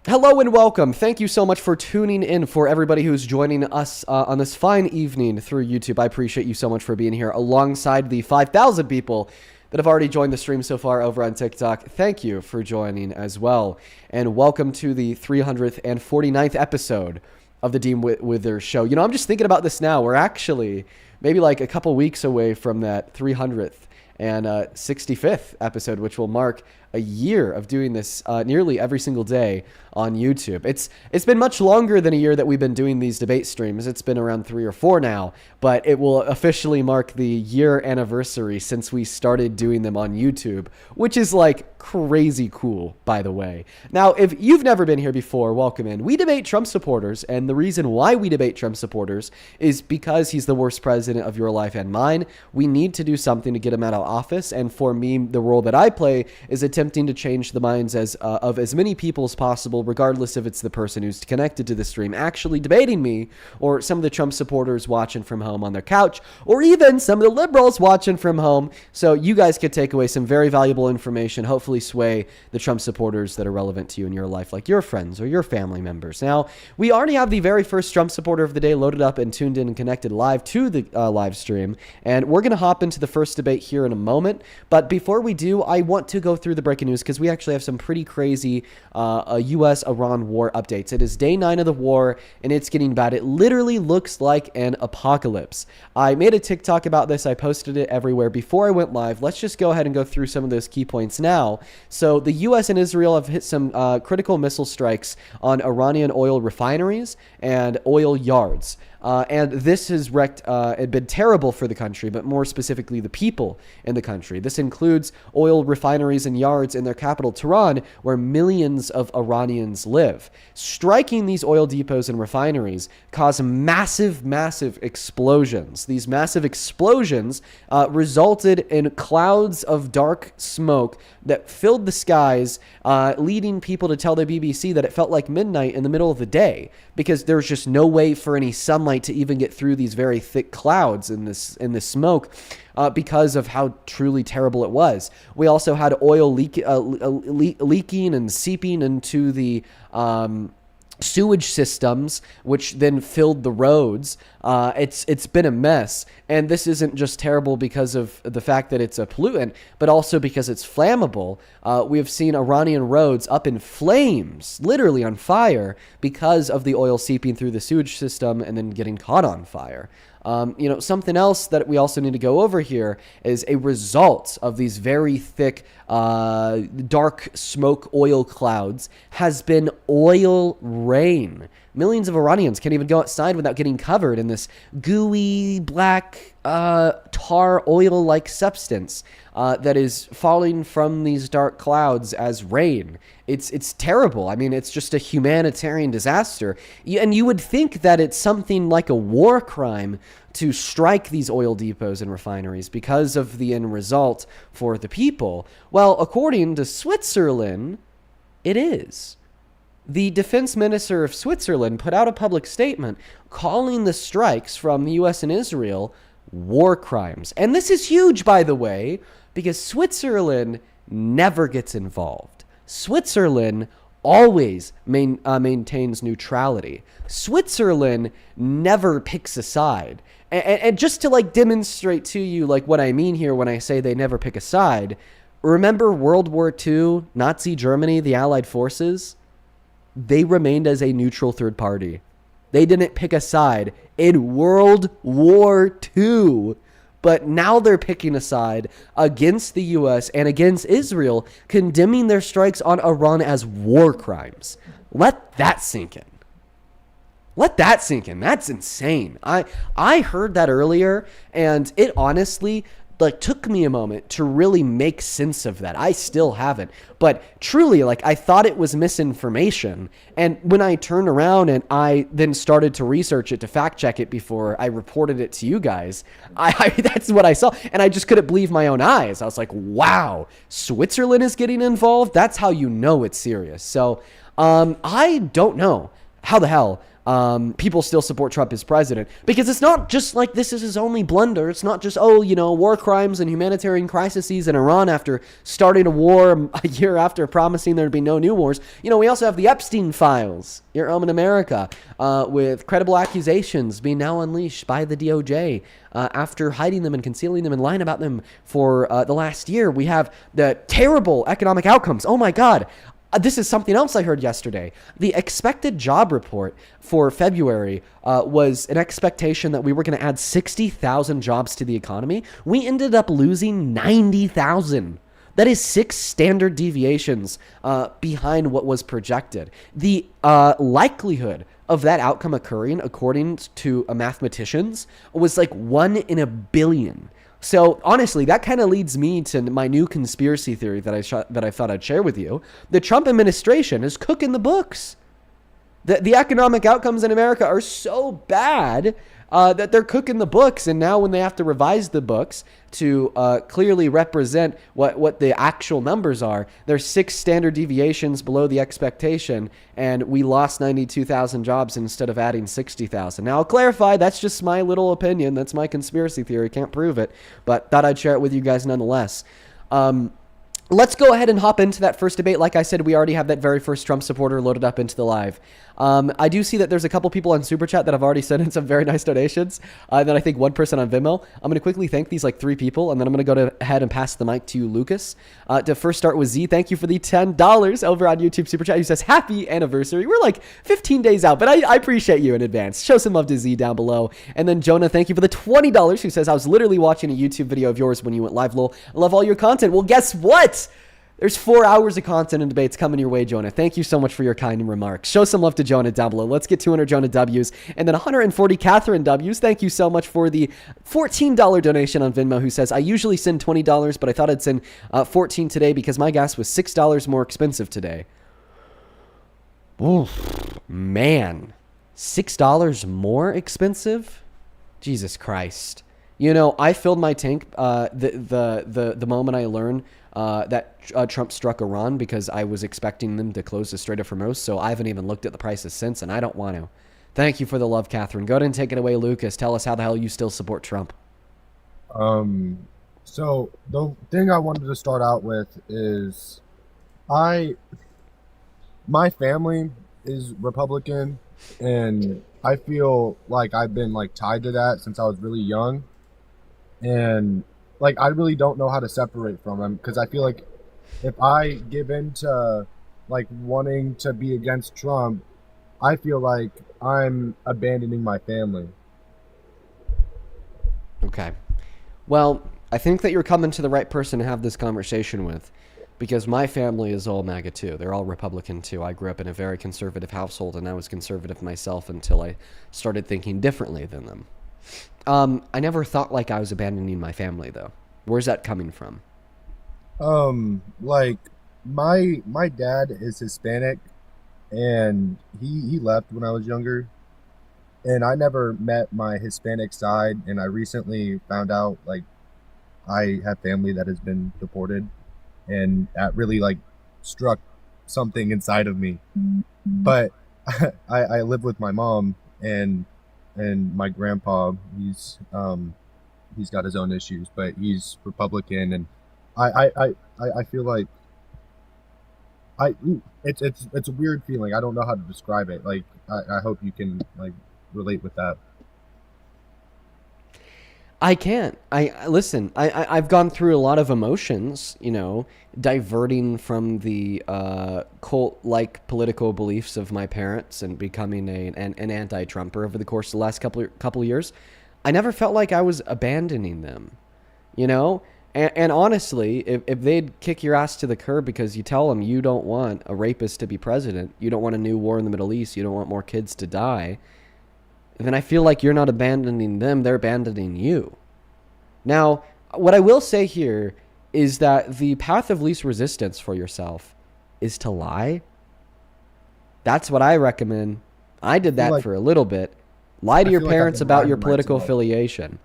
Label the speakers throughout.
Speaker 1: Hello and welcome. Thank you so much for tuning in. For everybody who's joining us on this fine evening through YouTube, I appreciate you so much for being here alongside the 5,000 people that have already joined the stream so far over on TikTok. Thank you for joining as well. And welcome to the 349th episode of the Dean Wither Show. You know, I'm just thinking about this now. We're actually maybe like a couple weeks away from that 300th and 65th episode, which will mark a year of doing this nearly every single day on YouTube. It's been much longer than a year that we've been doing these debate streams. It's been around 3 or 4 now, but it will officially mark the year anniversary since we started doing them on YouTube, which is like crazy cool, by the way. Now, if you've never been here before, welcome in. We debate Trump supporters, and the reason why we debate Trump supporters is because he's the worst president of your life and mine. We need to do something to get him out of office, and for me, the role that I play is attempting to change the minds of as many people as possible, regardless if it's the person who's connected to the stream actually debating me, or some of the Trump supporters watching from home on their couch, or even some of the liberals watching from home. So you guys could take away some very valuable information, hopefully sway the Trump supporters that are relevant to you in your life, like your friends or your family members. Now, we already have the very first Trump supporter of the day loaded up and tuned in and connected live to the live stream, and we're going to hop into the first debate here in a moment. But before we do, I want to go through the breaking news because we actually have some pretty crazy U.S.-Iran war updates. It is day 9 of the war, and it's getting bad. It literally looks like an apocalypse. I made a TikTok about this. I posted it everywhere before I went live. Let's just go ahead and go through some of those key points now. So the U.S. and Israel have hit some critical missile strikes on Iranian oil refineries and oil yards. And this has wrecked, it been terrible for the country, but more specifically the people in the country. This includes oil refineries and yards in their capital, Tehran, where millions of Iranians live. Striking these oil depots and refineries caused massive, massive explosions. These massive explosions resulted in clouds of dark smoke that filled the skies, leading people to tell the BBC that it felt like midnight in the middle of the day because there's just no way for any sunlight to even get through these very thick clouds in this smoke because of how truly terrible it was. We also had oil leaking and seeping into the sewage systems, which then filled the roads. It's been a mess, and this isn't just terrible because of the fact that it's a pollutant, but also because it's flammable. We have seen Iranian roads up in flames, literally on fire, because of the oil seeping through the sewage system and then getting caught on fire. Something else that we also need to go over here is a result of these very thick, dark smoke oil clouds has been oil rain. Millions of Iranians can't even go outside without getting covered in this gooey, black, tar oil-like substance that is falling from these dark clouds as rain. It's terrible. I mean, it's just a humanitarian disaster. And you would think that it's something like a war crime to strike these oil depots and refineries because of the end result for the people. Well, according to Switzerland, it is. The defense minister of Switzerland put out a public statement calling the strikes from the U.S. and Israel war crimes. And this is huge, by the way, because Switzerland never gets involved. Switzerland always maintains neutrality. Switzerland never picks a side. And just to like demonstrate to you like what I mean here when I say they never pick a side, remember World War II, Nazi Germany, the Allied forces? They remained as a neutral third party. They didn't pick a side in World War II. But now they're picking a side against the U.S. and against Israel, condemning their strikes on Iran as war crimes. Let that sink in. Let that sink in. That's insane. I heard that earlier, and it honestly took me a moment to really make sense of that. I still haven't. But truly, I thought it was misinformation. And when I turned around and I then started to research it to fact check it before I reported it to you guys, that's what I saw. And I just couldn't believe my own eyes. I was like, wow, Switzerland is getting involved? That's how you know it's serious. So I don't know how the hell people still support Trump as president. Because it's not just like this is his only blunder. It's not just, war crimes and humanitarian crises in Iran after starting a war a year after promising there'd be no new wars. We also have the Epstein files here in America with credible accusations being now unleashed by the DOJ after hiding them and concealing them and lying about them for the last year. We have the terrible economic outcomes. Oh my God. This is something else I heard yesterday. The expected job report for February was an expectation that we were going to add 60,000 jobs to the economy. We ended up losing 90,000. That is 6 standard deviations behind what was projected. The likelihood of that outcome occurring, according to mathematicians, was like 1 in a billion. So honestly, that kind of leads me to my new conspiracy theory that I thought I'd share with you. The Trump administration is cooking the books. The economic outcomes in America are so bad that they're cooking the books. And now when they have to revise the books to clearly represent what the actual numbers are, there's 6 standard deviations below the expectation. And we lost 92,000 jobs instead of adding 60,000. Now, I'll clarify, that's just my little opinion. That's my conspiracy theory. Can't prove it, but thought I'd share it with you guys nonetheless. Let's go ahead and hop into that first debate. Like I said, we already have that very first Trump supporter loaded up into the live. I do see that there's a couple people on Super Chat that have already sent in some very nice donations. And then I think one person on Venmo. I'm going to quickly thank these 3 people, and then I'm going to go ahead and pass the mic to Lucas. To first start with Z, thank you for the $10 over on YouTube Super Chat. Who says, happy anniversary. We're 15 days out, but I appreciate you in advance. Show some love to Z down below. And then Jonah, thank you for the $20, who says, I was literally watching a YouTube video of yours when you went live, lol. I love all your content. Well, guess what? There's 4 hours of content and debates coming your way, Jonah. Thank you so much for your kind remarks. Show some love to Jonah down below. Let's get 200 Jonah W's and then 140 Catherine W's. Thank you so much for the $14 donation on Venmo, who says, I usually send $20, but I thought I'd send $14 today because my gas was $6 more expensive today. Oof, man. $6 more expensive? Jesus Christ. I filled my tank the moment I learned that Trump struck Iran because I was expecting them to close the Strait of Hormuz, so I haven't even looked at the prices since, and I don't want to. Thank you for the love, Catherine. Go ahead and take it away, Lucas. Tell us how the hell you still support Trump.
Speaker 2: So the thing I wanted to start out with is my family is Republican, and I feel like I've been tied to that since I was really young. And I really don't know how to separate from him, because I feel like if I give in to wanting to be against Trump, I feel like I'm abandoning my family.
Speaker 1: Okay. Well, I think that you're coming to the right person to have this conversation with, because my family is all MAGA too. They're all Republican too. I grew up in a very conservative household, and I was conservative myself until I started thinking differently than them. I never thought I was abandoning my family, though. Where's that coming from?
Speaker 2: My dad is Hispanic, and he left when I was younger, and I never met my Hispanic side, and I recently found out I have family that has been deported, and that really struck something inside of me. But I live with my mom and my grandpa. He's got his own issues, but he's Republican, and I feel like it's a weird feeling. I don't know how to describe it. I hope you can relate with that.
Speaker 1: I can't. Listen, I've gone through a lot of emotions, diverting from the cult-like political beliefs of my parents and becoming an anti-Trumper over the course of the last couple of years. I never felt like I was abandoning them, And honestly, if they'd kick your ass to the curb because you tell them you don't want a rapist to be president, you don't want a new war in the Middle East, you don't want more kids to die, then I feel like you're not abandoning them, they're abandoning you. Now, what I will say here is that the path of least resistance for yourself is to lie. That's what I recommend. I did that for a little bit. Lie to your parents about your political affiliation.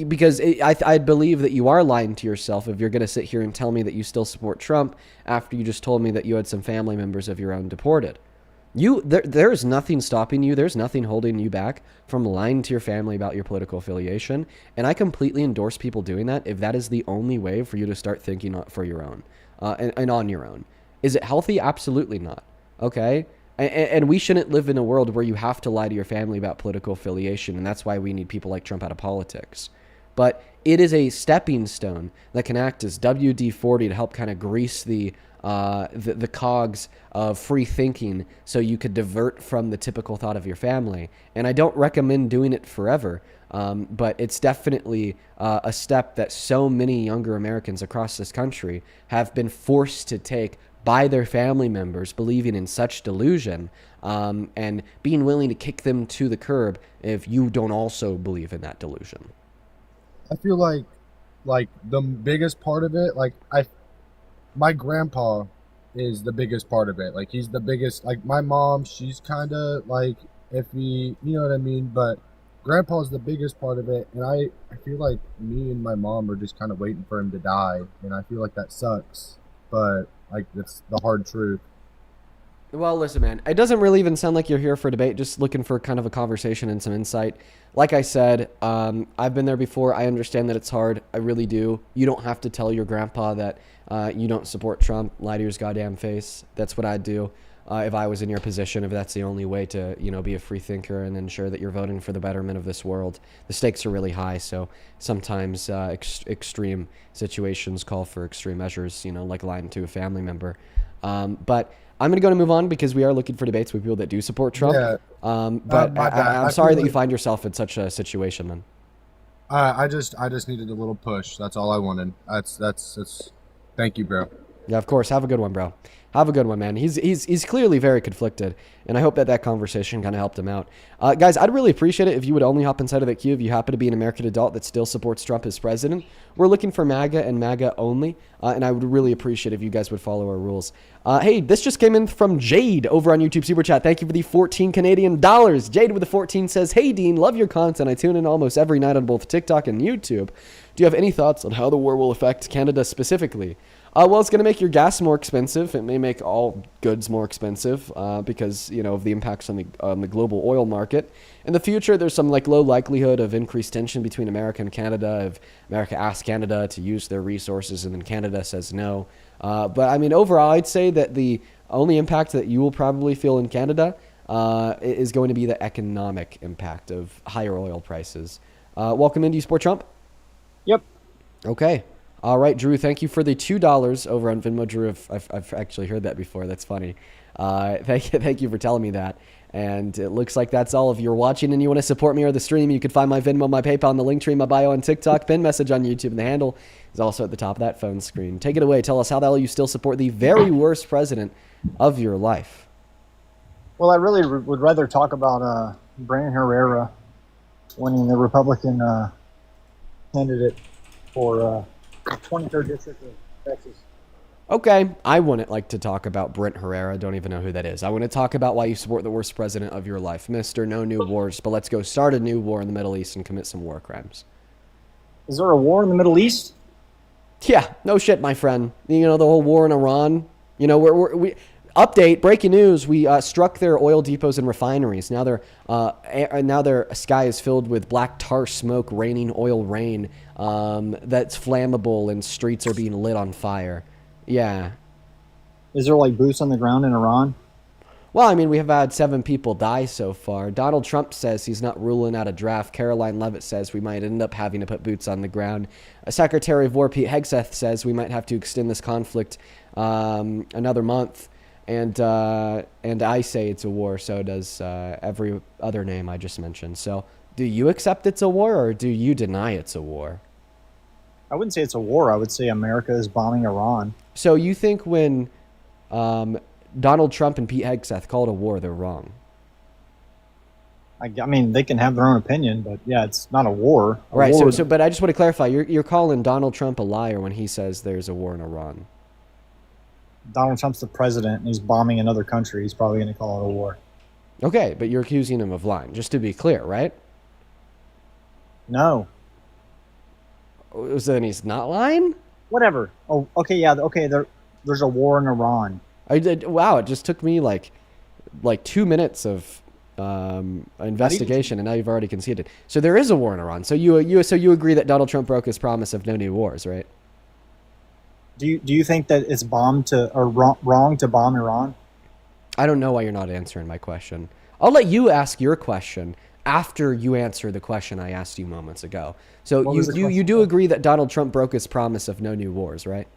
Speaker 1: Because I believe that you are lying to yourself if you're going to sit here and tell me that you still support Trump after you just told me that you had some family members of your own deported. There is nothing stopping you. There's nothing holding you back from lying to your family about your political affiliation. And I completely endorse people doing that if that is the only way for you to start thinking for your own and on your own. Is it healthy? Absolutely not. Okay. And we shouldn't live in a world where you have to lie to your family about political affiliation. And that's why we need people like Trump out of politics. But it is a stepping stone that can act as WD-40 to help kind of grease the cogs of free thinking so you could divert from the typical thought of your family. And I don't recommend doing it forever, but it's definitely a step that so many younger Americans across this country have been forced to take by their family members believing in such delusion, and being willing to kick them to the curb if you don't also believe in that delusion.
Speaker 2: I feel like the biggest part of it, my grandpa is the biggest part of it. Like he's the biggest. Like my mom, she's kind of like iffy, you know what I mean? But grandpa's the biggest part of it, and I feel like me and my mom are just kind of waiting for him to die, and I feel like that sucks. But like that's the hard truth.
Speaker 1: Well, listen, man, it doesn't really even sound like you're here for debate, just looking for kind of a conversation and some insight. Like I said, I've been there before. I understand that it's hard. I really do. You don't have to tell your grandpa that you don't support Trump. Lie to his goddamn face. That's what I'd do if I was in your position, if that's the only way to, be a free thinker and ensure that you're voting for the betterment of this world. The stakes are really high, so sometimes extreme situations call for extreme measures, like lying to a family member. But I'm going to move on because we are looking for debates with people that do support Trump.
Speaker 2: Yeah.
Speaker 1: But I'm sorry that you find yourself in such a situation, man.
Speaker 2: I just needed a little push. That's all I wanted. That's. Thank you, bro.
Speaker 1: Yeah, of course. Have a good one, bro. Have a good one, man. He's clearly very conflicted, and I hope that conversation kind of helped him out. Guys, I'd really appreciate it if you would only hop inside of that queue if you happen to be an American adult that still supports Trump as president. We're looking for MAGA and MAGA only, and I would really appreciate if you guys would follow our rules. Hey, this just came in from Jade over on YouTube Super Chat. Thank you for the 14 Canadian dollars. Jade with the 14 says, "Hey, Dean, love your content. I tune in almost every night on both TikTok and YouTube. Do you have any thoughts on how the war will affect Canada specifically?" Well, it's going to make your gas more expensive. It may make all goods more expensive because, of the impacts on the global oil market. In the future, there's some low likelihood of increased tension between America and Canada if America asks Canada to use their resources and then Canada says no. But I mean, overall, I'd say that the only impact that you will probably feel in Canada is going to be the economic impact of higher oil prices. Welcome in. Do you support Trump?
Speaker 3: Yep.
Speaker 1: Okay. All right, Drew, thank you for the $2 over on Venmo. Drew, I've actually heard that before. That's funny. Thank you for telling me that. And it looks like that's all. If you're watching and you want to support me or the stream, you can find my Venmo, my PayPal, and the link tree in my bio on TikTok, pin message on YouTube, and the handle is also at the top of that phone screen. Take it away. Tell us how the hell you still support the very worst president of your life.
Speaker 3: Well, I really would rather talk about Brandon Herrera winning the Republican candidate for 23rd District of Texas.
Speaker 1: Okay, I wouldn't like to talk about Brent Herrera. I don't even know who that is. I want to talk about why you support the worst president of your life. Mr. No New Wars, but let's go start a new war in the Middle East and commit some war crimes.
Speaker 3: Is there a war in the Middle East?
Speaker 1: Yeah, no shit, my friend. The whole war in Iran. We update, breaking news, we struck their oil depots and refineries. Now their sky is filled with black tar smoke, raining oil rain that's flammable, and streets are being lit on fire. Yeah.
Speaker 3: Is there boots on the ground in Iran?
Speaker 1: Well, I mean, we have had 7 people die so far. Donald Trump says he's not ruling out a draft. Caroline Leavitt says we might end up having to put boots on the ground. Secretary of War Pete Hegseth says we might have to extend this conflict another month. And I say it's a war, so does every other name I just mentioned. So do you accept it's a war, or do you deny it's a war?
Speaker 3: I wouldn't say it's a war. I would say America is bombing Iran.
Speaker 1: So you think when Donald Trump and Pete Hegseth called a war, they're wrong?
Speaker 3: I mean, they can have their own opinion, but yeah, it's not a war.
Speaker 1: Right. So, but I just want to clarify. You're calling Donald Trump a liar when he says there's a war in Iran.
Speaker 3: Donald Trump's the president, and he's bombing another country. He's probably going to call it a war.
Speaker 1: Okay, but you're accusing him of lying, just to be clear, right?
Speaker 3: No.
Speaker 1: So then he's not lying?
Speaker 3: Whatever. Oh, okay, yeah, okay. There's a war in Iran.
Speaker 1: Wow, it just took me like 2 minutes of investigation, and now you've already conceded. So there is a war in Iran. So you agree that Donald Trump broke his promise of no new wars, right?
Speaker 3: Do you think that it's wrong to bomb Iran?
Speaker 1: I don't know why you're not answering my question. I'll let you ask your question after you answer the question I asked you moments ago. So you do agree that Donald Trump broke his promise of no new wars, right?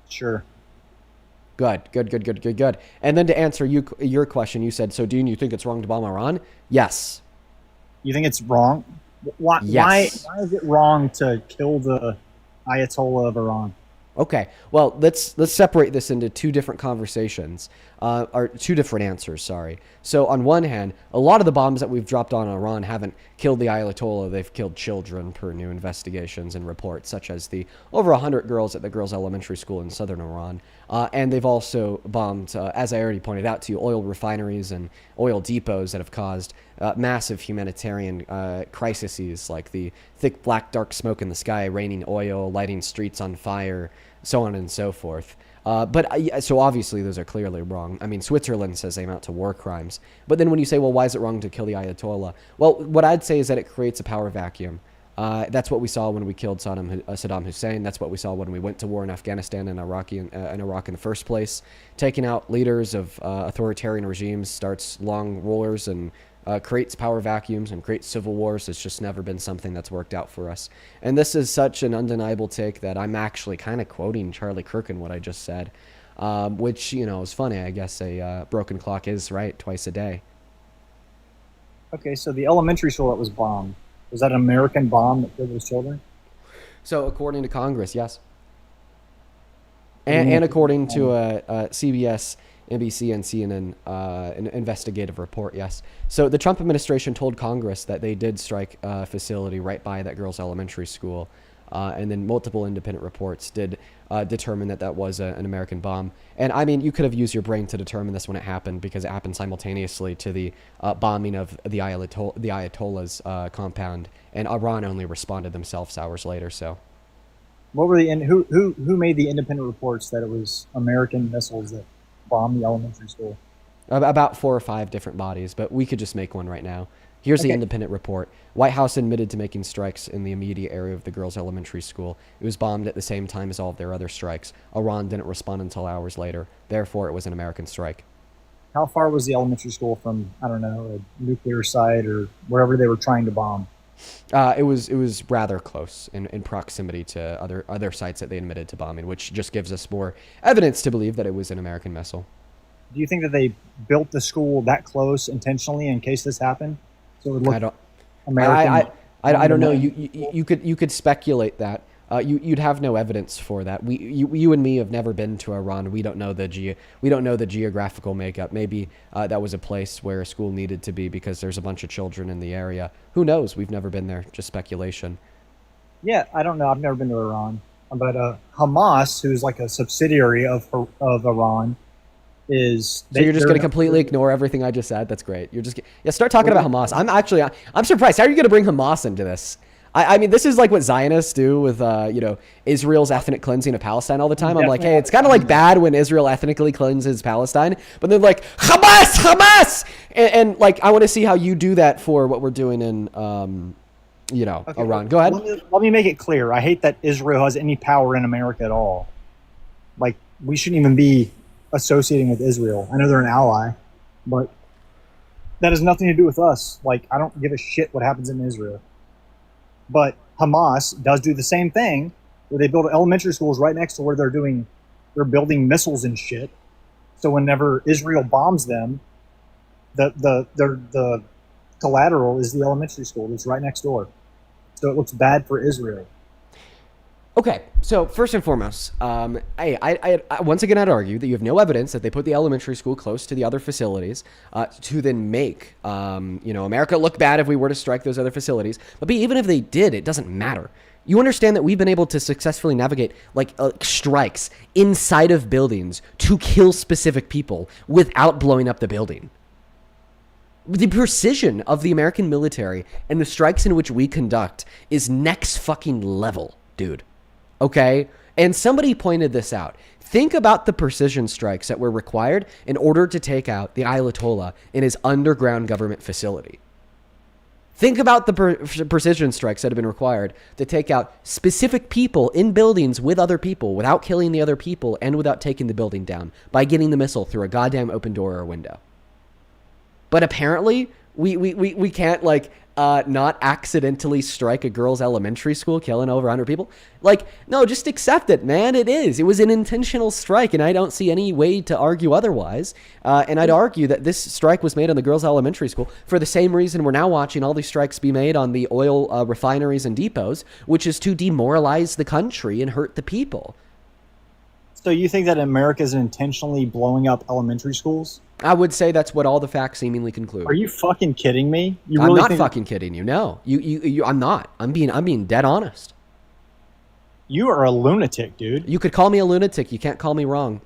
Speaker 3: Sure.
Speaker 1: Good. And then to answer your question, you said, so Dean, you think it's wrong to bomb Iran? Yes.
Speaker 3: You think it's wrong? Why?
Speaker 1: Yes.
Speaker 3: Why is it wrong to kill the Ayatollah of Iran?
Speaker 1: Okay, well, let's separate this into two different conversations, or two different answers, sorry. So on one hand, a lot of the bombs that we've dropped on Iran haven't killed the Ayatollah, they've killed children per new investigations and reports, such as the over 100 girls at the girls' elementary school in southern Iran. And they've also bombed, as I already pointed out to you, oil refineries and oil depots that have caused massive humanitarian crises, like the thick black dark smoke in the sky, raining oil, lighting streets on fire, so on and so forth. So obviously those are clearly wrong. I mean, Switzerland says they amount to war crimes. But then when you say, well, why is it wrong to kill the Ayatollah? Well, what I'd say is that it creates a power vacuum. That's what we saw when we killed Saddam Hussein. That's what we saw when we went to war in Afghanistan and Iraq in the first place. Taking out leaders of authoritarian regimes starts long wars and creates power vacuums and creates civil wars. It's just never been something that's worked out for us. And this is such an undeniable take that I'm actually kind of quoting Charlie Kirk in what I just said, which, is funny. I guess a broken clock is right twice a day.
Speaker 3: Okay, so the elementary school that was bombed, was that an American bomb that killed those children?
Speaker 1: So according to Congress, yes. And according to CBS, NBC, and CNN, an investigative report, yes. So the Trump administration told Congress that they did strike a facility right by that girl's elementary school. And then multiple independent reports did determine that was an American bomb. And I mean, you could have used your brain to determine this when it happened, because it happened simultaneously to the bombing of the Ayatollah's compound, and Iran only responded themselves hours later. So,
Speaker 3: what were who made the independent reports that it was American missiles that bombed the elementary school?
Speaker 1: About 4 or 5 different bodies, but we could just make one right now. Here's the independent report. White House admitted to making strikes in the immediate area of the girls' elementary school. It was bombed at the same time as all of their other strikes. Iran didn't respond until hours later. Therefore, it was an American strike.
Speaker 3: How far was the elementary school from, I don't know, a nuclear site or wherever they were trying to bomb?
Speaker 1: It was rather close in proximity to other sites that they admitted to bombing, which just gives us more evidence to believe that it was an American missile.
Speaker 3: Do you think that they built the school that close intentionally in case this happened? So it would look American.
Speaker 1: I don't know. You could speculate that. You'd have no evidence for that. You and me have never been to Iran. We don't know the geographical makeup. Maybe that was a place where a school needed to be because there's a bunch of children in the area. Who knows? We've never been there. Just speculation.
Speaker 3: Yeah, I don't know. I've never been to Iran, but Hamas, who's like a subsidiary of Iran, is.
Speaker 1: So you're just going to completely ignore everything I just said? That's great. Start talking about Hamas. I'm surprised. How are you going to bring Hamas into this? I mean, this is like what Zionists do with, Israel's ethnic cleansing of Palestine all the time. I'm like, hey, it's kind of like bad when Israel ethnically cleanses Palestine, but they're like, Hamas! And like, I want to see how you do that for what we're doing in, Iran. Go ahead.
Speaker 3: Let me make it clear. I hate that Israel has any power in America at all. Like, we shouldn't even be associating with Israel. I know they're an ally, but that has nothing to do with us. Like, I don't give a shit what happens in Israel. But Hamas does do the same thing, where they build elementary schools right next to where they're building missiles and shit. So whenever Israel bombs them, the collateral is the elementary school that's right next door. So it looks bad for Israel.
Speaker 1: Okay, so first and foremost, I once again I'd argue that you have no evidence that they put the elementary school close to the other facilities to then make America look bad if we were to strike those other facilities. But B, even if they did, it doesn't matter. You understand that we've been able to successfully navigate strikes inside of buildings to kill specific people without blowing up the building. The precision of the American military and the strikes in which we conduct is next fucking level, dude. Okay? And somebody pointed this out. Think about the precision strikes that were required in order to take out the Ayatollah in his underground government facility. Think about the precision strikes that have been required to take out specific people in buildings with other people without killing the other people and without taking the building down by getting the missile through a goddamn open door or window. But apparently, we can't, like, not accidentally strike a girls' elementary school, killing over 100 people. Like, no, just accept it, man. It is. It was an intentional strike, and I don't see any way to argue otherwise. And I'd argue that this strike was made on the girls' elementary school for the same reason we're now watching all these strikes be made on the oil refineries and depots, which is to demoralize the country and hurt the people.
Speaker 3: So you think that America is intentionally blowing up elementary schools?
Speaker 1: I would say that's what all the facts seemingly conclude.
Speaker 3: Are you fucking kidding me? You
Speaker 1: I'm
Speaker 3: really
Speaker 1: not
Speaker 3: think
Speaker 1: fucking kidding you. No, I'm not. I'm being dead honest.
Speaker 3: you are a lunatic, dude?
Speaker 1: You could call me a lunatic. You can't call me wrong.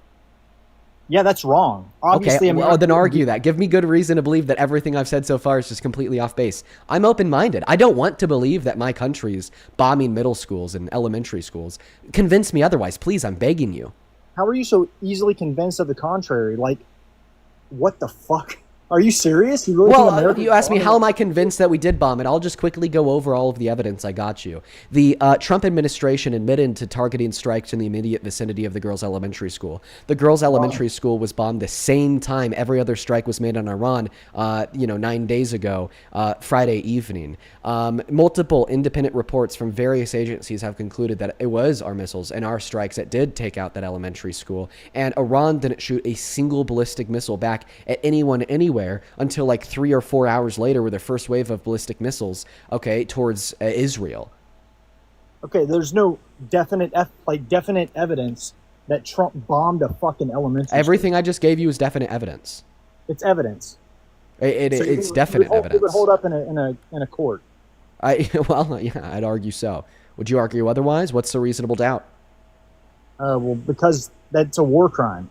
Speaker 3: Yeah, that's wrong. Obviously,
Speaker 1: okay, well, then argue that. Give me good reason to believe that everything I've said so far is just completely off base. I'm open-minded. I don't want to believe that my country's bombing middle schools and elementary schools. Convince me otherwise, please. I'm begging you.
Speaker 3: How are you so easily convinced of the contrary? Like, what the fuck? Are you serious? You really think America
Speaker 1: you asked me how am I convinced that we did bomb it. I'll just quickly go over all of the evidence. I got you. The Trump administration admitted to targeting strikes in the immediate vicinity of the girls' elementary school. The girls' elementary school was bombed the same time every other strike was made on Iran, 9 days ago, Friday evening. Multiple independent reports from various agencies have concluded that it was our missiles and our strikes that did take out that elementary school. And Iran didn't shoot a single ballistic missile back at anyone anywhere until like 3 or 4 hours later with their first wave of ballistic missiles, towards Israel.
Speaker 3: Okay, there's no definite evidence that Trump bombed a fucking elementary
Speaker 1: Everything
Speaker 3: school.
Speaker 1: I just gave you is definite evidence.
Speaker 3: It's evidence.
Speaker 1: It's definite evidence.
Speaker 3: It would hold up in a court.
Speaker 1: I'd argue so. Would you argue otherwise? What's the reasonable doubt?
Speaker 3: Well, because that's a war crime.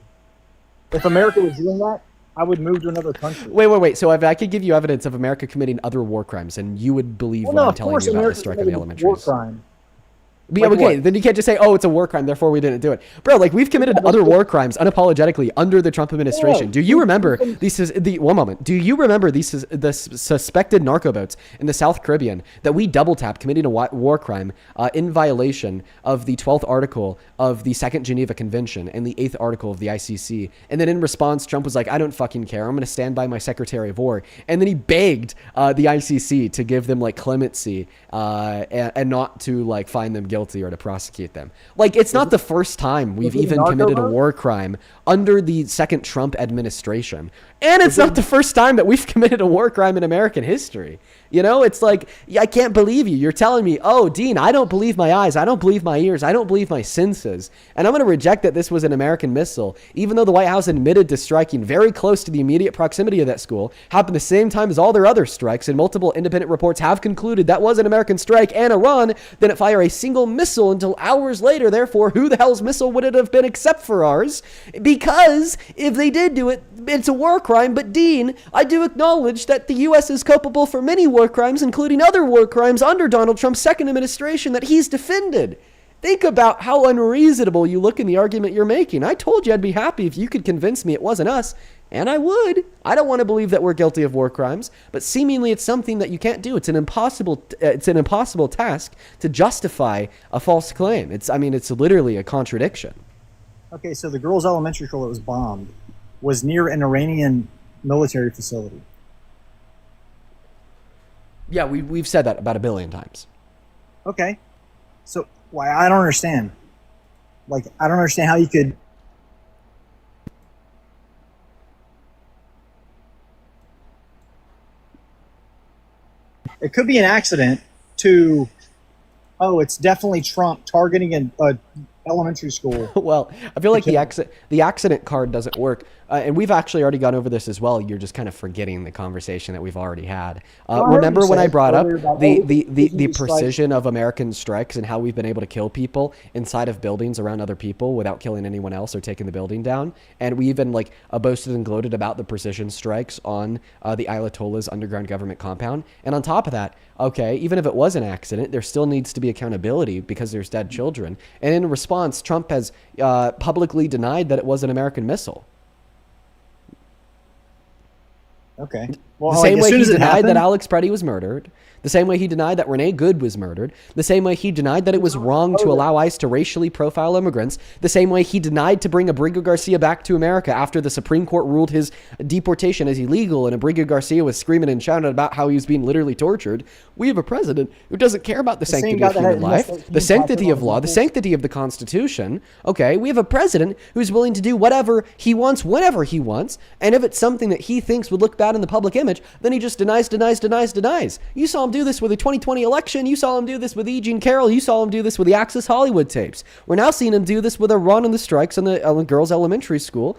Speaker 3: If America was doing that, I would move to another country.
Speaker 1: Wait. So if I could give you evidence of America committing other war crimes, and you would believe what I'm telling you about the strike of the elementaries.
Speaker 3: War crime.
Speaker 1: Then you can't just say, oh, it's a war crime, therefore we didn't do it. Bro, like, we've committed other war crimes unapologetically under the Trump administration. Do you remember the suspected narco boats in the South Caribbean that we double-tapped committing a war crime in violation of the 12th article of the Second Geneva Convention and the 8th article of the ICC? And then in response, Trump was like, I don't fucking care. I'm going to stand by my Secretary of War. And then he begged the ICC to give them, like, clemency and not to, like, find them guilty or to prosecute them. Like, it's not the first time we've even committed a war crime under the second Trump administration. And it's not the first time that we've committed a war crime in American history. It's like, I can't believe you. You're telling me, oh, Dean, I don't believe my eyes. I don't believe my ears. I don't believe my senses. And I'm going to reject that this was an American missile, even though the White House admitted to striking very close to the immediate proximity of that school, happened the same time as all their other strikes, and multiple independent reports have concluded that was an American strike, and Iran didn't fire a single missile until hours later. Therefore, who the hell's missile would it have been except for ours? Because if they did do it, it's a war crime. But Dean, I do acknowledge that the U.S. is culpable for many war crimes, including other war crimes under Donald Trump's second administration that he's defended. Think about how unreasonable you look in the argument you're making. I told you I'd be happy if you could convince me it wasn't us, and I would. I don't want to believe that we're guilty of war crimes, but seemingly it's something that you can't do. It's an impossible task to justify a false claim. It's literally a contradiction.
Speaker 3: Okay, so the girls' elementary school that was bombed was near an Iranian military facility.
Speaker 1: Yeah, we've said that about 1 billion times.
Speaker 3: Okay, so why I don't understand. Like, I don't understand how you could. It could be an accident to. Oh, it's definitely Trump targeting a elementary school.
Speaker 1: Well, I feel like the accident card doesn't work. And we've actually already gone over this as well. You're just kind of forgetting the conversation that we've already had. Remember when I brought up the precision of American strikes and how we've been able to kill people inside of buildings around other people without killing anyone else or taking the building down? And we even boasted and gloated about the precision strikes on the Ayatollah's underground government compound. And on top of that, okay, even if it was an accident, there still needs to be accountability because there's dead children. And in response, response, Trump has publicly denied that it was an American missile.
Speaker 3: Okay.
Speaker 1: The
Speaker 3: Well,
Speaker 1: same
Speaker 3: as
Speaker 1: way
Speaker 3: soon
Speaker 1: he
Speaker 3: as it
Speaker 1: denied that
Speaker 3: happened,
Speaker 1: Alex Preddy was murdered. The same way he denied that Renee Good was murdered. The same way he denied that it was wrong to allow ICE to racially profile immigrants. The same way he denied to bring Abrigo Garcia back to America after the Supreme Court ruled his deportation as illegal and Abrigo Garcia was screaming and shouting about how he was being literally tortured. We have a president who doesn't care about the sanctity of human life, the sanctity of law, the sanctity of the Constitution. Okay, we have a president who's willing to do whatever he wants, whenever he wants, and if it's something that he thinks would look bad in the public image, then he just denies. You saw him do this with the 2020 election. You saw him do this with E. Jean Carroll. You saw him do this with the Access Hollywood tapes. We're now seeing him do this with Iran and the strikes on the girls' elementary school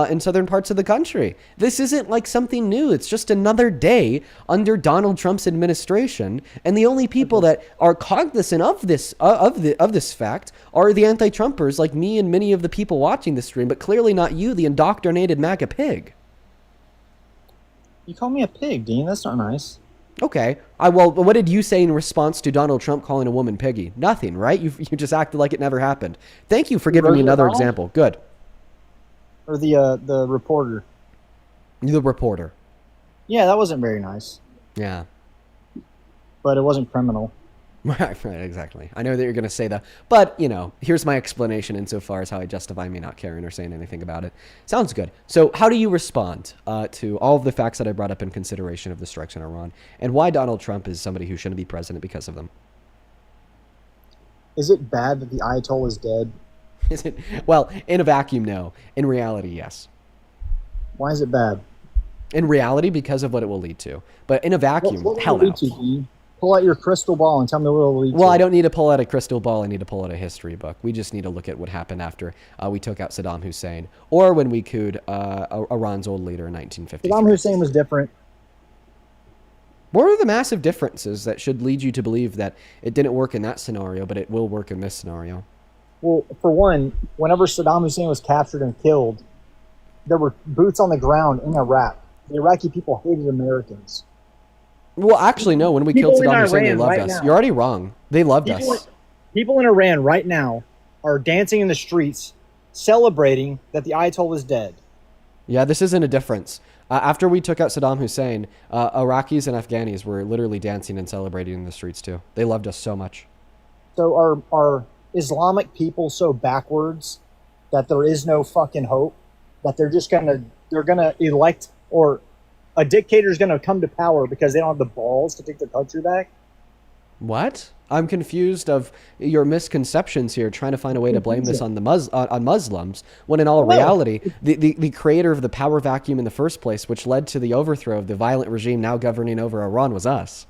Speaker 1: in southern parts of the country. This isn't like something new. It's just another day under Donald Trump's administration, and the only people that are cognizant of this this fact are the anti-Trumpers like me and many of the people watching the stream, but clearly not you, the indoctrinated MAGA pig.
Speaker 3: you call me a pig, Dean. That's not nice.
Speaker 1: Okay. Well, what did you say in response to Donald Trump calling a woman piggy? Nothing, right? You just acted like it never happened. Thank you for giving me another example. Good.
Speaker 3: Or the reporter.
Speaker 1: The reporter.
Speaker 3: Yeah, that wasn't very nice.
Speaker 1: Yeah.
Speaker 3: But it wasn't criminal.
Speaker 1: Right, exactly. I know that you're going to say that. But, here's my explanation insofar as how I justify me not caring or saying anything about it. Sounds good. So how do you respond to all of the facts that I brought up in consideration of the strikes in Iran and why Donald Trump is somebody who shouldn't be president because of them?
Speaker 3: Is it bad that the Ayatollah is dead?
Speaker 1: Is it? Well, in a vacuum, no. In reality, yes.
Speaker 3: Why is it bad?
Speaker 1: In reality, because of what it will lead to. But in a vacuum,
Speaker 3: what
Speaker 1: hell
Speaker 3: will it
Speaker 1: no.
Speaker 3: lead to, Dean? Pull out your crystal ball and tell me what it will lead to.
Speaker 1: Well, I don't need to pull out a crystal ball. I need to pull out a history book. We just need to look at what happened after we took out Saddam Hussein, or when we couped Iran's old leader in 1953.
Speaker 3: Saddam Hussein was different.
Speaker 1: What are the massive differences that should lead you to believe that it didn't work in that scenario, but it will work in this scenario?
Speaker 3: Well, for one, whenever Saddam Hussein was captured and killed, there were boots on the ground in Iraq. The Iraqi people hated Americans.
Speaker 1: Well, actually, no. When we
Speaker 3: People
Speaker 1: killed
Speaker 3: in
Speaker 1: Saddam Hussein, they
Speaker 3: Iran
Speaker 1: loved
Speaker 3: right
Speaker 1: us.
Speaker 3: now.
Speaker 1: You're already wrong. They loved us.
Speaker 3: People in Iran right now are dancing in the streets, celebrating that the Ayatollah is dead.
Speaker 1: Yeah, this isn't a difference. After we took out Saddam Hussein, Iraqis and Afghanis were literally dancing and celebrating in the streets too. They loved us so much.
Speaker 3: So are Islamic people so backwards that there is no fucking hope? That they're gonna elect, or a dictator's gonna come to power because they don't have the balls to take their country back?
Speaker 1: What? I'm confused of your misconceptions here, trying to find a way to blame this on on Muslims, when in all reality, the creator of the power vacuum in the first place, which led to the overthrow of the violent regime now governing over Iran, was us.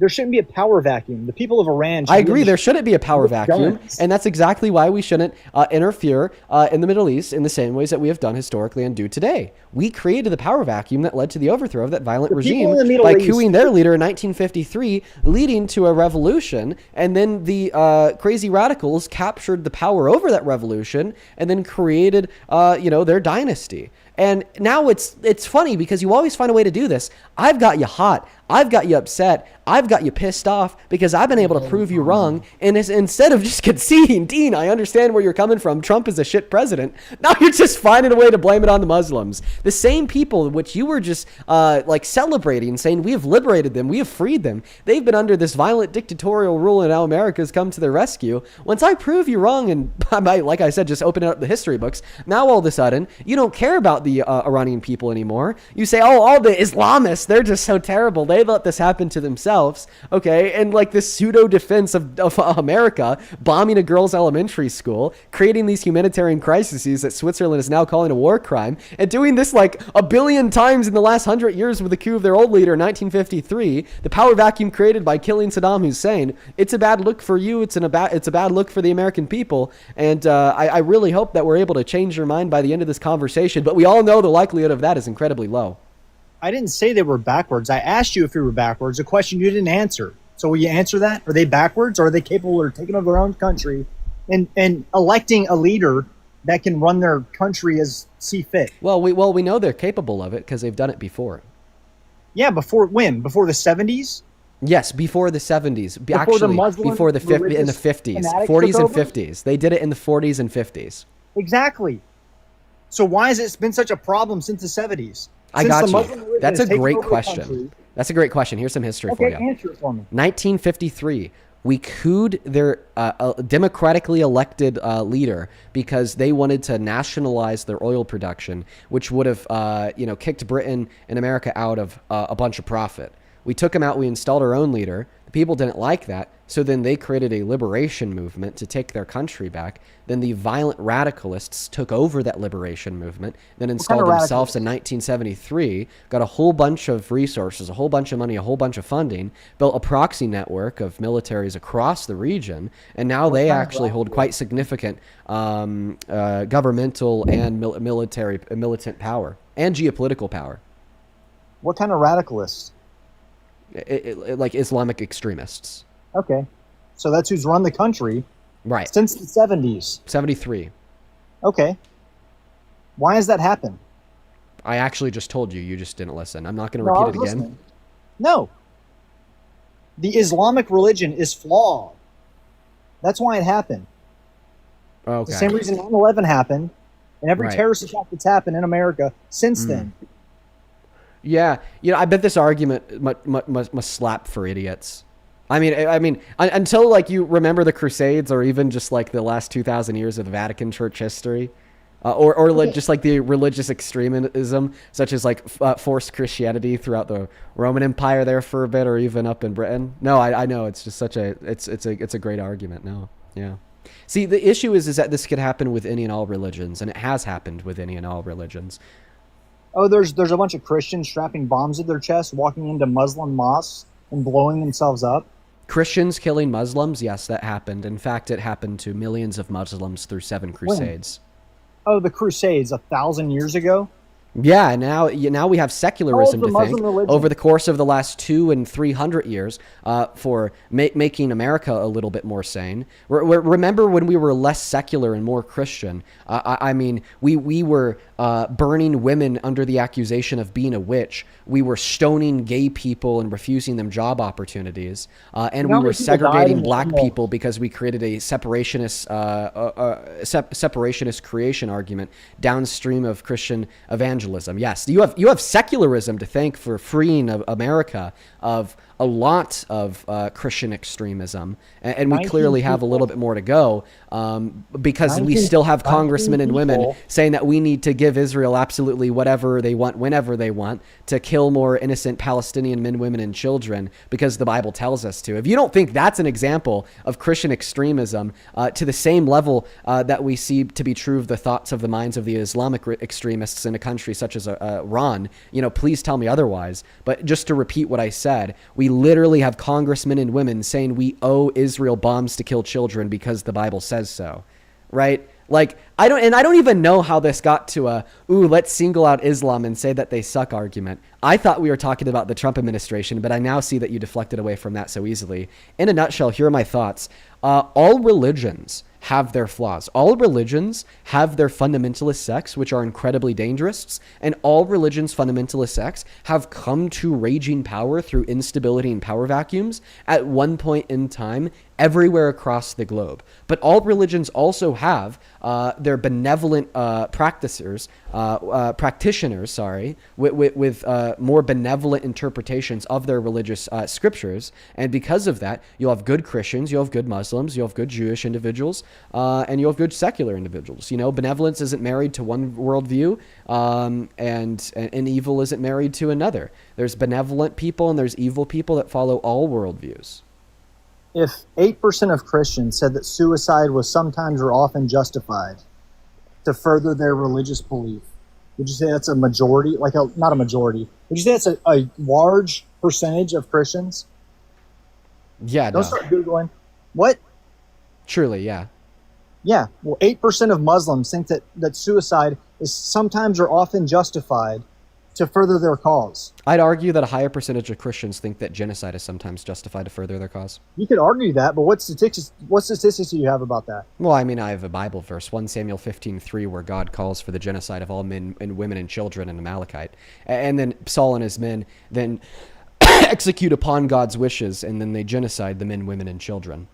Speaker 3: There shouldn't be a power vacuum. The people of Iran...
Speaker 1: I agree, there shouldn't be a power vacuum, and that's exactly why we shouldn't interfere in the Middle East in the same ways that we have done historically and do today. We created the power vacuum that led to the overthrow of that violent regime by coupping their leader in 1953, leading to a revolution, and then the crazy radicals captured the power over that revolution and then created, their dynasty. And now it's funny because you always find a way to do this. I've got you hot. I've got you upset. I've got you pissed off because I've been able to prove you wrong. And instead of just conceding, Dean, I understand where you're coming from. Trump is a shit president. Now you're just finding a way to blame it on the Muslims. The same people which you were just celebrating, saying we have liberated them, we have freed them. They've been under this violent dictatorial rule, and now America's come to their rescue. Once I prove you wrong, and like I said, just open up the history books, now all of a sudden you don't care about the Iranian people anymore. You say, oh, all the Islamists, they're just so terrible. They let this happen to themselves, okay? And like this pseudo defense of America bombing a girls' elementary school, creating these humanitarian crises that Switzerland is now calling a war crime, and doing this like a billion times in the last 100 years with the coup of their old leader in 1953, the power vacuum created by killing Saddam Hussein. It's a bad look for you. It's a bad look for the American people. And I really hope that we're able to change your mind by the end of this conversation. But we all know the likelihood of that is incredibly low.
Speaker 3: I didn't say they were backwards. I asked you if you were backwards, a question you didn't answer. So will you answer that? Are they backwards, or are they capable of taking over their own country and electing a leader that can run their country as see fit?
Speaker 1: Well, we know they're capable of it because they've done it before.
Speaker 3: Yeah, before when? Before the 70s?
Speaker 1: Yes, before the 70s.
Speaker 3: Before
Speaker 1: Actually,
Speaker 3: the Muslim
Speaker 1: before the in the 50s,
Speaker 3: fanatics
Speaker 1: 40s
Speaker 3: took
Speaker 1: and
Speaker 3: over?
Speaker 1: 50s. They did it in the 40s and 50s.
Speaker 3: Exactly. So why has it been such a problem since the 70s?
Speaker 1: I
Speaker 3: Since
Speaker 1: got
Speaker 3: the
Speaker 1: you.
Speaker 3: Muslim religion
Speaker 1: That's
Speaker 3: has
Speaker 1: a
Speaker 3: taken
Speaker 1: great
Speaker 3: over the
Speaker 1: question.
Speaker 3: country.
Speaker 1: That's a great question. Here's some history for
Speaker 3: Okay,
Speaker 1: you.
Speaker 3: answer it for me.
Speaker 1: 1953, we cooed their democratically elected leader because they wanted to nationalize their oil production, which would have, kicked Britain and America out of a bunch of profit. We took him out. We installed our own leader. The people didn't like that. So then they created a liberation movement to take their country back. Then the violent radicalists took over that liberation movement, then installed themselves in 1973, got a whole bunch of resources, a whole bunch of money, a whole bunch of funding, built a proxy network of militaries across the region, and now they actually hold quite significant governmental and militant power and geopolitical power.
Speaker 3: What kind of radicalists?
Speaker 1: Like Islamic extremists.
Speaker 3: Okay. So that's who's run the country
Speaker 1: Right.
Speaker 3: since the 70s.
Speaker 1: 73.
Speaker 3: Okay. Why has that happened?
Speaker 1: I actually just told you. You just didn't listen. I'm not going to
Speaker 3: No, I
Speaker 1: repeat
Speaker 3: was
Speaker 1: it again.
Speaker 3: listening. No. The Islamic religion is flawed. That's why it happened.
Speaker 1: Okay.
Speaker 3: The same reason 9/11 happened, and every
Speaker 1: Right.
Speaker 3: terrorist attack that's happened in America since then.
Speaker 1: Yeah, I bet this argument must slap for idiots. I mean, until like you remember the Crusades, or even just like the last 2,000 years of the Vatican Church history, or like just like the religious extremism, such as like forced Christianity throughout the Roman Empire there for a bit, or even up in Britain. No, I know it's just such a it's a great argument. No, yeah. See, the issue is that this could happen with any and all religions, and it has happened with any and all religions.
Speaker 3: Oh, there's a bunch of Christians strapping bombs at their chest, walking into Muslim mosques and blowing themselves up.
Speaker 1: Christians killing Muslims? Yes, that happened. In fact, it happened to millions of Muslims through 7 Crusades.
Speaker 3: Oh, the Crusades 1,000 years ago?
Speaker 1: Yeah, now we have secularism
Speaker 3: How
Speaker 1: to
Speaker 3: old's the
Speaker 1: thank
Speaker 3: Muslim religion?
Speaker 1: over the course of the last 200 and 300 years for making America a little bit more sane. Remember when we were less secular and more Christian? I mean, we were burning women under the accusation of being a witch. We were stoning gay people and refusing them job opportunities. And we were segregating black people because we created a separationist creation argument downstream of Christian evangelism. Yes, you have secularism to thank for freeing America of a lot of Christian extremism, and we clearly have a little bit more to go because we still have congressmen and women saying that we need to give Israel absolutely whatever they want, whenever they want, to kill more innocent Palestinian men, women, and children because the Bible tells us to. If you don't think that's an example of Christian extremism to the same level that we see to be true of the thoughts of the minds of the Islamic extremists in a country such as Iran, please tell me otherwise. But just to repeat what I said, we literally have congressmen and women saying we owe Israel bombs to kill children because the Bible says so, right? Like, I don't even know how this got to let's single out Islam and say that they suck argument. I thought we were talking about the Trump administration, but I now see that you deflected away from that so easily. In a nutshell, here are my thoughts. All religions have their flaws. All religions have their fundamentalist sects, which are incredibly dangerous, and all religions' fundamentalist sects have come to raging power through instability and power vacuums at one point in time everywhere across the globe. But all religions also have their benevolent practitioners, with more benevolent interpretations of their religious scriptures. And because of that, you'll have good Christians, you'll have good Muslims, you'll have good Jewish individuals, and you'll have good secular individuals. Benevolence isn't married to one worldview, and evil isn't married to another. There's benevolent people and there's evil people that follow all worldviews.
Speaker 3: If 8% of Christians said that suicide was sometimes or often justified to further their religious belief, would you say that's a majority? Not a majority. Would you say that's a large percentage of Christians?
Speaker 1: Yeah,
Speaker 3: Don't start Googling. What?
Speaker 1: Truly, yeah.
Speaker 3: Yeah. Well, 8% of Muslims think that suicide is sometimes or often justified to further their cause.
Speaker 1: I'd argue that a higher percentage of Christians think that genocide is sometimes justified to further their cause.
Speaker 3: You could argue that, but what statistics do you have about that?
Speaker 1: Well, I mean, I have a Bible verse, 1 Samuel 15:3, where God calls for the genocide of all men and women and children in Amalekite. And then Saul and his men then execute upon God's wishes, and then they genocide the men, women, and children.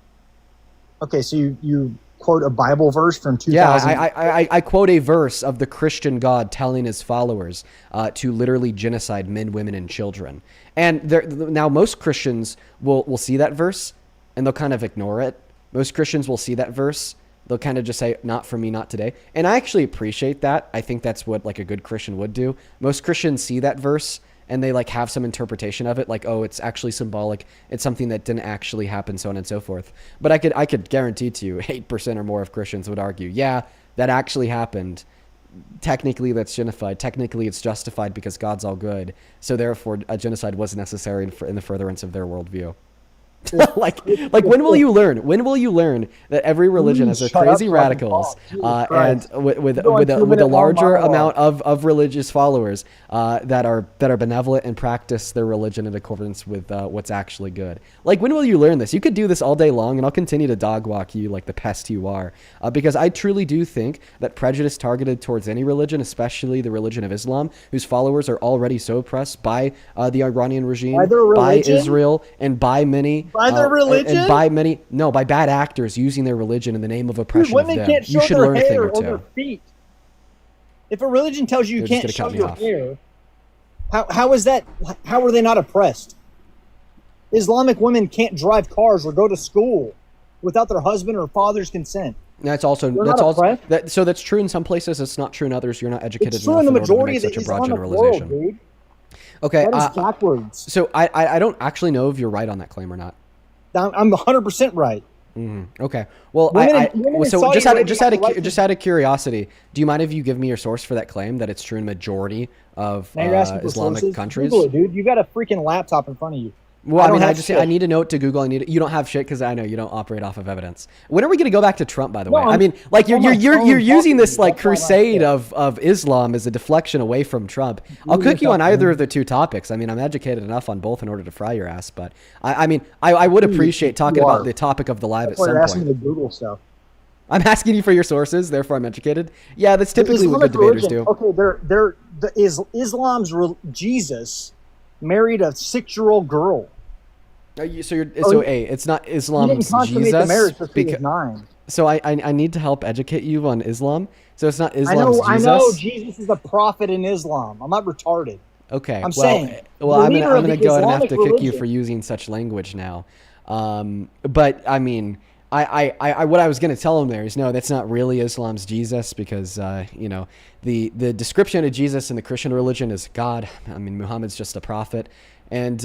Speaker 3: Okay, so you quote a Bible verse from 2000.
Speaker 1: Yeah, I quote a verse of the Christian God telling his followers to literally genocide men, women, and children. And now most Christians will see that verse, and they'll kind of ignore it. Most Christians will see that verse. They'll kind of just say, not for me, not today. And I actually appreciate that. I think that's what like a good Christian would do. Most Christians see that verse and they like have some interpretation of it, like, oh, it's actually symbolic. It's something that didn't actually happen, so on and so forth. But I could guarantee to you 8% or more of Christians would argue, yeah, that actually happened. Technically, that's genocide. Technically, it's justified because God's all good. So therefore, a genocide was necessary in the furtherance of their worldview. like when will you learn? When will you learn that every religion has their crazy radicals and with a larger amount of religious followers that are benevolent and practice their religion in accordance with what's actually good? Like, when will you learn this? You could do this all day long, and I'll continue to dog walk you like the pest you are, because I truly do think that prejudice targeted towards any religion, especially the religion of Islam, whose followers are already so oppressed by the Iranian regime, by Israel, and by many.
Speaker 3: By their religion?
Speaker 1: And by many, no, by bad actors using their religion in the name of oppression of them.
Speaker 3: Women can't show
Speaker 1: You should
Speaker 3: their
Speaker 1: learn a thing
Speaker 3: hair
Speaker 1: or
Speaker 3: or their
Speaker 1: two.
Speaker 3: feet. If a religion tells you
Speaker 1: They're
Speaker 3: you
Speaker 1: just
Speaker 3: can't
Speaker 1: gonna cut
Speaker 3: show
Speaker 1: me
Speaker 3: your
Speaker 1: off.
Speaker 3: hair, how is that? How are they not oppressed? Islamic women can't drive cars or go to school without their husband or father's consent.
Speaker 1: That's also
Speaker 3: They're
Speaker 1: that's
Speaker 3: not
Speaker 1: also
Speaker 3: oppressed.
Speaker 1: so that's true in some places. It's not true in others. You're not educated
Speaker 3: It's true
Speaker 1: enough
Speaker 3: in the
Speaker 1: in order to
Speaker 3: majority
Speaker 1: make
Speaker 3: of the
Speaker 1: such a broad
Speaker 3: Islamic world,
Speaker 1: generalization.
Speaker 3: dude.
Speaker 1: Okay,
Speaker 3: That is backwards.
Speaker 1: so I don't actually know if you're right on that claim or not.
Speaker 3: I'm 100% right.
Speaker 1: Okay. Well,
Speaker 3: Women in
Speaker 1: so
Speaker 3: Saudi Arabia have the right to-
Speaker 1: just out of curiosity, do you mind if you give me your source for that claim that it's true in majority of
Speaker 3: Now you're asking for
Speaker 1: Islamic
Speaker 3: sources?
Speaker 1: countries?
Speaker 3: Google it, dude. You got a freaking laptop in front of you.
Speaker 1: Well, I mean,
Speaker 3: don't
Speaker 1: I
Speaker 3: have
Speaker 1: just
Speaker 3: shit.
Speaker 1: I need a note to Google. You don't have shit because I know you don't operate off of evidence. When are we going to go back to Trump? By the way, I mean, like
Speaker 3: I'm on my
Speaker 1: you're
Speaker 3: phone
Speaker 1: using
Speaker 3: talking
Speaker 1: this
Speaker 3: to you.
Speaker 1: like
Speaker 3: That's why I'm
Speaker 1: crusade
Speaker 3: upset.
Speaker 1: of Islam as a deflection away from Trump. I'll cook you on either of the two topics. I mean, I'm educated enough on both in order to fry your ass. But I mean, I would appreciate talking about the topic of the live
Speaker 3: That's
Speaker 1: at
Speaker 3: why
Speaker 1: some
Speaker 3: you're asking
Speaker 1: point.
Speaker 3: me to Google stuff.
Speaker 1: I'm asking you for your sources, therefore I'm educated. Yeah, that's
Speaker 3: The
Speaker 1: typically what good
Speaker 3: Islamic
Speaker 1: debaters do.
Speaker 3: religion, Okay, Islam's Jesus married a 6-year-old girl.
Speaker 1: It's not
Speaker 3: He didn't
Speaker 1: Islam's
Speaker 3: consummate the marriage
Speaker 1: Jesus.
Speaker 3: until he was 9.
Speaker 1: So I need to help educate you on Islam. So it's not
Speaker 3: I
Speaker 1: Islam's
Speaker 3: know.
Speaker 1: Jesus.
Speaker 3: I know. Jesus is a prophet in Islam. I'm not retarded.
Speaker 1: Okay.
Speaker 3: I'm saying,
Speaker 1: Well,
Speaker 3: the
Speaker 1: I'm
Speaker 3: leader
Speaker 1: gonna
Speaker 3: of the
Speaker 1: go ahead and have to
Speaker 3: Islamic
Speaker 1: kick you
Speaker 3: religion-
Speaker 1: for using such language now. But I mean, I what I was gonna tell him there is no, that's not really Islam's Jesus because the description of Jesus in the Christian religion is God. I mean, Muhammad's just a prophet. And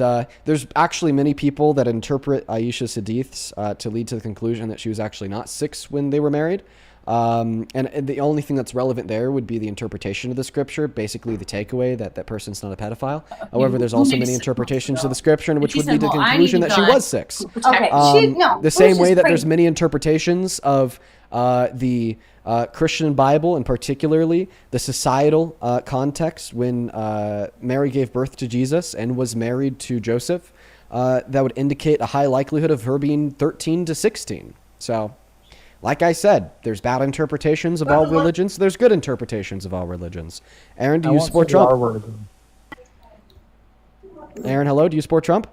Speaker 1: there's actually many people that interpret Aisha's hadiths to lead to the conclusion that she was actually not 6 when they were married. And the only thing that's relevant there would be the interpretation of the scripture, basically the takeaway that that person's not a pedophile. However, there's also many interpretations of the scripture in which would lead to the conclusion that she was 6.
Speaker 4: Okay,
Speaker 1: The same way that there's many interpretations of the Christian Bible, and particularly the societal context when Mary gave birth to Jesus and was married to Joseph, that would indicate a high likelihood of her being 13 to 16. So, like I said, there's bad interpretations of all religions. There's good interpretations of all religions. Aaron, do you support Trump? Aaron, hello. Do you support Trump?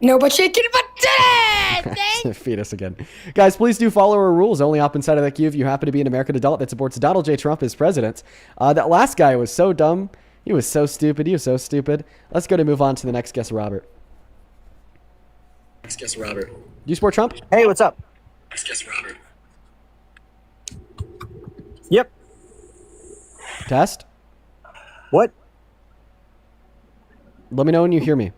Speaker 4: No, but shaking my titties!
Speaker 1: Feed us again. Guys, please do follow our rules. Only hop inside of that queue if you happen to be an American adult that supports Donald J. Trump as president. That last guy was so dumb. He was so stupid. He was so stupid. Let's go to move on to the next guest, Robert.
Speaker 5: Next guest, Robert.
Speaker 1: Do you support Trump?
Speaker 3: Hey, what's up?
Speaker 5: Next guest, Robert.
Speaker 3: Yep.
Speaker 1: Test?
Speaker 3: What?
Speaker 1: Let me know when you hear me.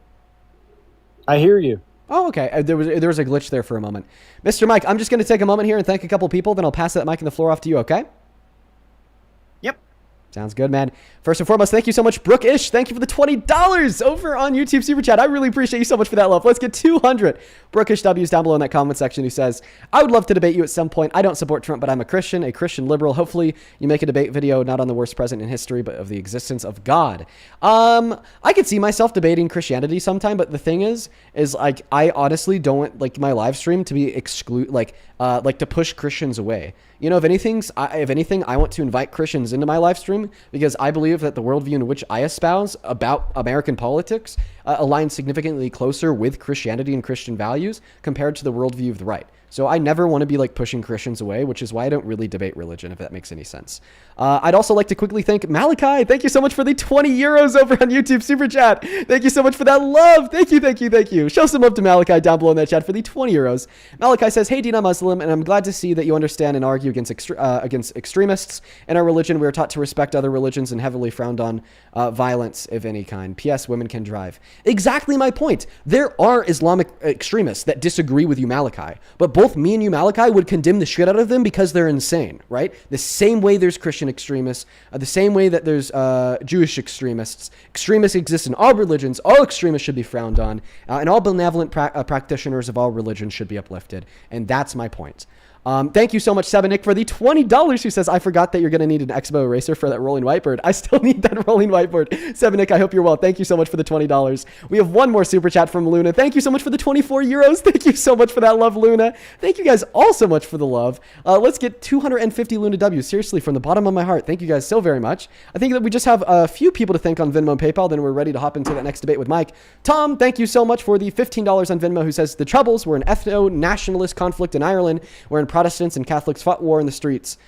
Speaker 3: I hear you.
Speaker 1: Oh, okay. There was a glitch there for a moment. Mr. Mike, I'm just going to take a moment here and thank a couple people, then I'll pass that mic and the floor off to you, okay?
Speaker 3: Yep.
Speaker 1: Sounds good, man. First and foremost, thank you so much, Brooke-ish. Thank you for the $20 over on YouTube Super Chat. I really appreciate you so much for that love. Let's get 200 Brooke-ish W's down below in that comment section who says, I would love to debate you at some point. I don't support Trump, but I'm a Christian liberal. Hopefully you make a debate video not on the worst president in history, but of the existence of God. I could see myself debating Christianity sometime, but the thing is like, I honestly don't want like my live stream to be like to push Christians away. You know, if anything, I want to invite Christians into my live stream stream because I believe that the worldview in which I espouse about American politics aligns significantly closer with Christianity and Christian values compared to the worldview of the right. So I never want to be like pushing Christians away, which is why I don't really debate religion, if that makes any sense. I'd also like to quickly thank Malachi. Thank you so much for the 20 euros over on YouTube Super Chat. Thank you so much for that love. Thank you, thank you, thank you. Show some love to Malachi down below in that chat for the 20 euros. Malachi says, hey, Dean, I'm Muslim, and I'm glad to see that you understand and argue against extremists. In our religion, we are taught to respect other religions and heavily frowned on violence of any kind. P.S. Women can drive. Exactly my point. There are Islamic extremists that disagree with you, Malachi, but both me and you, Malachi, would condemn the shit out of them because they're insane, right? The same way there's Christian extremists, the same way that there's Jewish extremists. Extremists exist in all religions. All extremists should be frowned on, and all benevolent practitioners of all religions should be uplifted. And that's my point. Thank you so much, Sebenik, for the $20 who says, I forgot that you're going to need an Expo eraser for that rolling whiteboard. I still need that rolling whiteboard. Sebenik, I hope you're well. Thank you so much for the $20. We have one more super chat from Luna. Thank you so much for the 24 euros. Thank you so much for that love, Luna. Thank you guys all so much for the love. Let's get 250 Luna W. Seriously, from the bottom of my heart, thank you guys so very much. I think that we just have a few people to thank on Venmo and PayPal, then we're ready to hop into that next debate with Mike. Tom, thank you so much for the $15 on Venmo, who says, the Troubles were an ethno-nationalist conflict in Ireland, wherein Protestants and Catholics fought war in the streets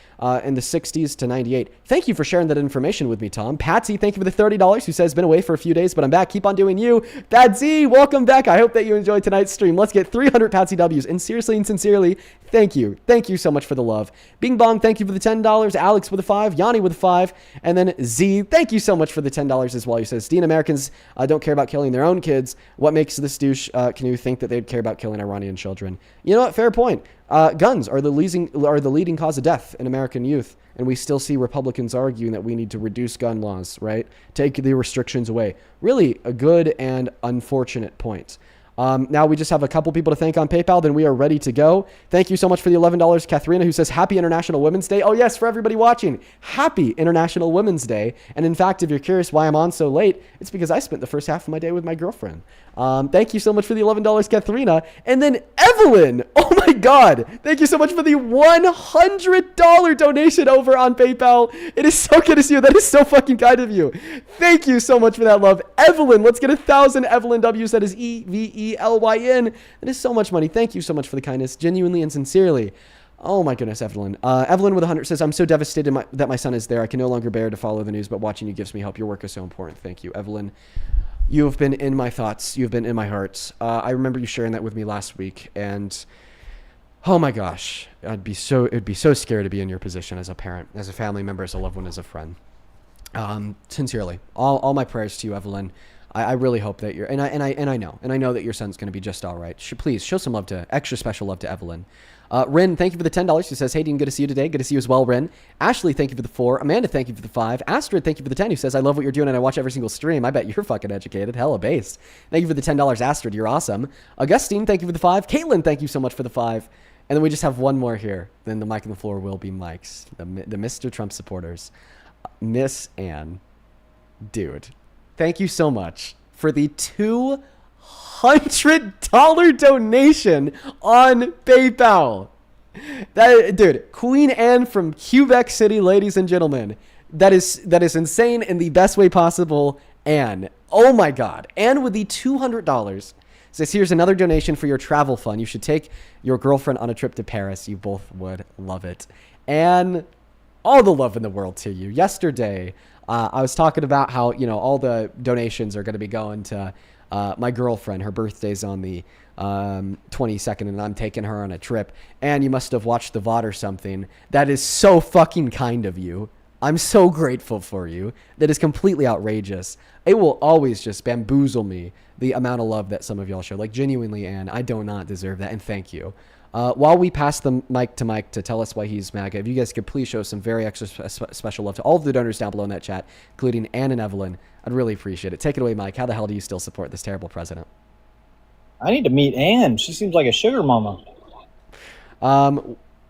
Speaker 1: in the 60s to 98. Thank you for sharing that information with me, Tom. Patsy, thank you for the $30, who says, been away for a few days, but I'm back. Keep on doing you. Bad Z, welcome back. I hope that you enjoyed tonight's stream. Let's get 300 Patsy W's. And seriously and sincerely, thank you. Thank you so much for the love. Bing Bong, thank you for the $10. Alex with a 5. Yanni with a 5. And then Z, thank you so much for the $10 as well. He says, Dean, Americans don't care about killing their own kids. What makes this douche canoe think that they'd care about killing Iranian children? You know what? Fair point. Guns are the leading cause of death in American youth, and we still see Republicans arguing that we need to reduce gun laws, right? Take the restrictions away. Really a good and unfortunate point. Now we just have a couple people to thank on PayPal, then we are ready to go. Thank you so much for the $11, Katharina, who says, Happy International Women's Day. Oh yes, for everybody watching, Happy International Women's Day. And in fact, if you're curious why I'm on so late, it's because I spent the first half of my day with my girlfriend. Thank you so much for the $11, Katharina. And then Evelyn, oh my God, thank you so much for the $100 donation over on PayPal. It is so good to see you. That is so fucking kind of you. Thank you so much for that love. Evelyn, let's get 1,000 Evelyn W's. That is EVELYN. That is so much money. Thank you so much for the kindness, genuinely and sincerely. Oh my goodness, Evelyn. Evelyn with 100 says, I'm so devastated that my son is there. I can no longer bear to follow the news, but watching you gives me hope. Your work is so important. Thank you, Evelyn. You have been in my thoughts. You've been in my heart. I remember you sharing that with me last week, and oh my gosh, it'd be so scary to be in your position as a parent, as a family member, as a loved one, as a friend. Sincerely, all my prayers to you, Evelyn. I really hope that you're, and I know that your son's going to be just all right. Please show some love extra special love to Evelyn. Rin, thank you for the $10. She says, hey, Dean, good to see you today. Good to see you as well, Rin. Ashley, thank you for the 4. Amanda, thank you for the 5. Astrid, thank you for the 10, who says, I love what you're doing and I watch every single stream. I bet you're fucking educated. Hella based. Thank you for the $10, Astrid. You're awesome. Augustine, thank you for the 5. Caitlin, thank you so much for the 5. And then we just have one more here. Then the mic and the floor will be Mike's. The Mr. Trump supporters. Miss Ann. Dude, thank you so much for the $200 donation on PayPal. Dude, Queen Anne from Quebec City, ladies and gentlemen. That is insane in the best way possible. Anne, oh my God. Anne with the $200 says, here's another donation for your travel fund. You should take your girlfriend on a trip to Paris. You both would love it. And all the love in the world to you. Yesterday, I was talking about how, all the donations are going to be going to my girlfriend. Her birthday's on the 22nd, and I'm taking her on a trip. And you must have watched the VOD or something. That is so fucking kind of you. I'm so grateful for you. That is completely outrageous. It will always just bamboozle me, the amount of love that some of y'all show. Like, genuinely, Anne, I do not deserve that, and thank you. While we pass the mic to Mike to tell us why he's MAGA, if you guys could please show some very extra special love to all of the donors down below in that chat, including Ann and Evelyn, I'd really appreciate it. Take it away, Mike. How the hell do you still support this terrible president?
Speaker 3: I need to meet Ann. She seems like a sugar mama.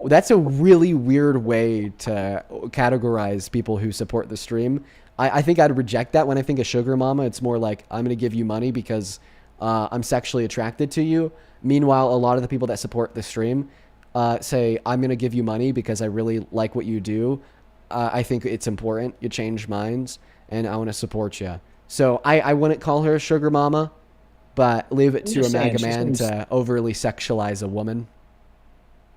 Speaker 1: That's a really weird way to categorize people who support the stream. I think I'd reject that when I think of sugar mama. It's more like, I'm going to give you money because I'm sexually attracted to you. Meanwhile, a lot of the people that support the stream say, I'm going to give you money because I really like what you do. I think it's important you change minds, and I want to support you. So I wouldn't call her a sugar mama, but leave it to a MAGA man to overly sexualize a woman.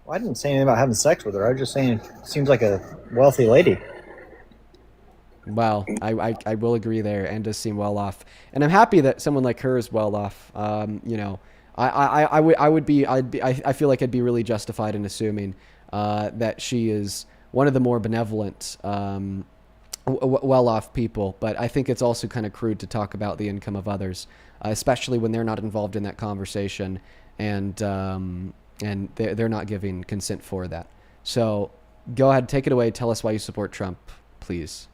Speaker 3: Well, I didn't say anything about having sex with her. I was just saying seems like a wealthy lady.
Speaker 1: Well, I will agree there, and does seem well off, and I'm happy that someone like her is well off. You know, I feel like I'd be really justified in assuming that she is one of the more benevolent, well-off people. But I think it's also kind of crude to talk about the income of others, especially when they're not involved in that conversation, and they're not giving consent for that. So go ahead, take it away. Tell us why you support Trump, please.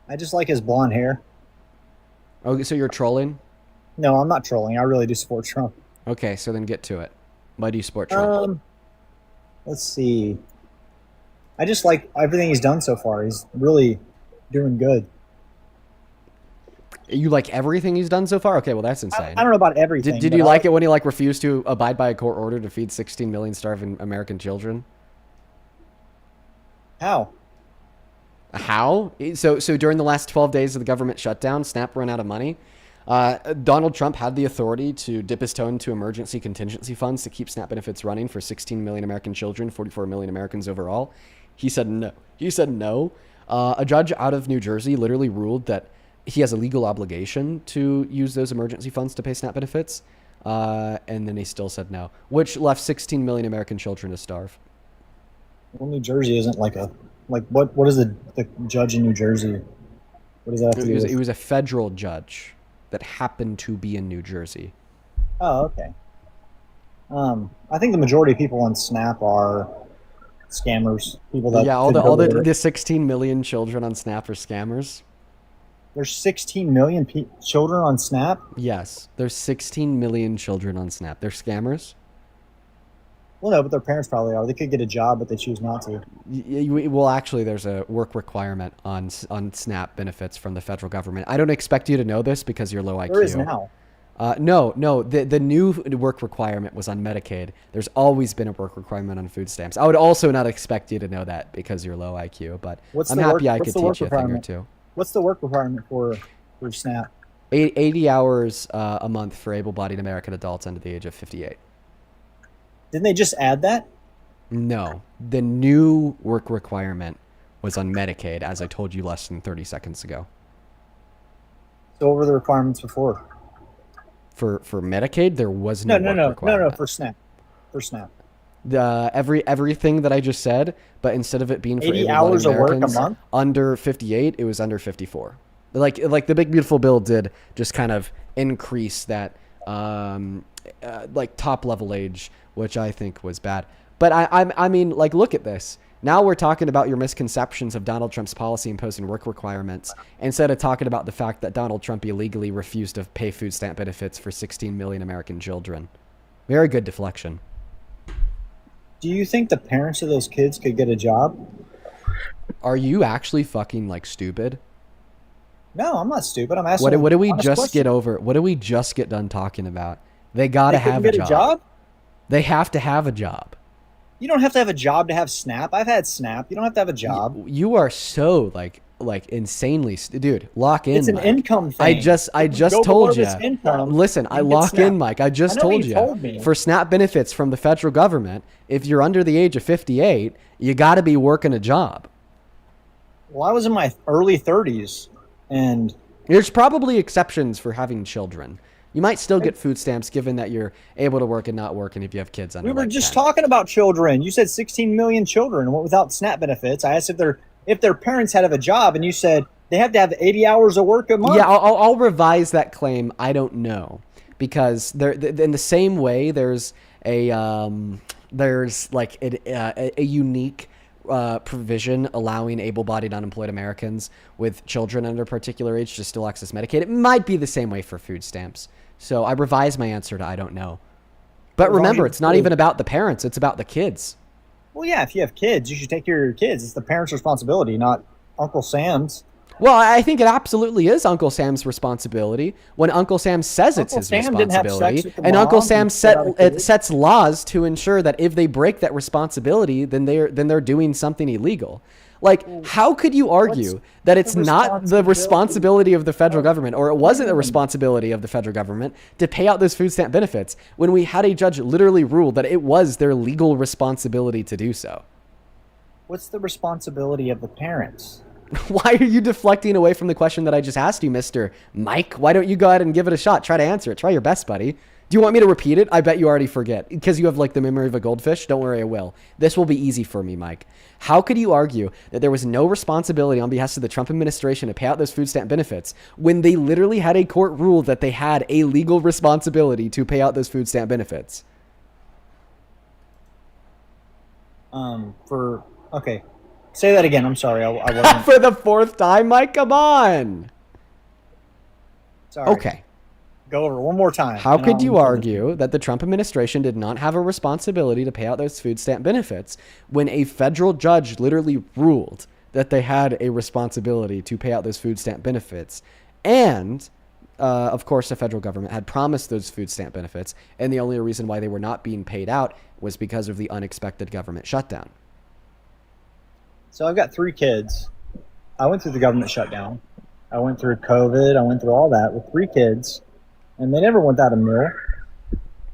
Speaker 3: I just like his blonde hair.
Speaker 1: Okay, so you're trolling?
Speaker 3: No, I'm not trolling. I really do support Trump.
Speaker 1: Okay, so then get to it. Why do you support Trump?
Speaker 3: Let's see. I just like everything he's done so far. He's really doing good.
Speaker 1: You like everything he's done so far? Okay, well that's insane.
Speaker 3: I don't know about everything.
Speaker 1: Did you like it when he like refused to abide by a court order to feed 16 million starving American children?
Speaker 3: How?
Speaker 1: How? So during the last 12 days of the government shutdown, SNAP ran out of money. Donald Trump had the authority to dip his toe into emergency contingency funds to keep SNAP benefits running for 16 million American children, 44 million Americans overall. He said no. A judge out of New Jersey literally ruled that he has a legal obligation to use those emergency funds to pay SNAP benefits. And then he still said no, which left 16 million American children to starve.
Speaker 3: Well, New Jersey isn't like what is the judge in New Jersey? What does that have to do with?
Speaker 1: He was a federal judge that happened to be in New Jersey.
Speaker 3: Oh, okay. I think the majority of people on SNAP are scammers. People that
Speaker 1: all the 16 million children on SNAP are scammers.
Speaker 3: There's 16 million children on SNAP?
Speaker 1: Yes, there's 16 million children on SNAP. They're scammers.
Speaker 3: Well, no, but their parents probably are. They could get a job, but they choose not to.
Speaker 1: Well, actually, there's a work requirement on SNAP benefits from the federal government. I don't expect you to know this because you're low IQ.
Speaker 3: There is now.
Speaker 1: No. The new work requirement was on Medicaid. There's always been a work requirement on food stamps. I would also not expect you to know that because you're low IQ, but I'm happy I could teach you a thing or two.
Speaker 3: What's the work requirement for SNAP?
Speaker 1: 80 hours a month for able-bodied American adults under the age of 58.
Speaker 3: Didn't they just add that?
Speaker 1: No. The new work requirement was on Medicaid, as I told you less than 30 seconds ago.
Speaker 3: So what were the requirements before?
Speaker 1: For Medicaid, there was no work requirement.
Speaker 3: No, for SNAP. For SNAP.
Speaker 1: Everything that I just said, but instead of it being for
Speaker 3: 80 hours of work a month
Speaker 1: under 58, it was under 54. Like the big beautiful bill did just kind of increase that like top level age, which I think was bad. But I mean, like, look at this. Now we're talking about your misconceptions of Donald Trump's policy imposing work requirements instead of talking about the fact that Donald Trump illegally refused to pay food stamp benefits for 16 million American children. Very good deflection.
Speaker 3: Do you think the parents of those kids could get a job?
Speaker 1: Are you actually fucking like stupid?
Speaker 3: No, I'm not stupid. I'm asking.
Speaker 1: What do we just get over? What do we just get done talking about? They gotta have a job. They have to have a job.
Speaker 3: You don't have to have a job to have SNAP. I've had SNAP. You don't have to have a job.
Speaker 1: You are so like insanely, dude. Lock in.
Speaker 3: It's an
Speaker 1: Mike.
Speaker 3: Income thing.
Speaker 1: I just told you. Listen, I lock in, Mike. I just told you. For SNAP benefits from the federal government, if you're under the age of 58, you got to be working a job.
Speaker 3: Well, I was in my early 30s, and
Speaker 1: there's probably exceptions for having children. You might still get food stamps given that you're able to work and not work, and if you have kids under.
Speaker 3: We were just
Speaker 1: 10.
Speaker 3: talking about children. You said 16 million children without SNAP benefits. I asked if their parents had a job, and you said they have to have 80 hours of work a month.
Speaker 1: Yeah, I'll revise that claim. I don't know, because in the same way there's a unique provision allowing able-bodied unemployed Americans with children under a particular age to still access Medicaid. It might be the same way for food stamps. So I revised my answer to I don't know. But remember, it's not even about the parents. It's about the kids.
Speaker 3: Well, yeah, if you have kids, you should take care of your kids. It's the parents' responsibility, not Uncle Sam's.
Speaker 1: Well, I think it absolutely is Uncle Sam's responsibility when Uncle Sam says it's his responsibility. And Uncle Sam sets laws to ensure that if they break that responsibility, then they're doing something illegal. Like, how could you argue that it's not the responsibility of the federal government, or it wasn't the responsibility of the federal government to pay out those food stamp benefits when we had a judge literally rule that it was their legal responsibility to do so?
Speaker 3: What's the responsibility of the parents?
Speaker 1: Why are you deflecting away from the question that I just asked you, Mr. Mike? Why don't you go ahead and give it a shot? Try to answer it. Try your best, buddy. Do you want me to repeat it? I bet you already forget because you have like the memory of a goldfish. Don't worry, I will. This will be easy for me, Mike. How could you argue that there was no responsibility on behalf of the Trump administration to pay out those food stamp benefits when they literally had a court rule that they had a legal responsibility to pay out those food stamp benefits?
Speaker 3: Okay. Say that again. I'm sorry. I wasn't.
Speaker 1: For the fourth time, Mike? Come on.
Speaker 3: Sorry.
Speaker 1: Okay.
Speaker 3: Go over one more time.
Speaker 1: How could you argue that the Trump administration did not have a responsibility to pay out those food stamp benefits when a federal judge literally ruled that they had a responsibility to pay out those food stamp benefits? And, of course, the federal government had promised those food stamp benefits, and the only reason why they were not being paid out was because of the unexpected government shutdown.
Speaker 3: So I've got 3 kids. I went through the government shutdown. I went through COVID. I went through all that with 3 kids. And they never went out a meal.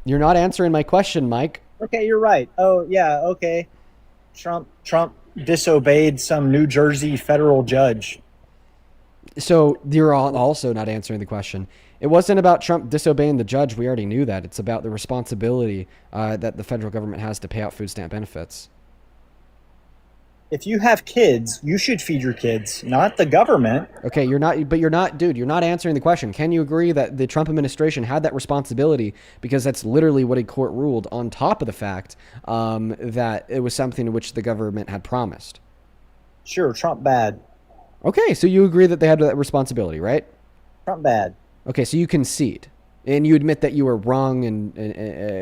Speaker 1: You're not answering my question, Mike.
Speaker 3: Okay, you're right. Oh, yeah, okay. Trump disobeyed some New Jersey federal judge.
Speaker 1: So you're also not answering the question. It wasn't about Trump disobeying the judge. We already knew that. It's about the responsibility that the federal government has to pay out food stamp benefits.
Speaker 3: If you have kids, you should feed your kids, not the government.
Speaker 1: Okay, you're not answering the question. Can you agree that the Trump administration had that responsibility because that's literally what a court ruled on top of the fact that it was something to which the government had promised?
Speaker 3: Sure, Trump bad.
Speaker 1: Okay, so you agree that they had that responsibility, right?
Speaker 3: Trump bad.
Speaker 1: Okay, so you concede and you admit that you were wrong and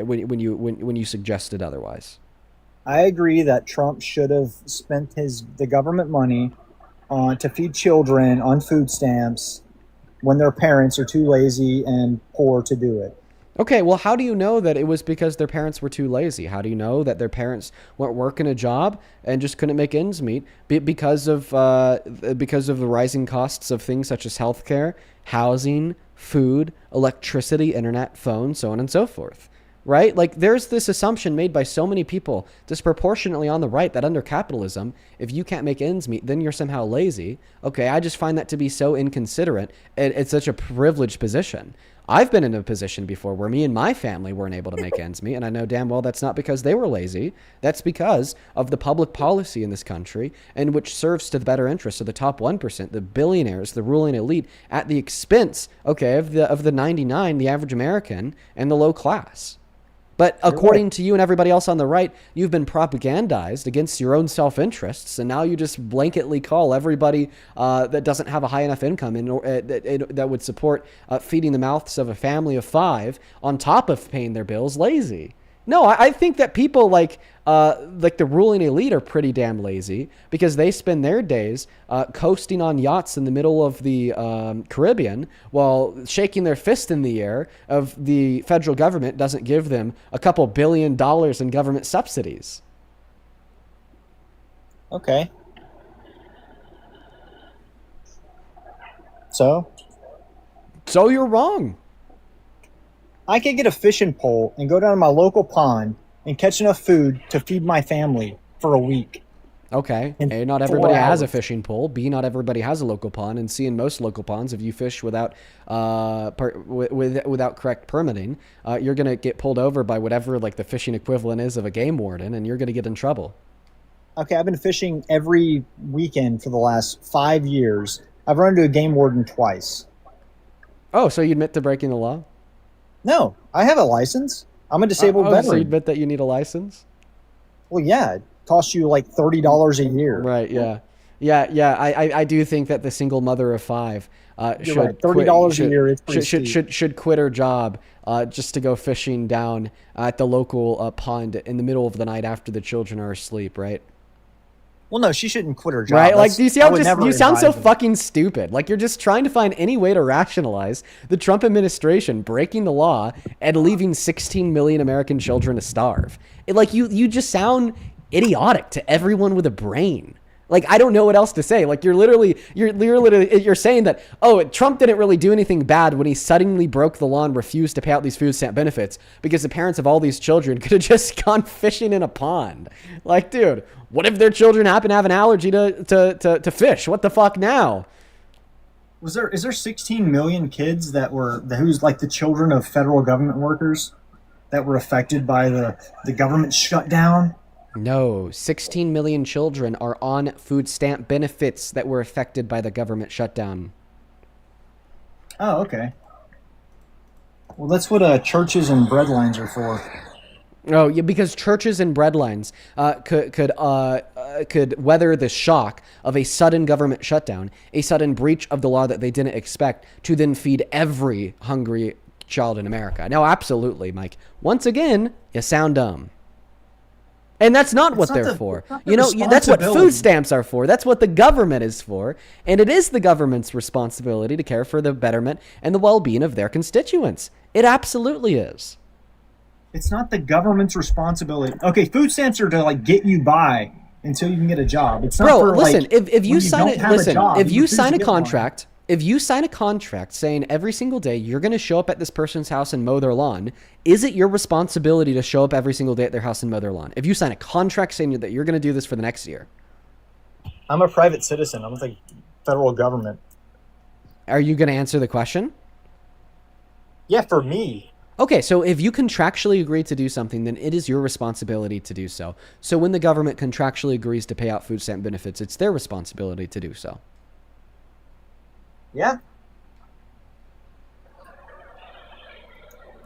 Speaker 1: when you suggested otherwise.
Speaker 3: I agree that Trump should have spent the government money to feed children on food stamps when their parents are too lazy and poor to do it.
Speaker 1: Okay, well, how do you know that it was because their parents were too lazy? How do you know that their parents weren't working a job and just couldn't make ends meet because of the rising costs of things such as healthcare, housing, food, electricity, internet, phone, so on and so forth? Right? Like, there's this assumption made by so many people disproportionately on the right that under capitalism, if you can't make ends meet, then you're somehow lazy. Okay, I just find that to be so inconsiderate. It's such a privileged position. I've been in a position before where me and my family weren't able to make ends meet, and I know damn well that's not because they were lazy. That's because of the public policy in this country, and which serves to the better interests of the top 1%, the billionaires, the ruling elite, at the expense, okay, of the 99, the average American, and the low class. But according to you and everybody else on the right, you've been propagandized against your own self-interests, and now you just blanketly call everybody that doesn't have a high enough income that would support feeding the mouths of a family of 5 on top of paying their bills lazy. No, I think that people like the ruling elite are pretty damn lazy because they spend their days coasting on yachts in the middle of the Caribbean while shaking their fist in the air of the federal government doesn't give them a couple $1 billion in government subsidies.
Speaker 3: Okay. So
Speaker 1: you're wrong.
Speaker 3: I could get a fishing pole and go down to my local pond and catch enough food to feed my family for a week.
Speaker 1: Okay. A, not everybody has a fishing pole. B, not everybody has a local pond. And C, in most local ponds, if you fish without correct permitting, you're going to get pulled over by whatever like the fishing equivalent is of a game warden, and you're going to get in trouble.
Speaker 3: Okay, I've been fishing every weekend for the last 5 years. I've run into a game warden twice.
Speaker 1: Oh, so you admit to breaking the law?
Speaker 3: No, I have a license. I'm a disabled veteran.
Speaker 1: So you admit that you need a license?
Speaker 3: Well, yeah, it costs you like $30 a year.
Speaker 1: Right, yeah. Yeah, I do think that the single mother of 5 should
Speaker 3: right. $30 a year. It's
Speaker 1: should quit her job just to go fishing down at the local pond in the middle of the night after the children are asleep, right?
Speaker 3: Well, no, she shouldn't quit her job.
Speaker 1: Right? Like, do you see how you sound so fucking stupid? Like, you're just trying to find any way to rationalize the Trump administration breaking the law and leaving 16 million American children to starve. You just sound idiotic to everyone with a brain. Like, I don't know what else to say. Like, you're saying that, oh, Trump didn't really do anything bad when he suddenly broke the law and refused to pay out these food stamp benefits because the parents of all these children could have just gone fishing in a pond. Like, dude, what if their children happen to have an allergy to fish? What the fuck now?
Speaker 3: Is there 16 million kids who's like the children of federal government workers that were affected by the government shutdown?
Speaker 1: No, 16 million children are on food stamp benefits that were affected by the government shutdown.
Speaker 3: Oh, okay. Well, that's what churches and breadlines are for.
Speaker 1: Oh, yeah, because churches and breadlines could weather the shock of a sudden government shutdown, a sudden breach of the law that they didn't expect, to then feed every hungry child in America. Now, absolutely, Mike. Once again, you sound dumb. And that's not what they're for. You know, that's what food stamps are for. That's what the government is for. And it is the government's responsibility to care for the betterment and the well-being of their constituents. It absolutely is.
Speaker 3: It's not the government's responsibility. Okay, food stamps are to like get you by until you can get a job. It's not for
Speaker 1: listen,
Speaker 3: like,
Speaker 1: if you sign it, listen, if you sign a
Speaker 3: contract.
Speaker 1: If you sign a contract saying every single day you're going to show up at this person's house and mow their lawn, is it your responsibility to show up every single day at their house and mow their lawn? If you sign a contract saying that you're going to do this for the next year.
Speaker 3: I'm a private citizen. I'm with the federal government.
Speaker 1: Are you going to answer the question?
Speaker 3: Yeah, for me.
Speaker 1: Okay, so if you contractually agree to do something, then it is your responsibility to do so. So when the government contractually agrees to pay out food stamp benefits, it's their responsibility to do so.
Speaker 3: Yeah.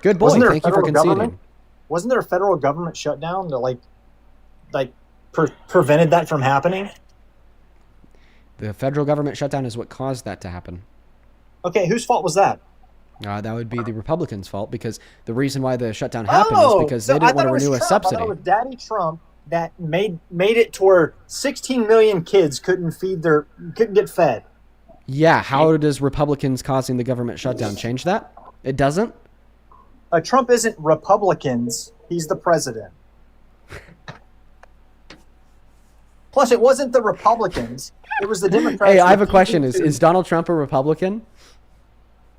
Speaker 1: Good boy. Thank you for conceding.
Speaker 3: Wasn't there a federal government shutdown that prevented that from happening?
Speaker 1: The federal government shutdown is what caused that to happen.
Speaker 3: Okay, whose fault was that?
Speaker 1: That would be the Republicans' fault, because the reason why the shutdown happened is because they didn't want to renew a subsidy.
Speaker 3: I thought it was Daddy Trump that made it to where 16 million kids couldn't get fed.
Speaker 1: Yeah, how does Republicans causing the government shutdown change that? It doesn't?
Speaker 3: Trump isn't Republicans. He's the president. Plus, it wasn't the Republicans. It was the Democrats.
Speaker 1: Hey, I have a question. Is Donald Trump a Republican?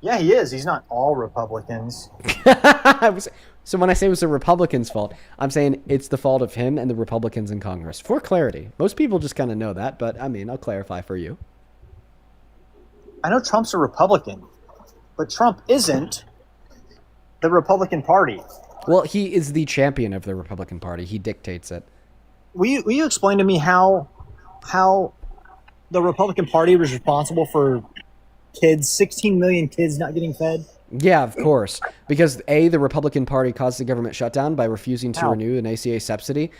Speaker 3: Yeah, he is. He's not all Republicans.
Speaker 1: So when I say it was the Republicans' fault, I'm saying it's the fault of him and the Republicans in Congress. For clarity. Most people just kind of know that, but I mean, I'll clarify for you.
Speaker 3: I know Trump's a Republican, but Trump isn't the Republican Party.
Speaker 1: Well, he is the champion of the Republican Party. He dictates it.
Speaker 3: Will you explain to me how the Republican Party was responsible for 16 million kids not getting fed?
Speaker 1: Yeah, of course. Because A, the Republican Party caused the government shutdown by refusing to renew an ACA subsidy,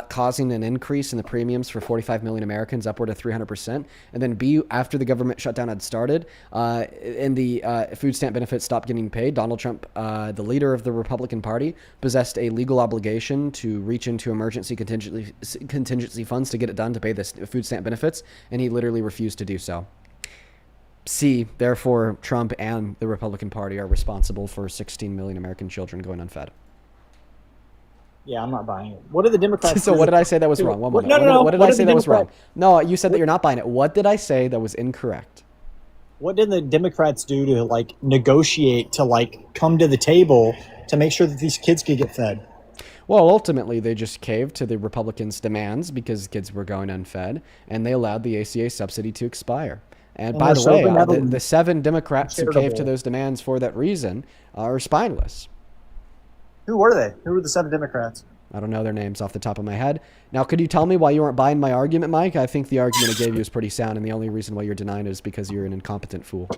Speaker 1: causing an increase in the premiums for 45 million Americans, upward of 300%. And then B, after the government shutdown had started and the food stamp benefits stopped getting paid, Donald Trump, the leader of the Republican Party, possessed a legal obligation to reach into emergency contingency funds to get it done to pay the food stamp benefits, and he literally refused to do so. C, therefore, Trump and the Republican Party are responsible for 16 million American children going unfed.
Speaker 3: Yeah, I'm not buying it. What did the Democrats
Speaker 1: So what did I say that was wrong? One moment.
Speaker 3: No.
Speaker 1: What did I say that was wrong? No, you said that you're not buying it. What did I say that was incorrect?
Speaker 3: What did the Democrats do to negotiate to come to the table to make sure that these kids could get fed?
Speaker 1: Well, ultimately, they just caved to the Republicans' demands because kids were going unfed, and they allowed the ACA subsidy to expire. And by the way, the 7 Democrats who caved to those demands for that reason are spineless.
Speaker 3: Who were they? Who were the 7 Democrats?
Speaker 1: I don't know their names off the top of my head. Now, could you tell me why you weren't buying my argument, Mike? I think the argument I gave you is pretty sound, and the only reason why you're denying it is because you're an incompetent fool.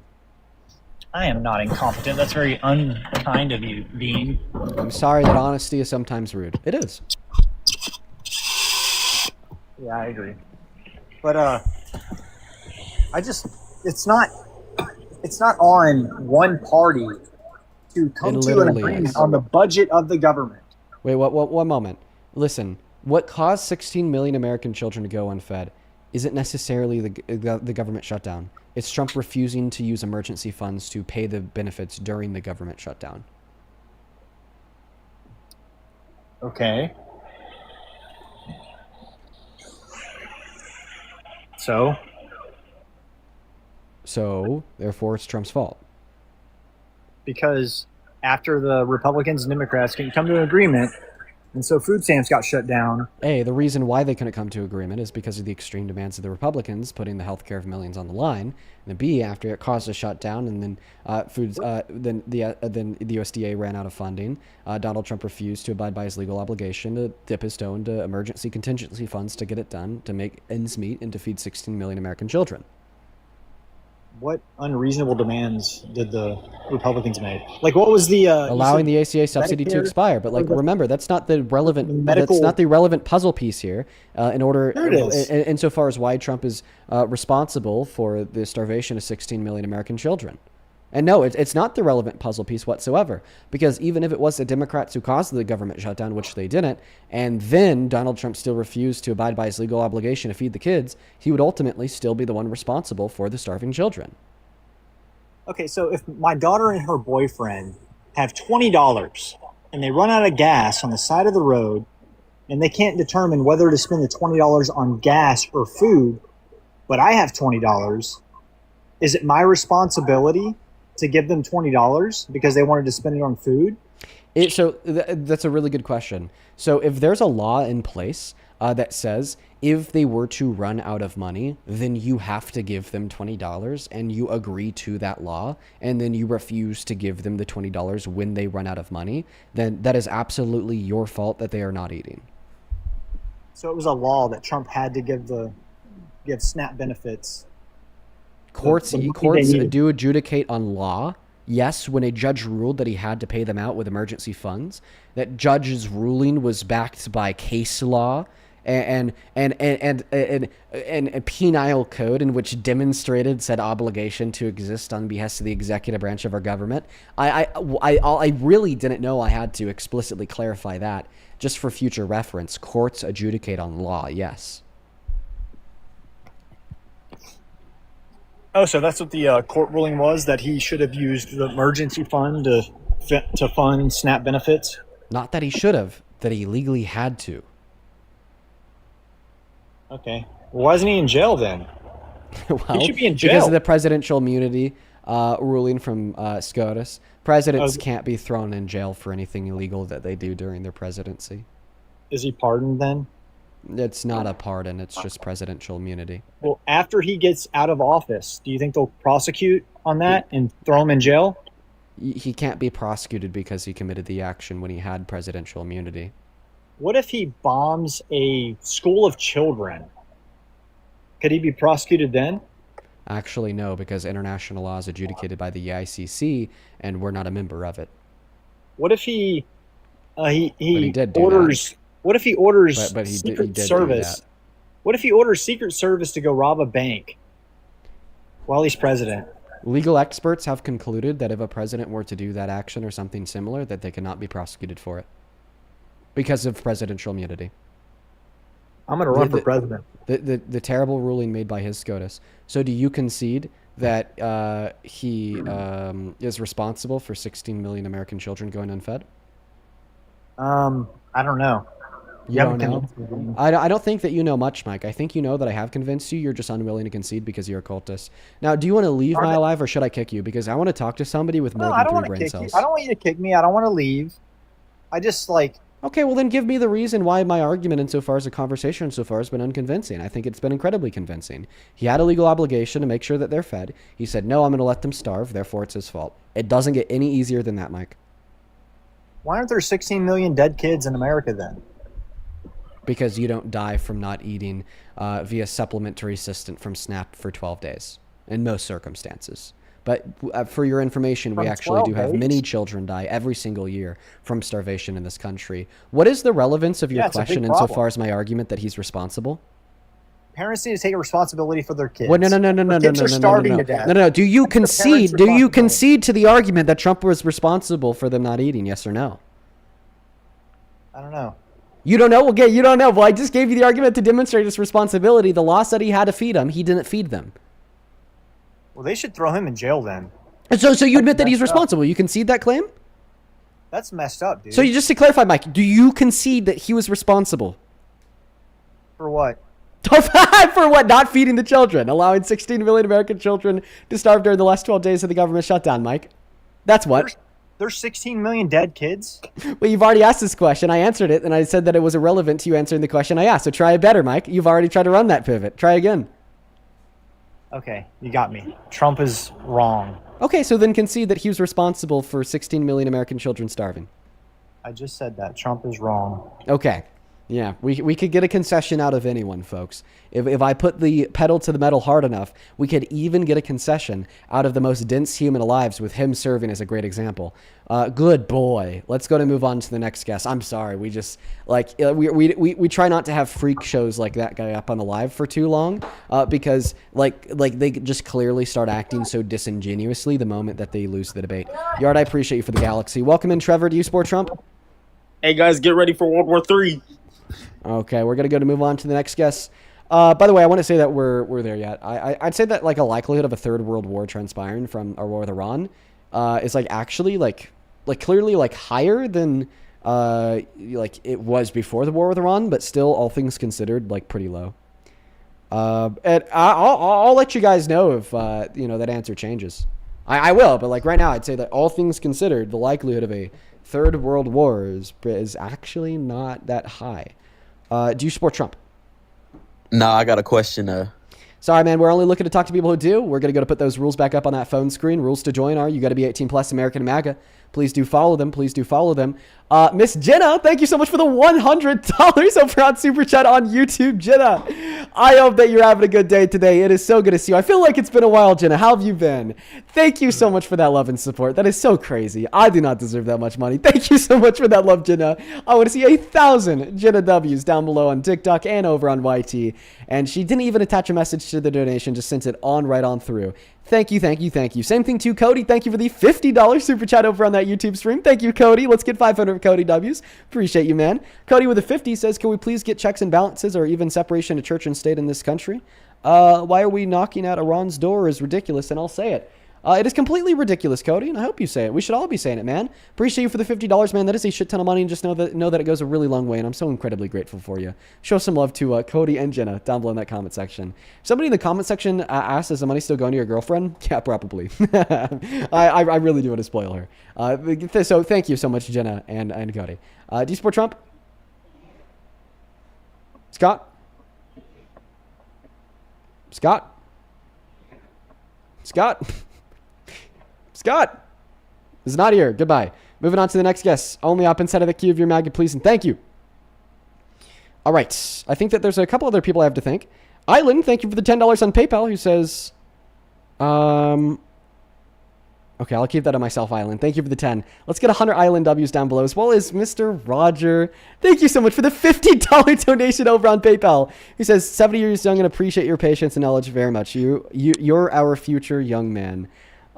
Speaker 5: I am not incompetent. That's very unkind of you, Dean.
Speaker 1: I'm sorry that honesty is sometimes rude. It is.
Speaker 3: Yeah, I agree. But it's not on one party to come to an agreement on the budget of the government.
Speaker 1: Wait, one moment. Listen, what caused 16 million American children to go unfed isn't necessarily the government shutdown. It's Trump refusing to use emergency funds to pay the benefits during the government shutdown.
Speaker 3: Okay.
Speaker 5: So,
Speaker 1: So, therefore, it's Trump's fault.
Speaker 5: because after the Republicans and Democrats couldn't come to an agreement, and so food stamps got shut down.
Speaker 1: A, the reason why they couldn't come to agreement is because of the extreme demands of the Republicans putting the health care of millions on the line. And then B, after it caused a shutdown, and then then the USDA ran out of funding. Donald Trump refused to abide by his legal obligation to dip his toe into emergency contingency funds to get it done, to make ends meet, and to feed 16 million American children.
Speaker 5: What unreasonable demands did the Republicans make? Like, what was the
Speaker 1: Allowing the ACA subsidy to
Speaker 5: Medicare,
Speaker 1: expire, but like, remember, that's not the relevant.
Speaker 5: medical-
Speaker 1: That's not the relevant puzzle piece here. In order,
Speaker 5: There it is.
Speaker 1: insofar as why Trump is responsible for the starvation of 16 million American children. And no, it's not the relevant puzzle piece whatsoever. Because even if it was the Democrats who caused the government shutdown, which they didn't, and then Donald Trump still refused to abide by his legal obligation to feed the kids, he would ultimately still be the one responsible for the starving children.
Speaker 5: Okay, so if my daughter and her boyfriend have $20 and they run out of gas on the side of the road and they can't determine whether to spend the $20 on gas or food, but I have $20, is it my responsibility to give them $20 because they wanted to spend it on food?
Speaker 1: That's a really good question. So if there's a law in place that says if they were to run out of money, then you have to give them $20, and you agree to that law, and then you refuse to give them the $20 when they run out of money, then that is absolutely your fault that they are not eating.
Speaker 5: So it was a law that Trump had to give SNAP benefits.
Speaker 1: Courts
Speaker 5: the money
Speaker 1: courts
Speaker 5: they needed.
Speaker 1: do adjudicate on law. Yes, when a judge ruled that he had to pay them out with emergency funds, that judge's ruling was backed by case law and a penal code in which demonstrated said obligation to exist on behest of the executive branch of our government. I really didn't know I had to explicitly clarify that just for future reference. Courts adjudicate on law, yes.
Speaker 5: Oh, so that's what the court ruling was, that he should have used the emergency fund to fund SNAP benefits?
Speaker 1: Not that he should have, that he legally had to.
Speaker 5: Okay. Well, why isn't he in jail then?
Speaker 1: Well,
Speaker 5: He should be in
Speaker 1: because
Speaker 5: jail.
Speaker 1: of the presidential immunity ruling from SCOTUS. Presidents can't be thrown in jail for anything illegal that they do during their presidency.
Speaker 5: Is he pardoned then?
Speaker 1: It's not a pardon, it's just presidential immunity.
Speaker 5: Well, after he gets out of office, do you think they'll prosecute on that and throw him in jail?
Speaker 1: He can't be prosecuted because he committed the action when he had presidential immunity.
Speaker 5: What if he bombs a school of children? Could he be prosecuted then?
Speaker 1: Actually, no, because international law is adjudicated by the ICC, and we're not a member of it.
Speaker 5: What if he
Speaker 1: he did do
Speaker 5: orders? What if he orders
Speaker 1: But he
Speaker 5: Secret
Speaker 1: did do
Speaker 5: Service?
Speaker 1: that.
Speaker 5: What if he orders Secret Service to go rob a bank while he's president?
Speaker 1: Legal experts have concluded that if a president were to do that action or something similar, that they cannot be prosecuted for it because of presidential immunity.
Speaker 5: I'm going to run for president.
Speaker 1: The terrible ruling made by his SCOTUS. So do you concede that he is responsible for 16 million American children going unfed?
Speaker 5: I don't know.
Speaker 1: You don't know? I don't think that you know much, Mike. I think you know that I have convinced you. You're just unwilling to concede because you're a cultist. Now, do you want to leave my live or should I kick you? Because I want to talk to somebody with more than 3 brain cells.
Speaker 5: I don't want you to kick me. I don't want to leave. I just
Speaker 1: Okay, well then give me the reason why my argument insofar as a conversation insofar has been unconvincing. I think it's been incredibly convincing. He had a legal obligation to make sure that they're fed. He said, no, I'm going to let them starve, therefore it's his fault. It doesn't get any easier than that, Mike.
Speaker 5: Why aren't there 16 million dead kids in America then?
Speaker 1: Because you don't die from not eating via supplementary assistance from SNAP for 12 days in most circumstances. But for your information, we actually do have many children die every single year from starvation in this country. What is the relevance of your question insofar as my argument that he's responsible?
Speaker 5: Parents need to take a responsibility for their kids.
Speaker 1: Well, no.
Speaker 5: Kids are starving to death.
Speaker 1: No. Do you concede? Do you concede to the argument that Trump was responsible for them not eating? Yes or no?
Speaker 5: I don't know.
Speaker 1: You don't know? Okay, you don't know. Well, I just gave you the argument to demonstrate his responsibility. The law said he had to feed them. He didn't feed them.
Speaker 5: Well, they should throw him in jail then.
Speaker 1: So you admit that he's responsible. You concede that claim?
Speaker 5: That's messed up, dude.
Speaker 1: So just to clarify, Mike, do you concede that he was responsible?
Speaker 5: For what?
Speaker 1: For what? Not feeding the children. Allowing 16 million American children to starve during the last 12 days of the government shutdown, Mike. That's what?
Speaker 5: There's 16 million dead kids?
Speaker 1: Well, you've already asked this question. I answered it, and I said that it was irrelevant to you answering the question I asked. So try it better, Mike. You've already tried to run that pivot. Try again.
Speaker 5: Okay, you got me. Trump is wrong.
Speaker 1: Okay, so then concede that he was responsible for 16 million American children starving.
Speaker 5: I just said that. Trump is wrong.
Speaker 1: Okay. Yeah, we could get a concession out of anyone, folks. If I put the pedal to the metal hard enough, we could even get a concession out of the most dense human alive with him serving as a great example. Good boy. Let's go to move on to the next guest. I'm sorry. We just, like, we try not to have freak shows like that guy up on the live for too long because, like they just clearly start acting so disingenuously the moment that they lose the debate. Yard, I appreciate you for the galaxy. Welcome in, Trevor. Do you support Trump?
Speaker 6: Hey, guys, get ready for World War III.
Speaker 1: Okay, we're going to move on to the next guest. By the way, I want to say that we're there yet. I'd say that like a likelihood of a third world war transpiring from our war with Iran is like actually like clearly like higher than like it was before the war with Iran, but still all things considered like pretty low. And I'll let you guys know if that answer changes. I will, but like right now I'd say that all things considered, the likelihood of a third world war is actually not that high. Do you support Trump?
Speaker 6: No, I got a question.
Speaker 1: Sorry, man. We're only looking to talk to people who do. We're going to go to put those rules back up on that phone screen. Rules to join are you got to be 18 plus, American MAGA. Please do follow them. Please do follow them. Miss Jenna, thank you so much for the $100 over on Super Chat on YouTube. Jenna, I hope that you're having a good day today. It is so good to see you. I feel like it's been a while, Jenna. How have you been? Thank you so much for that love and support. That is so crazy. I do not deserve that much money. Thank you so much for that love, Jenna. I want to see 1,000 Jenna W's down below on TikTok and over on YT. And she didn't even attach a message to the donation, just sent it on right on through. Thank you, thank you, thank you. Same thing to Cody. Thank you for the $50 super chat over on that YouTube stream. Thank you, Cody. Let's get 500 Cody W's. Appreciate you, man. Cody with a 50 says, can we please get checks and balances or even separation of church and state in this country? Why are we knocking at Iran's door is ridiculous, and I'll say it. It is completely ridiculous, Cody, and I hope you say it. We should all be saying it, man. Appreciate you for the $50, man. That is a shit ton of money, and just know that it goes a really long way, and I'm so incredibly grateful for you. Show some love to Cody and Jenna down below in that comment section. Somebody in the comment section asked, is the money still going to your girlfriend? Yeah, probably. I really do want to spoil her. So thank you so much, Jenna and Cody. Do you support Trump? Scott? Scott? Scott is not here. Goodbye. Moving on to the next guest. Only up inside of the queue of your MAGA, please, and thank you. All right. I think that there's a couple other people I have to thank. Island, thank you for the $10 on PayPal, who says, okay, I'll keep that on myself, Island. Thank you for the 10. Let's get 100 Island W's down below, as well as Mr. Roger. Thank you so much for the $50 donation over on PayPal. He says, 70 years young and appreciate your patience and knowledge very much. You're our future young man.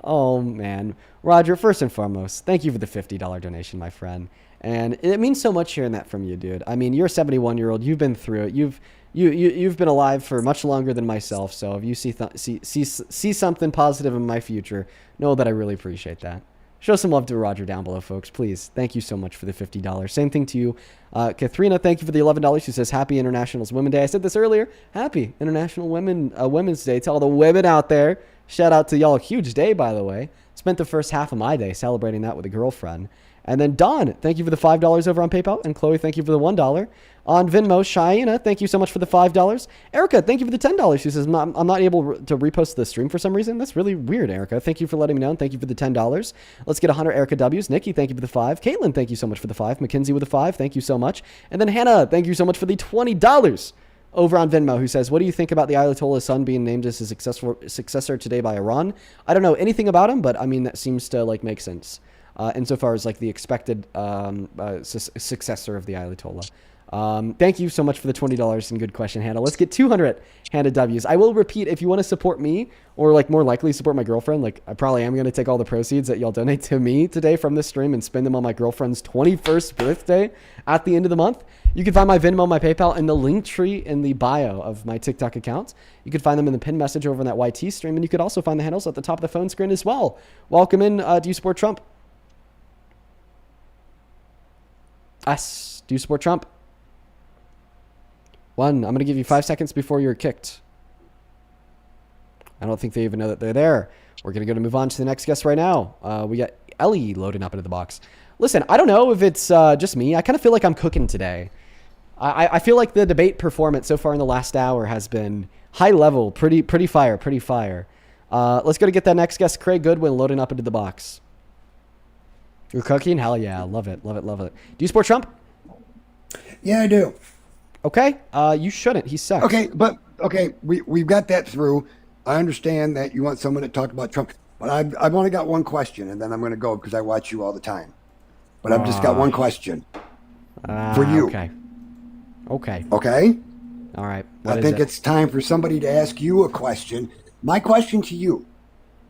Speaker 1: Oh, man. Roger, first and foremost, thank you for the $50 donation, my friend. And it means so much hearing that from you, dude. I mean, you're a 71-year-old. You've been through it. You've been alive for much longer than myself. So if you see something positive in my future, know that I really appreciate that. Show some love to Roger down below, folks, please. Thank you so much for the $50. Same thing to you. Katharina, thank you for the $11. She says, Happy International Women's Day. I said this earlier. Happy International Women's Day to all the women out there. Shout out to y'all. Huge day, by the way. Spent the first half of my day celebrating that with a girlfriend. And then Don, thank you for the $5 over on PayPal. And Chloe, thank you for the $1. On Venmo, Cheyenne, thank you so much for the $5. Erica, thank you for the $10. She says, I'm not able to repost the stream for some reason. That's really weird, Erica. Thank you for letting me know. And thank you for the $10. Let's get 100 Erica W's. Nikki, thank you for the 5. Caitlin, thank you so much for the 5. Mackenzie with the 5. Thank you so much. And then Hannah, thank you so much for the $20 over on Venmo, who says, what do you think about the Ayatollah's son being named as his successor today by Iran? I don't know anything about him, but I mean, that seems to like make sense. Insofar as like the expected successor of the Ayatollah. Thank you so much for the $20 and good question, Hannah. Let's get 200 Hannah W's. I will repeat, if you want to support me or like more likely support my girlfriend, like I probably am going to take all the proceeds that y'all donate to me today from this stream and spend them on my girlfriend's 21st birthday at the end of the month. You can find my Venmo, my PayPal, and the link tree in the bio of my TikTok account. You can find them in the pinned message over in that YT stream, and you could also find the handles at the top of the phone screen as well. Welcome in. Do you support Trump? Yes. Do you support Trump? 1. I'm going to give you 5 seconds before you're kicked. I don't think they even know that they're there. We're going to move on to the next guest right now. We got Ellie loading up into the box. Listen, I don't know if it's just me. I kind of feel like I'm cooking today. I feel like the debate performance so far in the last hour has been high level, pretty fire. Let's go to get that next guest, Craig Goodwin, loading up into the box. You're cooking? Hell yeah. Love it. Do you support Trump?
Speaker 7: Yeah, I do.
Speaker 1: Okay. You shouldn't. He sucks.
Speaker 7: Okay, we've got that through. I understand that you want someone to talk about Trump, but I've only got one question, and then I'm going to go because I watch you all the time. But I've just got one question for you.
Speaker 1: Okay.
Speaker 7: Okay?
Speaker 1: All right.
Speaker 7: I think it's time for somebody to ask you a question. My question to you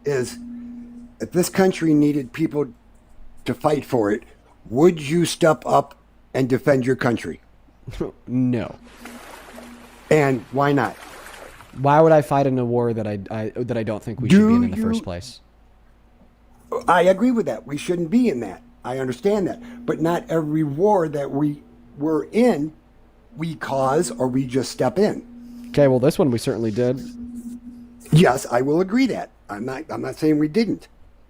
Speaker 7: is, if this country needed people to fight for it, would you step up and defend your country?
Speaker 1: No.
Speaker 7: And why not?
Speaker 1: Why would I fight in a war that I don't think we should be in the first place?
Speaker 7: I agree with that. We shouldn't be in that. I understand that. But not every war that we're in, we cause or we just step in.
Speaker 1: Okay, well, this one we certainly did.
Speaker 7: Yes, I will agree that. I'm not saying we didn't.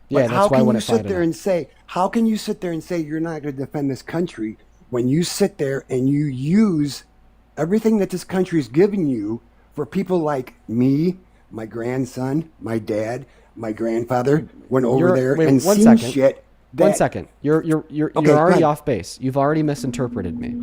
Speaker 1: Yeah,
Speaker 7: but
Speaker 1: that's why I want to fight
Speaker 7: how can you sit there and say you're not going to defend this country when you sit there and you use everything that this country is giving you for people like me, my grandson, my dad, my grandfather went over there and seen shit.
Speaker 1: 1 second. You're already off base. You've already misinterpreted me.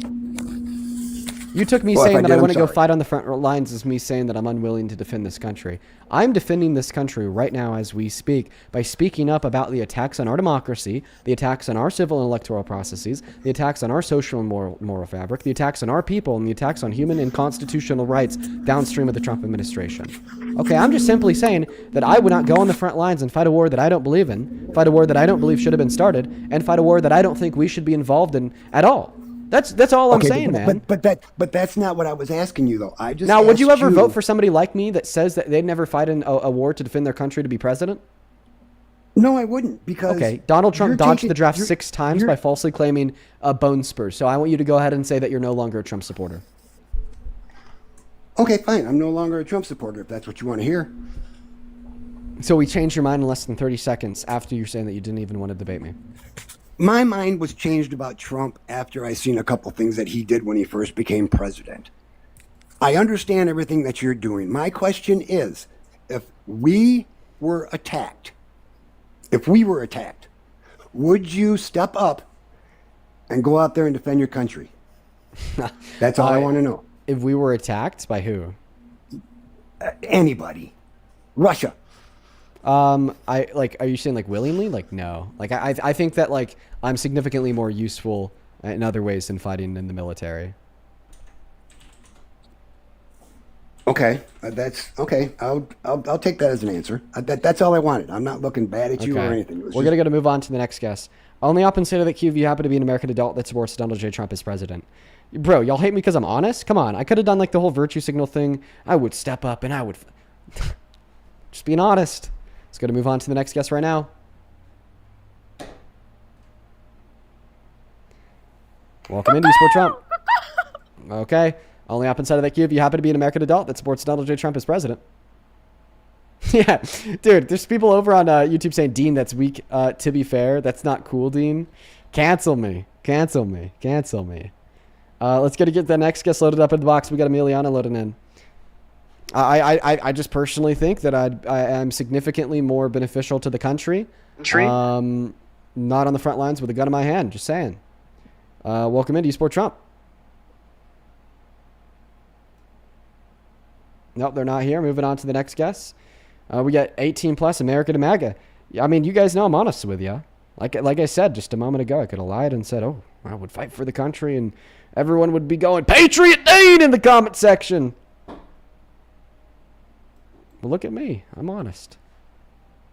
Speaker 1: You took me saying that I want to go fight on the front lines as me saying that I'm unwilling to defend this country. I'm defending this country right now as we speak by speaking up about the attacks on our democracy, the attacks on our civil and electoral processes, the attacks on our social and moral fabric, the attacks on our people, and the attacks on human and constitutional rights downstream of the Trump administration. Okay, I'm just simply saying that I would not go on the front lines and fight a war that I don't believe in, fight a war that I don't believe should have been started, and fight a war that I don't think we should be involved in at all. That's all I'm saying, man.
Speaker 7: But that's not what I was asking you, though. I just
Speaker 1: now, would you ever vote for somebody like me that says that they'd never fight in a war to defend their country to be president?
Speaker 7: No, I wouldn't, because
Speaker 1: Donald Trump dodged the draft 6 times by falsely claiming bone spurs. So I want you to go ahead and say that you're no longer a Trump supporter.
Speaker 7: Okay, fine. I'm no longer a Trump supporter if that's what you want to hear.
Speaker 1: So we changed your mind in less than 30 seconds after you're saying that you didn't even want to debate me.
Speaker 7: My mind was changed about Trump after I seen a couple things that he did when he first became president. I understand everything that you're doing. My question is, if we were attacked, would you step up and go out there and defend your country? That's all I want to know.
Speaker 1: If we were attacked, by who?
Speaker 7: Anybody. Russia.
Speaker 1: Are you saying like willingly? Like, no. Like, I think that like I'm significantly more useful in other ways than fighting in the military.
Speaker 7: Okay, that's okay. I'll take that as an answer. That's all I wanted. I'm not looking bad at you or anything.
Speaker 1: We're gonna move on to the next guest. Only opposite of the cue if you happen to be an American adult that supports Donald J. Trump as president. Bro, y'all hate me because I'm honest? Come on, I could have done like the whole virtue signal thing. I would step up and I would just being honest. Let's go to move on to the next guest right now. Welcome in, do you support Trump? Okay. Only up inside of that cue if you happen to be an American adult that supports Donald J. Trump as president. Yeah, dude, there's people over on YouTube saying, Dean, that's weak. To be fair, that's not cool, Dean. Cancel me. Let's go to get the next guest loaded up in the box. We got Emiliana loading in. I just personally think that I am significantly more beneficial to the country. Not on the front lines with a gun in my hand. Just saying. Welcome in. Do you support Trump? Nope, they're not here. Moving on to the next guest. We got 18 plus America to MAGA. I mean, you guys know I'm honest with you. Like I said just a moment ago, I could have lied and said, oh, I would fight for the country, and everyone would be going, Patriot Dean in the comment section. But look at me. I'm honest.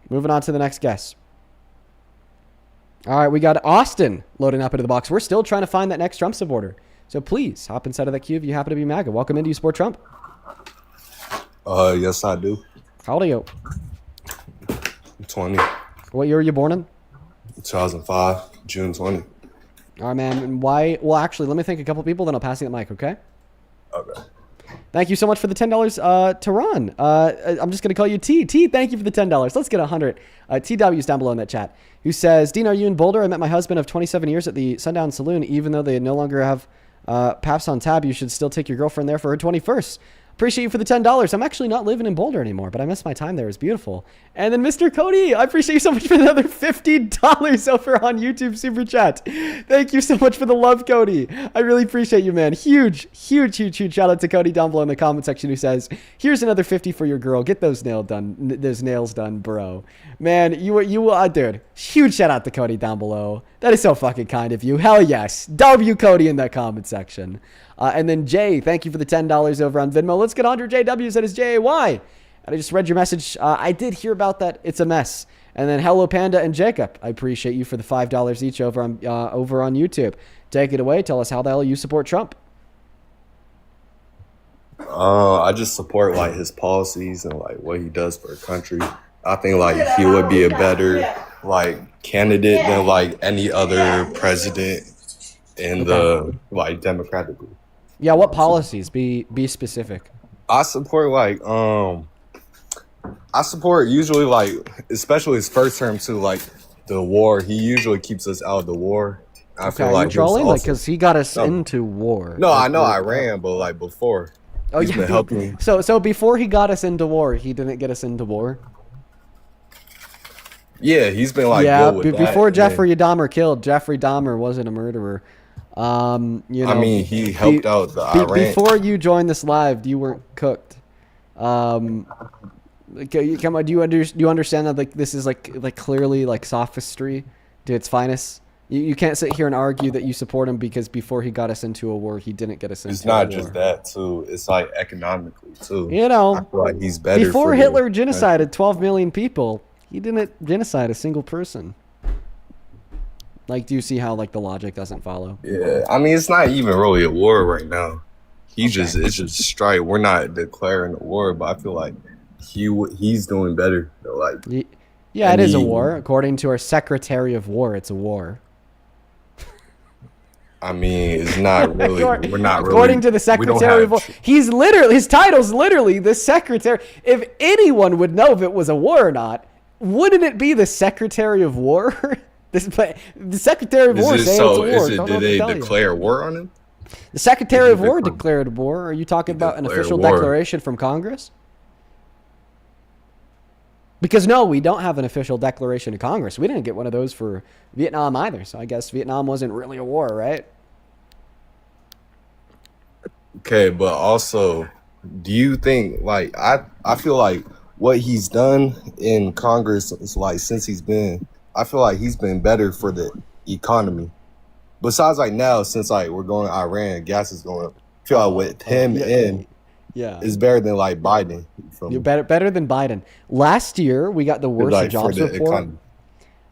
Speaker 1: Moving on to the next guest. All right, we got Austin loading up into the box. We're still trying to find that next Trump supporter. So please hop inside of that queue if you happen to be MAGA. Welcome in. Do you support Trump?
Speaker 8: Yes, I do.
Speaker 1: How old are you?
Speaker 8: 20.
Speaker 1: What year were you born in?
Speaker 8: 2005, June 20.
Speaker 1: All right, man. And why? Well, actually, let me thank a couple people, then I'll pass you the mic, okay?
Speaker 8: Okay.
Speaker 1: Thank you so much for the $10, Tehran. I'm just going to call you T. T, thank you for the $10. Let's get 100. TW's down below in that chat. Who says, Dean, are you in Boulder? I met my husband of 27 years at the Sundown Saloon. Even though they no longer have Paps on tab, you should still take your girlfriend there for her 21st. Appreciate you for the $10. I'm actually not living in Boulder anymore, but I miss my time there. It's beautiful. And then Mr. Cody, I appreciate you so much for another $50 over on YouTube Super Chat. Thank you so much for the love, Cody. I really appreciate you, man. Huge shout out to Cody down below in the comment section who says, here's another 50 for your girl. Get those nails done, bro. Man, dude, huge shout out to Cody down below. That is so fucking kind of you. Hell yes. W Cody in that comment section. And then Jay, thank you for the $10 over on Venmo. Let's get 100 JWs. That is JAY. And I just read your message. I did hear about that. It's a mess. And then Hello Panda and Jacob, I appreciate you for the $5 each over on YouTube. Take it away. Tell us how the hell you support Trump.
Speaker 8: I just support like his policies and like what he does for the country. I think like he would be a better like candidate than like any other president in the like democratically.
Speaker 1: Yeah, what policies? Be specific.
Speaker 8: I support like I support usually like especially his first term too, like the war. He usually keeps us out of the war. I feel like
Speaker 1: trolling like because he got us into war.
Speaker 8: No, I know Iran, but like before.
Speaker 1: Oh yeah. Helping. So before he got us into war, he didn't get us into war.
Speaker 8: Yeah, he's been like good with
Speaker 1: before
Speaker 8: that,
Speaker 1: Jeffrey Dahmer killed. Jeffrey Dahmer wasn't a murderer. You know,
Speaker 8: I mean, he helped out the Iran.
Speaker 1: Before you joined this live, you weren't cooked. Come on, do you understand that like this is like clearly like sophistry to its finest? You can't sit here and argue that you support him because before he got us into a war, he didn't get us into a war.
Speaker 8: It's not just that too. It's like economically too.
Speaker 1: You know,
Speaker 8: I feel like he's better.
Speaker 1: Before Hitler genocided 12 million people, he didn't genocide a single person. Like, do you see how like the logic doesn't follow?
Speaker 8: Yeah, I mean, it's not even really a war right now. It's just strife. We're not declaring a war, but I feel like he's doing better. Like,
Speaker 1: yeah, it is a war. According to our Secretary of War, it's a war.
Speaker 8: I mean, it's not really. We're not really.
Speaker 1: According to the Secretary of War, his title's literally the Secretary. If anyone would know if it was a war or not, wouldn't it be the Secretary of War? The Secretary of War saying it's a war.
Speaker 8: Did they declare war on him?
Speaker 1: The Secretary of War declared war. Are you talking about an official declaration from Congress? Because no, we don't have an official declaration of Congress. We didn't get one of those for Vietnam either. So I guess Vietnam wasn't really a war, right?
Speaker 8: Okay, but also, do you think like I feel like what he's done in Congress is like since he's been, I feel like he's been better for the economy. Besides like now, since like we're going to Iran, gas is going up. I feel like with him it's better than like Biden.
Speaker 1: You're better than Biden. Last year we got the worst jobs report.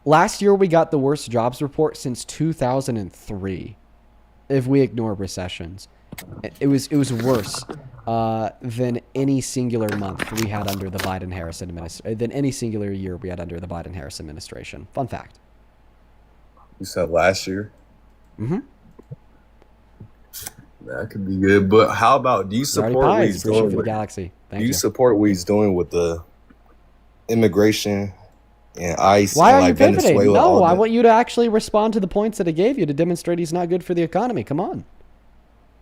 Speaker 1: Last year we got the worst jobs report since 2003. If we ignore recessions, it was worse than any singular month we had under the Biden-Harris administration. Than any singular year we had under the Biden-Harris administration. Fun fact.
Speaker 8: You said last year.
Speaker 1: Mm-hmm.
Speaker 8: That could be good, but how about do you support what he's doing
Speaker 1: for the galaxy?
Speaker 8: Do you support what he's doing with the immigration and ICE?
Speaker 1: Why
Speaker 8: and
Speaker 1: are
Speaker 8: like
Speaker 1: you pivoting?
Speaker 8: Venezuela,
Speaker 1: No, I want you to actually respond to the points that I gave you to demonstrate he's not good for the economy. Come on.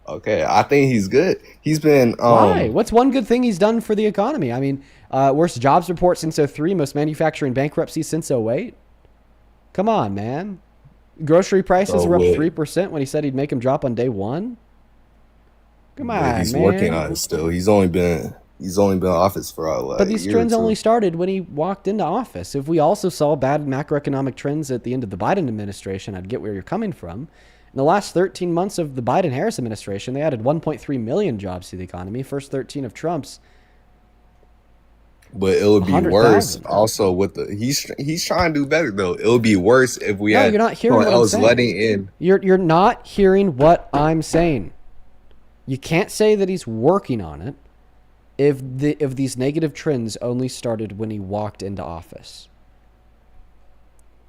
Speaker 8: Okay, I think he's good. He's been
Speaker 1: why? What's one good thing he's done for the economy? I mean, worst jobs report since 2003, most manufacturing bankruptcies since 2008. Come on, man. Grocery prices were up 3% when he said he'd make them drop on day one. Come on,
Speaker 8: he's
Speaker 1: man.
Speaker 8: working on it still. He's only been in office for like
Speaker 1: but these trends only started when he walked into office. If we also saw bad macroeconomic trends at the end of the Biden administration, I'd get where you're coming from. In the last 13 months of the Biden-Harris administration, they added 1.3 million jobs to the economy. First 13 of Trump's.
Speaker 8: But it would be worse. Also, with the he's trying to do better though. It would be worse if we had
Speaker 1: you're not hearing what I'm saying.
Speaker 8: Letting in.
Speaker 1: You're not hearing what I'm saying. You can't say that he's working on it if these negative trends only started when he walked into office.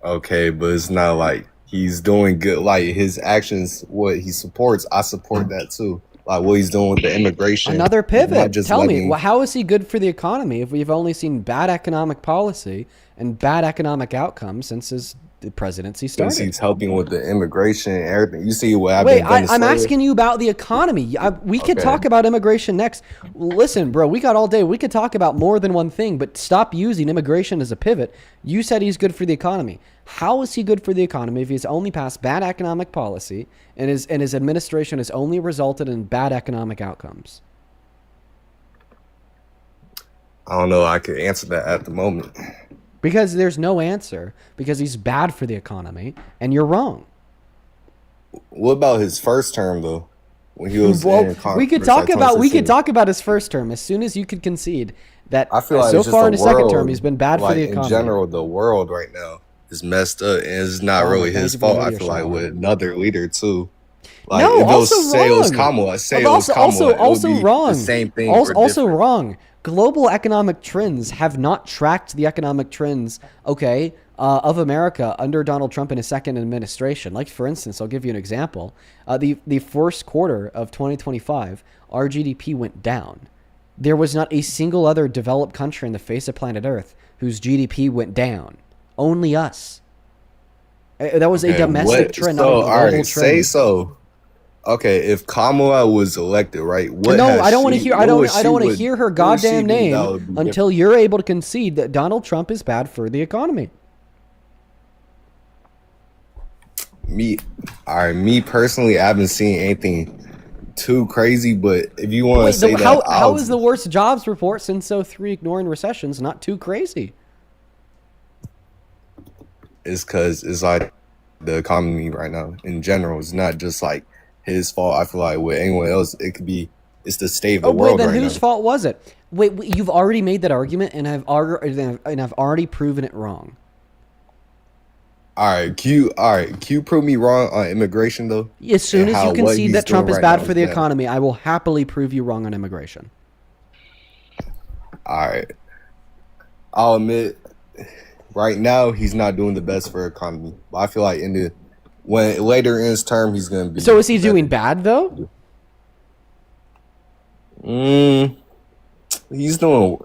Speaker 8: Okay, but it's not like he's doing good. Like his actions, what he supports, I support that too. like what he's doing with the immigration.
Speaker 1: Another
Speaker 8: not
Speaker 1: pivot.
Speaker 8: just
Speaker 1: Tell me,
Speaker 8: letting-
Speaker 1: well, how is he good for the economy if we've only seen bad economic policy and bad economic outcomes since his presidency
Speaker 8: since
Speaker 1: started?
Speaker 8: he's helping with the immigration and everything. You see what happened
Speaker 1: Wait,
Speaker 8: in
Speaker 1: I'm
Speaker 8: Venezuela?
Speaker 1: asking you about the economy. We could
Speaker 8: Okay.
Speaker 1: talk about immigration next. Listen, bro, we got all day. We could talk about more than one thing, but stop using immigration as a pivot. You said he's good for the economy. How is he good for the economy if he's only passed bad economic policy and his administration has only resulted in bad economic outcomes?
Speaker 8: I don't know. I could answer that at the moment.
Speaker 1: Because there's no answer, because he's bad for the economy, and you're wrong.
Speaker 8: What about his first term though? When he was
Speaker 1: Well,
Speaker 8: in Congress,
Speaker 1: we could
Speaker 8: like
Speaker 1: talk about his first term as soon as you could concede that
Speaker 8: I feel like
Speaker 1: so
Speaker 8: it's just
Speaker 1: far in
Speaker 8: the
Speaker 1: his second
Speaker 8: world,
Speaker 1: term he's been bad for
Speaker 8: like,
Speaker 1: the economy.
Speaker 8: In general, the world right now is messed up, and it's not
Speaker 1: Oh,
Speaker 8: really
Speaker 1: thank
Speaker 8: his
Speaker 1: you for
Speaker 8: fault.
Speaker 1: the
Speaker 8: I
Speaker 1: radio
Speaker 8: feel like
Speaker 1: show.
Speaker 8: with another leader too. Like
Speaker 1: No,
Speaker 8: if it was,
Speaker 1: also
Speaker 8: say it was
Speaker 1: wrong.
Speaker 8: Kamala, say it was Kamala, it would be
Speaker 1: wrong.
Speaker 8: the same thing.
Speaker 1: Also wrong. Global economic trends have not tracked the economic trends, of America under Donald Trump in his second administration. Like, for instance, I'll give you an example. The first quarter of 2025, our GDP went down. There was not a single other developed country on the face of planet Earth whose GDP went down. Only us. That was a domestic trend, not a global trend.
Speaker 8: Say so. Okay, if Kamala was elected, right? What
Speaker 1: No,
Speaker 8: has
Speaker 1: I don't want to
Speaker 8: she-
Speaker 1: hear.
Speaker 8: what
Speaker 1: I don't.
Speaker 8: would
Speaker 1: I don't want
Speaker 8: she
Speaker 1: to
Speaker 8: would-
Speaker 1: hear her
Speaker 8: what would she
Speaker 1: goddamn
Speaker 8: do that
Speaker 1: name
Speaker 8: would be
Speaker 1: until you're able to concede that Donald Trump is bad for the economy.
Speaker 8: Me personally, I haven't seen anything too crazy, but if you want to
Speaker 1: Wait,
Speaker 8: say that,
Speaker 1: how is the worst jobs report since '03 ignoring recessions not too crazy?
Speaker 8: it's because it's like the economy right now in general. It's not just like his fault. I feel like with anyone else, it could be it's the state of the world
Speaker 1: then
Speaker 8: right
Speaker 1: whose
Speaker 8: now.
Speaker 1: fault was it? Wait, you've already made that argument, and I've already proven it wrong.
Speaker 8: All right, Q prove me wrong on immigration though.
Speaker 1: As soon
Speaker 8: And
Speaker 1: as
Speaker 8: how
Speaker 1: you
Speaker 8: what
Speaker 1: concede
Speaker 8: he's
Speaker 1: that Trump
Speaker 8: doing
Speaker 1: is
Speaker 8: right
Speaker 1: bad
Speaker 8: now
Speaker 1: for the
Speaker 8: bad.
Speaker 1: economy, I will happily prove you wrong on immigration.
Speaker 8: All right, I'll admit, right now he's not doing the best for the economy. But I feel like when later in his term, he's gonna be.
Speaker 1: So is he
Speaker 8: better.
Speaker 1: doing bad though?
Speaker 8: He's doing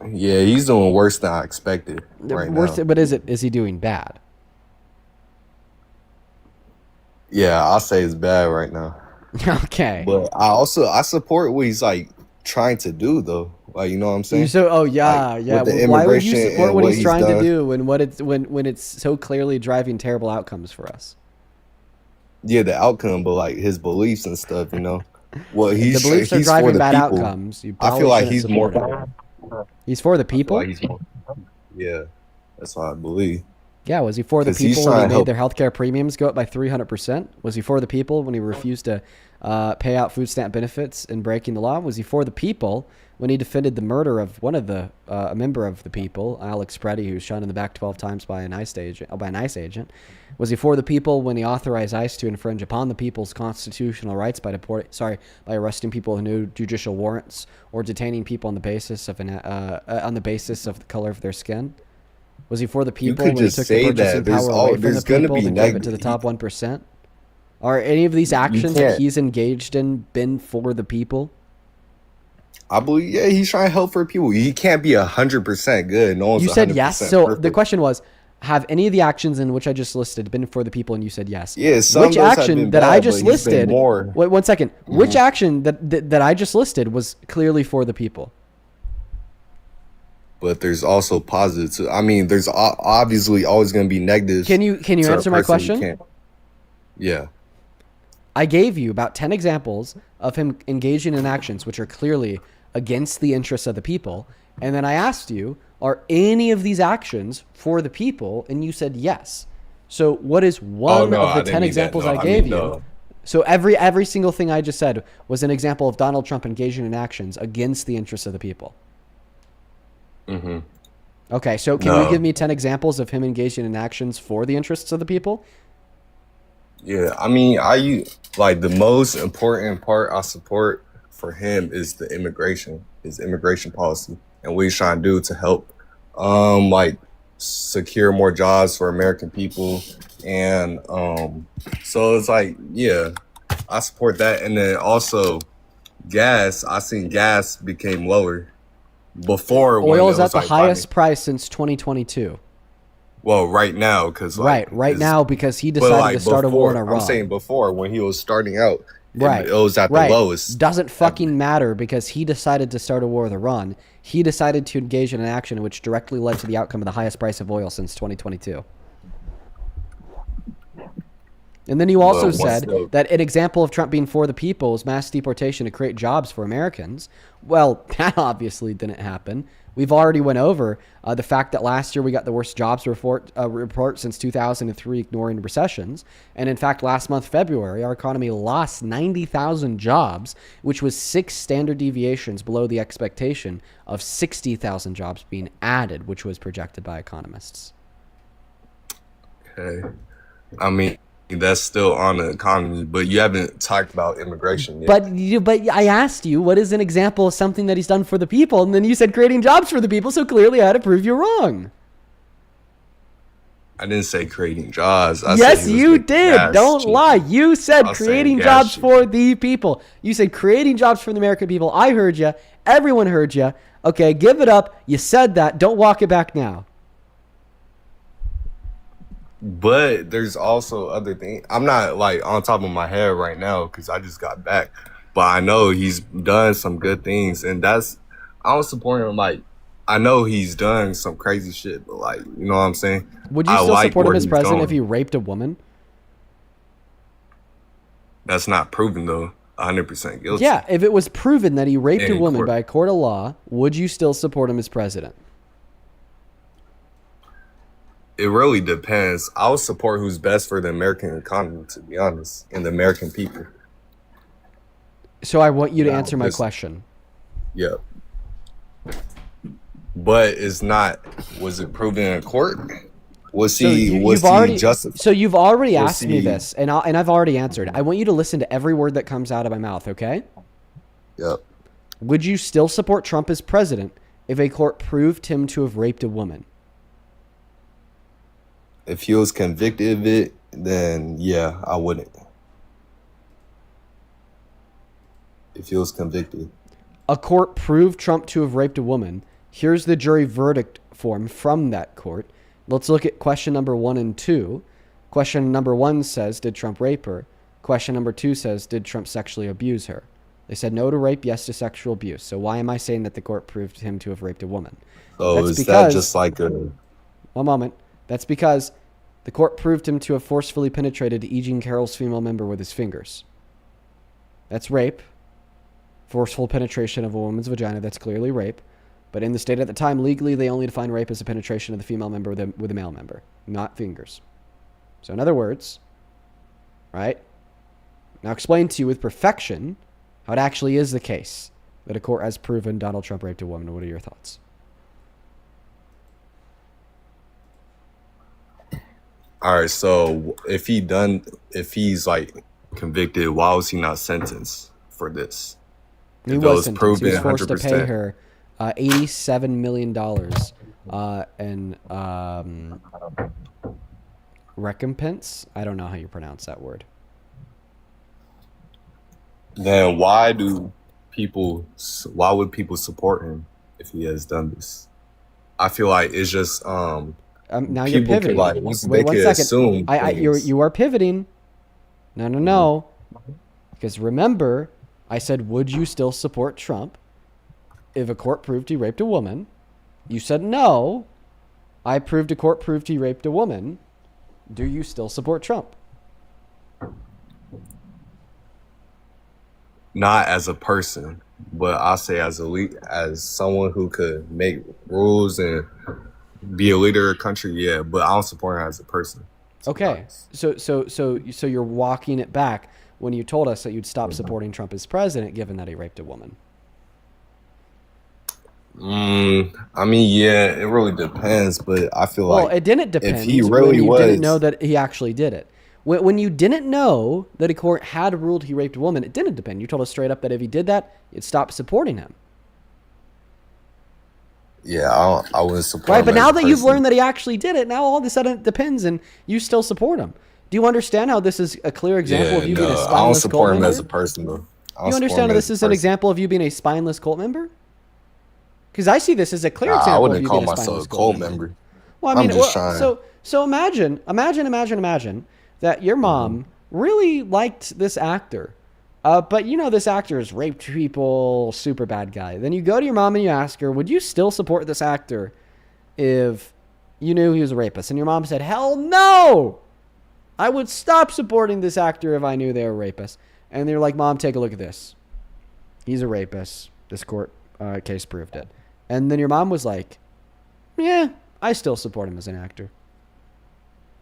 Speaker 8: worse than I expected right now.
Speaker 1: But is he doing bad?
Speaker 8: Yeah, I'll say it's bad right now.
Speaker 1: Okay.
Speaker 8: But I support what he's like trying to do though. Like, you know what I'm saying?
Speaker 1: With the
Speaker 8: With the
Speaker 1: Why would you
Speaker 8: immigration
Speaker 1: support
Speaker 8: and
Speaker 1: what
Speaker 8: what
Speaker 1: he's
Speaker 8: he's
Speaker 1: trying to
Speaker 8: done.
Speaker 1: do when it's so clearly driving terrible outcomes for us?
Speaker 8: Yeah, the outcome, but like his beliefs and stuff, you know. Well,
Speaker 1: The
Speaker 8: he's
Speaker 1: beliefs are
Speaker 8: he's for
Speaker 1: driving
Speaker 8: the
Speaker 1: bad
Speaker 8: people.
Speaker 1: outcomes. You
Speaker 8: I
Speaker 1: probably
Speaker 8: feel like
Speaker 1: shouldn't
Speaker 8: he's more.
Speaker 1: support him. He's for the
Speaker 8: I feel
Speaker 1: people.
Speaker 8: like he's more. Yeah, that's what I believe.
Speaker 1: Yeah, was he for the
Speaker 8: 'Cause he's
Speaker 1: people when he
Speaker 8: trying to
Speaker 1: made
Speaker 8: help.
Speaker 1: their healthcare premiums go up by 300%? Was he for the people when he refused to pay out food stamp benefits and breaking the law? Was he for the people when he defended the murder of one of the a member of the people, Alex Preddy, who was shot in the back 12 times by an ICE agent? Was he for the people when he authorized ICE to infringe upon the people's constitutional rights by arresting people with no judicial warrants or detaining people on the basis of the color of their skin? Was he for the people
Speaker 8: could
Speaker 1: when he
Speaker 8: just
Speaker 1: took
Speaker 8: say
Speaker 1: the purchasing
Speaker 8: that. There's
Speaker 1: power
Speaker 8: all-
Speaker 1: away from the
Speaker 8: there's gonna
Speaker 1: people
Speaker 8: be
Speaker 1: and gave it to the top 1%? Are any of these actions that
Speaker 8: can't-
Speaker 1: he's engaged in been for the people?
Speaker 8: I believe, yeah, he's trying to help for people. He can't be 100% good. No one's
Speaker 1: You said yes.
Speaker 8: 100%
Speaker 1: So
Speaker 8: perfect.
Speaker 1: the question was, have any of the actions in which I just listed been for the people? And you said yes.
Speaker 8: Yeah, some of
Speaker 1: Which
Speaker 8: those have
Speaker 1: action
Speaker 8: been
Speaker 1: that
Speaker 8: bad,
Speaker 1: I
Speaker 8: but
Speaker 1: just
Speaker 8: he's been
Speaker 1: listed?
Speaker 8: more.
Speaker 1: Wait, 1 second. Which action that I just listed was clearly for the people?
Speaker 8: But there's also positives. I mean, there's obviously always going to be negatives.
Speaker 1: Can you
Speaker 8: to a
Speaker 1: answer my
Speaker 8: person who
Speaker 1: question?
Speaker 8: can't. Yeah.
Speaker 1: I gave you about 10 examples of him engaging in actions which are clearly against the interests of the people. And then I asked you, are any of these actions for the people? And you said yes. So what is one
Speaker 8: no,
Speaker 1: of
Speaker 8: I
Speaker 1: the
Speaker 8: didn't
Speaker 1: 10
Speaker 8: mean that.
Speaker 1: examples
Speaker 8: No,
Speaker 1: I
Speaker 8: I
Speaker 1: gave
Speaker 8: mean,
Speaker 1: you?
Speaker 8: no.
Speaker 1: So every single thing I just said was an example of Donald Trump engaging in actions against the interests of the people.
Speaker 8: Mm-hmm.
Speaker 1: Okay, so can
Speaker 8: No.
Speaker 1: you give me 10 examples of him engaging in actions for the interests of the people?
Speaker 8: Yeah, I mean, like the most important part I support for him is his immigration policy, and what he's trying to do to help, like secure more jobs for American people, and so it's like, yeah, I support that, and then also gas, I seen gas became lower before when
Speaker 1: Oil
Speaker 8: it
Speaker 1: is at
Speaker 8: was
Speaker 1: the
Speaker 8: like
Speaker 1: highest price since 2022.
Speaker 8: well, right now, because like
Speaker 1: Right now because he
Speaker 8: but
Speaker 1: decided
Speaker 8: like
Speaker 1: to start a war in
Speaker 8: before,
Speaker 1: Iran.
Speaker 8: I'm saying before when he was starting out,
Speaker 1: Right.
Speaker 8: it was at the
Speaker 1: right.
Speaker 8: lowest.
Speaker 1: Doesn't fucking matter because he decided to start a war with Iran. He decided to engage in an action which directly led to the outcome of the highest price of oil since 2022. And then you also said that an example of Trump being for the people is mass deportation to create jobs for Americans. Well, that obviously didn't happen. We've already went over the fact that last year we got the worst jobs report since 2003, ignoring recessions. And in fact, last month, February, our economy lost 90,000 jobs, which was 6 standard deviations below the expectation of 60,000 jobs being added, which was projected by economists.
Speaker 8: Okay. I mean, that's still on the economy, but you haven't talked about immigration yet.
Speaker 1: But I asked you, what is an example of something that he's done for the people? And then you said creating jobs for the people, so clearly I had to prove you wrong.
Speaker 8: I didn't say creating jobs.
Speaker 1: Yes, you did. Don't lie. You said creating jobs for the people. You said creating jobs for the American people. I heard you. Everyone heard you. Okay, give it up. You said that. Don't walk it back now.
Speaker 8: But there's also other things. I'm not like on top of my head right now because I just got back. But I know he's done some good things, and I don't support him. Like, I know he's done some crazy shit, but like, you know what I'm saying?
Speaker 1: Would you still support him as president if he raped a woman?
Speaker 8: That's not proven though. 100% guilty.
Speaker 1: Yeah, if it was proven that he raped a woman by a court of law, would you still support him as president?
Speaker 8: It really depends. I would support who's best for the American economy, to be honest, and the American people.
Speaker 1: So I want you to answer my question.
Speaker 8: Yeah. But it's not, was it proven in court? Was he justified?
Speaker 1: So you've already asked me this, and I've already answered. I want you to listen to every word that comes out of my mouth, okay?
Speaker 8: Yep.
Speaker 1: Would you still support Trump as president if a court proved him to have raped a woman?
Speaker 8: If he was convicted of it, then yeah, I wouldn't. If he was convicted.
Speaker 1: A court proved Trump to have raped a woman. Here's the jury verdict form from that court. Let's look at question number 1 and 2. Question number 1 says, did Trump rape her? Question number 2 says, did Trump sexually abuse her? They said no to rape, yes to sexual abuse. So why am I saying that the court proved him to have raped a woman?
Speaker 8: So is that just like a...
Speaker 1: One moment. That's because the court proved him to have forcefully penetrated E. Jean Carroll's female member with his fingers. That's rape. Forceful penetration of a woman's vagina, that's clearly rape. But in the state at the time, legally, they only define rape as a penetration of the female member with a male member, not fingers. So in other words, right? Now explain to you with perfection how it actually is the case that a court has proven Donald Trump raped a woman. What are your thoughts?
Speaker 8: All right, so if he's like convicted, why was he not sentenced for this?
Speaker 1: He was sentenced. He was forced to pay her $87 million in recompense. I don't know how you pronounce that word.
Speaker 8: Then why would people support him if he has done this? I feel like it's just
Speaker 1: now you're pivoting.
Speaker 8: Wait
Speaker 1: 1 second. You are pivoting. No. Because remember, I said, would you still support Trump if a court proved he raped a woman? You said no. A court proved he raped a woman. Do you still support Trump?
Speaker 8: Not as a person, but I say as someone who could make rules and be a leader of a country, yeah, but I don't support him as a person.
Speaker 1: Okay, so you're walking it back when you told us that you'd stop supporting Trump as president, given that he raped a woman.
Speaker 8: I mean, yeah, it really depends, but I feel like
Speaker 1: it didn't depend.
Speaker 8: If he really
Speaker 1: didn't know that he actually did it. When you didn't know that a court had ruled he raped a woman, it didn't depend. You told us straight up that if he did that, you'd stop supporting him.
Speaker 8: Yeah, I wouldn't support him.
Speaker 1: Right, but now that you've learned that he actually did it, now all of a sudden it depends and you still support him. Do you understand how this is a clear example of you being a spineless
Speaker 8: I don't support him
Speaker 1: gold
Speaker 8: as a person, though. I'll
Speaker 1: You
Speaker 8: support
Speaker 1: understand
Speaker 8: him
Speaker 1: this
Speaker 8: as
Speaker 1: is
Speaker 8: a
Speaker 1: an
Speaker 8: person.
Speaker 1: example of you being a spineless cult member? Because I see this as a clear
Speaker 8: Nah, I
Speaker 1: example of
Speaker 8: wouldn't
Speaker 1: you
Speaker 8: call
Speaker 1: being a
Speaker 8: myself
Speaker 1: spineless
Speaker 8: a cult
Speaker 1: member.
Speaker 8: member.
Speaker 1: Well, I mean,
Speaker 8: I'm just trying.
Speaker 1: so imagine that your mom really liked this actor, but you know this actor has raped people, super bad guy. Then you go to your mom and you ask her, would you still support this actor if you knew he was a rapist? And your mom said, hell no! I would stop supporting this actor if I knew they were rapists. And they're like, Mom, take a look at this. He's a rapist. This court case proved it. And then your mom was like, yeah, I still support him as an actor.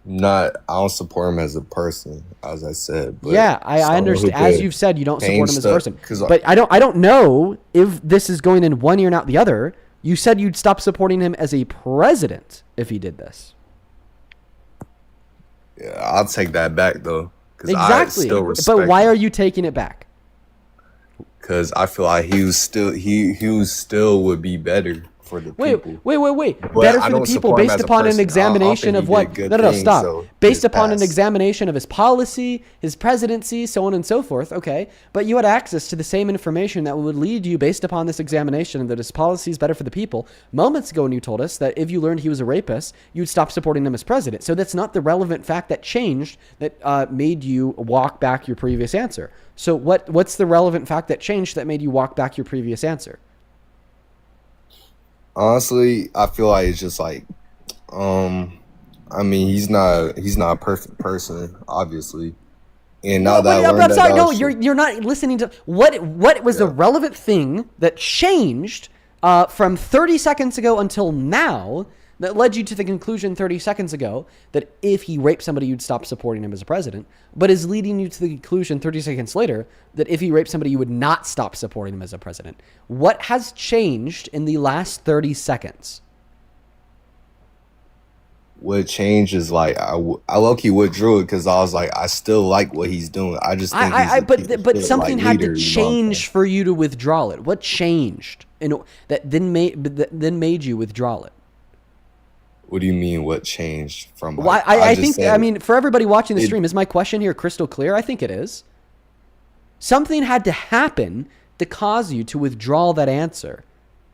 Speaker 8: I don't support him as a person, as I said. But
Speaker 1: Yeah, I
Speaker 8: someone
Speaker 1: understand.
Speaker 8: who
Speaker 1: As
Speaker 8: could
Speaker 1: you've said, you don't support
Speaker 8: change
Speaker 1: him as a
Speaker 8: stuff-
Speaker 1: person.
Speaker 8: 'cause
Speaker 1: But I don't know if this is going in one ear and out the other. You said you'd stop supporting him as a president if he did this.
Speaker 8: Yeah, I'll take that back though. Because I
Speaker 1: Exactly.
Speaker 8: still respect
Speaker 1: But why
Speaker 8: him.
Speaker 1: are you taking it back?
Speaker 8: Because I feel like he was still would be better for the people.
Speaker 1: Wait.
Speaker 8: But
Speaker 1: Better
Speaker 8: I
Speaker 1: for the
Speaker 8: don't
Speaker 1: people
Speaker 8: support him
Speaker 1: based
Speaker 8: as a
Speaker 1: upon an
Speaker 8: person. I
Speaker 1: examination
Speaker 8: think
Speaker 1: of
Speaker 8: he
Speaker 1: what?
Speaker 8: did
Speaker 1: No,
Speaker 8: good
Speaker 1: stop.
Speaker 8: things, so
Speaker 1: Based
Speaker 8: his
Speaker 1: upon an
Speaker 8: past.
Speaker 1: examination of his policy, his presidency, so on and so forth. Okay, but you had access to the same information that would lead you, based upon this examination, that his policy is better for the people. Moments ago, when you told us that if you learned he was a rapist, you'd stop supporting him as president. So that's not the relevant fact that changed that made you walk back your previous answer. So what's the relevant fact that changed that made you walk back your previous answer?
Speaker 8: Honestly, I feel like it's just like, I mean, he's not a perfect person, obviously. And now that I
Speaker 1: I'm
Speaker 8: learned that,
Speaker 1: sorry,
Speaker 8: that
Speaker 1: no,
Speaker 8: was-
Speaker 1: you're not listening to what was the relevant thing that changed from 30 seconds ago until now that led you to the conclusion 30 seconds ago that if he raped somebody, you'd stop supporting him as a president, but is leading you to the conclusion 30 seconds later that if he raped somebody, you would not stop supporting him as a president. What has changed in the last 30 seconds?
Speaker 8: what changed is like I low-key withdrew it because I was like, I still like what he's doing. I just think
Speaker 1: But
Speaker 8: he's
Speaker 1: something
Speaker 8: like
Speaker 1: had
Speaker 8: leader,
Speaker 1: to
Speaker 8: you know what I'm
Speaker 1: change
Speaker 8: saying?
Speaker 1: for you to withdraw it. What changed that then made you withdraw it?
Speaker 8: What do you mean? What changed from?
Speaker 1: Well,
Speaker 8: Like,
Speaker 1: I
Speaker 8: just
Speaker 1: think,
Speaker 8: said
Speaker 1: I mean, for everybody watching the
Speaker 8: it-
Speaker 1: stream, is my question here crystal clear? I think it is. Something had to happen to cause you to withdraw that answer.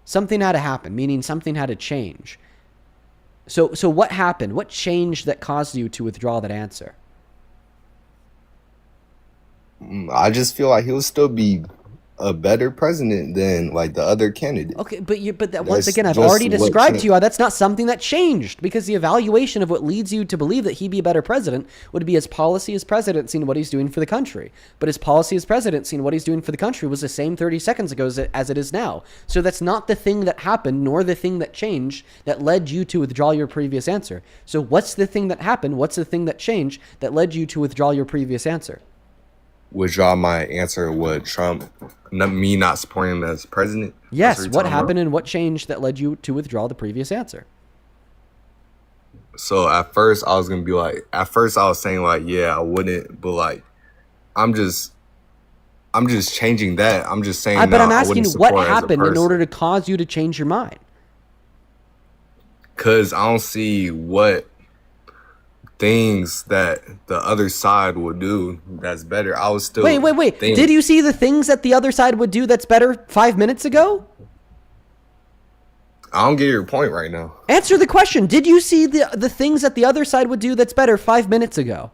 Speaker 1: Something had to happen, meaning something had to change. So what happened? What changed that caused you to withdraw that answer?
Speaker 8: I just feel like he'll still be a better president than like the other candidate.
Speaker 1: Okay, but once
Speaker 8: That's
Speaker 1: again, I've
Speaker 8: just
Speaker 1: already
Speaker 8: what
Speaker 1: described to
Speaker 8: changed.
Speaker 1: you that's not something that changed because the evaluation of what leads you to believe that he'd be a better president would be his policy as presidency and what he's doing for the country. But his policy as presidency and what he's doing for the country was the same 30 seconds ago as it is now. So that's not the thing that happened nor the thing that changed that led you to withdraw your previous answer. So what's the thing that happened? What's the thing that changed that led you to withdraw your previous answer?
Speaker 8: Withdraw my answer. Would Trump, me not supporting him as president?
Speaker 1: Yes,
Speaker 8: That's
Speaker 1: what
Speaker 8: you're talking
Speaker 1: happened and what changed that led you to withdraw the previous answer?
Speaker 8: about? So at first I was gonna be like, at first I was saying like, yeah, I wouldn't, but like, I'm just changing that. I'm just saying.
Speaker 1: But
Speaker 8: now
Speaker 1: I'm
Speaker 8: I
Speaker 1: asking
Speaker 8: wouldn't
Speaker 1: what
Speaker 8: support as a
Speaker 1: happened in
Speaker 8: person.
Speaker 1: order to cause you to change your mind.
Speaker 8: Cause I don't see what things that the other side would do that's better. I was still
Speaker 1: Wait.
Speaker 8: thinking-
Speaker 1: Did you see the things that the other side would do that's better 5 minutes ago?
Speaker 8: I don't get your point right now.
Speaker 1: Answer the question. Did you see the things that the other side would do that's better 5 minutes ago?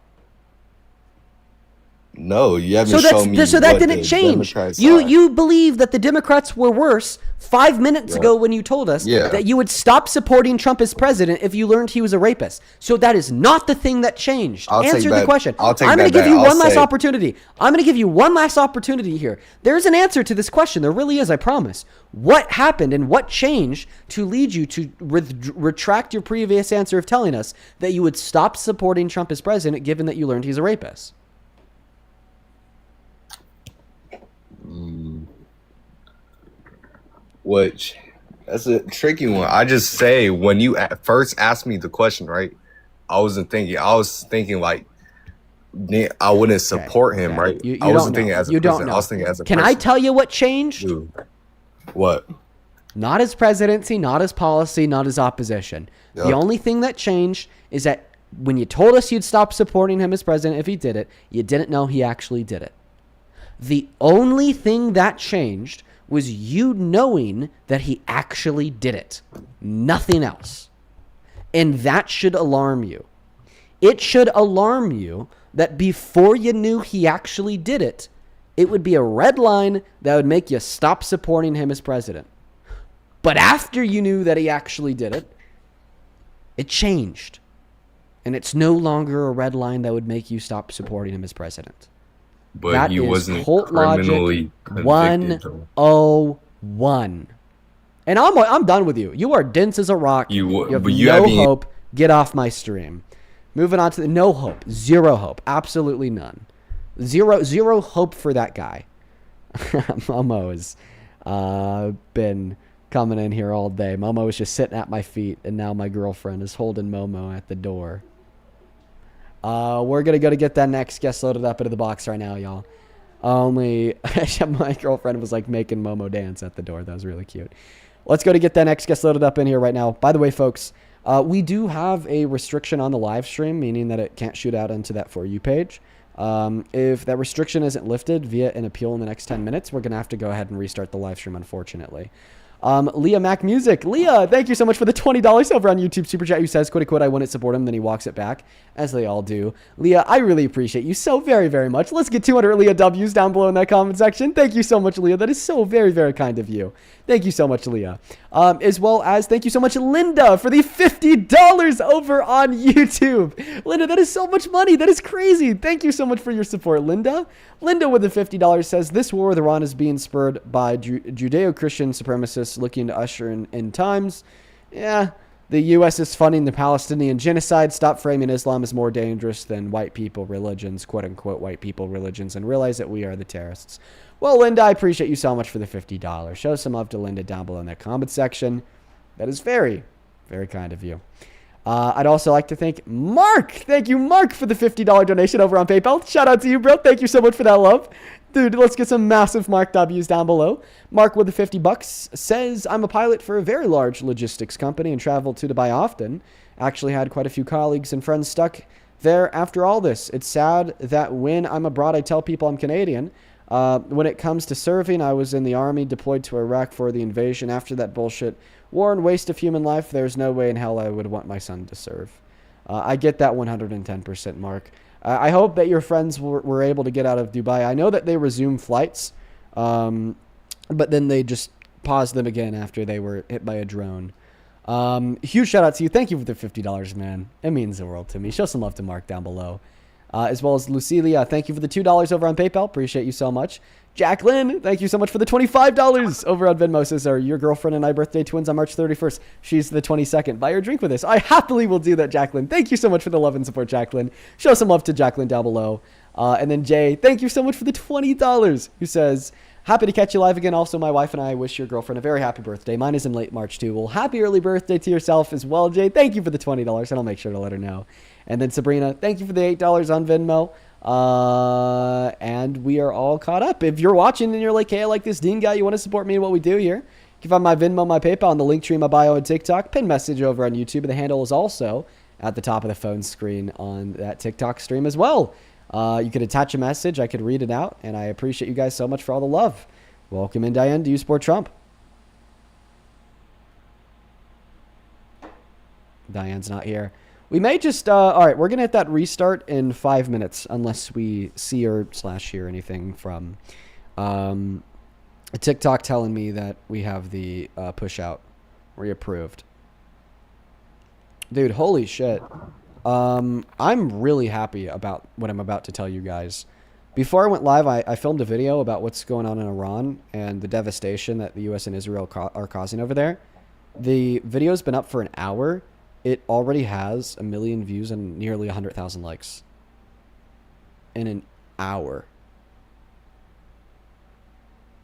Speaker 8: No, you haven't
Speaker 1: So
Speaker 8: shown me.
Speaker 1: so that
Speaker 8: what
Speaker 1: didn't
Speaker 8: the
Speaker 1: change.
Speaker 8: Democrats
Speaker 1: You
Speaker 8: are.
Speaker 1: you believe that the Democrats were worse 5 minutes ago when you told us
Speaker 8: Yeah.
Speaker 1: that you would stop supporting Trump as president if you learned he was a rapist. So that is not the thing that changed.
Speaker 8: I'll take
Speaker 1: Answer the
Speaker 8: that-
Speaker 1: question.
Speaker 8: I'll take
Speaker 1: I'm going
Speaker 8: that
Speaker 1: to give
Speaker 8: back.
Speaker 1: you
Speaker 8: I'll
Speaker 1: one last
Speaker 8: say-
Speaker 1: opportunity. I'm going to give you one last opportunity here. There's an answer to this question. There really is, I promise. What happened and what changed to lead you to retract your previous answer of telling us that you would stop supporting Trump as president given that you learned he's a rapist?
Speaker 8: Which that's a tricky one. I just say when you first asked me the question, right? I wasn't thinking. I was thinking like I wouldn't support him,
Speaker 1: Okay.
Speaker 8: right?
Speaker 1: You
Speaker 8: I
Speaker 1: don't
Speaker 8: wasn't thinking
Speaker 1: know.
Speaker 8: as a
Speaker 1: You don't
Speaker 8: person.
Speaker 1: know.
Speaker 8: I was thinking as a
Speaker 1: Can
Speaker 8: person.
Speaker 1: I tell you what changed?
Speaker 8: Dude. What?
Speaker 1: Not his presidency, not his policy, not his opposition. The
Speaker 8: Yep.
Speaker 1: only thing that changed is that when you told us you'd stop supporting him as president if he did it, you didn't know he actually did it. The only thing that changed was you knowing that he actually did it. Nothing else. And that should alarm you. It should alarm you that before you knew he actually did it, it would be a red line that would make you stop supporting him as president. But after you knew that he actually did it, it changed. And it's no longer a red line that would make you stop supporting him as president.
Speaker 8: But
Speaker 1: That
Speaker 8: he
Speaker 1: is
Speaker 8: wasn't
Speaker 1: cult
Speaker 8: criminally
Speaker 1: logic
Speaker 8: convicted.
Speaker 1: 101. And I'm done with you. You are dense as a rock. You have no hope. Get off my stream. Moving on to no hope. Zero hope. Absolutely none. Zero hope for that guy. Momo has been coming in here all day. Momo was just sitting at my feet, and now my girlfriend is holding Momo at the door. We're going to go to get that next guest loaded up into the box right now, y'all. Only my girlfriend was like making Momo dance at the door. That was really cute. Let's go to get that next guest loaded up in here right now. By the way, folks, we do have a restriction on the live stream, meaning that it can't shoot out into that For You page. If that restriction isn't lifted via an appeal in the next 10 minutes, we're going to have to go ahead and restart the live stream, unfortunately. Leah Mac Music. Leah, thank you so much for the $20 over on YouTube Super Chat. Who says, quote, I wouldn't support him. Then he walks it back, as they all do. Leah, I really appreciate you so very, very much. Let's get 200 Leah W's down below in that comment section. Thank you so much, Leah. That is so very, very kind of you. Thank you so much, Leah. As well as thank you so much, Linda, for the $50 over on YouTube. Linda, that is so much money. That is crazy. Thank you so much for your support, Linda. Linda with the $50 says, this war with Iran is being spurred by Judeo-Christian supremacists looking to usher in end times. Yeah, the U.S. is funding the Palestinian genocide. Stop framing Islam as more dangerous than white people religions, quote unquote white people religions, and realize that we are the terrorists. Well, Linda, I appreciate you so much for the $50. Show some love to Linda down below in that comment section. That is very, very kind of you. I'd also like to thank Mark. Thank you, Mark, for the $50 donation over on PayPal. Shout out to you, bro. Thank you so much for that love. Dude, let's get some massive Mark W's down below. Mark with the $50 says, I'm a pilot for a very large logistics company and travel to Dubai often. Actually had quite a few colleagues and friends stuck there after all this. It's sad that when I'm abroad, I tell people I'm Canadian. When it comes to serving, I was in the army, deployed to Iraq for the invasion. After that bullshit war and waste of human life, there's no way in hell I would want my son to serve. I get that 110%, Mark. I hope that your friends were able to get out of Dubai. I know that they resumed flights, but then they just paused them again after they were hit by a drone. Huge shout out to you. Thank you for the $50, man. It means the world to me. Show some love to Mark down below. As well as Lucilia, thank you for the $2 over on PayPal. Appreciate you so much. Jacqueline, thank you so much for the $25 over on Venmo. Says, are your girlfriend and I birthday twins on March 31st? She's the 22nd. Buy her a drink with us. I happily will do that, Jacqueline. Thank you so much for the love and support, Jacqueline. Show some love to Jacqueline down below. And then Jay, thank you so much for the $20, who says, happy to catch you live again. Also, my wife and I wish your girlfriend a very happy birthday. Mine is in late March, too. Well, happy early birthday to yourself as well, Jay. Thank you for the $20, and I'll make sure to let her know. And then Sabrina, thank you for the $8 on Venmo. And we are all caught up. If you're watching and you're like, hey, I like this Dean guy, you want to support me in what we do here, you can find my Venmo, my PayPal, and the link tree in my bio and TikTok. Pin message over on YouTube. And the handle is also at the top of the phone screen on that TikTok stream as well. You could attach a message. I could read it out. And I appreciate you guys so much for all the love. Welcome in, Diane. Do you support Trump? Diane's not here. We may just, all right, we're going to hit that restart in 5 minutes unless we see or / hear anything from TikTok telling me that we have the push out reapproved. Dude, holy shit. I'm really happy about what I'm about to tell you guys. Before I went live, I filmed a video about what's going on in Iran and the devastation that the U.S. and Israel are causing over there. The video's been up for an hour. It already has 1 million views and nearly 100,000 likes in an hour.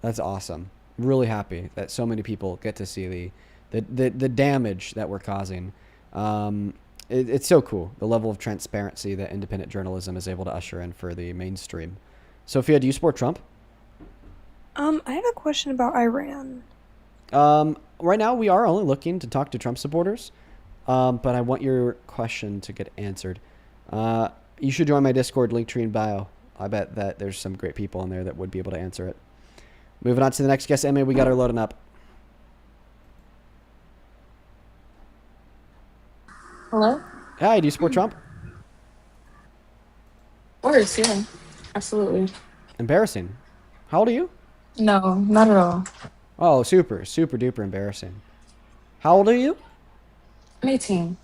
Speaker 1: That's awesome. Really happy that so many people get to see the damage that we're causing. It's so cool, the level of transparency that independent journalism is able to usher in for the mainstream. Sophia, do you support Trump?
Speaker 4: I have a question about Iran.
Speaker 1: Right now, we are only looking to talk to Trump supporters. But I want your question to get answered. You should join my Discord, link tree in bio. I bet that there's some great people in there that would be able to answer it. Moving on to the next guest, Emmy, we got her loading up.
Speaker 9: Hello?
Speaker 1: Hi, do you support Trump?
Speaker 9: Of course, yeah. Absolutely.
Speaker 1: Embarrassing. How old are you?
Speaker 9: No, not at all.
Speaker 1: Oh, super duper embarrassing. How old are you?
Speaker 9: I'm 18.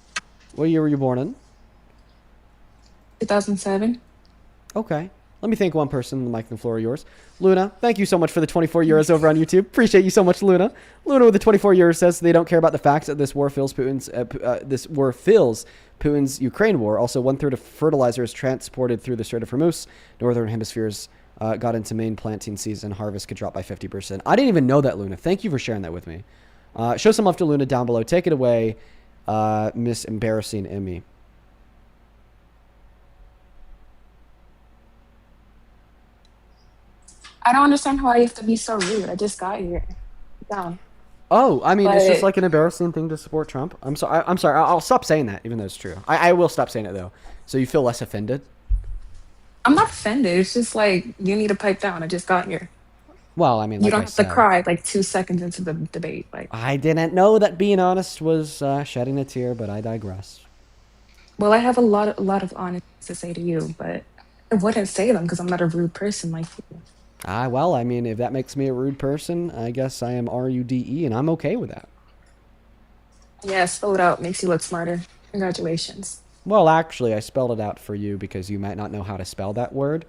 Speaker 1: What year were you born in?
Speaker 9: 2007.
Speaker 1: Okay. Let me thank one person. The mic and the floor are yours. Luna, thank you so much for the 24 euros over on YouTube. Appreciate you so much, Luna. Luna with the 24 euros says they don't care about the facts that this war fills Putin's Ukraine war. Also, 1/3 of fertilizer is transported through the Strait of Hormuz. Northern hemispheres got into main planting season. Harvest could drop by 50%. I didn't even know that, Luna. Thank you for sharing that with me. Show some love to Luna down below. Take it away, Miss Embarrassing Emmy.
Speaker 9: I don't understand how I have to be so rude. I just got here. Down.
Speaker 1: Oh, I mean, it's just
Speaker 9: But-
Speaker 1: like an embarrassing thing to support Trump. I'm sorry. I'm sorry. I'll stop saying that, even though it's true. I will stop saying it though, so you feel less offended.
Speaker 9: I'm not offended. It's just like, you need to pipe down. I just got here.
Speaker 1: Well, I mean,
Speaker 9: You
Speaker 1: like
Speaker 9: don't
Speaker 1: I
Speaker 9: have
Speaker 1: said,
Speaker 9: to cry like 2 seconds into the debate. Like,
Speaker 1: I didn't know that being honest was shedding a tear, but I digress.
Speaker 9: well, I have a lot of honest to say to you, but I wouldn't say them because I'm not a rude person like you.
Speaker 1: Well, I mean, if that makes me a rude person, I guess I am RUDE, and I'm okay with that.
Speaker 9: Yeah, spell it out. Makes you look smarter. Congratulations.
Speaker 1: Well, actually, I spelled it out for you because you might not know how to spell that word.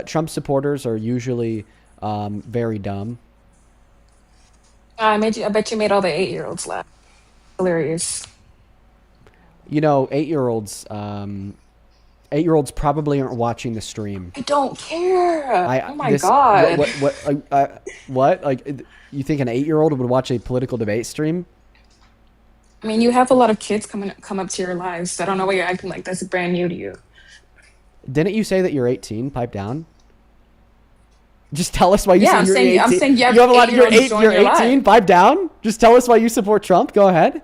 Speaker 1: Trump supporters are usually very dumb.
Speaker 9: I bet you made all the 8-year-olds laugh. Hilarious.
Speaker 1: You know, 8-year-olds, 8-year-olds probably aren't watching the stream.
Speaker 9: I don't care. Oh my
Speaker 1: this-
Speaker 9: god.
Speaker 1: What? Like, you think an 8-year-old would watch a political debate stream?
Speaker 9: I mean, you have a lot of kids come up to your lives. So I don't know why you're acting like that's brand new to you.
Speaker 1: Didn't you say that you're 18? Pipe down. Just tell us why you
Speaker 9: Yeah,
Speaker 1: say
Speaker 9: I'm
Speaker 1: you're
Speaker 9: saying-
Speaker 1: 18.
Speaker 9: I'm saying you have
Speaker 1: a lot. You're
Speaker 9: 8-year-olds join
Speaker 1: You're
Speaker 9: your
Speaker 1: 18.
Speaker 9: live.
Speaker 1: Pipe down. Just tell us why you support Trump. Go ahead.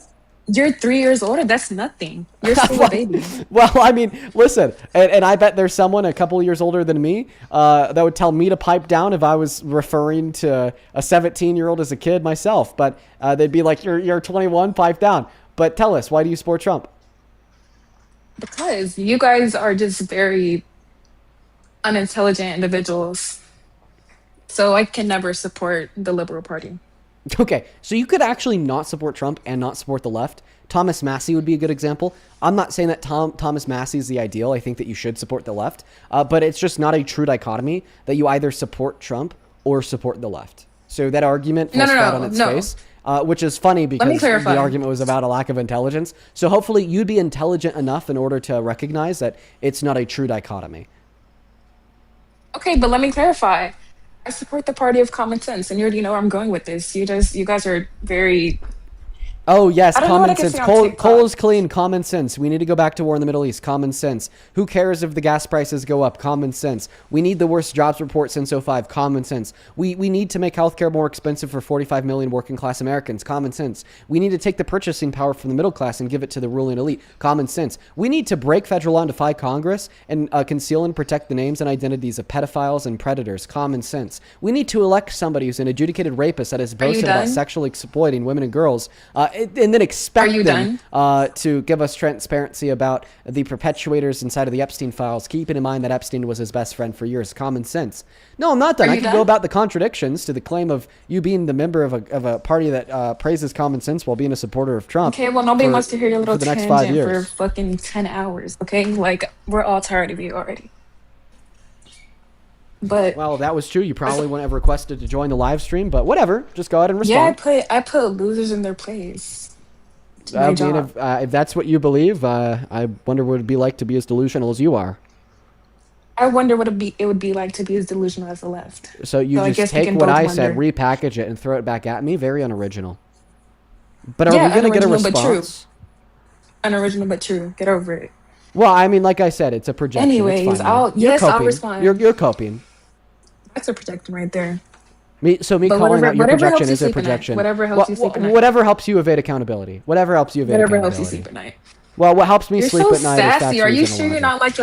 Speaker 9: You're 3 years older. That's nothing. You're still a baby.
Speaker 1: Well, I mean, listen, and I bet there's someone a couple years older than me that would tell me to pipe down if I was referring to a 17-year-old as a kid myself. But they'd be like, "You're 21, pipe down." But tell us, why do you support Trump?
Speaker 9: Because you guys are just very unintelligent individuals. So I can never support the Liberal Party.
Speaker 1: Okay, so you could actually not support Trump and not support the left. Thomas Massey would be a good example. I'm not saying that Thomas Massey is the ideal. I think that you should support the left. But it's just not a true dichotomy that you either support Trump or support the left. So that argument falls flat on its face, which is funny because
Speaker 9: clarify.
Speaker 1: the argument was about a lack of intelligence. So hopefully you'd be intelligent enough in order to recognize that it's not a true dichotomy.
Speaker 9: Okay, but let me clarify. I support the party of common sense, and you already know where I'm going with this. You guys are very.
Speaker 1: Oh, yes,
Speaker 9: I don't know what
Speaker 1: common
Speaker 9: I can
Speaker 1: sense.
Speaker 9: say on
Speaker 1: Coal
Speaker 9: TikTok.
Speaker 1: is clean, common sense. We need to go back to war in the Middle East, common sense. Who cares if the gas prices go up, common sense. We need the worst jobs report since '05, common sense. We need to make healthcare more expensive for 45 million working class Americans, common sense. We need to take the purchasing power from the middle class and give it to the ruling elite, common sense. We need to break federal law and defy Congress and conceal and protect the names and identities of pedophiles and predators, common sense. We need to elect somebody who's an adjudicated rapist that has boasted about
Speaker 9: done?
Speaker 1: sexually exploiting women and girls, and then expect
Speaker 9: you
Speaker 1: them to give us transparency about the perpetuators inside of the Epstein files, keeping in mind that Epstein was his best friend for years. Common sense. No, I'm not done.
Speaker 9: Are
Speaker 1: I
Speaker 9: you
Speaker 1: could
Speaker 9: done?
Speaker 1: go about the contradictions to the claim of you being the member of a party that praises common sense while being a supporter of Trump.
Speaker 9: Okay, well, nobody
Speaker 1: for-
Speaker 9: wants to hear your little
Speaker 1: for the next 5
Speaker 9: tangent for
Speaker 1: years.
Speaker 9: fucking 10 hours, okay? Like, we're all tired of you already. But
Speaker 1: Well, that was true. You probably wouldn't have requested to join the live stream, but whatever. Just go ahead and
Speaker 9: yeah,
Speaker 1: respond.
Speaker 9: I put losers in their place. It's my
Speaker 1: I mean,
Speaker 9: job.
Speaker 1: if that's what you believe, I wonder what it'd be like to be as delusional as you are.
Speaker 9: I wonder what it would be like to be as delusional as the left.
Speaker 1: So you
Speaker 9: So I
Speaker 1: just
Speaker 9: guess we
Speaker 1: take
Speaker 9: can
Speaker 1: what
Speaker 9: both
Speaker 1: I said,
Speaker 9: wonder.
Speaker 1: repackage it, and throw it back at me. Very unoriginal. But are
Speaker 9: Yeah,
Speaker 1: we going to get a
Speaker 9: unoriginal, but true.
Speaker 1: response?
Speaker 9: Unoriginal but true. Get over it.
Speaker 1: Well, I mean, like I said, it's a projection.
Speaker 9: Anyways,
Speaker 1: it's fine, man.
Speaker 9: I'll
Speaker 1: coping.
Speaker 9: respond.
Speaker 1: You're coping.
Speaker 9: That's a projection right there.
Speaker 1: Me
Speaker 9: But
Speaker 1: calling
Speaker 9: whatever-
Speaker 1: out your
Speaker 9: whatever helps
Speaker 1: projection
Speaker 9: you
Speaker 1: is a
Speaker 9: sleep at night.
Speaker 1: projection.
Speaker 9: Whatever helps you sleep at night.
Speaker 1: Whatever helps you evade accountability. Whatever helps you evade
Speaker 9: Whatever
Speaker 1: accountability.
Speaker 9: helps you sleep at night.
Speaker 1: Well, what helps me
Speaker 9: You're
Speaker 1: sleep
Speaker 9: so
Speaker 1: at night is
Speaker 9: sassy.
Speaker 1: facts,
Speaker 9: Are you
Speaker 1: reason,
Speaker 9: sure
Speaker 1: and
Speaker 9: you're
Speaker 1: logic.
Speaker 9: not like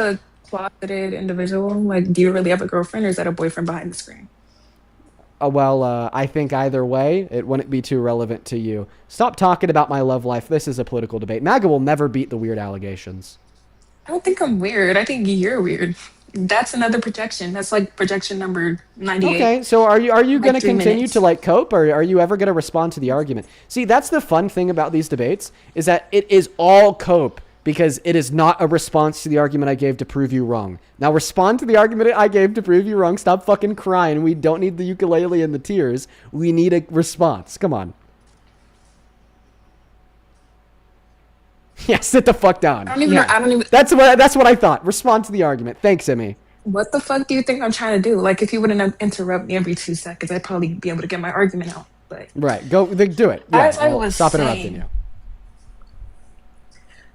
Speaker 9: closeted individual? Like, do you really have a girlfriend, or is that a boyfriend behind the screen?
Speaker 1: I think either way, it wouldn't be too relevant to you. Stop talking about my love life. This is a political debate. MAGA will never beat the weird allegations.
Speaker 9: I don't think I'm weird. I think you're weird. That's another projection. That's like projection number 98.
Speaker 1: Okay, so are you
Speaker 9: Like
Speaker 1: going to
Speaker 9: 3
Speaker 1: continue
Speaker 9: minutes.
Speaker 1: to like cope, or are you ever going to respond to the argument? See, that's the fun thing about these debates, is that it is all cope because it is not a response to the argument I gave to prove you wrong. Now respond to the argument I gave to prove you wrong. Stop fucking crying. We don't need the ukulele and the tears. We need a response. Come on. Yeah, sit the fuck down.
Speaker 9: I don't even know. I don't even.
Speaker 1: That's what I thought. Respond to the argument. Thanks, Emmy.
Speaker 9: What the fuck do you think I'm trying to do? Like, if you wouldn't interrupt me every 2 seconds, I'd probably be able to get my argument out. But
Speaker 1: Right. Go do it. Yeah,
Speaker 9: as I
Speaker 1: I'll
Speaker 9: was
Speaker 1: stop
Speaker 9: saying,
Speaker 1: interrupting you.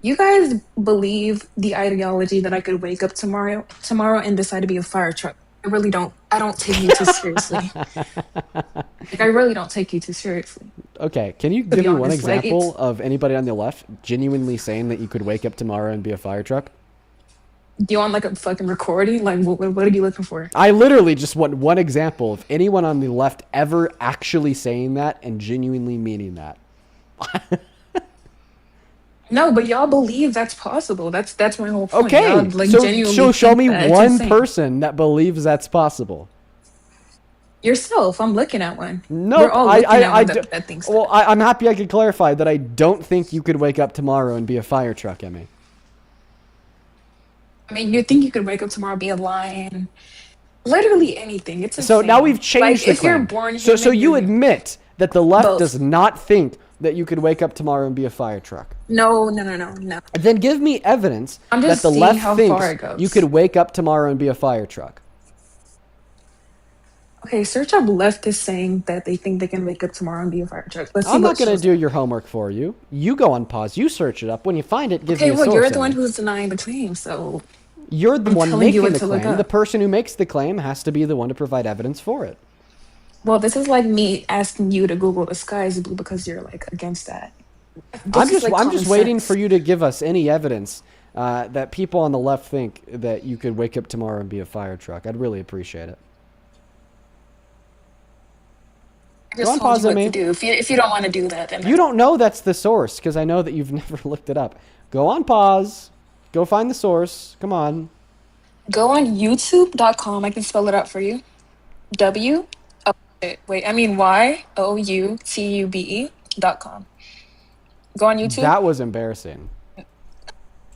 Speaker 9: you guys believe the ideology that I could wake up tomorrow and decide to be a fire truck. I really don't. I don't take you too seriously. Like, I really don't take you too seriously.
Speaker 1: Okay, can you
Speaker 9: be
Speaker 1: give me one
Speaker 9: honest, like,
Speaker 1: example of anybody on the left genuinely saying that you could wake up tomorrow and be a fire truck?
Speaker 9: Do you want like a fucking recording? Like, what are you looking for?
Speaker 1: I literally just want one example of anyone on the left ever actually saying that and genuinely meaning that.
Speaker 9: No, but y'all believe that's possible. That's my whole point.
Speaker 1: Okay,
Speaker 9: Y'all, like,
Speaker 1: so
Speaker 9: genuinely
Speaker 1: show
Speaker 9: think
Speaker 1: me
Speaker 9: that. It's
Speaker 1: one
Speaker 9: insane.
Speaker 1: person that believes that's possible.
Speaker 9: Yourself. I'm looking at one.
Speaker 1: No,
Speaker 9: We're all looking at one
Speaker 1: do-
Speaker 9: that thinks
Speaker 1: well,
Speaker 9: that.
Speaker 1: I'm happy I could clarify that I don't think you could wake up tomorrow and be a fire truck, Emmy.
Speaker 9: I mean, you think you could wake up tomorrow, be a lion, literally anything. It's insane.
Speaker 1: So now we've changed the
Speaker 9: if you're
Speaker 1: claim.
Speaker 9: born
Speaker 1: So
Speaker 9: human,
Speaker 1: you
Speaker 9: you're-
Speaker 1: admit that the left
Speaker 9: Both.
Speaker 1: does not think that you could wake up tomorrow and be a fire truck.
Speaker 9: No.
Speaker 1: Then give me evidence
Speaker 9: I'm
Speaker 1: that
Speaker 9: just
Speaker 1: the
Speaker 9: seeing
Speaker 1: left
Speaker 9: how
Speaker 1: thinks
Speaker 9: far it goes.
Speaker 1: you could wake up tomorrow and be a fire truck.
Speaker 9: Okay, search up leftist saying that they think they can wake up tomorrow and be a fire truck. Let's see
Speaker 1: I'm
Speaker 9: what
Speaker 1: not going to
Speaker 9: shows
Speaker 1: do your homework for you. You go on pause. You search it up. When you find it, give
Speaker 9: Okay,
Speaker 1: me a
Speaker 9: well,
Speaker 1: source.
Speaker 9: you're the one
Speaker 1: Emmy.
Speaker 9: who's denying the claim, so
Speaker 1: You're the
Speaker 9: I'm
Speaker 1: one
Speaker 9: telling you
Speaker 1: making
Speaker 9: what
Speaker 1: the
Speaker 9: to look
Speaker 1: claim.
Speaker 9: up.
Speaker 1: The person who makes the claim has to be the one to provide evidence for it.
Speaker 9: well, this is like me asking you to Google the sky is blue because you're like against that.
Speaker 1: I'm just waiting for you to give us any evidence that people on the left think that you could wake up tomorrow and be a fire truck. I'd really appreciate it.
Speaker 9: I just
Speaker 1: Go on,
Speaker 9: told
Speaker 1: pause
Speaker 9: you
Speaker 1: it,
Speaker 9: what
Speaker 1: me.
Speaker 9: to do. If you don't want to do that, then
Speaker 1: You don't know that's the source because I know that you've never looked it up. Go on pause. Go find the source. Come on.
Speaker 9: go on YouTube.com. I can spell it out for you. YOUTUBE.com. Go on YouTube.
Speaker 1: That was embarrassing.
Speaker 9: I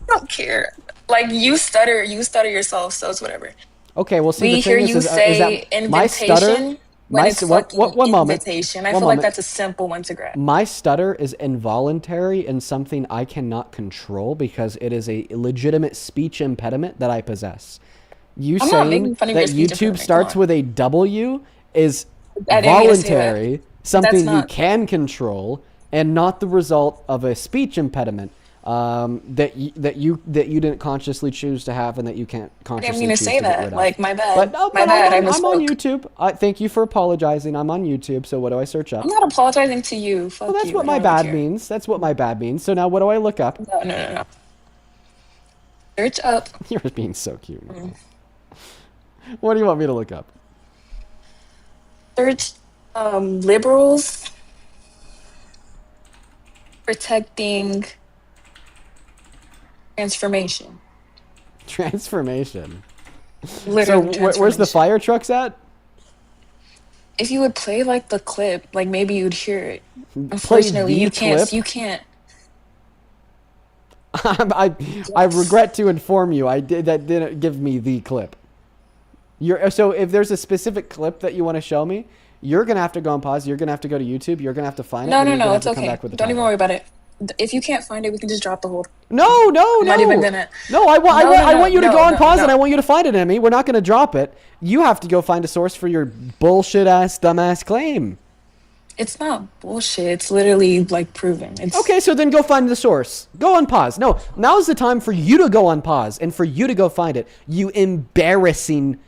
Speaker 9: don't care. Like, you stutter yourself, so it's whatever.
Speaker 1: Okay, well, see,
Speaker 9: We
Speaker 1: the
Speaker 9: hear
Speaker 1: thing
Speaker 9: you
Speaker 1: is
Speaker 9: say
Speaker 1: that my
Speaker 9: invitation
Speaker 1: stutter,
Speaker 9: when it's fucking
Speaker 1: one moment.
Speaker 9: invitation. I
Speaker 1: One
Speaker 9: feel like
Speaker 1: moment.
Speaker 9: that's a simple one to grab.
Speaker 1: My stutter is involuntary and something I cannot control because it is a legitimate speech impediment that I possess. You
Speaker 9: I'm not
Speaker 1: saying
Speaker 9: making fun of
Speaker 1: that
Speaker 9: your speech
Speaker 1: YouTube
Speaker 9: impediment,
Speaker 1: starts
Speaker 9: come on.
Speaker 1: with a W is
Speaker 9: I didn't mean to say that.
Speaker 1: voluntary, something
Speaker 9: That's
Speaker 1: you
Speaker 9: not-
Speaker 1: can control, and not the result of a speech impediment that you didn't consciously choose to have and that you can't
Speaker 9: I
Speaker 1: consciously
Speaker 9: didn't mean to
Speaker 1: choose
Speaker 9: say
Speaker 1: to get
Speaker 9: that.
Speaker 1: rid of.
Speaker 9: Like, my bad.
Speaker 1: But no,
Speaker 9: my
Speaker 1: but
Speaker 9: bad. I
Speaker 1: I'm on
Speaker 9: misspoke.
Speaker 1: YouTube. Thank you for apologizing. I'm on YouTube. So what do I search up?
Speaker 9: I'm not apologizing to you. Fuck
Speaker 1: Well, that's
Speaker 9: you.
Speaker 1: what
Speaker 9: I
Speaker 1: my
Speaker 9: don't really
Speaker 1: bad
Speaker 9: care.
Speaker 1: means. That's what my bad means. So now what do I look up?
Speaker 9: No. Search up.
Speaker 1: You're being so cute. What do you want me to look up?
Speaker 9: Search liberals protecting transformation.
Speaker 1: Transformation.
Speaker 9: Literal
Speaker 1: So where's the
Speaker 9: transformation.
Speaker 1: fire trucks at?
Speaker 9: If you would play like the clip, like maybe you'd hear it. Unfortunately,
Speaker 1: the
Speaker 9: you can't.
Speaker 1: clip?
Speaker 9: You can't.
Speaker 1: I regret to inform you, that didn't give me the clip. So if there's a specific clip that you want to show me, you're gonna have to go on pause. You're gonna have to go to YouTube. You're gonna have to find it.
Speaker 9: No,
Speaker 1: and you're gonna
Speaker 9: it's
Speaker 1: have to come
Speaker 9: okay.
Speaker 1: back with the
Speaker 9: Don't even
Speaker 1: title.
Speaker 9: worry about it. If you can't find it, we can just drop the whole.
Speaker 1: No,
Speaker 9: I'm not even gonna.
Speaker 1: No, I want you to go on
Speaker 9: no,
Speaker 1: pause
Speaker 9: no.
Speaker 1: and I want you to find it, Emmy. We're not going to drop it. You have to go find a source for your bullshit ass, dumbass claim.
Speaker 9: It's not bullshit. It's literally like proven. It's
Speaker 1: Okay, so then go find the source. Go on pause. No, now's the time for you to go on pause and for you to go find it. You embarrassing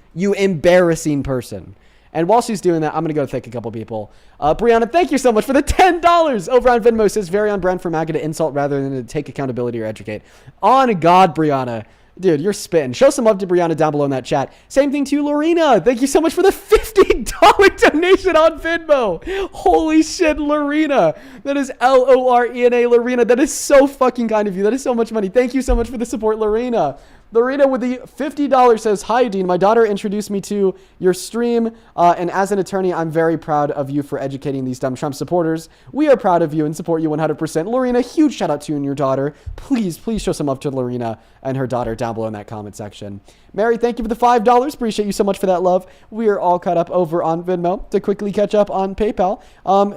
Speaker 1: person. And while she's doing that, I'm going to go thank a couple people. Brianna, thank you so much for the $10 over on Venmo. Says very on brand for MAGA to insult rather than to take accountability or educate. On God, Brianna, Dude, you're spitting. Show some love to Brianna down below in that chat. Same thing to you, Lorena. Thank you so much for the $50 donation on Venmo. Holy shit, Lorena. That is Lorena, Lorena. That is so fucking kind of you. That is so much money. Thank you so much for the support, Lorena. Lorena with the $50 says, "Hi, Dean. My daughter introduced me to your stream, and as an attorney, I'm very proud of you for educating these dumb Trump supporters. We are proud of you and support you 100%. Lorena, huge shout out to you and your daughter. Please show some love to Lorena and her daughter down below in that comment section. Mary, thank you for the $5. Appreciate you so much for that love. We are all caught up over on Venmo to quickly catch up on PayPal.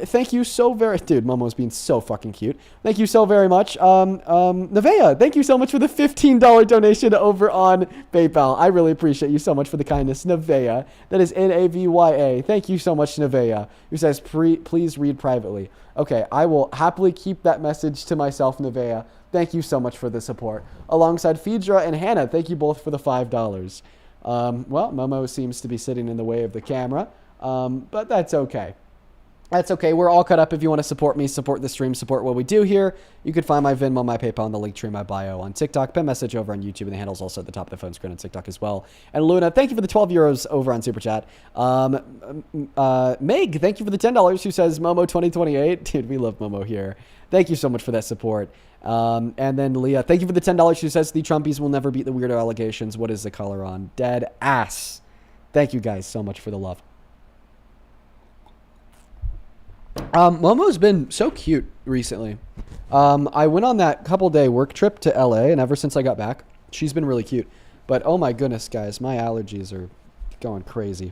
Speaker 1: Thank you so very, dude, Momo's being so fucking cute. Thank you so very much. Nevea, thank you so much for the $15 donation over on PayPal. I really appreciate you so much for the kindness. Nevea, that is Navya. Thank you so much, Nevea, who says, please read privately. Okay, I will happily keep that message to myself, Nevea. Thank you so much for the support. Alongside Phaedra and Hannah, thank you both for the $5. Well, Momo seems to be sitting in the way of the camera, but that's okay. That's okay. We're all cut up. If you want to support me, support the stream, support what we do here, you can find my Venmo, my PayPal, and the link tree in my bio on TikTok. Pen message over on YouTube, and the handle's also at the top of the phone screen on TikTok as well. And Luna, thank you for the 12 euros over on Super Chat. Meg, thank you for the $10 who says Momo 2028. Dude, we love Momo here. Thank you so much for that support. And then Leah, thank you for the $10 who says the Trumpies will never beat the weirdo allegations. What is the color on? Dead ass. Thank you guys so much for the love. Momo's been so cute recently. I went on that couple-day work trip to LA, and ever since I got back, she's been really cute. But oh my goodness, guys, my allergies are going crazy.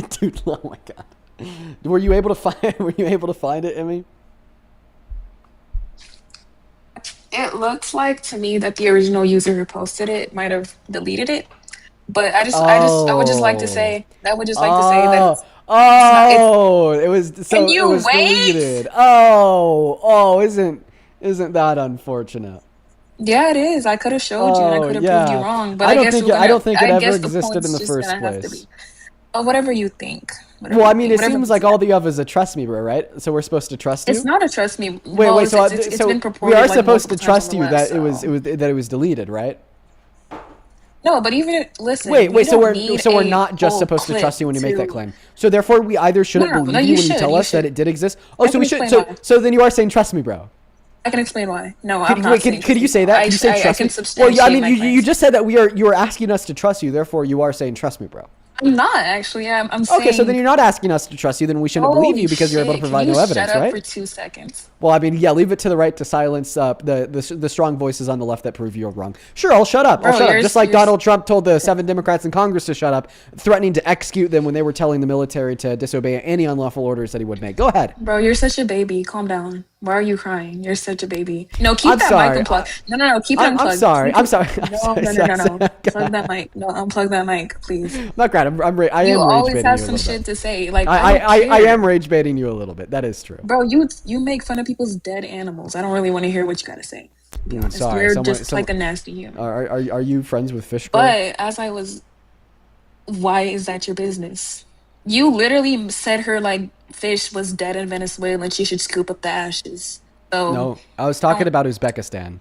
Speaker 1: Dude, oh my god. Were you able to find it, Emmy?
Speaker 9: It looks like to me that the original user who posted it might have deleted it. But I would just like to say that it's,
Speaker 1: it was so
Speaker 9: Can you
Speaker 1: it was
Speaker 9: wait?
Speaker 1: deleted. Isn't that unfortunate?
Speaker 9: Yeah, it is. I could have showed you and I could have proved you wrong. But
Speaker 1: I don't think it ever existed in the first place.
Speaker 9: Oh, whatever you think.
Speaker 1: Well, I mean, it seems like all you have is a trust me, bro, right? So we're supposed to trust you.
Speaker 9: It's not a trust me.
Speaker 1: Wait. So
Speaker 9: it's been purported
Speaker 1: we are
Speaker 9: like
Speaker 1: supposed to
Speaker 9: multiple
Speaker 1: trust
Speaker 9: times
Speaker 1: you
Speaker 9: on
Speaker 1: that
Speaker 9: the list,
Speaker 1: it was deleted, right?
Speaker 9: No, but even listen.
Speaker 1: Wait. So we're not just supposed to trust you when you make that claim. So therefore, we either shouldn't believe you when you tell us that it did exist. Oh, so we should. So then you are saying trust me, bro.
Speaker 9: I can explain why. No, I'm not.
Speaker 1: Could you say that? Could you say trust me? Well, I mean, you just said that you are asking us to trust you. Therefore, you are saying trust me, bro.
Speaker 9: I'm not actually. I'm saying.
Speaker 1: Okay, so then you're not asking us to trust you. Then we shouldn't believe you because you're able to provide no evidence,
Speaker 9: shut up
Speaker 1: right?
Speaker 9: for 2 seconds.
Speaker 1: Well, I mean, yeah, leave it to the right to silence the strong voices on the left that prove you're wrong. Sure, I'll shut up. Just like Donald Trump told the 7 Democrats in Congress to shut up, threatening to execute them when they were telling the military to disobey any unlawful orders that he would make. Go ahead.
Speaker 9: Bro, you're such a baby. Calm down. Why are you crying? You're such a baby. No, keep that mic unplugged. No, keep it unplugged.
Speaker 1: I'm sorry.
Speaker 9: No. Plug that mic. No, unplug that mic, please.
Speaker 1: I'm not crying. I am rage baiting you
Speaker 9: always have some shit to say. Like
Speaker 1: I am rage baiting you a little bit. That is true.
Speaker 9: Bro, you make fun of people's dead animals. I don't really want to hear what you gotta say.
Speaker 1: I'm sorry.
Speaker 9: You're just like a nasty human.
Speaker 1: Are you friends with Fish Girl?
Speaker 9: But why is that your business? You literally said her like fish was dead in Venezuela and she should scoop up the ashes. So
Speaker 1: no, I was talking about Uzbekistan.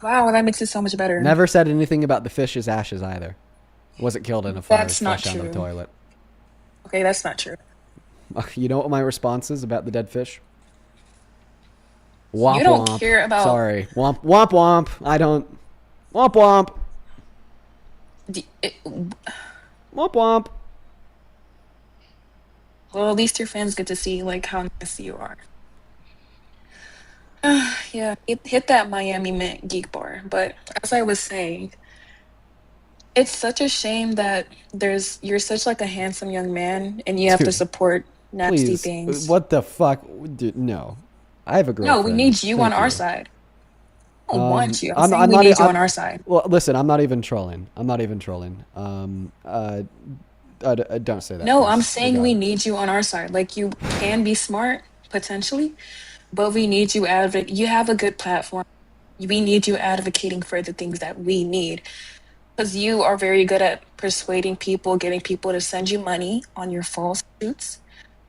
Speaker 9: Wow, that makes it so much better.
Speaker 1: Never said anything about the fish's ashes either. Wasn't killed in a fire.
Speaker 9: That's not
Speaker 1: true. Down the toilet.
Speaker 9: Okay, that's not true.
Speaker 1: You know what my response is about the dead fish? Womp
Speaker 9: you don't
Speaker 1: womp.
Speaker 9: Care about.
Speaker 1: Sorry, womp womp womp. I don't. Womp womp. Womp womp.
Speaker 9: Well, at least your fans get to see like how nasty you are. Yeah, hit that Miami Mint geek bar. But as I was saying, it's such a shame that you're such like a handsome young man and you have to support nasty things.
Speaker 1: What the fuck? Dude, no. I have a girlfriend.
Speaker 9: No, we need you on our side. I don't want you. I'm saying we need you on our side.
Speaker 1: Well, listen, I'm not even trolling. Don't say that.
Speaker 9: No, I'm saying we need you on our side. Like, you can be smart, potentially, but we need you you have a good platform. We need you advocating for the things that we need. Because you are very good at persuading people, getting people to send you money on your false suits.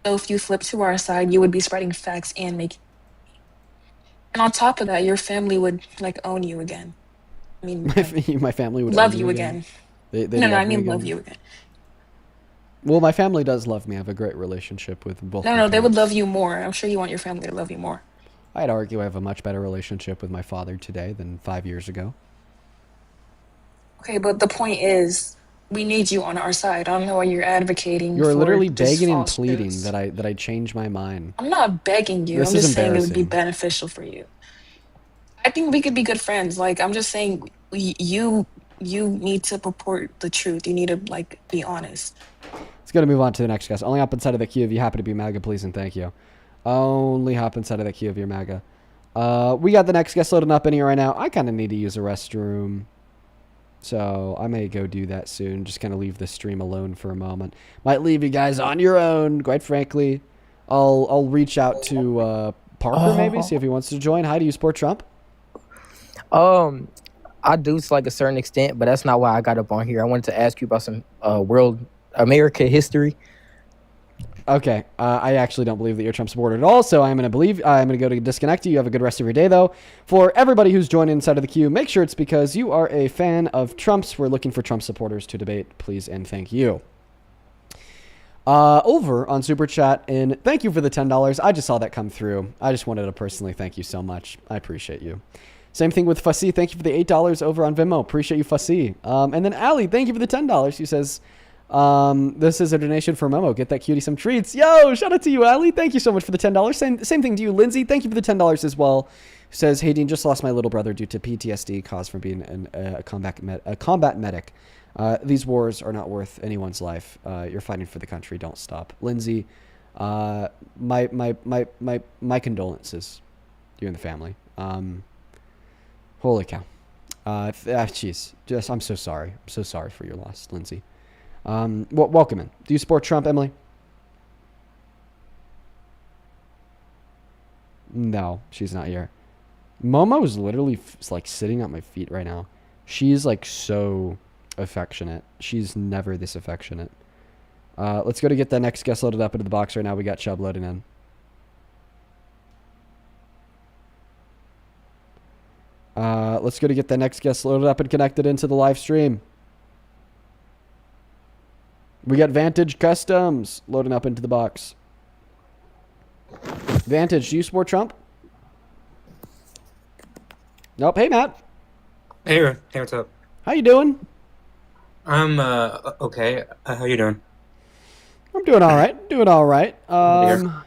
Speaker 9: So if you flip to our side, you would be spreading facts and making. And on top of that, your family would like own you again. I mean, like,
Speaker 1: My family would
Speaker 9: love
Speaker 1: own
Speaker 9: you again.
Speaker 1: They'd
Speaker 9: No,
Speaker 1: love
Speaker 9: I
Speaker 1: me
Speaker 9: mean
Speaker 1: again.
Speaker 9: love you again.
Speaker 1: Well, my family does love me. I have a great relationship with both
Speaker 9: No,
Speaker 1: my
Speaker 9: no, they would love
Speaker 1: parents.
Speaker 9: you more. I'm sure you want your family to love you more.
Speaker 1: I'd argue I have a much better relationship with my father today than 5 years ago.
Speaker 9: Okay, but the point is, we need you on our side. I don't know why you're advocating
Speaker 1: You're
Speaker 9: for
Speaker 1: literally
Speaker 9: this
Speaker 1: begging and
Speaker 9: false
Speaker 1: pleading
Speaker 9: news.
Speaker 1: that I change my mind.
Speaker 9: I'm not begging you.
Speaker 1: This
Speaker 9: I'm
Speaker 1: is
Speaker 9: just saying it would be
Speaker 1: embarrassing.
Speaker 9: beneficial for you. I think we could be good friends. Like, I'm just saying, you need to purport the truth. You need to like be honest.
Speaker 1: Let's go to move on to the next guest. Only hop inside of the queue if you happen to be MAGA, please and thank you. Only hop inside of the queue if you're MAGA. We got the next guest loading up in here right now. I kind of need to use a restroom, so I may go do that soon. Just kind of leave the stream alone for a moment. Might leave you guys on your own. Quite frankly, I'll reach out to Parker maybe, see if he wants to join. Hi, do you support Trump?
Speaker 10: I do to like a certain extent, but that's not why I got up on here. I wanted to ask you about some America history.
Speaker 1: Okay, I actually don't believe that you're a Trump supporter at all, so I'm going to go to disconnect you. You have a good rest of your day, though. For everybody who's joined inside of the queue, make sure it's because you are a fan of Trump's. We're looking for Trump supporters to debate, please and thank you. Over on Super Chat, and thank you for the $10. I just saw that come through. I just wanted to personally thank you so much. I appreciate you. Same thing with Fussy. Thank you for the $8 over on Venmo. Appreciate you, Fussy. And then Allie, thank you for the $10. She says, this is a donation for Momo. Get that cutie some treats. Yo, shout out to you, Allie. Thank you so much for the $10. Same thing to you, Lindsay. Thank you for the $10 as well. Says, hey, Dean, just lost my little brother due to PTSD caused from being a combat medic. These wars are not worth anyone's life. You're fighting for the country. Don't stop. Lindsay, my condolences to you and the family. Holy cow. Jeez. I'm so sorry. I'm so sorry for your loss, Lindsay. Welcome in. Do you support Trump, Emily? No, she's not here. Momo is literally like sitting at my feet right now. She's like so affectionate. She's never this affectionate. Let's go to get the next guest loaded up into the box right now. We got Chubb loading in. Let's go to get the next guest loaded up and connected into the live stream. We got Vantage Customs loading up into the box. Vantage, do you support Trump? Nope. Hey, Matt.
Speaker 11: Hey, what's up?
Speaker 1: How you doing?
Speaker 11: I'm okay. How you doing?
Speaker 1: I'm doing all right. Doing all right.
Speaker 11: Dear.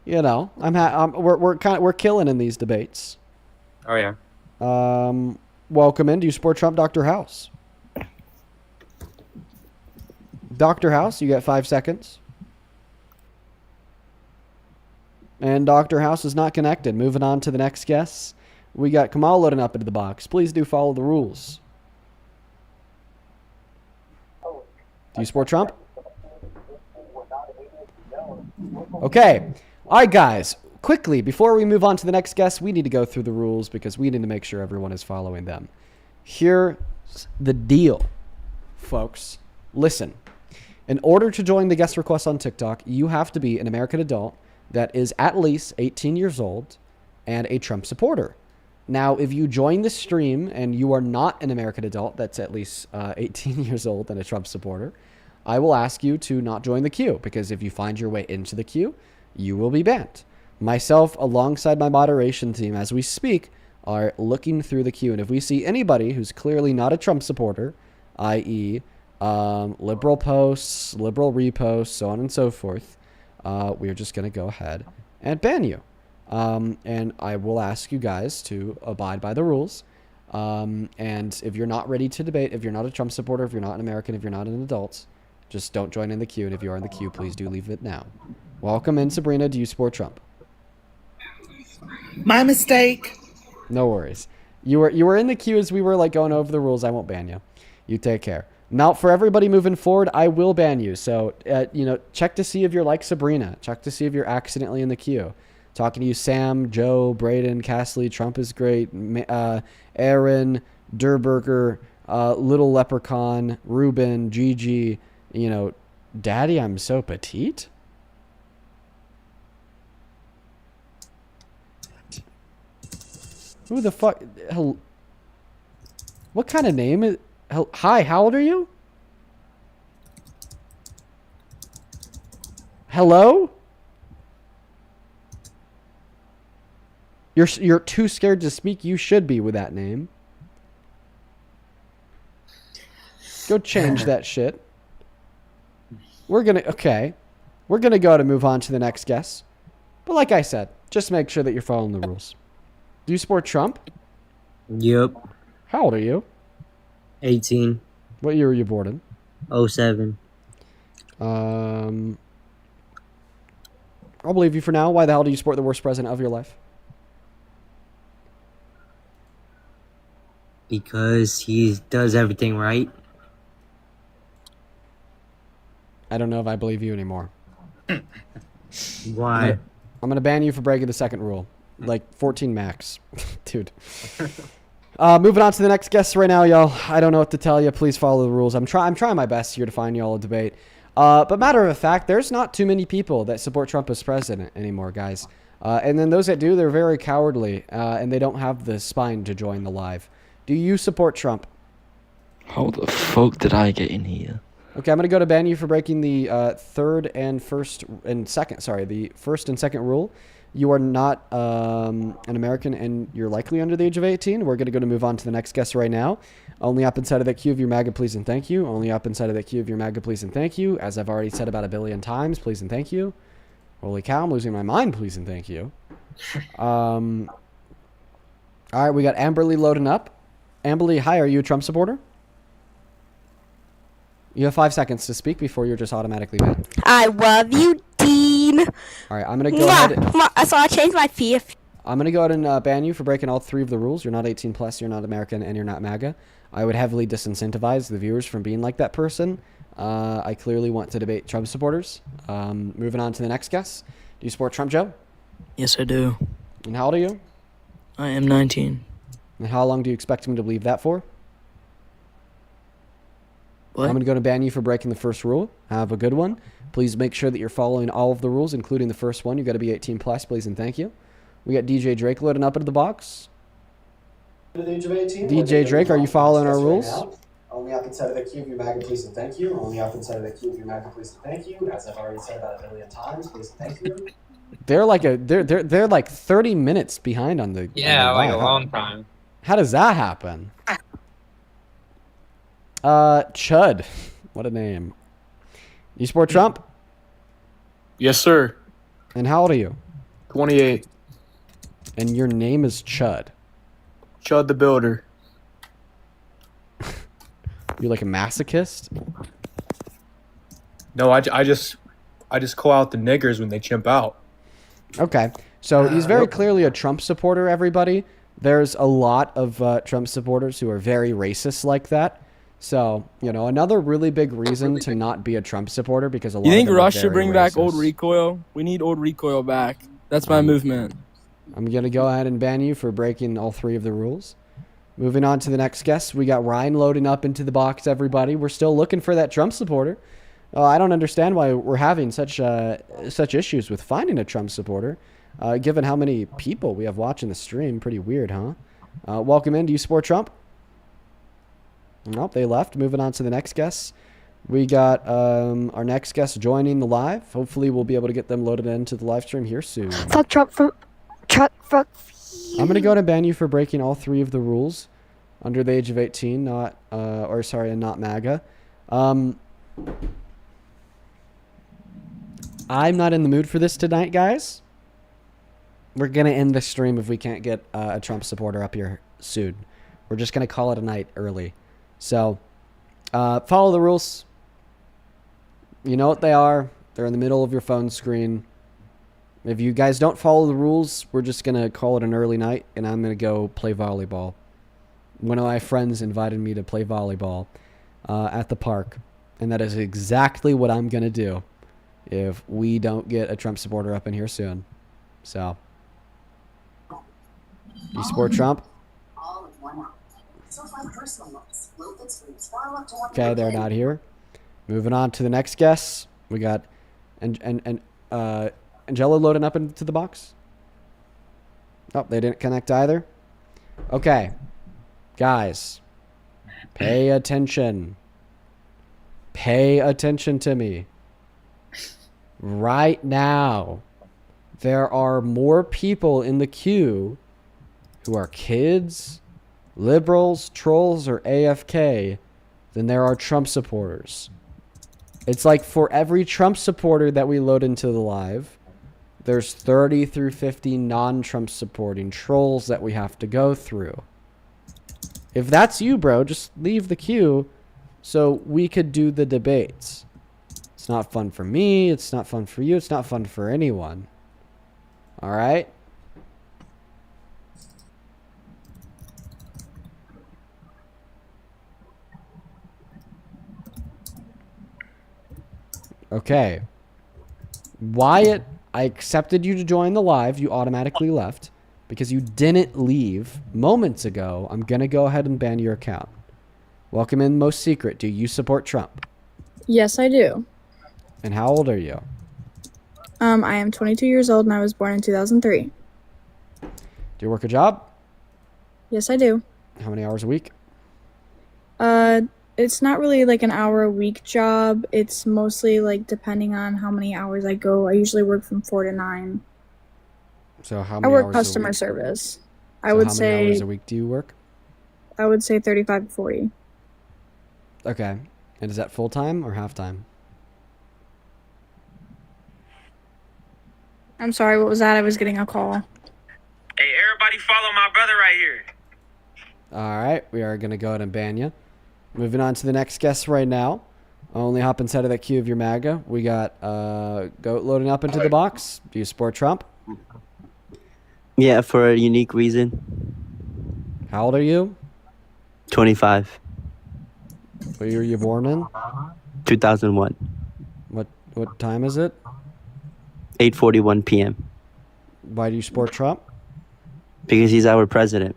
Speaker 1: You know, we're killing in these debates.
Speaker 11: Oh yeah.
Speaker 1: Welcome in. Do you support Trump, Dr. House? Dr. House, you got 5 seconds. And Dr. House is not connected. Moving on to the next guest. We got Kamal loading up into the box. Please do follow the rules. Do you support Trump? Okay. All right, guys. Quickly, before we move on to the next guest, we need to go through the rules because we need to make sure everyone is following them. Here's the deal, folks. Listen. In order to join the guest request on TikTok, you have to be an American adult that is at least 18 years old and a Trump supporter. Now, if you join the stream and you are not an American adult that's at least 18 years old and a Trump supporter, I will ask you to not join the queue because if you find your way into the queue, you will be banned. Myself, alongside my moderation team as we speak, are looking through the queue. And if we see anybody who's clearly not a Trump supporter, i.e., liberal posts, liberal reposts, so on and so forth, we're just going to go ahead and ban you. And I will ask you guys to abide by the rules. And if you're not ready to debate, if you're not a Trump supporter, if you're not an American, if you're not an adult, just don't join in the queue. And if you are in the queue, please do leave it now. Welcome in, Sabrina. Do you support Trump?
Speaker 12: My mistake.
Speaker 1: No worries. You were in the queue as we were like going over the rules. I won't ban you. You take care. Now, for everybody moving forward, I will ban you. So, check to see if you're like Sabrina. Check to see if you're accidentally in the queue. Talking to you, Sam, Joe, Braden, Castley, Trump is great, Aaron, Durberger, Little Leprechaun, Ruben, Gigi, Daddy, I'm so petite? Who the fuck What kind of name is... Hi, how old are you? Hello? You're too scared to speak. You should be with that name. Go change that shit. We're gonna go to move on to the next guest. But like I said, just make sure that you're following the rules. Do you support Trump?
Speaker 12: Yep.
Speaker 1: How old are you?
Speaker 12: 18.
Speaker 1: What year were you born in?
Speaker 12: 07.
Speaker 1: I'll believe you for now. Why the hell do you support the worst president of your life?
Speaker 12: Because he does everything right.
Speaker 1: I don't know if I believe you anymore.
Speaker 12: Why?
Speaker 1: I'm gonna ban you for breaking the second rule. Like 14 max. Dude. Moving on to the next guest right now, y'all. I don't know what to tell you. Please follow the rules. I'm trying my best here to find y'all a debate. But matter of fact, there's not too many people that support Trump as president anymore, guys. And then those that do, they're very cowardly, and they don't have the spine to join the live. Do you support Trump?
Speaker 13: How the fuck did I get in here?
Speaker 1: Okay, I'm going to go to ban you for breaking the first and second rule. You are not an American, and you're likely under the age of 18. We're going to move on to the next guest right now. Only up inside of that queue of your MAGA, please and thank you. Only up inside of that queue of your MAGA, please and thank you. As I've already said about a billion times, please and thank you. Holy cow, I'm losing my mind, please and thank you. All right, we got Amberly loading up. Amberly, hi, are you a Trump supporter? You have 5 seconds to speak before you're just automatically banned.
Speaker 4: I love you, Dean.
Speaker 1: All right, I'm going to go ahead.
Speaker 4: So I changed my fee.
Speaker 1: I'm going to go ahead and ban you for breaking all 3 of the rules. You're not 18 plus, you're not American, and you're not MAGA. I would heavily disincentivize the viewers from being like that person. I clearly want to debate Trump supporters. Moving on to the next guest. Do you support Trump, Joe?
Speaker 13: Yes, I do.
Speaker 1: And how old are you?
Speaker 13: I am 19.
Speaker 1: And how long do you expect me to believe that for?
Speaker 13: What?
Speaker 1: I'm going to go to ban you for breaking the first rule. Have a good one. Please make sure that you're following all of the rules, including the first one. You've got to be 18 plus, please and thank you. We got DJ Drake loading up into the box. DJ Drake, are you following our rules?
Speaker 14: Only up inside of the queue of your MAGA, please and thank you. Only up inside of the queue of your MAGA, please and thank you. As I've already said about a billion times, please and thank you.
Speaker 1: They're like 30 minutes behind on the
Speaker 11: like a long time.
Speaker 1: How does that happen? Chud. What a name. You support Trump?
Speaker 15: Yes, sir.
Speaker 1: And how old are you?
Speaker 15: 28.
Speaker 1: And your name is Chud.
Speaker 15: Chud the Builder.
Speaker 1: You like a masochist?
Speaker 15: No, I just call out the niggers when they chimp out.
Speaker 1: Okay. So he's very clearly a Trump supporter, everybody. There's a lot of Trump supporters who are very racist like that. So, you know, another really big reason to not be a Trump supporter because a lot
Speaker 16: You think
Speaker 1: of them
Speaker 16: Rush
Speaker 1: are
Speaker 16: should
Speaker 1: very
Speaker 16: bring back
Speaker 1: racist.
Speaker 16: old recoil? We need old recoil back. That's my movement.
Speaker 1: I'm going to go ahead and ban you for breaking all 3 of the rules. Moving on to the next guest, we got Ryan loading up into the box, everybody. We're still looking for that Trump supporter. I don't understand why we're having such issues with finding a Trump supporter, given how many people we have watching the stream. Pretty weird, huh? Welcome in. Do you support Trump? Nope, they left. Moving on to the next guest. We got our next guest joining the live. Hopefully, we'll be able to get them loaded into the live stream here soon.
Speaker 4: Fuck Trump. Fuck.
Speaker 1: I'm going to go ahead and ban you for breaking all 3 of the rules. Under the age of 18, not MAGA. I'm not in the mood for this tonight, guys. We're going to end the stream if we can't get a Trump supporter up here soon. We're just going to call it a night early. So, follow the rules. You know what they are. They're in the middle of your phone screen. If you guys don't follow the rules, we're just going to call it an early night, and I'm going to go play volleyball. One of my friends invited me to play volleyball at the park, and that is exactly what I'm going to do if we don't get a Trump supporter up in here soon. So, you support Trump? Okay, they're not here. Moving on to the next guest. We got Angela loading up into the box. Oh, they didn't connect either. Okay, guys, Pay attention. Pay attention to me. Right now, there are more people in the queue who are kids, liberals, trolls, or AFK than there are Trump supporters. It's like for every Trump supporter that we load into the live, there's 30 through 50 non-Trump supporting trolls that we have to go through. If that's you, bro, just leave the queue so we could do the debates. It's not fun for me. It's not fun for you. It's not fun for anyone. All right? Okay. Wyatt, I accepted you to join the live. You automatically left because you didn't leave moments ago. I'm going to go ahead and ban your account. Welcome in Most Secret. Do you support Trump?
Speaker 17: Yes, I do.
Speaker 1: And how old are you?
Speaker 17: I am 22 years old and I was born in 2003.
Speaker 1: Do you work a job?
Speaker 17: Yes, I do.
Speaker 1: How many hours a week?
Speaker 17: It's not really like an hour a week job. It's mostly like depending on how many hours I go. I usually work from 4 to 9.
Speaker 1: So how
Speaker 17: I
Speaker 1: many
Speaker 17: work
Speaker 1: hours
Speaker 17: customer
Speaker 1: a week?
Speaker 17: service.
Speaker 1: So
Speaker 17: I would
Speaker 1: how many
Speaker 17: say
Speaker 1: hours a week do you work?
Speaker 17: I would say 35 to 40.
Speaker 1: Okay. And is that full-time or half-time?
Speaker 17: I'm sorry, what was that? I was getting a call.
Speaker 18: Hey, everybody follow my brother right here.
Speaker 1: All right. We are going to go ahead and ban you. Moving on to the next guest right now. Only hop inside of that queue of your MAGA. We got Goat loading up into the box. Do you support Trump?
Speaker 12: Yeah, for a unique reason.
Speaker 1: How old are you?
Speaker 12: 25.
Speaker 1: What year were you born in?
Speaker 12: 2001.
Speaker 1: What time is it?
Speaker 12: 8:41 p.m.
Speaker 1: Why do you support Trump?
Speaker 12: Because he's our president.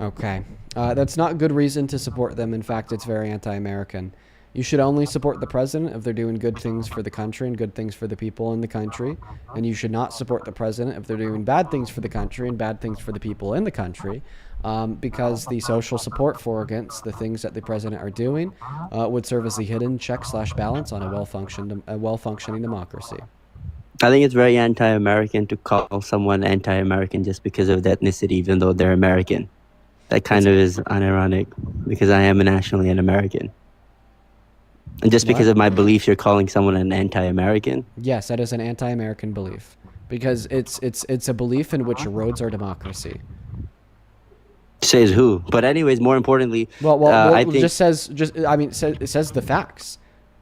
Speaker 1: Okay. That's not good reason to support them. In fact, it's very anti-American. You should only support the president if they're doing good things for the country and good things for the people in the country. And you should not support the president if they're doing bad things for the country and bad things for the people in the country. Because the social support for against the things that the president are doing would serve as a hidden check/balance on a well-functioning democracy.
Speaker 12: I think it's very anti-American to call someone anti-American just because of the ethnicity, even though they're American. That kind of is unironic because I am nationally an American. And just because of my belief, you're calling someone an anti-American?
Speaker 1: Yes, that is an anti-American belief because it's a belief in which erodes our democracy.
Speaker 12: Says who? But anyways, more importantly,
Speaker 1: I
Speaker 12: I
Speaker 1: think
Speaker 12: think
Speaker 1: it says the facts.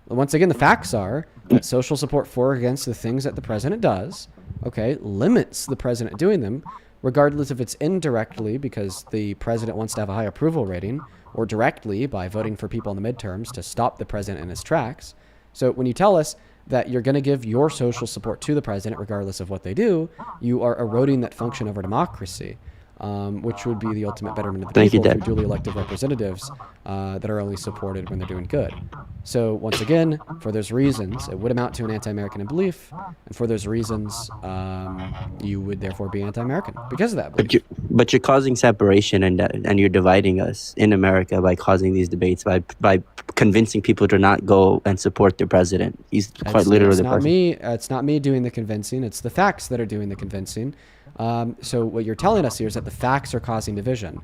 Speaker 1: Once again, the facts are that social support for or against the things that the president does, okay, limits the president doing them, regardless if it's indirectly because the president wants to have a high approval rating, or directly by voting for people in the midterms to stop the president in his tracks. So when you tell us that you're going to give your social support to the president regardless of what they do, you are eroding that function of our democracy. Which would be the ultimate betterment of the people through duly elected representatives that are only supported when they're doing good. So once again, for those reasons, it would amount to an anti-American belief, and for those reasons, you would therefore be anti-American because of that belief.
Speaker 12: But you're causing separation and you're dividing us in America by causing these debates, by convincing people to not go and support the president. He's quite literally the president.
Speaker 1: It's not me doing the convincing. It's the facts that are doing the convincing. So what you're telling us here is that the facts are causing division.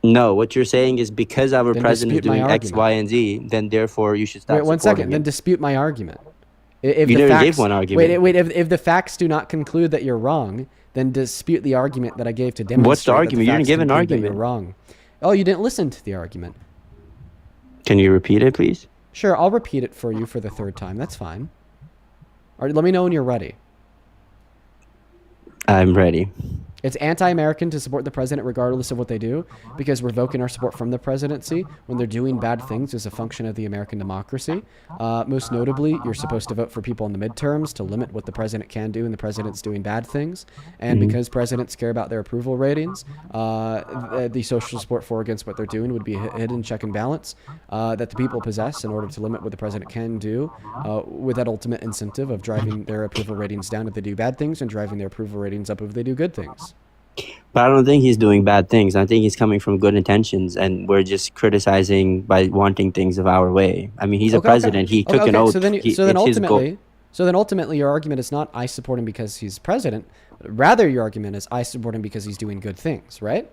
Speaker 12: No, what you're saying is because our
Speaker 1: Then
Speaker 12: president is
Speaker 1: dispute my
Speaker 12: doing X,
Speaker 1: argument.
Speaker 12: Y, and Z, then therefore you should stop
Speaker 1: Wait, one
Speaker 12: supporting
Speaker 1: second. Then
Speaker 12: him.
Speaker 1: dispute my argument. If
Speaker 12: You
Speaker 1: the
Speaker 12: never
Speaker 1: facts,
Speaker 12: gave one argument.
Speaker 1: Wait. If the facts do not conclude that you're wrong, then dispute the argument that I gave to demonstrate.
Speaker 12: What's the argument?
Speaker 1: That
Speaker 12: You didn't
Speaker 1: facts
Speaker 12: give an
Speaker 1: conclude that
Speaker 12: argument.
Speaker 1: You're wrong. Oh, you didn't listen to the argument.
Speaker 12: Can you repeat it, please?
Speaker 1: Sure, I'll repeat it for you for the third time. That's fine. All right, let me know when you're ready.
Speaker 12: I'm ready.
Speaker 1: It's anti-American to support the president regardless of what they do, because revoking our support from the presidency when they're doing bad things is a function of the American democracy. Most notably, you're supposed to vote for people in the midterms to limit what the president can do, and the president's doing bad things. And because presidents care about their approval ratings, the social support for or against what they're doing would be a hidden check and balance that the people possess in order to limit what the president can do, with that ultimate incentive of driving their approval ratings down if they do bad things and driving their approval ratings up if they do good things.
Speaker 12: But I don't think he's doing bad things. I think he's coming from good intentions, and we're just criticizing by wanting things of our way. I mean, he's a president. He took an oath.
Speaker 1: So then,
Speaker 12: It's his goal.
Speaker 1: so then ultimately, your argument is not I support him because he's president. Rather, your argument is I support him because he's doing good things, right?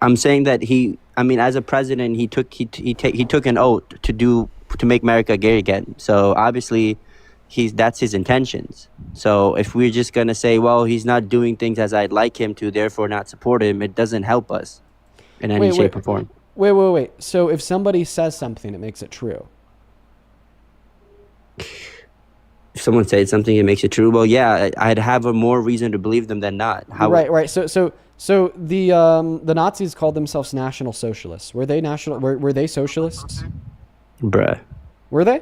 Speaker 12: I'm saying that as a president, he took an oath to make America gay again. So obviously, that's his intentions. So if we're just gonna say, well, he's not doing things as I'd like him to, therefore not support him, it doesn't help us in any shape or form.
Speaker 1: Wait. So if somebody says something, it makes it true.
Speaker 12: If someone said something, it makes it true. Well, yeah, I'd have a more reason to believe them than not.
Speaker 1: Right. So the Nazis called themselves National Socialists. Were they Were they socialists?
Speaker 12: Bruh.
Speaker 1: Were they?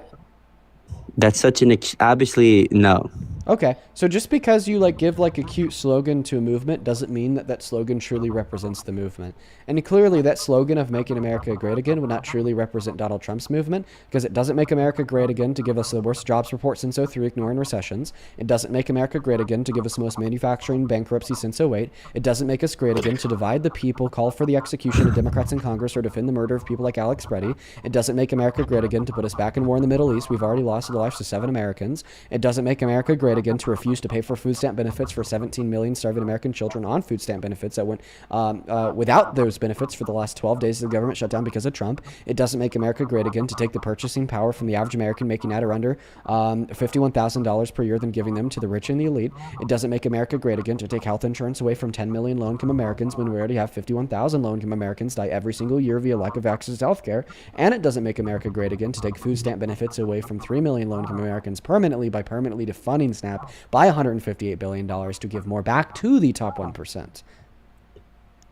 Speaker 12: That's such obviously no.
Speaker 1: Okay, so just because you give a cute slogan to a movement doesn't mean that slogan truly represents the movement. And clearly that slogan of making America great again would not truly represent Donald Trump's movement, because it doesn't make America great again to give us the worst jobs report since '03, ignoring recessions. It doesn't make America great again to give us the most manufacturing bankruptcy since '08. It doesn't make us great again to divide the people, call for the execution of Democrats in Congress, or defend the murder of people like Alex Preddy. It doesn't make America great again to put us back in war in the Middle East. We've already lost the lives of 7 Americans. It doesn't make America great again to refuse to pay for food stamp benefits for 17 million starving American children on food stamp benefits that went without those benefits for the last 12 days of the government shutdown because of Trump. It doesn't make America great again to take the purchasing power from the average American making at or under $51,000 per year than giving them to the rich and the elite. It doesn't make America great again to take health insurance away from 10 million low-income Americans when we already have 51,000 low-income Americans die every single year via lack of access to health care. And it doesn't make America great again to take food stamp benefits away from 3 million low-income Americans permanently by permanently defunding SNAP by $158 billion to give more back to the top 1%.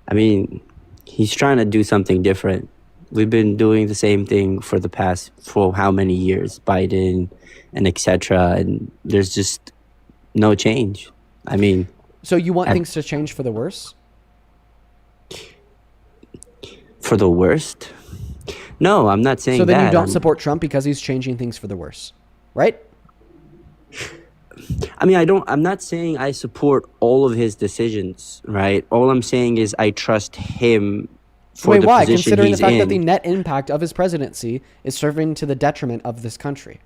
Speaker 12: I mean, he's trying to do something different. We've been doing the same thing for how many years, Biden and etc. And there's just no change. I mean,
Speaker 1: so you want things to change for the worse?
Speaker 12: For the worst? No, I'm not saying that.
Speaker 1: So then you don't support Trump because he's changing things for the worse, right?
Speaker 12: I mean, I'm not saying I support all of his decisions, right? All I'm saying is I trust him for the
Speaker 1: why?
Speaker 12: position
Speaker 1: Considering
Speaker 12: he's
Speaker 1: the fact
Speaker 12: in.
Speaker 1: that the net impact of his presidency is serving to the detriment of this country.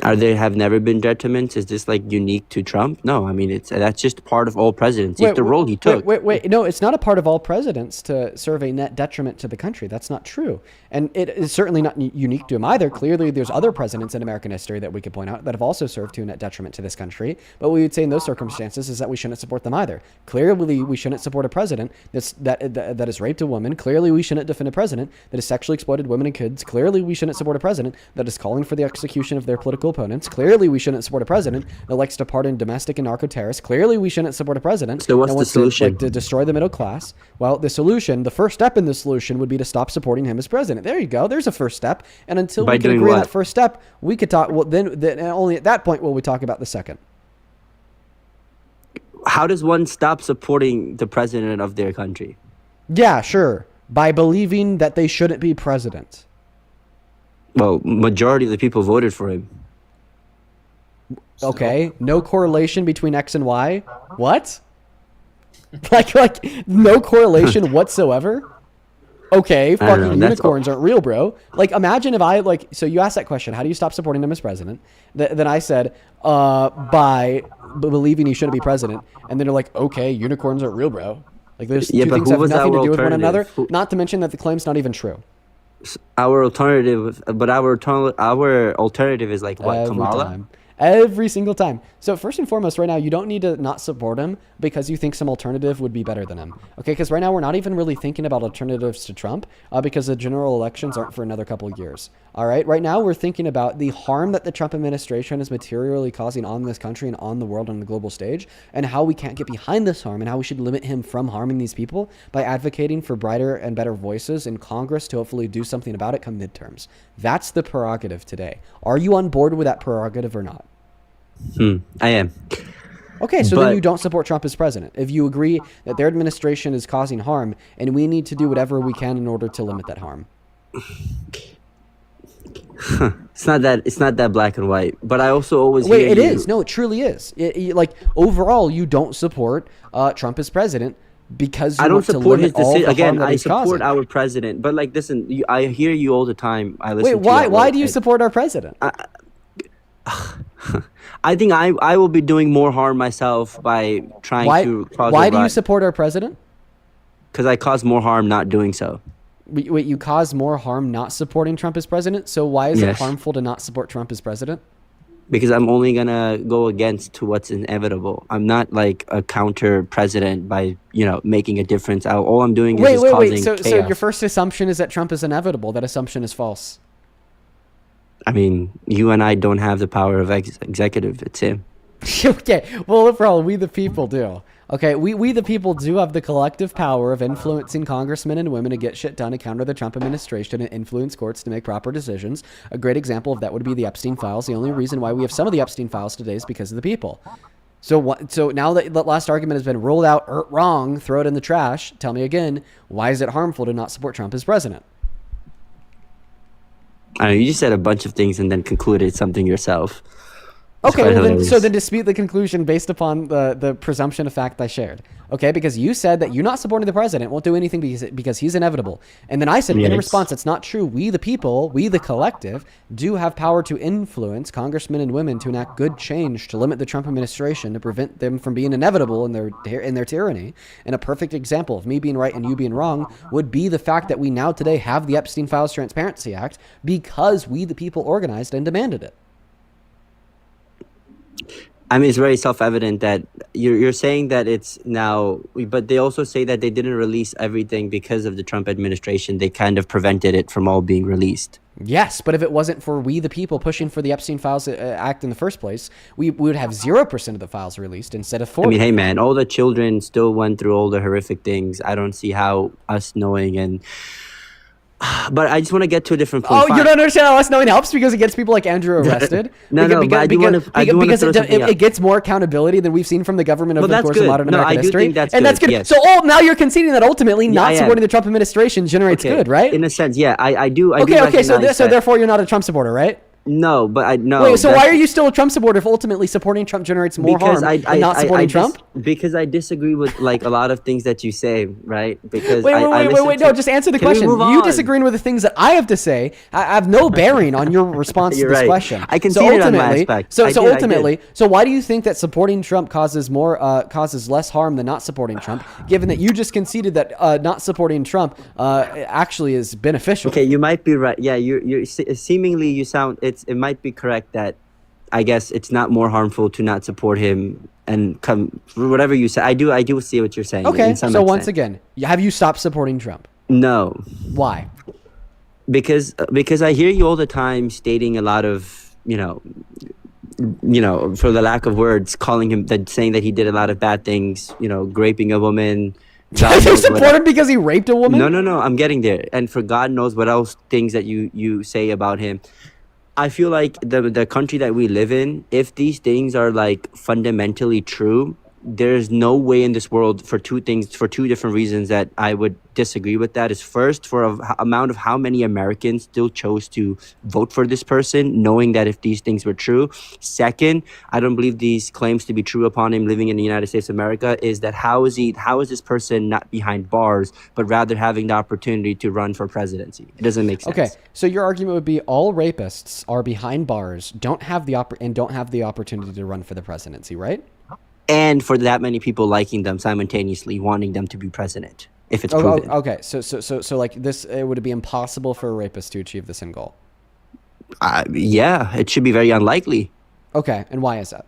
Speaker 12: Have never been detriments? Is this unique to Trump? No, I mean that's just part of all presidents. It's the role he took.
Speaker 1: Wait. No, it's not a part of all presidents to serve a net detriment to the country. That's not true. And it is certainly not unique to him either. Clearly, there's other presidents in American history that we could point out that have also served to a net detriment to this country. But what we would say in those circumstances is that we shouldn't support them either. Clearly, we shouldn't support a president that has raped a woman. Clearly, we shouldn't defend a president that has sexually exploited women and kids. Clearly, we shouldn't support a president that is calling for the execution of their political opponents. Clearly, we shouldn't support a president that likes to pardon domestic and narco-terrorists. Clearly, we shouldn't support a president
Speaker 12: So what's
Speaker 1: that
Speaker 12: the
Speaker 1: wants
Speaker 12: solution?
Speaker 1: to destroy the middle class. Well, the first step in the solution would be to stop supporting him as president. There you go. There's a first step. And until
Speaker 12: By
Speaker 1: we can
Speaker 12: doing
Speaker 1: agree on
Speaker 12: what?
Speaker 1: that first step, we could talk. Well, then only at that point will we talk about the second.
Speaker 12: How does one stop supporting the president of their country?
Speaker 1: Yeah, sure. By believing that they shouldn't be president.
Speaker 12: Well, majority of the people voted for him.
Speaker 1: Okay, no correlation between X and Y. What? like no correlation whatsoever? Okay,
Speaker 12: I don't know,
Speaker 1: fucking
Speaker 12: that's
Speaker 1: unicorns aren't real, bro. Imagine if I so you asked that question, how do you stop supporting him as president? Then I said, by believing he shouldn't be president. And then they're like, okay, unicorns aren't real, bro. Those two
Speaker 12: but
Speaker 1: things
Speaker 12: who
Speaker 1: have
Speaker 12: was
Speaker 1: nothing to
Speaker 12: our
Speaker 1: do with one another.
Speaker 12: alternative?
Speaker 1: Not to mention that the claim's not even true.
Speaker 12: Our alternative is what,
Speaker 1: Every
Speaker 12: Kamala?
Speaker 1: time. Every single time. So first and foremost, right now, you don't need to not support him because you think some alternative would be better than him. Okay, because right now we're not even really thinking about alternatives to Trump because the general elections aren't for another couple of years. All right, right now we're thinking about the harm that the Trump administration is materially causing on this country and on the world on the global stage, and how we can't get behind this harm and how we should limit him from harming these people by advocating for brighter and better voices in Congress to hopefully do something about it come midterms. That's the prerogative today. Are you on board with that prerogative or not?
Speaker 12: I am.
Speaker 1: Okay, so then you don't support Trump as president. If you agree that their administration is causing harm and we need to do whatever we can in order to limit that harm.
Speaker 12: It's not that black and white. But I also always
Speaker 1: Wait,
Speaker 12: hear
Speaker 1: it
Speaker 12: you.
Speaker 1: is. No, it truly is. Like overall, you don't support Trump as president because you
Speaker 12: I don't
Speaker 1: want to
Speaker 12: support his
Speaker 1: limit all the
Speaker 12: decision.
Speaker 1: harm
Speaker 12: Again,
Speaker 1: that
Speaker 12: I
Speaker 1: he's
Speaker 12: support
Speaker 1: causing.
Speaker 12: our president. But like, listen, I hear you all the time. I listen
Speaker 1: Wait,
Speaker 12: to
Speaker 1: why?
Speaker 12: you
Speaker 1: Why do you support our president?
Speaker 12: I think I will be doing more harm myself by trying
Speaker 1: Why?
Speaker 12: to cause
Speaker 1: Why
Speaker 12: a
Speaker 1: do you
Speaker 12: riot.
Speaker 1: support our president?
Speaker 12: Because I cause more harm not doing so.
Speaker 1: Wait, you cause more harm not supporting Trump as president. So why is it
Speaker 12: Yes.
Speaker 1: harmful to not support Trump as president?
Speaker 12: Because I'm only gonna go against to what's inevitable. I'm not like a counter president by making a difference. All I'm doing is
Speaker 1: Wait,
Speaker 12: just
Speaker 1: wait,
Speaker 12: causing
Speaker 1: wait. So
Speaker 12: chaos.
Speaker 1: your first assumption is that Trump is inevitable. That assumption is false.
Speaker 12: I mean, you and I don't have the power of executive. It's him.
Speaker 1: Okay, well, overall, we the people do. Okay, we the people do have the collective power of influencing congressmen and women to get shit done to counter the Trump administration and influence courts to make proper decisions. A great example of that would be the Epstein files. The only reason why we have some of the Epstein files today is because of the people. So now that the last argument has been ruled out wrong, throw it in the trash. Tell me again, why is it harmful to not support Trump as president?
Speaker 12: I know you just said a bunch of things and then concluded something yourself. It's
Speaker 1: Okay,
Speaker 12: quite
Speaker 1: well
Speaker 12: hilarious.
Speaker 1: then dispute the conclusion based upon the presumption of fact I shared. Okay, because you said that you not supporting the president won't do anything because he's inevitable. And then I said in
Speaker 12: Yes.
Speaker 1: response, it's not true. We the people, we the collective, do have power to influence congressmen and women to enact good change to limit the Trump administration to prevent them from being inevitable in their tyranny. And a perfect example of me being right and you being wrong would be the fact that we now today have the Epstein Files Transparency Act because we the people organized and demanded it.
Speaker 12: I mean, it's very self-evident that you're saying that it's now, but they also say that they didn't release everything because of the Trump administration. They kind of prevented it from all being released.
Speaker 1: Yes, but if it wasn't for we the people pushing for the Epstein Files Act in the first place, we would have 0% of the files released instead of 40%.
Speaker 12: I mean, hey man, all the children still went through all the horrific things. I don't see how us knowing and... But I just want to get to a different point.
Speaker 1: Oh, you don't understand how us knowing helps because it gets people like Andrew arrested?
Speaker 12: No, but I do wanna throw something out.
Speaker 1: It gets more accountability than we've seen from the government over
Speaker 12: Well,
Speaker 1: the
Speaker 12: that's
Speaker 1: course of
Speaker 12: good.
Speaker 1: modern
Speaker 12: No,
Speaker 1: American
Speaker 12: I do
Speaker 1: history.
Speaker 12: think that's
Speaker 1: and
Speaker 12: good,
Speaker 1: that's good.
Speaker 12: yes.
Speaker 1: So now you're conceding that ultimately
Speaker 12: Yeah,
Speaker 1: not
Speaker 12: I am.
Speaker 1: supporting the Trump administration generates
Speaker 12: Okay,
Speaker 1: good, right?
Speaker 12: in a sense, yeah, I do. I do
Speaker 1: Okay, so
Speaker 12: recognize that.
Speaker 1: therefore you're not a Trump supporter, right?
Speaker 12: No, but I no.
Speaker 1: Wait, so
Speaker 12: that's-
Speaker 1: why are you still a Trump supporter if ultimately supporting Trump generates more harm than not supporting Trump?
Speaker 12: Because I disagree with like a lot of things that you say, right? Because
Speaker 1: Wait,
Speaker 12: listen
Speaker 1: no,
Speaker 12: to-
Speaker 1: just answer the
Speaker 12: Can we
Speaker 1: question.
Speaker 12: move
Speaker 1: You
Speaker 12: on?
Speaker 1: disagreeing with the things that I have to say have no bearing on your response to
Speaker 12: You're
Speaker 1: this
Speaker 12: right.
Speaker 1: question.
Speaker 12: I conceded on my
Speaker 1: ultimately,
Speaker 12: aspect.
Speaker 1: so
Speaker 12: I did, I
Speaker 1: ultimately, so why do you think that supporting Trump causes less harm than not supporting Trump, given that you just conceded that not supporting Trump actually is beneficial?
Speaker 12: Okay, you might be right. Yeah, you're seemingly you sound it might be correct that I guess it's not more harmful to not support him and come whatever you say. I do see what you're saying.
Speaker 1: Okay,
Speaker 12: in some
Speaker 1: so once
Speaker 12: extent.
Speaker 1: again, have you stopped supporting Trump?
Speaker 12: No.
Speaker 1: Why?
Speaker 12: Because I hear you all the time stating a lot of for the lack of words, calling him saying that he did a lot of bad things, raping a woman.
Speaker 1: Did you support him because he raped a woman?
Speaker 12: No, I'm getting there. And for God knows what else things that you say about him. I feel like the country that we live in, if these things are like fundamentally true, there's no way in this world for two different reasons that I would disagree with that. Is first, for a amount of how many Americans still chose to vote for this person, knowing that if these things were true. Second, I don't believe these claims to be true upon him living in the United States of America. Is that how is this person not behind bars, but rather having the opportunity to run for presidency? It doesn't make sense.
Speaker 1: Okay, so your argument would be all rapists are behind bars, don't have the opportunity to run for the presidency, right?
Speaker 12: And for that many people liking them simultaneously, wanting them to be president, if it's proven.
Speaker 1: Okay, so like this, it would be impossible for a rapist to achieve this end goal.
Speaker 12: Yeah, it should be very unlikely.
Speaker 1: Okay, and why is that?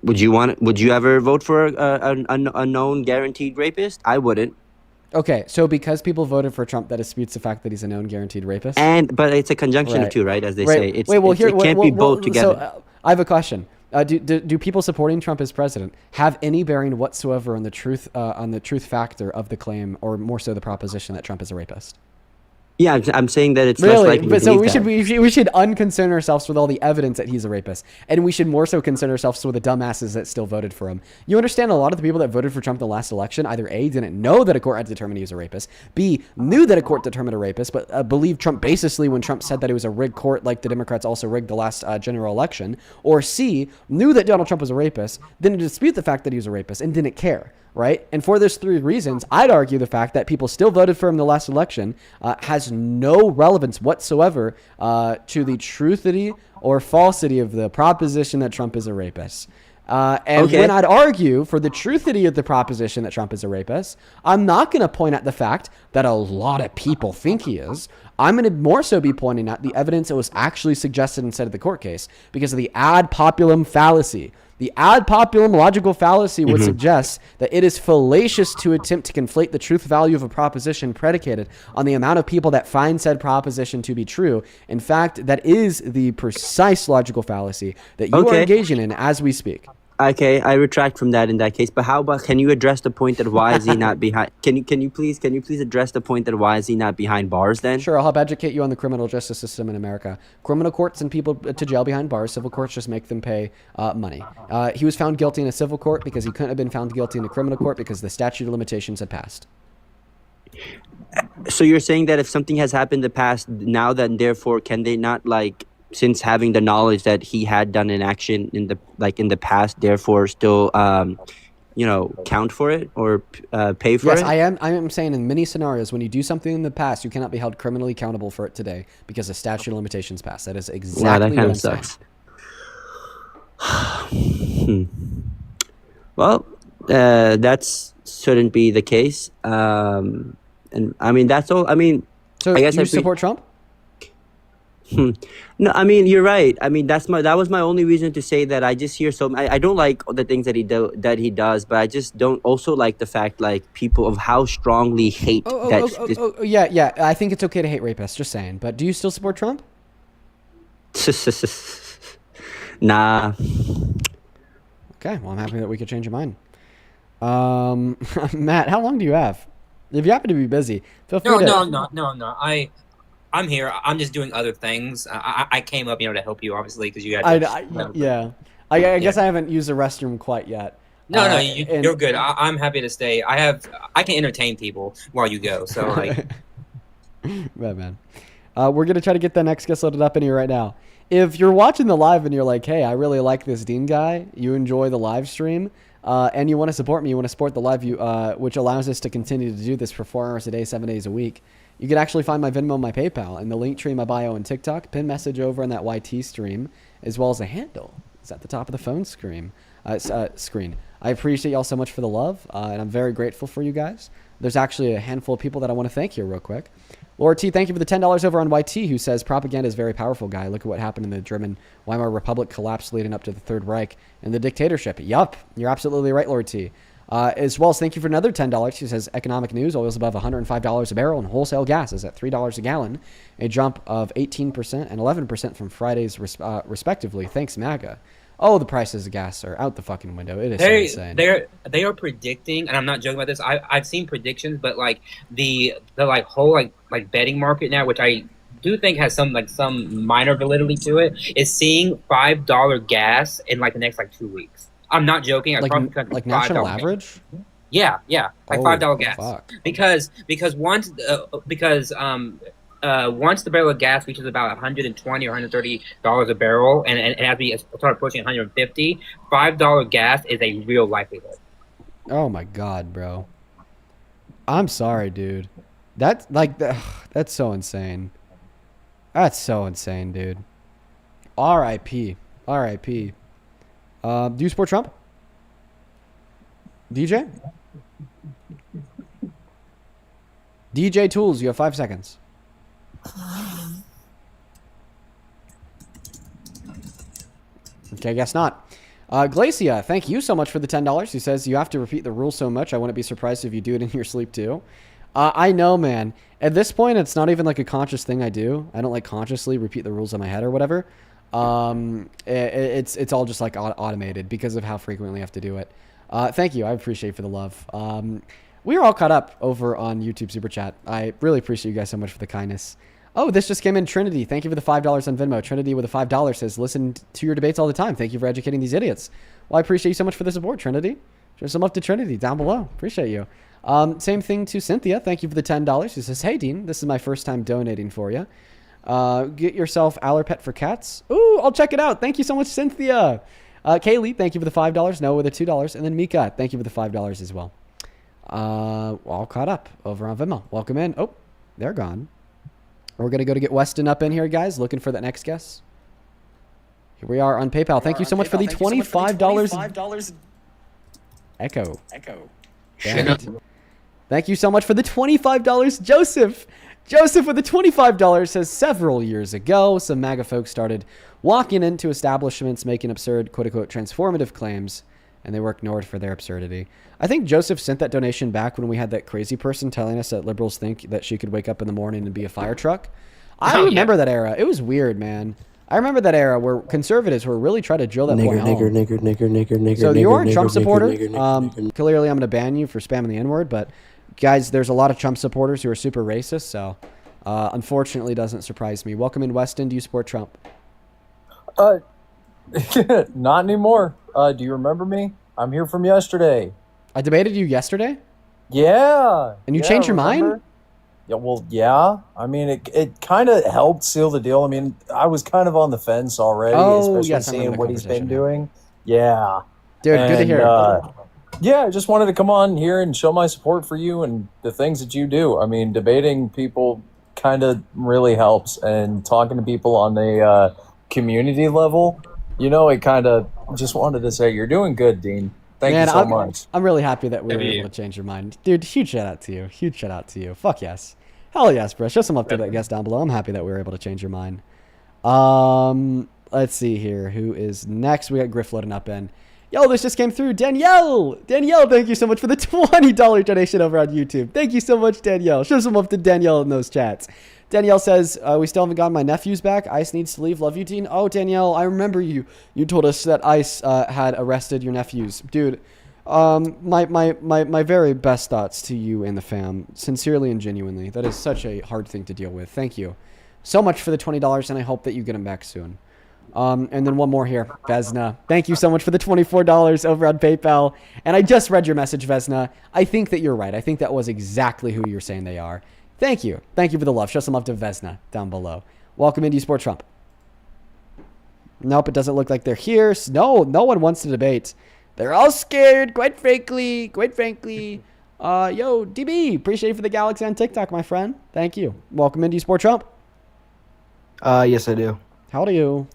Speaker 12: Would you ever vote for a known guaranteed rapist? I wouldn't.
Speaker 1: Okay, so because people voted for Trump, that disputes the fact that he's a known guaranteed rapist.
Speaker 12: But it's a conjunction of two, right? As they say, it can't be both together.
Speaker 1: So I have a question. Do people supporting Trump as president have any bearing whatsoever on the truth factor of the claim, or more so the proposition that Trump is a rapist?
Speaker 12: Yeah, I'm saying that it's less
Speaker 1: Really?
Speaker 12: likely
Speaker 1: But
Speaker 12: to
Speaker 1: so
Speaker 12: believe that.
Speaker 1: we should unconcern ourselves with all the evidence that he's a rapist, and we should more so concern ourselves with the dumbasses that still voted for him. You understand? A lot of the people that voted for Trump in the last election either A, didn't know that a court had determined he was a rapist, B, knew that a court determined a rapist, but believed Trump basically when Trump said that it was a rigged court, like the Democrats also rigged the last general election, or C, knew that Donald Trump was a rapist, didn't dispute the fact that he was a rapist, and didn't care. Right? And for those three reasons, I'd argue the fact that people still voted for him in the last election has no relevance whatsoever to the truthity or falsity of the proposition that Trump is a rapist. And when I'd argue for the truthity of the proposition that Trump is a rapist, I'm not going to point at the fact that a lot of people think he is. I'm going to more so be pointing at the evidence that was actually suggested inside of the court case because of the ad populum fallacy. The ad populum logical fallacy would suggest that it is fallacious to attempt to conflate the truth value of a proposition predicated on the amount of people that find said proposition to be true. In fact, that is the precise logical fallacy that you are engaging in as we speak.
Speaker 12: Okay, I retract from that in that case. But how about, can you address the point that why is he not behind? Can you please address the point that why is he not behind bars then?
Speaker 1: Sure, I'll help educate you on the criminal justice system in America. Criminal courts send people to jail behind bars. Civil courts just make them pay money. He was found guilty in a civil court because he couldn't have been found guilty in a criminal court because the statute of limitations had passed.
Speaker 12: So you're saying that if something has happened in the past, now then therefore can they not, like, since having the knowledge that he had done an action in the past, therefore still count for it or pay for it?
Speaker 1: Yes, I am saying in many scenarios when you do something in the past, you cannot be held criminally accountable for it today because the statute of limitations passed. That is exactly
Speaker 12: that kind
Speaker 1: what
Speaker 12: of
Speaker 1: I'm
Speaker 12: sucks. Well, that shouldn't be the case. And I mean, that's all. I mean,
Speaker 1: so
Speaker 12: I guess
Speaker 1: you support Trump?
Speaker 12: No, I mean, you're right. I mean, that was my only reason to say that. I just hear I don't like the things that he does, but I just don't also like the fact, like, people of how strongly hate
Speaker 1: Yeah. I think it's okay to hate rapists. Just saying. But do you still support Trump?
Speaker 12: Nah.
Speaker 1: Okay. Well, I'm happy that we could change your mind. Matt, how long do you have? If you happen to be busy, feel free to.
Speaker 11: No. I'm here. I'm just doing other things. I came up, to help you, obviously, because you had.
Speaker 1: I guess I haven't used the restroom quite yet.
Speaker 11: No, you're good. I'm happy to stay. I can entertain people while you go. So like,
Speaker 1: right, man. We're gonna try to get the next guest loaded up in here right now. If you're watching the live and you're like, hey, I really like this Dean guy, you enjoy the live stream, and you want to support me, you want to support the live view, which allows us to continue to do this for 4 hours a day, 7 days a week. You can actually find my Venmo and my PayPal in the link tree in my bio and TikTok, pin message over in that YT stream, as well as a handle. It's at the top of the phone screen. I appreciate y'all so much for the love, and I'm very grateful for you guys. There's actually a handful of people that I want to thank here real quick. Laura T, thank you for the $10 over on YT, who says, propaganda is very powerful, guy. Look at what happened in the German Weimar Republic collapse leading up to the Third Reich and the dictatorship. Yup, you're absolutely right, Laura T. As well as thank you for another $10. She says, economic news, oil's above $105 a barrel, and wholesale gas is at $3 a gallon, a jump of 18% and 11% from Fridays, respectively. Thanks, MAGA. Oh, the prices of gas are out the fucking window. It is so insane.
Speaker 11: They are predicting, and I'm not joking about this. I've seen predictions, but like the whole betting market now, which I do think has some minor validity to it, is seeing $5 gas in the next 2 weeks. I'm not joking.
Speaker 1: Like national average?
Speaker 11: Yeah, $5 gas.
Speaker 1: Fuck.
Speaker 11: Because once the barrel of gas reaches about $120 or $130 a barrel, and as we start approaching $150, $5 gas is a real likelihood.
Speaker 1: Oh my god, bro! I'm sorry, dude. That's so insane. That's so insane, dude. R.I.P. R.I.P. Do you support Trump? DJ? DJ Tools, you have 5 seconds. Okay, I guess not. Glacia, thank you so much for the $10. He says, you have to repeat the rules so much, I wouldn't be surprised if you do it in your sleep too. I know, man. At this point, it's not even like a conscious thing I do. I don't consciously repeat the rules in my head or whatever. It's all just automated because of how frequently I have to do it. Thank you. I appreciate for the love. We are all caught up over on YouTube Super Chat. I really appreciate you guys so much for the kindness. Oh, this just came in. Trinity, thank you for the $5 on Venmo. Trinity with a $5 says, listen to your debates all the time. Thank you for educating these idiots. Well, I appreciate you so much for the support, Trinity. Show some love to Trinity down below. Appreciate you. Same thing to Cynthia. Thank you for the $10. She says, hey, Dean, this is my first time donating for you. Get yourself Allerpet for cats. Ooh, I'll check it out. Thank you so much, Cynthia. Kaylee, thank you for the $5. Noah with the $2. And then Mika, thank you for the $5 as well. All caught up over on Venmo. Welcome in. Oh, they're gone. We're going to go to get Weston up in here, guys. Looking for the next guest. Here we are on PayPal. Thank you so much for the $25. Echo. Thank you so much for the $25, Joseph. Joseph with the $25 says, several years ago, some MAGA folks started walking into establishments making absurd, quote-unquote, transformative claims, and they were ignored for their absurdity. I think Joseph sent that donation back when we had that crazy person telling us that liberals think that she could wake up in the morning and be a fire truck. I remember that era. It was weird, man. I remember that era where conservatives were really trying to drill that point home. So you're a Trump supporter. Clearly, I'm going to ban you for spamming the N-word, but guys, there's a lot of Trump supporters who are super racist, so unfortunately doesn't surprise me. Welcome in, Weston. Do you support Trump?
Speaker 19: Not anymore. Do you remember me? I'm here from yesterday.
Speaker 1: I debated you yesterday?
Speaker 19: Yeah.
Speaker 1: And you changed your mind?
Speaker 19: Yeah, well, yeah. I mean, it kind of helped seal the deal. I mean, I was kind of on the fence already, especially seeing what he's been doing. Yeah.
Speaker 1: Dude, good to hear.
Speaker 19: Yeah, I just wanted to come on here and show my support for you and the things that you do. I mean, debating people kind of really helps, and talking to people on the community level, you know, it kind of just wanted to say, you're doing good, Dean. Thank you so much.
Speaker 1: I'm really happy that we were able to change your mind. Dude, huge shout out to you. Huge shout out to you. Fuck yes. Hell yes, bro. Show some love to that guest down below. I'm happy that we were able to change your mind. Let's see here. Who is next? We got Griff loading up in. Yo, this just came through. Danielle! Danielle, thank you so much for the $20 donation over on YouTube. Thank you so much, Danielle. Show some love to Danielle in those chats. Danielle says, we still haven't gotten my nephews back. ICE needs to leave. Love you, Dean. Oh, Danielle, I remember you. You told us that ICE had arrested your nephews. Dude, my very best thoughts to you and the fam. Sincerely and genuinely. That is such a hard thing to deal with. Thank you so much for the $20, and I hope that you get them back soon. And then one more here, Vesna. Thank you so much for the $24 over on PayPal. And I just read your message, Vesna. I think that you're right. I think that was exactly who you're saying they are. Thank you. Thank you for the love. Show some love to Vesna down below. Welcome into Sport Trump. Nope, it doesn't look like they're here. No one wants to debate. They're all scared, quite frankly. Yo, DB, appreciate you for the Galaxy on TikTok, my friend. Thank you. Welcome into Sport Trump.
Speaker 20: Yes, I do.
Speaker 1: How old are you?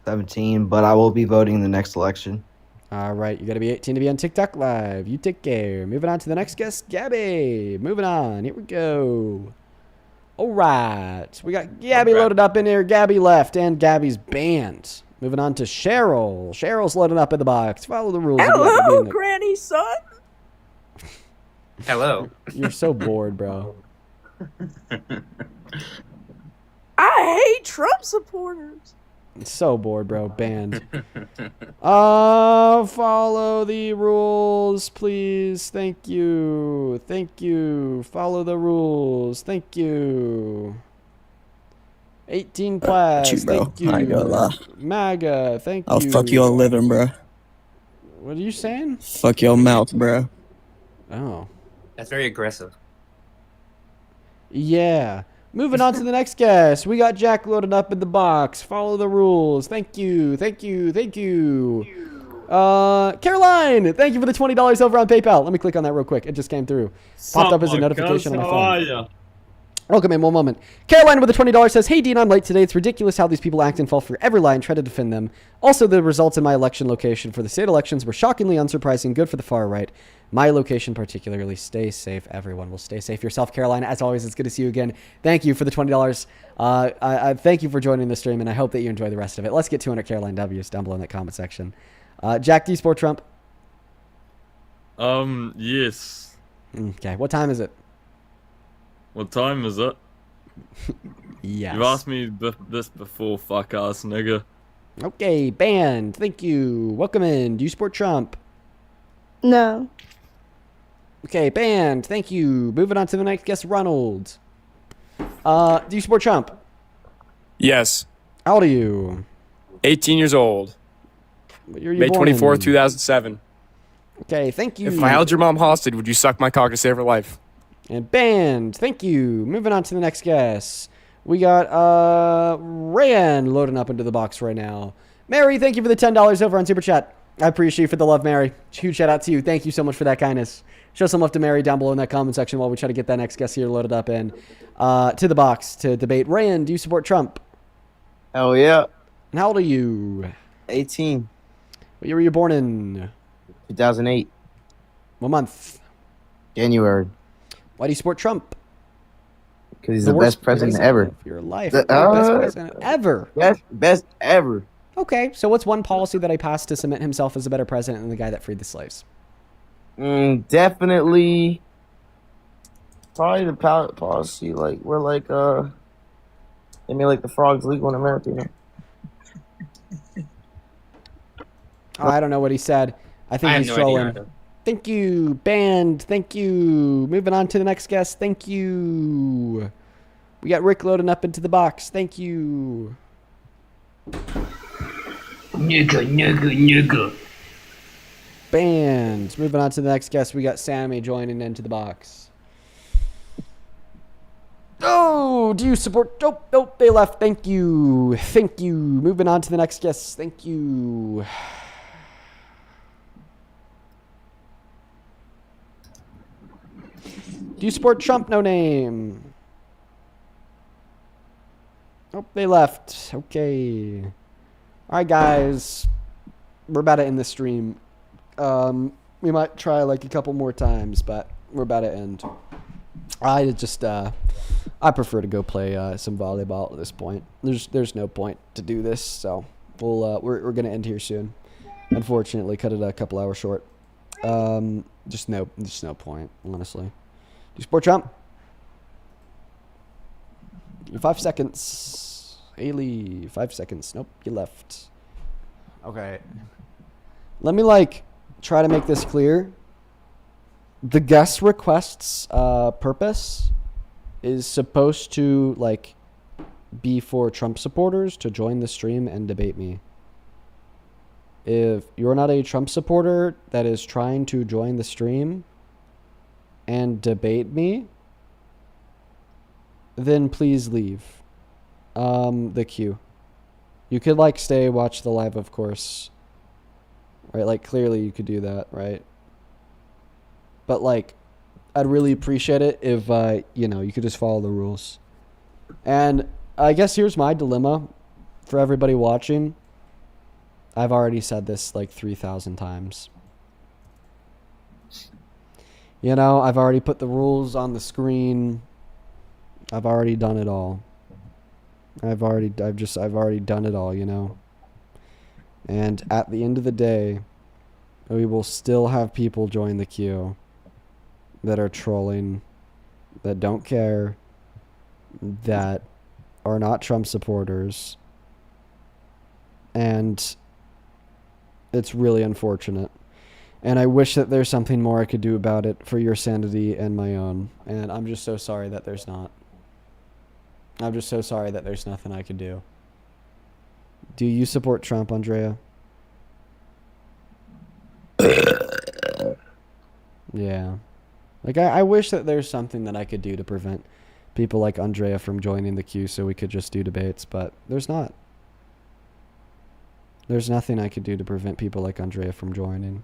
Speaker 20: 17, but I will be voting in the next election.
Speaker 1: All right, you got to be 18 to be on TikTok Live. You take care. Moving on to the next guest, Gabby. Moving on. Here we go. All right. We got Gabby loaded up in here. Gabby left, and Gabby's banned. Moving on to Cheryl. Cheryl's loaded up in the box. Follow the rules.
Speaker 21: Hello, Granny son.
Speaker 11: Hello.
Speaker 1: You're so bored, bro.
Speaker 21: I hate Trump supporters.
Speaker 1: So bored, bro. Banned. Follow the rules, please. Thank you. Follow the rules. Thank you. 18 plus. Thank you.
Speaker 22: I ain't gonna lie.
Speaker 1: MAGA. Thank you.
Speaker 22: I'll fuck your living, bro.
Speaker 1: What are you saying?
Speaker 22: Fuck your mouth, bro.
Speaker 1: Oh.
Speaker 11: That's very aggressive.
Speaker 1: Yeah. Moving on to the next guest. We got Jack loaded up in the box. Follow the rules. Thank you. Caroline, thank you for the $20 over on PayPal. Let me click on that real quick. It just came through. Popped up as a notification on my phone.
Speaker 23: How are ya?
Speaker 1: Welcome in, one moment. Caroline with the $20 says, hey, Dean, I'm late today. It's ridiculous how these people act and fall for every lie and try to defend them. Also, the results in my election location for the state elections were shockingly unsurprising, good for the far right. My location particularly. Stay safe. Everyone will stay safe. Yourself, Caroline. As always, it's good to see you again. Thank you for the $20. I thank you for joining the stream, and I hope that you enjoy the rest of it. Let's get 200 Caroline W's down below in that comment section. Jack, do you support Trump?
Speaker 23: Yes.
Speaker 1: Okay. What time is it?
Speaker 23: What time is it?
Speaker 1: Yes.
Speaker 23: You asked me this before, fuck ass nigga.
Speaker 1: Okay, banned. Thank you. Welcome in. Do you support Trump?
Speaker 17: No.
Speaker 1: Okay, banned. Thank you. Moving on to the next guest, Ronald. Do you support Trump?
Speaker 2: Yes.
Speaker 1: How old are you?
Speaker 2: 18 years old.
Speaker 1: What year were you
Speaker 2: May
Speaker 1: born
Speaker 2: 24th,
Speaker 1: in?
Speaker 2: 2007.
Speaker 1: Okay, thank you.
Speaker 2: If I held your mom hostage, would you suck my cock to save her life?
Speaker 1: And banned. Thank you. Moving on to the next guest. We got Rayan loading up into the box right now. Mary, thank you for the $10 over on Super Chat. I appreciate you for the love, Mary. Huge shout out to you. Thank you so much for that kindness. Show some love to Mary down below in that comment section while we try to get that next guest here loaded up in to the box to debate. Rayan, do you support Trump?
Speaker 3: Hell yeah.
Speaker 1: And how old are you?
Speaker 3: 18.
Speaker 1: What year were you born in?
Speaker 3: 2008.
Speaker 1: What month?
Speaker 3: January.
Speaker 1: Why do you support Trump?
Speaker 3: Because he's the best president ever.
Speaker 1: Of your life. Best president ever.
Speaker 3: Best ever.
Speaker 1: Okay, so what's one policy that he passed to cement himself as a better president than the guy that freed the slaves?
Speaker 3: Definitely. Probably the policy, like, we're like, they made like the frogs legal in America, you know?
Speaker 1: Oh, I don't know what he said. I think
Speaker 11: I have
Speaker 1: he's
Speaker 11: no
Speaker 1: trolling.
Speaker 11: idea.
Speaker 1: Thank you, banned. Thank you. Moving on to the next guest. Thank you. We got Rick loading up into the box. Thank you.
Speaker 5: Nigga.
Speaker 1: Banned. Moving on to the next guest. We got Sammy joining into the box. Oh, do you support? Nope, they left. Thank you. Thank you. Moving on to the next guest. Thank you. Do you support Trump? No name. Oh, they left. Okay. All right, guys. We're about to end the stream. We might try like a couple more times, but we're about to end. I just, I prefer to go play some volleyball at this point. There's no point to do this, so we're gonna end here soon. Unfortunately, cut it a couple hours short. Just no point, honestly. Do you support Trump? 5 seconds. Haley, 5 seconds. Nope, you left. Okay. Let me try to make this clear. The guest request's purpose is supposed to be for Trump supporters to join the stream and debate me. If you're not a Trump supporter that is trying to join the stream and debate me, then please leave the queue. You could stay, watch the live, of course. Right? Clearly you could do that, right? But I'd really appreciate it if you could just follow the rules. And I guess here's my dilemma for everybody watching. I've already said this 3,000 times. I've already put the rules on the screen. I've already done it all. I've already done it all, And at the end of the day, we will still have people join the queue that are trolling, that don't care, that are not Trump supporters. And it's really unfortunate. And I wish that there's something more I could do about it for your sanity and my own. And I'm just so sorry that there's not. I'm just so sorry that there's nothing I could do. Do you support Trump, Andrea? Yeah. I wish that there's something that I could do to prevent people like Andrea from joining the queue so we could just do debates, but there's not. There's nothing I could do to prevent people like Andrea from joining.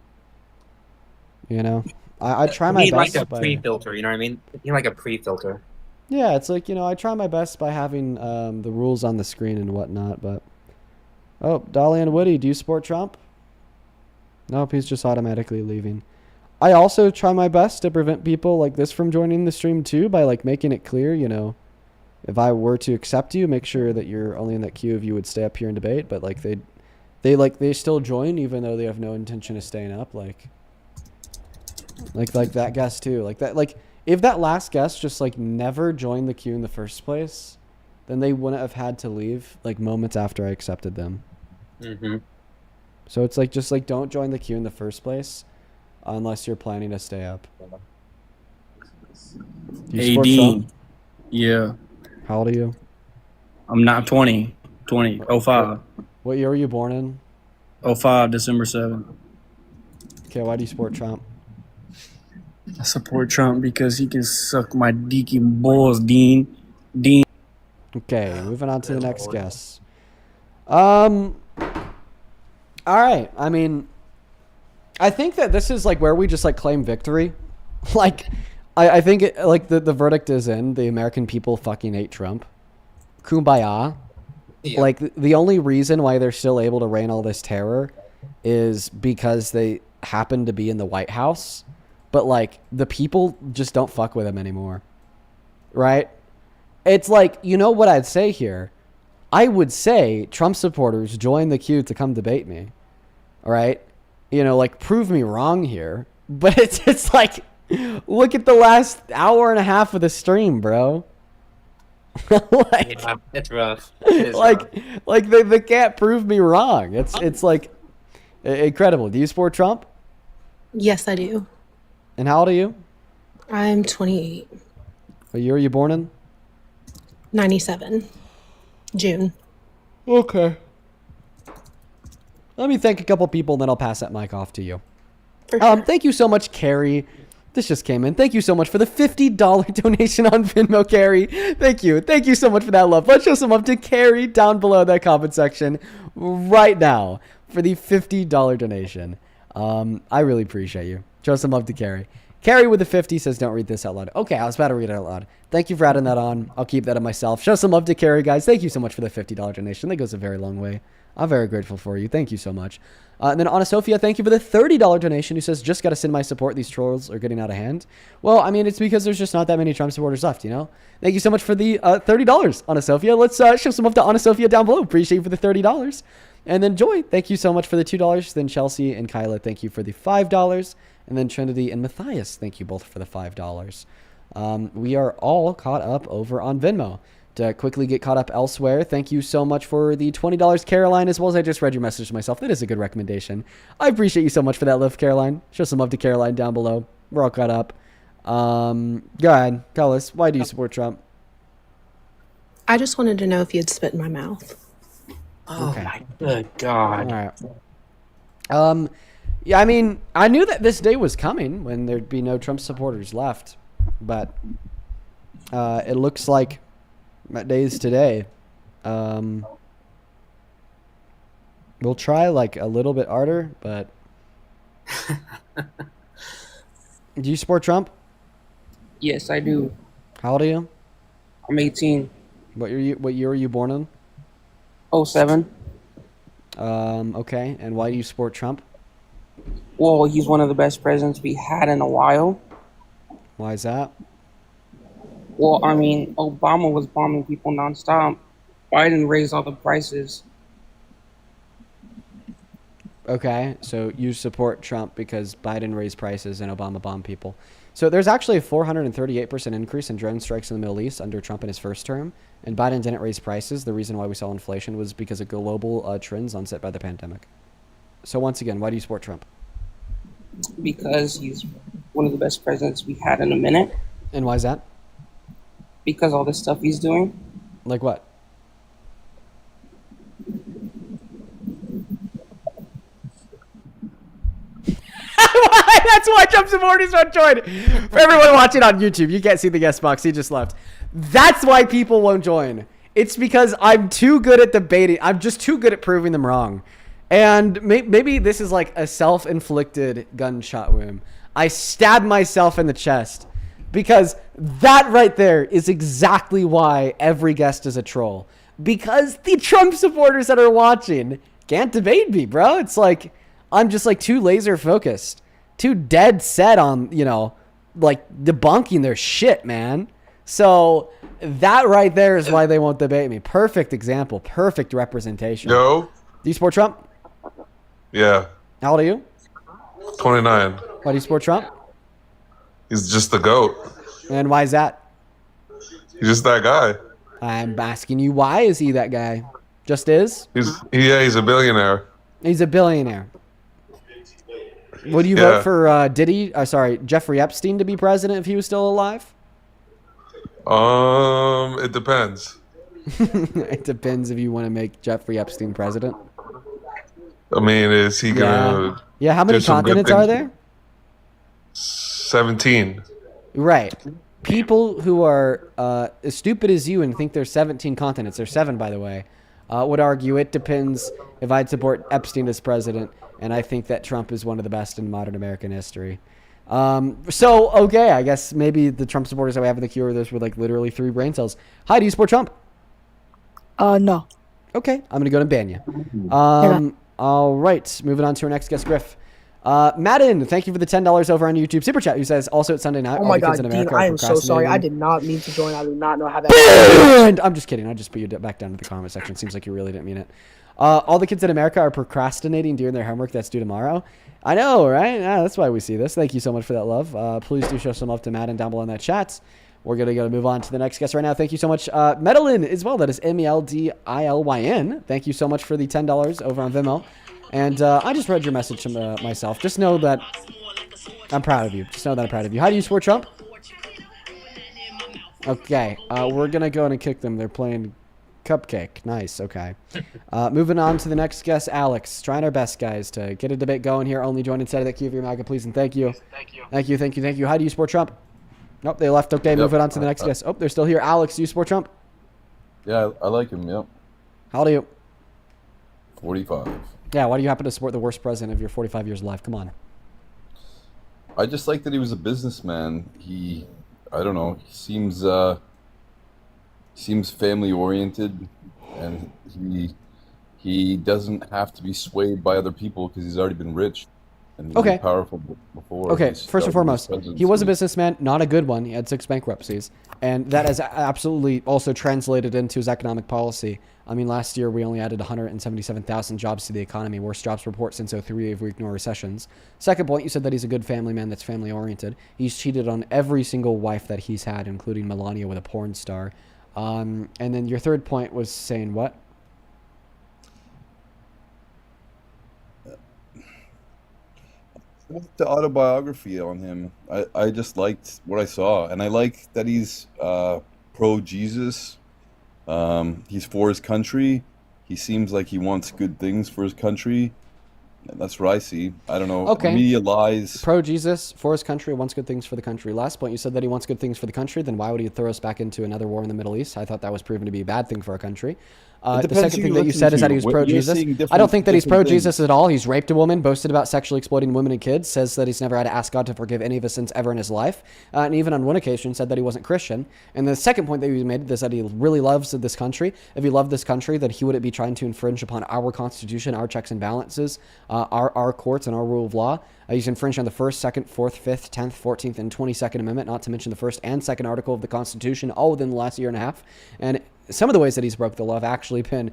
Speaker 1: I try my best.
Speaker 11: You need a pre-filter, you know what I mean? You need a pre-filter.
Speaker 1: Yeah, it's I try my best by having the rules on the screen and whatnot, but... Oh, Dolly and Woody, do you support Trump? Nope, he's just automatically leaving. I also try my best to prevent people like this from joining the stream too by making it clear, if I were to accept you, make sure that you're only in that queue if you would stay up here and debate, but they still join even though they have no intention of staying up, like that guest too. If that last guest just never joined the queue in the first place, then they wouldn't have had to leave moments after I accepted them.
Speaker 11: Mm-hmm.
Speaker 1: So it's just don't join the queue in the first place unless you're planning to stay up. Do you support Trump?
Speaker 22: Yeah.
Speaker 1: How old are you?
Speaker 22: I'm not 20. 05.
Speaker 1: What year were you born in?
Speaker 22: 05, December 7th.
Speaker 1: Okay, why do you support Trump?
Speaker 22: I support Trump because he can suck my dicky balls, Dean.
Speaker 1: Okay, moving on to the next guest. All right. I mean, I think that this is like where we just like claim victory. Like, I think like the verdict is in. The American people fucking hate Trump. Kumbaya.
Speaker 11: Yeah.
Speaker 1: Like the only reason why they're still able to rain all this terror is because they happen to be in the White House. But like the people just don't fuck with him anymore. Right? It's like, you know what I'd say here? I would say Trump supporters join the queue to come debate me. All right? You know, like prove me wrong here. But it's like, look at the last hour and a half of the stream, bro. Like,
Speaker 11: Yeah, it's rough. It is rough.
Speaker 1: like they can't prove me wrong. It's like incredible. Do you support Trump?
Speaker 5: Yes, I do.
Speaker 1: And how old are you?
Speaker 5: I'm 28.
Speaker 1: What year are you born in?
Speaker 5: 97. June.
Speaker 1: Okay. Let me thank a couple people, and then I'll pass that mic off to you. Thank you so much, Carrie. This just came in. Thank you so much for the $50 donation on Venmo, Carrie. Thank you. Thank you so much for that love. Let's show some love to Carrie down below in that comment section right now for the $50 donation. I really appreciate you. Show some love to Carrie. Carrie with the 50 says, don't read this out loud. Okay, I was about to read it out loud. Thank you for adding that on. I'll keep that to myself. Show some love to Carrie, guys. Thank you so much for the $50 donation. That goes a very long way. I'm very grateful for you. Thank you so much. And then Anna Sophia, thank you for the $30 donation, who says, just got to send my support. These trolls are getting out of hand. Well, I mean, it's because there's just not that many Trump supporters left, you know? Thank you so much for the $30, Anna Sophia. Let's show some love to Anna Sophia down below. Appreciate you for the $30. And then Joy, thank you so much for the $2. Then Chelsea and Kyla, thank you for the $5. And then Trinity and Matthias, thank you both for the $5. We are all caught up over on Venmo. To quickly get caught up elsewhere, thank you so much for the $20, Caroline, as well as I just read your message to myself. That is a good recommendation. I appreciate you so much for that love, Caroline. Show some love to Caroline down below. We're all caught up. Go ahead. Tell us, why do you support Trump?
Speaker 5: I just wanted to know if you'd spit in my mouth.
Speaker 11: Oh
Speaker 1: Okay.
Speaker 11: my good God.
Speaker 1: All right. Yeah, I mean, I knew that this day was coming when there'd be no Trump supporters left, but it looks like that day is today. We'll try like a little bit harder, but do you support Trump?
Speaker 6: Yes, I do.
Speaker 1: How old are you?
Speaker 6: I'm 18.
Speaker 1: What year are you born in?
Speaker 6: 07.
Speaker 1: Okay. And why do you support Trump?
Speaker 6: Well, he's one of the best presidents we had in a while.
Speaker 1: Why is that?
Speaker 6: Well, I mean, Obama was bombing people nonstop. Biden raised all the prices.
Speaker 1: Okay, so you support Trump because Biden raised prices and Obama bombed people. So there's actually a 438% increase in drone strikes in the Middle East under Trump in his first term, and Biden didn't raise prices. The reason why we saw inflation was because of global trends onset by the pandemic. So once again, why do you support Trump?
Speaker 6: Because he's one of the best presidents we had in a minute.
Speaker 1: And why is that?
Speaker 6: Because all the stuff he's doing.
Speaker 1: Like what? That's why Trump supporters won't join. For everyone watching on YouTube, you can't see the guest box. He just left. That's why people won't join. It's because I'm too good at debating. I'm just too good at proving them wrong. And maybe this is like a self-inflicted gunshot wound. I stabbed myself in the chest because that right there is exactly why every guest is a troll. Because the Trump supporters that are watching can't debate me, bro. It's like I'm just like too laser focused, too dead set on, you know, like debunking their shit, man. So that right there is why they won't debate me. Perfect example, perfect representation.
Speaker 7: Yo.
Speaker 1: Do you support Trump?
Speaker 7: Yeah.
Speaker 1: How old are you?
Speaker 7: 29.
Speaker 1: Why do you support Trump?
Speaker 7: He's just the GOAT.
Speaker 1: And why is that?
Speaker 7: He's just that guy.
Speaker 1: I'm asking you, why is he that guy? Just is?
Speaker 7: He's a billionaire.
Speaker 1: He's a billionaire. Would you vote for Jeffrey Epstein to be president if he was still alive?
Speaker 7: It depends.
Speaker 1: It depends if you want to make Jeffrey Epstein president.
Speaker 7: I mean, is he gonna?
Speaker 1: Yeah. How many
Speaker 7: do some good
Speaker 1: continents are
Speaker 7: things?
Speaker 1: there?
Speaker 7: 17.
Speaker 1: Right. People who are as stupid as you and think there's 17 continents, there's 7 by the way, would argue it depends if I'd support Epstein as president, and I think that Trump is one of the best in modern American history. Okay, I guess maybe the Trump supporters that we have in the queue are those with like literally 3 brain cells. Hi, do you support Trump?
Speaker 21: No.
Speaker 1: Okay, I'm going to go and ban you. All right, moving on to our next guest, Griff. Madden, thank you for the $10 over on YouTube Super Chat, who says, also it's Sunday night.
Speaker 21: Oh
Speaker 1: all
Speaker 21: my
Speaker 1: the kids
Speaker 21: God,
Speaker 1: in
Speaker 21: Dean,
Speaker 1: America
Speaker 21: I
Speaker 1: are
Speaker 21: am so sorry. I
Speaker 1: procrastinating.
Speaker 21: did not mean to join. I do not know how that.
Speaker 1: And I'm just kidding. I just put you back down to the comment section. Seems like you really didn't mean it. All the kids in America are procrastinating doing their homework that's due tomorrow. I know, right? Yeah, that's why we see this. Thank you so much for that love. Please do show some love to Madden down below in that chat. We're going to move on to the next guest right now. Thank you so much. Medellin as well. That is Meldilyn. Thank you so much for the $10 over on Vimeo. And I just read your message to myself. Just know that I'm proud of you. Just know that I'm proud of you. How do you support Trump? Okay. We're going to go and kick them. They're playing Cupcake. Nice. Okay. Moving on to the next guest, Alex. Trying our best, guys, to get a debate going here. Only join inside of that queue of your MAGA, please. And thank you. Thank you. How do you support Trump? Nope, they left. Okay, moving on to the next guest. Oh, they're still here. Alex, do you support Trump?
Speaker 8: Yeah, I like him, yep.
Speaker 1: How old are you?
Speaker 8: 45.
Speaker 1: Yeah, why do you happen to support the worst president of your 45 years alive? Come on.
Speaker 8: I just like that he was a businessman. I don't know, he seems family oriented, and he doesn't have to be swayed by other people because he's already been rich and really powerful before.
Speaker 1: Okay, first and foremost, he was a businessman, not a good one. He had 6 bankruptcies, and that has absolutely also translated into his economic policy. I mean, last year we only added 177,000 jobs to the economy, worst jobs report since 2003 if we ignore recessions. Second point, you said that he's a good family man that's family oriented. He's cheated on every single wife that he's had, including Melania with a porn star. And then your third point was saying what?
Speaker 8: The autobiography on him, I just liked what I saw, and I like that he's pro-Jesus. He's for his country. He seems like he wants good things for his country. That's what I see. I don't know.
Speaker 1: Okay.
Speaker 8: The media lies.
Speaker 1: Pro-Jesus, for his country, wants good things for the country. Last point, you said that he wants good things for the country. Then why would he throw us back into another war in the Middle East? I thought that was proven to be a bad thing for our country. The second thing that you said is that he was pro-Jesus. I don't think that he's pro-Jesus at all. He's raped a woman, boasted about sexually exploiting women and kids, says that he's never had to ask God to forgive any of his sins ever in his life, and even on one occasion said that he wasn't Christian. And the second point that he made is that he really loves this country. If he loved this country, then he wouldn't be trying to infringe upon our Constitution, our checks and balances, our courts, and our rule of law. He's infringed on the 1st, 2nd, 4th, 5th, 10th, 14th, and 22nd Amendment, not to mention the 1st and 2nd article of the Constitution, all within the last year and a half. And some of the ways that he's broke the law have actually been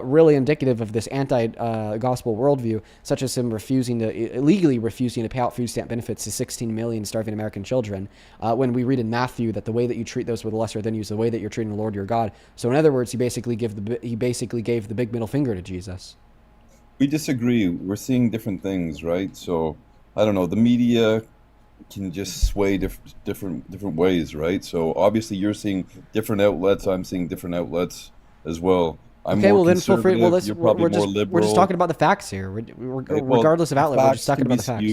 Speaker 1: really indicative of this anti-gospel worldview, such as him illegally refusing to pay out food stamp benefits to 16 million starving American children, when we read in Matthew that the way that you treat those with lesser than you is the way that you're treating the Lord your God. So in other words, he basically gave the big middle finger to Jesus.
Speaker 8: We disagree. We're seeing different things, right? So I don't know. The media can just sway different ways, right? So obviously you're seeing different outlets. I'm seeing different outlets as well. I'm more conservative. You're probably more liberal.
Speaker 1: We're just talking about the facts here. Regardless of outlet, we're just talking about the facts.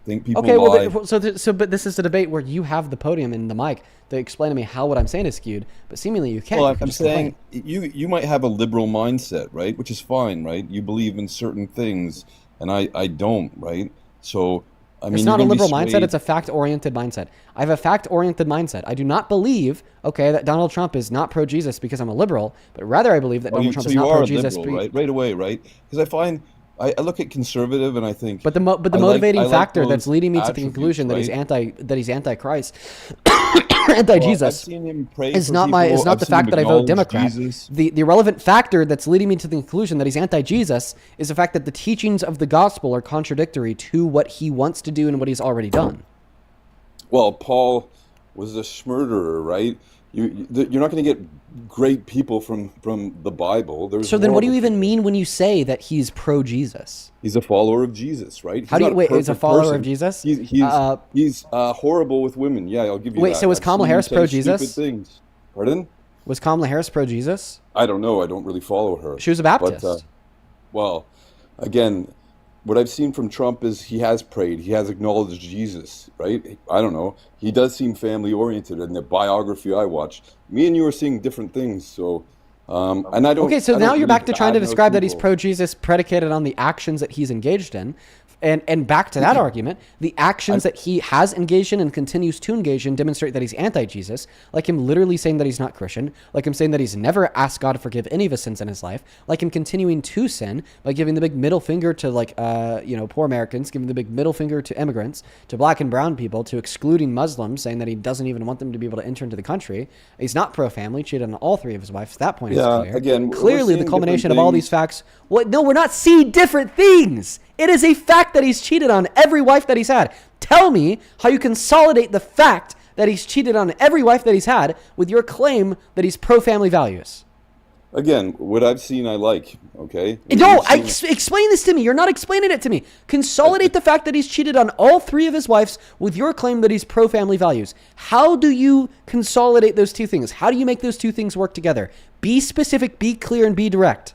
Speaker 8: Think people lie.
Speaker 1: But this is a debate where you have the podium and the mic to explain to me how what I'm saying is skewed, but seemingly you can't.
Speaker 8: Well, I'm saying you might have a liberal mindset, right? Which is fine, right? You believe in certain things, and I don't, right? So I mean,
Speaker 1: it's not a liberal mindset. It's a fact-oriented mindset. I have a fact-oriented mindset. I do not believe, that Donald Trump is not pro-Jesus because I'm a liberal, but rather I believe that Donald Trump is not pro-Jesus.
Speaker 8: Right away, right? Because I find I look at conservative and I think.
Speaker 1: But the motivating factor that's leading me to the conclusion that he's anti-Christ, anti-Jesus, is not the fact that I vote Democrat. The relevant factor that's leading me to the conclusion that he's anti-Jesus is the fact that the teachings of the gospel are contradictory to what he wants to do and what he's already done.
Speaker 8: Well, Paul was a murderer, right? You're not going to get great people from the Bible. There's
Speaker 1: So then what do you
Speaker 8: horrible
Speaker 1: even mean when you say that he's pro-Jesus?
Speaker 8: He's a follower of Jesus, right? He's
Speaker 1: How do you
Speaker 8: not
Speaker 1: wait? He's a
Speaker 8: perfect
Speaker 1: follower
Speaker 8: person.
Speaker 1: of Jesus.
Speaker 8: He's horrible with women. Yeah, I'll give you that.
Speaker 1: Wait, so was
Speaker 8: I've
Speaker 1: Kamala
Speaker 8: seen him
Speaker 1: Harris
Speaker 8: say
Speaker 1: pro-Jesus?
Speaker 8: stupid things. Pardon?
Speaker 1: Was Kamala Harris pro-Jesus?
Speaker 8: I don't know. I don't really follow her.
Speaker 1: She was a Baptist.
Speaker 8: But, well, again, what I've seen from Trump is he has prayed. He has acknowledged Jesus, right? I don't know. He does seem family-oriented in the biography I watched. Me and you are seeing different things, so... and I don't...
Speaker 1: Okay, so
Speaker 8: I
Speaker 1: now
Speaker 8: don't
Speaker 1: you're
Speaker 8: really
Speaker 1: back to trying to
Speaker 8: badmouth
Speaker 1: describe that he's
Speaker 8: people.
Speaker 1: pro-Jesus predicated on the actions that he's engaged in. And back to that argument, the actions that he has engaged in and continues to engage in demonstrate that he's anti-Jesus, like him literally saying that he's not Christian, like him saying that he's never asked God to forgive any of his sins in his life, like him continuing to sin by giving the big middle finger to poor Americans, giving the big middle finger to immigrants, to black and brown people, to excluding Muslims, saying that he doesn't even want them to be able to enter into the country. He's not pro-family, cheated on all three of his wives. That point is clear.
Speaker 8: Again, we're
Speaker 1: Clearly, the
Speaker 8: seeing
Speaker 1: culmination
Speaker 8: different
Speaker 1: of all
Speaker 8: things.
Speaker 1: these facts. What? No, we're not seeing different things. It is a fact that he's cheated on every wife that he's had. Tell me how you consolidate the fact that he's cheated on every wife that he's had with your claim that he's pro-family values.
Speaker 8: Again, what I've seen I like, okay?
Speaker 1: No, explain this to me. You're not explaining it to me. Consolidate the fact that he's cheated on all three of his wives with your claim that he's pro-family values. How do you consolidate those two things? How do you make those two things work together? Be specific, be clear, and be direct.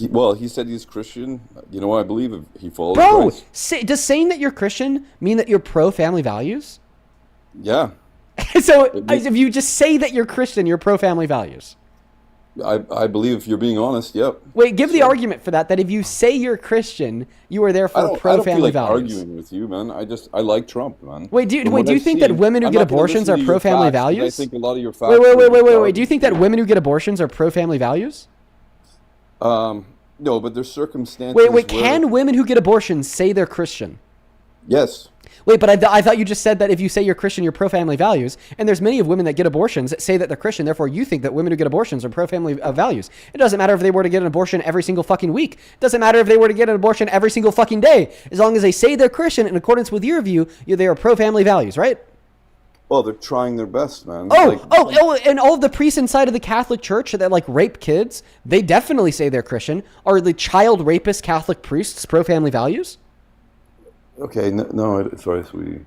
Speaker 8: Well, he said he's Christian. You know, I believe if he follows
Speaker 1: Bro,
Speaker 8: Christ.
Speaker 1: does saying that you're Christian mean that you're pro-family values?
Speaker 8: Yeah.
Speaker 1: So if you just say that you're Christian, you're pro-family values.
Speaker 8: I believe if you're being honest, yep.
Speaker 1: Wait, give the argument for that if you say you're Christian, you are therefore
Speaker 8: I don't feel
Speaker 1: pro-family
Speaker 8: like
Speaker 1: values.
Speaker 8: arguing with you, man. I like Trump, man.
Speaker 1: Wait, do you
Speaker 8: From what I've
Speaker 1: think that
Speaker 8: seen,
Speaker 1: women who
Speaker 8: I'm
Speaker 1: get
Speaker 8: not gonna
Speaker 1: abortions
Speaker 8: listen
Speaker 1: are
Speaker 8: to your
Speaker 1: pro-family
Speaker 8: facts, 'cause
Speaker 1: values?
Speaker 8: I think a lot of your facts.
Speaker 1: Wait. Do you think that women who get abortions are pro-family values?
Speaker 8: No, but there's circumstances.
Speaker 1: Wait,
Speaker 8: where-
Speaker 1: can women who get abortions say they're Christian?
Speaker 8: Yes.
Speaker 1: Wait, but I thought you just said that if you say you're Christian, you're pro-family values. And there's many of women that get abortions that say that they're Christian. Therefore, you think that women who get abortions are pro-family values. It doesn't matter if they were to get an abortion every single fucking week. It doesn't matter if they were to get an abortion every single fucking day. As long as they say they're Christian in accordance with your view, they are pro-family values, right?
Speaker 8: Well, they're trying their best, man.
Speaker 1: And all of the priests inside of the Catholic Church that rape kids, they definitely say they're Christian. Are the child rapist Catholic priests pro-family values?
Speaker 8: Okay, no, sorry, sweetie.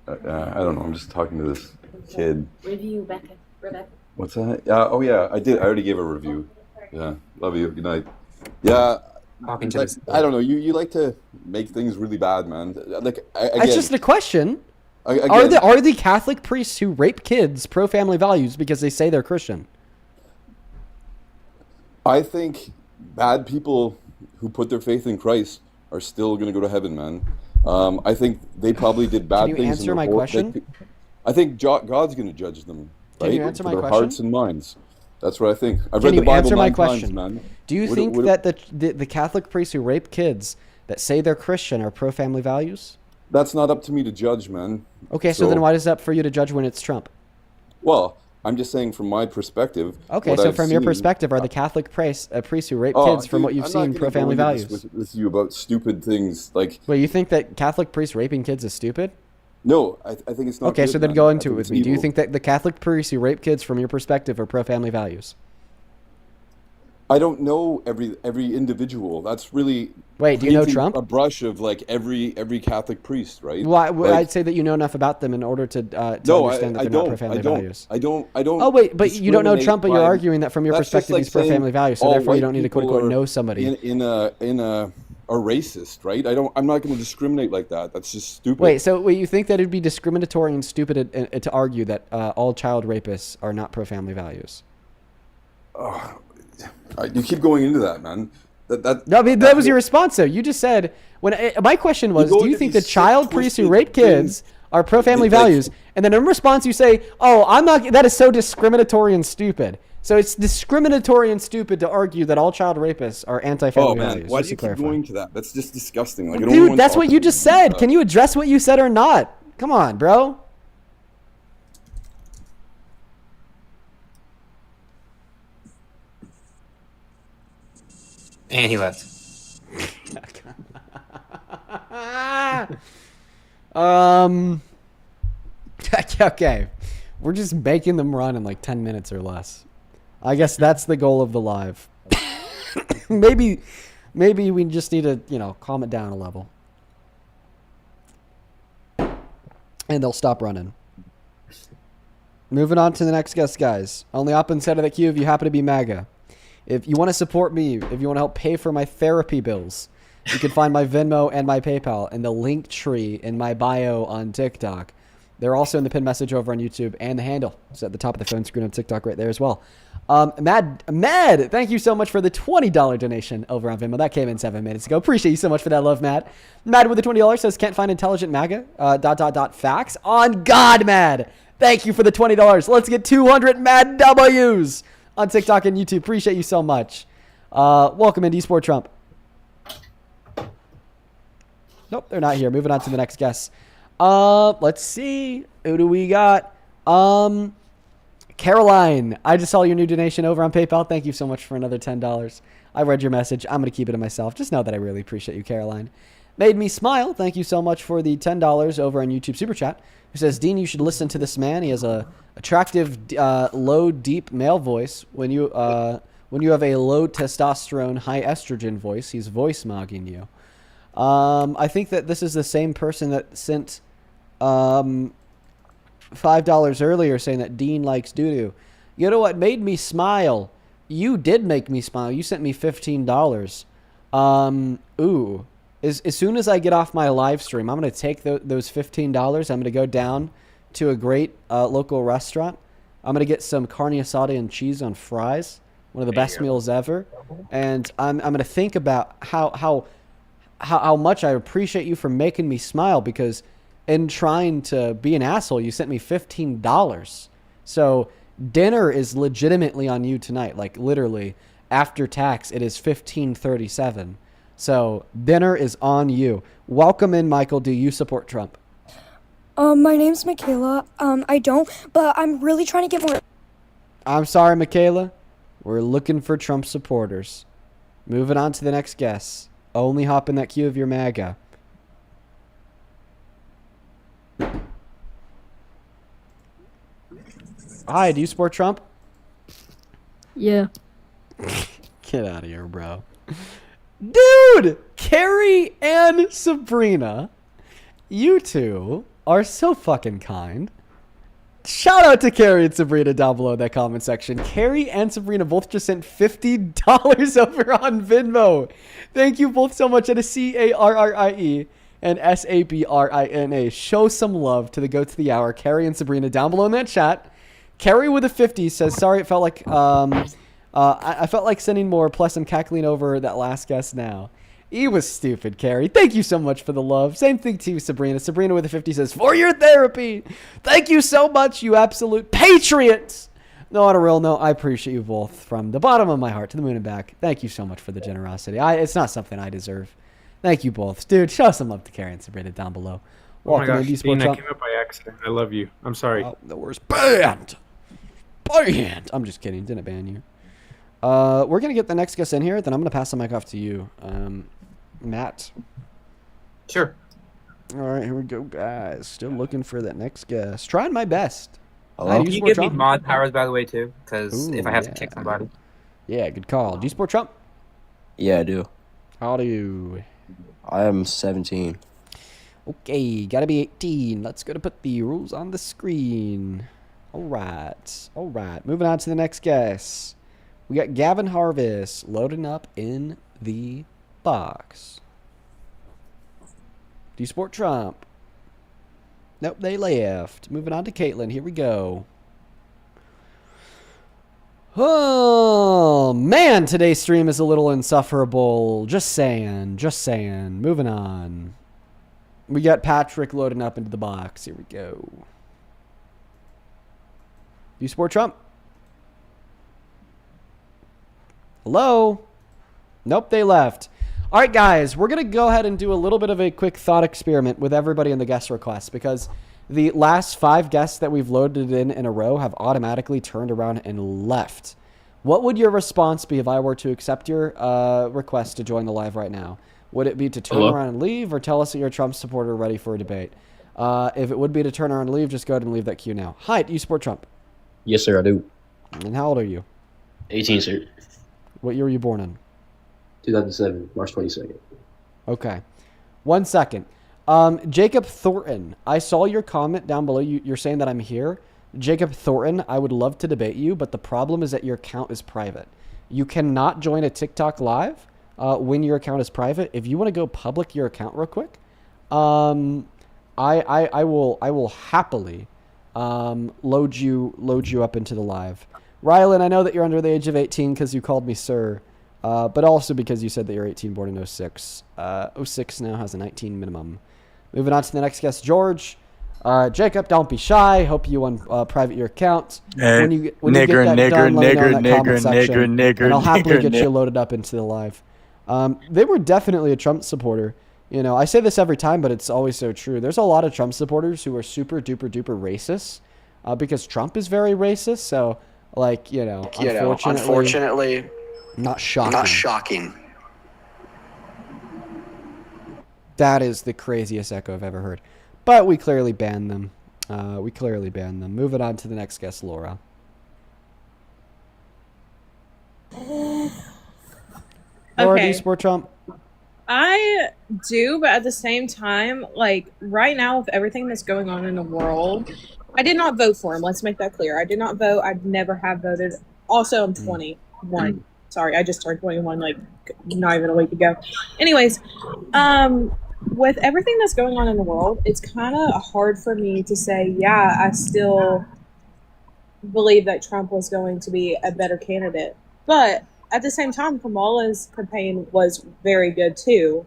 Speaker 8: I don't know. I'm just talking to this kid.
Speaker 9: Review, Rebecca.
Speaker 8: What's that? Oh yeah, I did. I already gave a review. Yeah, love you. Good night. Yeah, I don't know. You like to make things really bad, man. Again,
Speaker 1: That's just a question.
Speaker 8: Again,
Speaker 1: Are the Catholic priests who rape kids pro-family values because they say they're Christian?
Speaker 8: I think bad people who put their faith in Christ are still going to go to heaven, man. I think they probably did bad
Speaker 1: Can you
Speaker 8: things.
Speaker 1: answer my question?
Speaker 8: I think God's going to judge them. Right?
Speaker 1: Can you answer my
Speaker 8: their
Speaker 1: question?
Speaker 8: hearts and minds. That's what I think. I've
Speaker 1: Can
Speaker 8: read
Speaker 1: you
Speaker 8: the Bible
Speaker 1: answer my
Speaker 8: 9 times,
Speaker 1: question?
Speaker 8: man.
Speaker 1: Do you think that the Catholic priests who rape kids that say they're Christian are pro-family values?
Speaker 8: That's not up to me to judge, man.
Speaker 1: Okay, so then why is it up for you to judge when it's Trump?
Speaker 8: Well, I'm just saying from my perspective.
Speaker 1: Okay, so from your perspective, are the Catholic priests who rape kids, from what you've seen, pro-family values?
Speaker 8: With you about stupid things like.
Speaker 1: Wait, you think that Catholic priests raping kids is stupid?
Speaker 8: No, I think it's not.
Speaker 1: Okay,
Speaker 8: good,
Speaker 1: so then
Speaker 8: man.
Speaker 1: go
Speaker 8: I
Speaker 1: into it
Speaker 8: think
Speaker 1: with
Speaker 8: it's
Speaker 1: me. Do you
Speaker 8: evil.
Speaker 1: think that the Catholic priests who rape kids, from your perspective, are pro-family values?
Speaker 8: I don't know every individual. That's really.
Speaker 1: Wait, do you know
Speaker 8: painting
Speaker 1: Trump?
Speaker 8: A brush of every Catholic priest, right?
Speaker 1: Well, I'd say that you know enough about them in order to understand that they're not pro-family values.
Speaker 8: I don't.
Speaker 1: Oh wait, but you don't know Trump, but you're arguing that from your
Speaker 8: That's just
Speaker 1: perspective
Speaker 8: like
Speaker 1: he's pro-family
Speaker 8: saying
Speaker 1: values, so
Speaker 8: all
Speaker 1: therefore you
Speaker 8: white
Speaker 1: don't need to quote
Speaker 8: people
Speaker 1: unquote
Speaker 8: are
Speaker 1: know somebody.
Speaker 8: in a racist, right? I'm not going to discriminate like that. That's just stupid.
Speaker 1: Wait, so you think that it'd be discriminatory and stupid to argue that all child rapists are not pro-family values?
Speaker 8: You keep going into that, man.
Speaker 1: No, I mean, that was your response, though. You just said my question was, do you think the child priests who rape kids are pro-family values? And then in response, you say, "Oh, I'm not. That is so discriminatory and stupid." So it's discriminatory and stupid to argue that all child rapists are anti-family values.
Speaker 8: Why
Speaker 1: just
Speaker 8: do you
Speaker 1: to
Speaker 8: keep
Speaker 1: clarify.
Speaker 8: going to that? That's just disgusting. Like,
Speaker 1: Dude, that's what you just said. Can you address what you said or not? Come on, bro.
Speaker 11: And he left.
Speaker 1: Okay. We're just making them run in like 10 minutes or less. I guess that's the goal of the live. maybe we just need to, calm it down a level. And they'll stop running. Moving on to the next guest, guys. Only up inside of the queue if you happen to be MAGA. If you want to support me, if you want to help pay for my therapy bills, you can find my Venmo and my PayPal in the link tree in my bio on TikTok. They're also in the pinned message over on YouTube, and the handle is at the top of the phone screen on TikTok right there as well. Mad, thank you so much for the $20 donation over on Venmo. That came in 7 minutes ago. Appreciate you so much for that love, Mad. Mad with the $20 says, can't find intelligent MAGA, ... facts. On God, Mad. Thank you for the $20. Let's get 200 Mad W's on TikTok and YouTube. Appreciate you so much. Welcome in, Sport Trump. Nope, they're not here. Moving on to the next guest. Let's see. Who do we got? Caroline. I just saw your new donation over on PayPal. Thank you so much for another $10. I read your message. I'm going to keep it to myself. Just know that I really appreciate you, Caroline. Made me smile. Thank you so much for the $10 over on YouTube Super Chat. Who says, Dean, you should listen to this man. He has a attractive, low, deep male voice. When you have a low testosterone, high estrogen voice, he's voice mogging you. I think that this is the same person that sent $5 earlier saying that Dean likes doo-doo. You know what made me smile? You did make me smile. You sent me $15. As soon as I get off my live stream, I'm going to take those $15. I'm going to go down to a great local restaurant. I'm going to get some carne asada and cheese on fries, one of the best meals ever. And I'm going to think about how much I appreciate you for making me smile, because in trying to be an asshole, you sent me $15. So dinner is legitimately on you tonight. Like literally, after tax, it is $15.37. So dinner is on you. Welcome in, Michael. Do you support Trump?
Speaker 9: My name's Michaela. I don't, but I'm really trying to get more.
Speaker 1: I'm sorry, Michaela. We're looking for Trump supporters. Moving on to the next guest. Only hop in that queue of your MAGA. Hi, do you support Trump?
Speaker 10: Yeah.
Speaker 1: Get out of here, bro. Dude! Carrie and Sabrina, you two are so fucking kind. Shout out to Carrie and Sabrina down below in that comment section. Carrie and Sabrina both just sent $50 over on Venmo. Thank you both so much. That is CARRIE and SABRINA. Show some love to the goats of the hour, Carrie and Sabrina, down below in that chat. Carrie with a 50 says, sorry, it felt like I felt like sending more, plus I'm cackling over that last guest now. He was stupid, Carrie. Thank you so much for the love. Same thing to you, Sabrina. Sabrina with a 50 says, for your therapy. Thank you so much, you absolute patriots. No, on a real note, I appreciate you both from the bottom of my heart to the moon and back. Thank you so much for the generosity. It's not something I deserve. Thank you both. Dude, show some love to Carrie and Sabrina down below.
Speaker 13: Oh my gosh, Dean, I came up by accident. I love you. I'm sorry.
Speaker 1: Oh, the worst. Banned. I'm just kidding. Didn't ban you. We're going to get the next guest in here, then I'm going to pass the mic off to you. Matt.
Speaker 11: Sure.
Speaker 1: All right, here we go, guys. Still looking for that next guest. Trying my best.
Speaker 11: Can you give me mod powers, by the way, too? Because if I have to kick somebody.
Speaker 1: Yeah, good call. Do you support Trump?
Speaker 24: Yeah, I do.
Speaker 1: How do you?
Speaker 24: I am 17.
Speaker 1: Okay, gotta be 18. Let's go to put the rules on the screen. All right. Moving on to the next guest. We got Gavin Harvest loading up in the box. Do you support Trump? Nope, they left. Moving on to Caitlin. Here we go. Oh, man, today's stream is a little insufferable. Just saying. Moving on. We got Patrick loading up into the box. Here we go. Do you support Trump? Hello? Nope, they left. All right, guys, we're going to go ahead and do a little bit of a quick thought experiment with everybody in the guest requests, because the last 5 guests that we've loaded in a row have automatically turned around and left. What would your response be if I were to accept your request to join the live right now? Would it be to turn around and leave, or tell us that you're a Trump supporter ready for a debate? If it would be to turn around and leave, just go ahead and leave that queue now. Hi, do you support Trump?
Speaker 4: Yes, sir, I do.
Speaker 1: And how old are you?
Speaker 4: 18, sir.
Speaker 1: What year were you born in?
Speaker 4: 2007, March 22nd.
Speaker 1: Okay. 1 second. Jacob Thornton, I saw your comment down below. You're saying that I'm here. Jacob Thornton, I would love to debate you, but the problem is that your account is private. You cannot join a TikTok live when your account is private. If you want to go public your account real quick, I will happily load you up into the live. Rylan, I know that you're under the age of 18 because you called me sir, but also because you said that you're 18, born in 06. 06 now has a 19 minimum. Moving on to the next guest, George. Jacob, don't be shy. Hope you private your account. When you get that done, let me know in that comment section, and I'll happily get you loaded up into the live. They were definitely a Trump supporter. You know, I say this every time, but it's always so true. There's a lot of Trump supporters who are super duper duper racist because Trump is very racist. So, like, unfortunately, not shocking. That is the craziest echo I've ever heard. But we clearly banned them. Moving on to the next guest, Laura. Laura, do you support Trump?
Speaker 14: I do, but at the same time, like right now with everything that's going on in the world, I did not vote for him. Let's make that clear. I did not vote. I never have voted. Also, I'm 21. Sorry, I just turned 21 like not even a week ago. Anyways, with everything that's going on in the world, it's kind of hard for me to say, yeah, I still believe that Trump was going to be a better candidate. But at the same time, Kamala's campaign was very good too.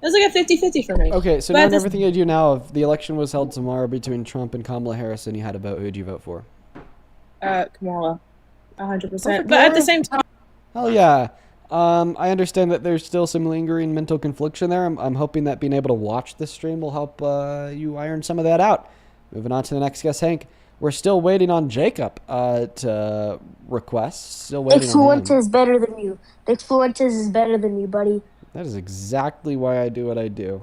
Speaker 14: It was like a 50-50 for me.
Speaker 1: Okay, so now everything you do now, if the election was held tomorrow between Trump and Kamala Harris and you had to vote, who would you vote for?
Speaker 14: Kamala, 100%. But at the same time...
Speaker 1: Hell yeah. I understand that there's still some lingering mental confliction there. I'm hoping that being able to watch this stream will help you iron some of that out. Moving on to the next guest, Hank. We're still waiting on Jacob to request. Still waiting on him.
Speaker 15: is better than you. The Exfluentes is better than you, buddy.
Speaker 1: That is exactly why I do what I do.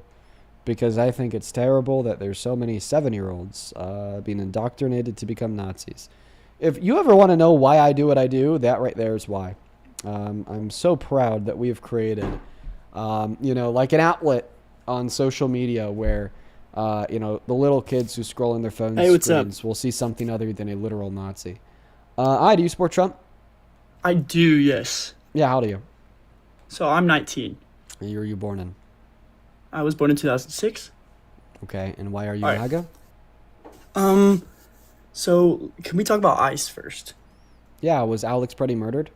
Speaker 1: Because I think it's terrible that there's so many 7-year-olds being indoctrinated to become Nazis. If you ever want to know why I do what I do, that right there is why. I'm so proud that we have created, like an outlet on social media where, the little kids who scroll on their phone screens will see something other than a literal Nazi. Do you support Trump?
Speaker 16: I do, yes.
Speaker 1: Yeah, how old are you?
Speaker 16: So I'm 19.
Speaker 1: What year were you born in?
Speaker 16: I was born in 2006.
Speaker 1: Okay, and why are you MAGA?
Speaker 16: So can we talk about ICE first?
Speaker 1: Yeah, was Alex Preddy murdered?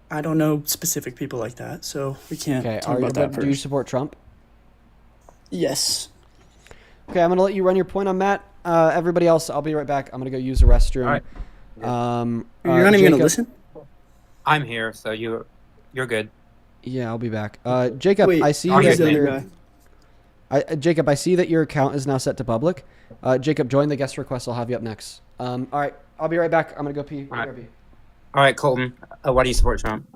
Speaker 16: I don't know specific people like that, so we can't talk about that first.
Speaker 1: Do you support Trump?
Speaker 16: Yes.
Speaker 1: Okay, I'm going to let you run your point on that. Everybody else, I'll be right back. I'm going to go use the restroom.
Speaker 16: All right. You're not even going to listen?
Speaker 11: I'm here, so you're good.
Speaker 1: Yeah, I'll be back. Jacob,
Speaker 16: Wait,
Speaker 1: I see Jacob, I see that your account is now set to public. Jacob, join the guest request. I'll have you up next. All right, I'll be right back. I'm going to go pee.
Speaker 11: All right, Colton, why do you support Trump?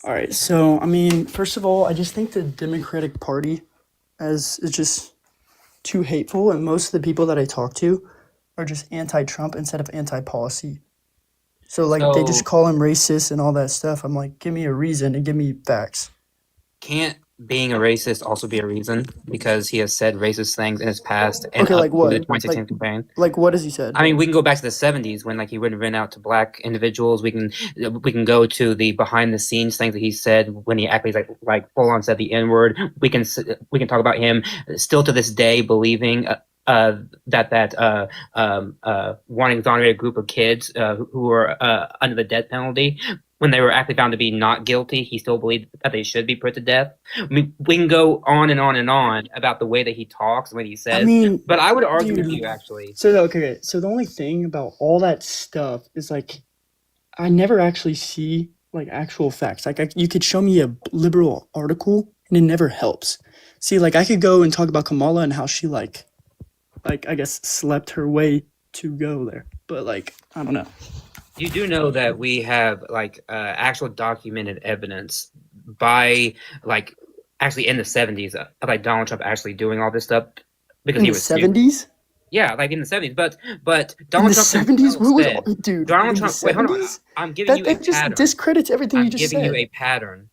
Speaker 16: All right, so, first of all, I just think the Democratic Party is just too hateful, and most of the people that I talk to are just anti-Trump instead of anti-policy. So, they just call him racist and all that stuff. I'm like, give me a reason and give me facts.
Speaker 11: Can't being a racist also be a reason? Because he has said racist things in his past and
Speaker 16: okay, like what?
Speaker 11: The 2016 campaign.
Speaker 16: Like, what has he said?
Speaker 11: I mean, we can go back to the 70s when, he would have been out to black individuals. We can go to the behind-the-scenes things that he said when he actually, full-on said the N-word. We can talk about him still to this day believing that wanting to exonerate a group of kids who were under the death penalty. When they were actually found to be not guilty, he still believed that they should be put to death. I mean, we can go on and on and on about the way that he talks, what he says. But I would argue with you, actually.
Speaker 16: So, okay, so the only thing about all that stuff is, I never actually see, actual facts. You could show me a liberal article, and it never helps. See, I could go and talk about Kamala and how she, I guess, slept her way to go there. But, I don't know.
Speaker 11: You do know that we have actual documented evidence by actually in the 70s of Donald Trump actually doing all this stuff because
Speaker 16: In
Speaker 11: he
Speaker 16: the
Speaker 11: was stupid.
Speaker 16: 70s?
Speaker 11: Yeah, like in the 70s. But
Speaker 16: In
Speaker 11: Donald
Speaker 16: the
Speaker 11: Trump
Speaker 16: 70s?
Speaker 11: himself
Speaker 16: Who was,
Speaker 11: said,
Speaker 16: dude?
Speaker 11: Donald
Speaker 16: In
Speaker 11: Trump.
Speaker 16: the
Speaker 11: Wait, hold on.
Speaker 16: 70s?
Speaker 11: I'm giving you a
Speaker 16: That just
Speaker 11: pattern.
Speaker 16: discredits everything you
Speaker 11: I'm
Speaker 16: just
Speaker 11: giving
Speaker 16: said.
Speaker 11: you a pattern.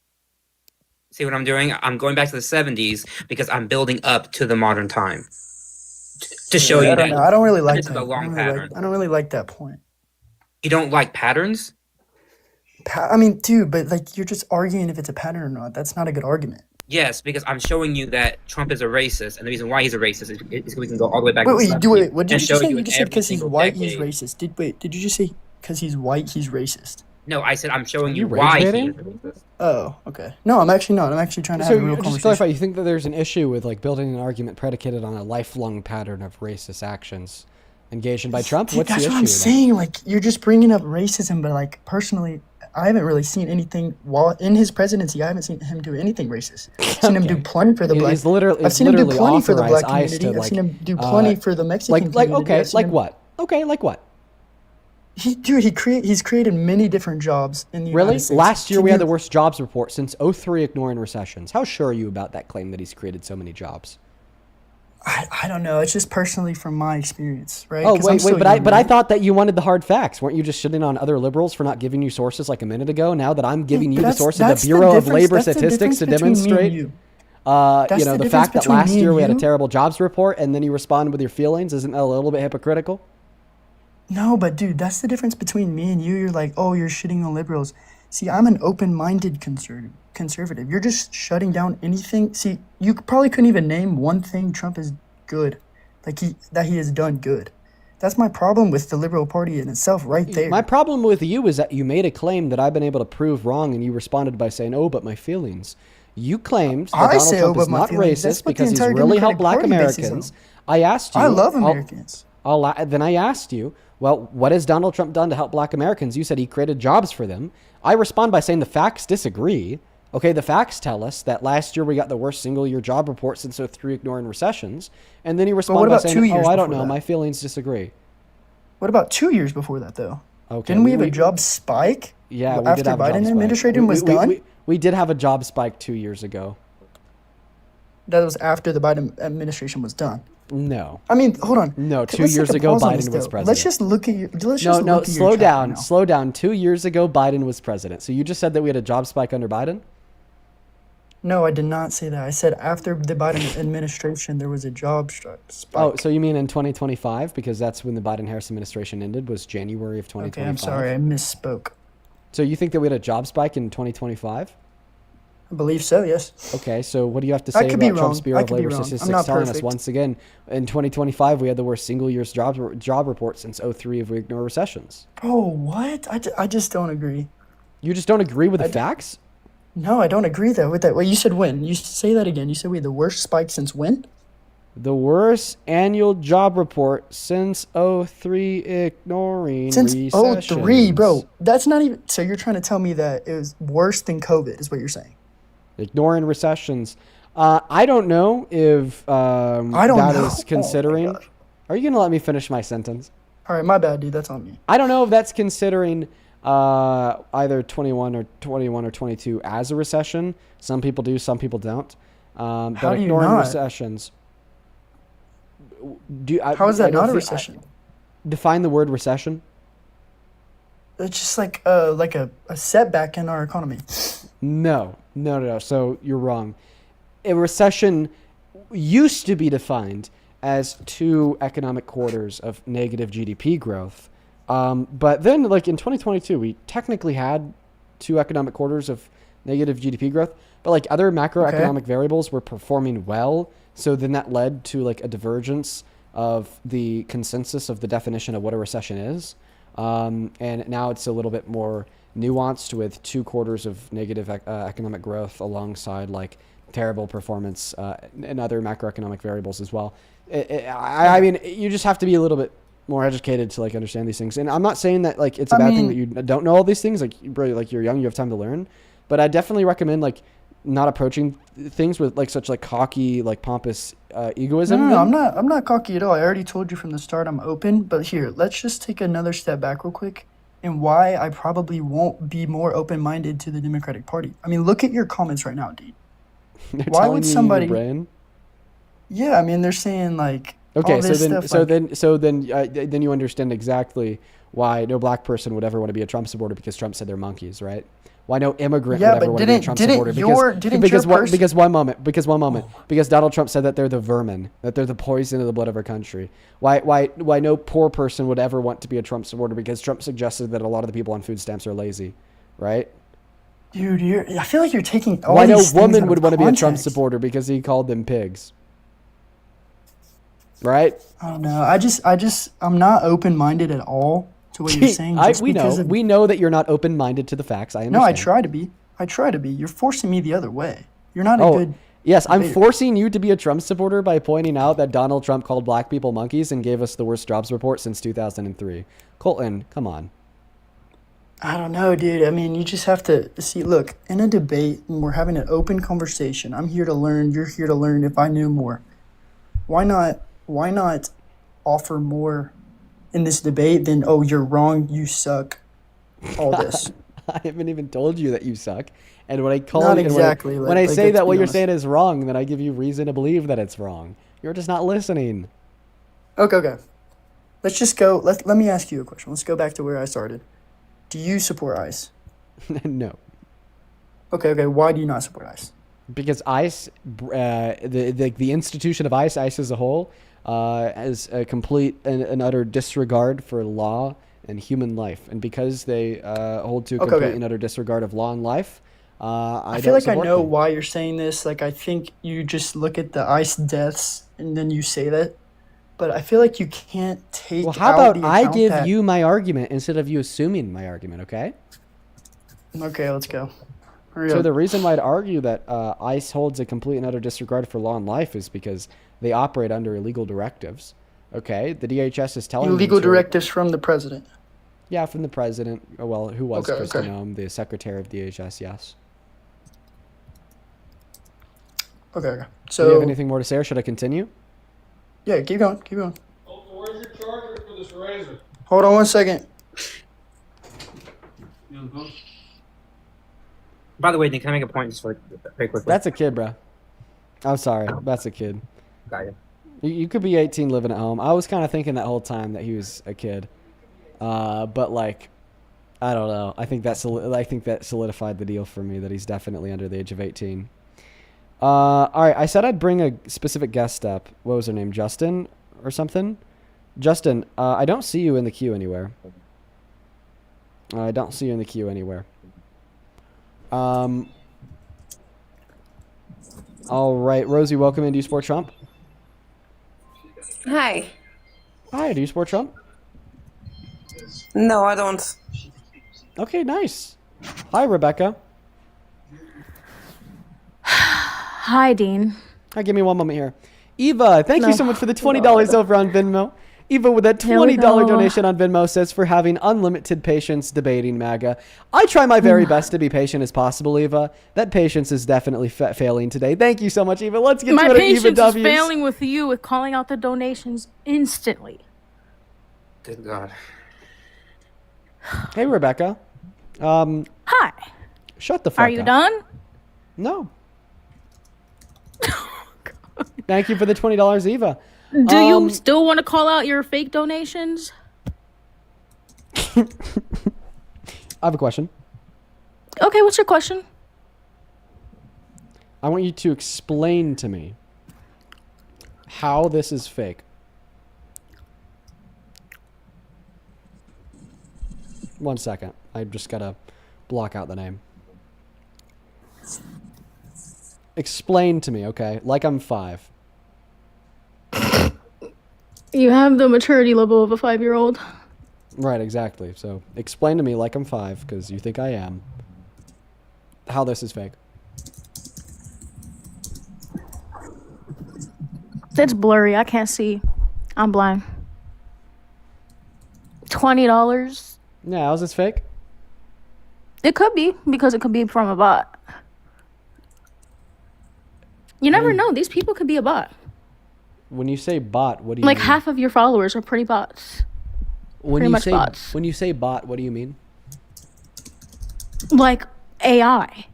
Speaker 11: See what I'm doing? I'm going back to the 70s because I'm building up to the modern time to show
Speaker 16: Yeah,
Speaker 11: you
Speaker 16: I don't
Speaker 11: that
Speaker 16: know. I don't really like
Speaker 11: this is
Speaker 16: that.
Speaker 11: a long pattern.
Speaker 16: I don't really like that point.
Speaker 11: You don't like patterns?
Speaker 16: I mean, dude, but like you're just arguing if it's a pattern or not. That's not a good argument.
Speaker 11: Yes, because I'm showing you that Trump is a racist, and the reason why he's a racist is because we can go all the way back
Speaker 16: Wait,
Speaker 11: to the
Speaker 16: wait,
Speaker 11: 70s
Speaker 16: what did
Speaker 11: and
Speaker 16: you
Speaker 11: show
Speaker 16: just say?
Speaker 11: you
Speaker 16: You
Speaker 11: in
Speaker 16: just said
Speaker 11: every
Speaker 16: because he's
Speaker 11: single
Speaker 16: white, he's
Speaker 11: decade.
Speaker 16: racist. Did you just say because he's white, he's racist?
Speaker 11: No, I said I'm showing
Speaker 1: Are
Speaker 11: you
Speaker 1: you
Speaker 11: why
Speaker 1: rage
Speaker 11: he
Speaker 1: baiting?
Speaker 11: is racist.
Speaker 16: Oh, okay. No, I'm actually not. I'm actually trying to
Speaker 1: So
Speaker 16: have a real
Speaker 1: just to
Speaker 16: conversation.
Speaker 1: clarify, you think that there's an issue with like building an argument predicated on a lifelong pattern of racist actions engaged in by Trump?
Speaker 16: Dude,
Speaker 1: What's the
Speaker 16: that's
Speaker 1: issue
Speaker 16: what I'm
Speaker 1: with that?
Speaker 16: saying. Like you're just bringing up racism, but like personally, I haven't really seen anything while in his presidency. I haven't seen him do anything racist. I've seen him do plenty for the black.
Speaker 1: He's literally,
Speaker 16: I've seen him do
Speaker 1: literally
Speaker 16: plenty for the black
Speaker 1: authorized ICE
Speaker 16: community.
Speaker 1: to,
Speaker 16: I've seen
Speaker 1: like,
Speaker 16: him do plenty for the Mexican community.
Speaker 1: Okay,
Speaker 16: I've seen
Speaker 1: like
Speaker 16: him-
Speaker 1: what? Okay, like what?
Speaker 16: He's created many different jobs in the
Speaker 1: Really?
Speaker 16: United States.
Speaker 1: Last year
Speaker 16: Can
Speaker 1: we had
Speaker 16: you-
Speaker 1: the worst jobs report since '03, ignoring recessions. How sure are you about that claim that he's created so many jobs?
Speaker 16: I don't know. It's just personally from my experience, right?
Speaker 1: Oh
Speaker 16: 'Cause I'm
Speaker 1: wait,
Speaker 16: still
Speaker 1: but I
Speaker 16: young,
Speaker 1: but I
Speaker 16: right?
Speaker 1: thought that you wanted the hard facts. Weren't you just shitting on other liberals for not giving you sources like a minute ago? Now that I'm giving you the
Speaker 16: That's-
Speaker 1: source of
Speaker 16: that's
Speaker 1: the
Speaker 16: the
Speaker 1: Bureau of
Speaker 16: difference-
Speaker 1: Labor
Speaker 16: that's the
Speaker 1: Statistics to
Speaker 16: difference between me and
Speaker 1: demonstrate,
Speaker 16: you.
Speaker 1: you
Speaker 16: That's
Speaker 1: know,
Speaker 16: the
Speaker 1: the
Speaker 16: difference
Speaker 1: fact that
Speaker 16: between
Speaker 1: last
Speaker 16: me
Speaker 1: year
Speaker 16: and
Speaker 1: we had a
Speaker 16: you.
Speaker 1: terrible jobs report, and then you responded with your feelings. Isn't that a little bit hypocritical?
Speaker 16: No, but dude, that's the difference between me and you. You're like, oh, you're shitting on liberals. See, I'm an open-minded conservative. You're just shutting down anything. See, you probably couldn't even name one thing Trump is good, like he has done good. That's my problem with the Liberal Party in itself, right there.
Speaker 1: My problem with you is that you made a claim that I've been able to prove wrong, and you responded by saying, "Oh, but my feelings." You claimed that
Speaker 16: I
Speaker 1: Donald
Speaker 16: say,
Speaker 1: Trump
Speaker 16: "Oh,
Speaker 1: is
Speaker 16: but my
Speaker 1: not
Speaker 16: feelings." That's
Speaker 1: racist
Speaker 16: what the
Speaker 1: because he's
Speaker 16: entire
Speaker 1: really helped
Speaker 16: Democratic
Speaker 1: Black
Speaker 16: Party bases
Speaker 1: Americans.
Speaker 16: on.
Speaker 1: I asked you.
Speaker 16: I love Americans.
Speaker 1: Then I asked you, well, what has Donald Trump done to help Black Americans? You said he created jobs for them. I respond by saying the facts disagree. Okay, the facts tell us that last year we got the worst single-year job report since '03, ignoring recessions. And then you respond by
Speaker 16: about
Speaker 1: saying,
Speaker 16: 2 years
Speaker 1: "Oh, I don't
Speaker 16: before
Speaker 1: know,
Speaker 16: that?
Speaker 1: my feelings disagree."
Speaker 16: What about 2 years before that, though?
Speaker 1: Okay,
Speaker 16: Didn't we have a job spike?
Speaker 1: Yeah, we
Speaker 16: after
Speaker 1: did have a job
Speaker 16: Biden
Speaker 1: spike.
Speaker 16: administration was done.
Speaker 1: We did have a job spike 2 years ago.
Speaker 16: That was after the Biden administration was done.
Speaker 1: No.
Speaker 16: I mean, hold on.
Speaker 1: No,
Speaker 16: Let's
Speaker 1: 2
Speaker 16: take
Speaker 1: years
Speaker 16: a
Speaker 1: ago,
Speaker 16: pause on this,
Speaker 1: Biden was
Speaker 16: though.
Speaker 1: president.
Speaker 16: Let's just look at your.
Speaker 1: Slow down. Slow down. 2 years ago, Biden was president. So you just said that we had a job spike under Biden?
Speaker 16: No, I did not say that. I said after the Biden administration, there was a job spike.
Speaker 1: Oh, so you mean in 2025? Because that's when the Biden-Harris administration ended, was January of 2025.
Speaker 16: Okay, I'm sorry, I misspoke.
Speaker 1: So you think that we had a job spike in 2025?
Speaker 16: I believe so, yes.
Speaker 1: Okay, so what do you have to
Speaker 16: I
Speaker 1: say
Speaker 16: could be
Speaker 1: about Trump's
Speaker 16: wrong.
Speaker 1: Bureau
Speaker 16: I
Speaker 1: of
Speaker 16: could be
Speaker 1: Labor
Speaker 16: wrong. I'm
Speaker 1: Statistics
Speaker 16: not
Speaker 1: telling us
Speaker 16: perfect.
Speaker 1: once again, in 2025 we had the worst single-year job report since '03 if we ignore recessions?
Speaker 16: Bro, what? I just don't agree.
Speaker 1: You just don't agree with the facts?
Speaker 16: No, I don't agree though with that. Wait, you said when? You say that again. You said we had the worst spike since when?
Speaker 1: The worst annual job report since '03, ignoring
Speaker 16: Since
Speaker 1: recessions.
Speaker 16: 03, bro. That's not even. So you're trying to tell me that it was worse than COVID, is what you're saying?
Speaker 1: Ignoring recessions. I don't know if
Speaker 16: I don't
Speaker 1: that
Speaker 16: know.
Speaker 1: is considering. Are you going to let me finish my sentence?
Speaker 16: All right, my bad, dude. That's on me.
Speaker 1: I don't know if that's considering either 21 or 22 as a recession. Some people do, some people don't. But
Speaker 16: How do you
Speaker 1: ignoring
Speaker 16: not?
Speaker 1: recessions.
Speaker 16: How is that not a recession?
Speaker 1: Define the word recession.
Speaker 16: It's just like a setback in our economy.
Speaker 1: No. So you're wrong. A recession used to be defined as 2 economic quarters of negative GDP growth. But then, like in 2022, we technically had 2 economic quarters of negative GDP growth, but like other macroeconomic variables were performing well. So then that led to like a divergence of the consensus of the definition of what a recession is. And now it's a little bit more nuanced with 2 quarters of negative economic growth alongside like terrible performance and other macroeconomic variables as well. I mean, you just have to be a little bit more educated to like understand these things. And I'm not saying that like it's a bad thing that you don't know all these things. Like, bro, like you're young, you have time to learn. But I definitely recommend like not approaching things with like such like cocky, like pompous egoism.
Speaker 16: No, I'm not cocky at all. I already told you from the start I'm open. But here, let's just take another step back real quick, and why I probably won't be more open-minded to the Democratic Party. I mean, look at your comments right now, dude.
Speaker 1: They're
Speaker 16: Why
Speaker 1: telling
Speaker 16: would
Speaker 1: you your
Speaker 16: somebody?
Speaker 1: brain?
Speaker 16: Yeah, I mean they're saying like
Speaker 1: Okay,
Speaker 16: all
Speaker 1: so
Speaker 16: this
Speaker 1: then,
Speaker 16: stuff,
Speaker 1: so
Speaker 16: like,
Speaker 1: then you understand exactly why no black person would ever want to be a Trump supporter because Trump said they're monkeys, right? Why no immigrant
Speaker 16: Yeah,
Speaker 1: would ever
Speaker 16: but
Speaker 1: want to be a
Speaker 16: didn't-
Speaker 1: Trump
Speaker 16: didn't
Speaker 1: supporter
Speaker 16: your-
Speaker 1: because
Speaker 16: didn't
Speaker 1: because
Speaker 16: your
Speaker 1: one,
Speaker 16: person-
Speaker 1: because one moment because Donald Trump said that they're the vermin, that they're the poison of the blood of our country. Why no poor person would ever want to be a Trump supporter because Trump suggested that a lot of the people on food stamps are lazy, right?
Speaker 16: dude, I feel like you're taking all
Speaker 1: Why no
Speaker 16: these things
Speaker 1: woman
Speaker 16: out
Speaker 1: would
Speaker 16: of
Speaker 1: want to be a Trump
Speaker 16: context.
Speaker 1: supporter because he called them pigs, right?
Speaker 16: I don't know. I'm not open-minded at all to what you're saying.
Speaker 1: We know that you're not open-minded to the facts. I understand.
Speaker 16: No, I try to be. You're forcing me the other way. You're not a good.
Speaker 1: Yes, I'm
Speaker 16: debater.
Speaker 1: forcing you to be a Trump supporter by pointing out that Donald Trump called black people monkeys and gave us the worst jobs report since 2003. Colton, come on.
Speaker 16: I don't know, dude. I mean, you just have to see. Look, in a debate, and we're having an open conversation. I'm here to learn. You're here to learn. If I knew more, why not? Why not offer more in this debate than you're wrong, you suck, all this.
Speaker 1: I haven't even told you that you suck. And when I call
Speaker 16: Not
Speaker 1: you,
Speaker 16: exactly,
Speaker 1: when I
Speaker 16: like,
Speaker 1: say
Speaker 16: let's
Speaker 1: that what
Speaker 16: be
Speaker 1: you're
Speaker 16: honest.
Speaker 1: saying is wrong, then I give you reason to believe that it's wrong. You're just not listening.
Speaker 16: Okay. Let's just go. Let me ask you a question. Let's go back to where I started. Do you support ICE?
Speaker 1: No.
Speaker 16: Okay. Why do you not support ICE?
Speaker 1: Because ICE, the institution of ICE as a whole, has a complete and utter disregard for law and human life. And because they hold to a complete and utter disregard of law and life,
Speaker 16: I feel like I know why you're saying this. Like, I think you just look at the ICE deaths and then you say that. But I feel like you can't take.
Speaker 1: Well, how
Speaker 16: out
Speaker 1: about
Speaker 16: the
Speaker 1: I
Speaker 16: account
Speaker 1: give
Speaker 16: that-
Speaker 1: you my argument instead of you assuming my argument, okay?
Speaker 16: Okay, let's go. Hurry
Speaker 1: So
Speaker 16: up.
Speaker 1: the reason why I'd argue that ICE holds a complete and utter disregard for law and life is because they operate under illegal directives. Okay, the DHS is telling
Speaker 16: Illegal
Speaker 1: them to,
Speaker 16: directives from the president.
Speaker 1: Yeah, from the president. Well, who was
Speaker 16: Okay,
Speaker 1: Kristen
Speaker 16: okay.
Speaker 1: Noem, the secretary of DHS? Yes.
Speaker 16: Okay.
Speaker 1: Do you
Speaker 16: So
Speaker 1: have anything more to say, or should I continue?
Speaker 16: yeah, keep going. Keep going.
Speaker 7: Where's your charger for this razor?
Speaker 16: Hold on one second.
Speaker 11: By the way, can I make a point just very quickly?
Speaker 1: That's a kid, bro. I'm sorry, that's a kid.
Speaker 11: Got you.
Speaker 1: You could be 18 living at home. I was kind of thinking that whole time that he was a kid, but like, I don't know. I think that solidified the deal for me that he's definitely under the age of 18. All right, I said I'd bring a specific guest up. What was her name? Justin or something? Justin, I don't see you in the queue anywhere. All right, Rosie, welcome in. Do you support Trump?
Speaker 12: Hi.
Speaker 1: Hi, do you support Trump?
Speaker 12: No, I don't.
Speaker 1: Okay, nice. Hi, Rebecca.
Speaker 10: Hi, Dean.
Speaker 1: Hi, give me one moment here. Eva, thank you so much for the $20 over on Venmo. Eva with that
Speaker 10: Here we
Speaker 1: $20
Speaker 10: go.
Speaker 1: donation on Venmo says for having unlimited patience debating MAGA. I try my very best to be patient as possible, Eva. That patience is definitely failing today. Thank you so much, Eva. Let's get
Speaker 10: My
Speaker 1: to it. Eva
Speaker 10: patience is
Speaker 1: W's.
Speaker 10: failing with you with calling out the donations instantly.
Speaker 11: Good God.
Speaker 1: Hey, Rebecca.
Speaker 10: Hi.
Speaker 1: Shut the fuck up.
Speaker 10: Are you done?
Speaker 1: No. Thank you for the $20, Eva.
Speaker 10: Do you still want to call out your fake donations?
Speaker 1: I have a question.
Speaker 10: Okay, what's your question?
Speaker 1: I want you to explain to me how this is fake. One second. I just gotta block out the name. Explain to me, okay? Like I'm 5.
Speaker 10: You have the maturity level of a 5-year-old.
Speaker 1: Right, exactly. So explain to me like I'm 5, because you think I am, how this is fake.
Speaker 10: It's blurry. I can't see. I'm blind. $20?
Speaker 1: Yeah, how's this fake?
Speaker 10: It could be, because it could be from a bot. You never know. These people could be a bot.
Speaker 1: When you say bot, what do you
Speaker 10: Like
Speaker 1: mean?
Speaker 10: half of your followers are pretty bots. Pretty much bots.
Speaker 1: When you say bot, what do you mean?
Speaker 10: Like AI.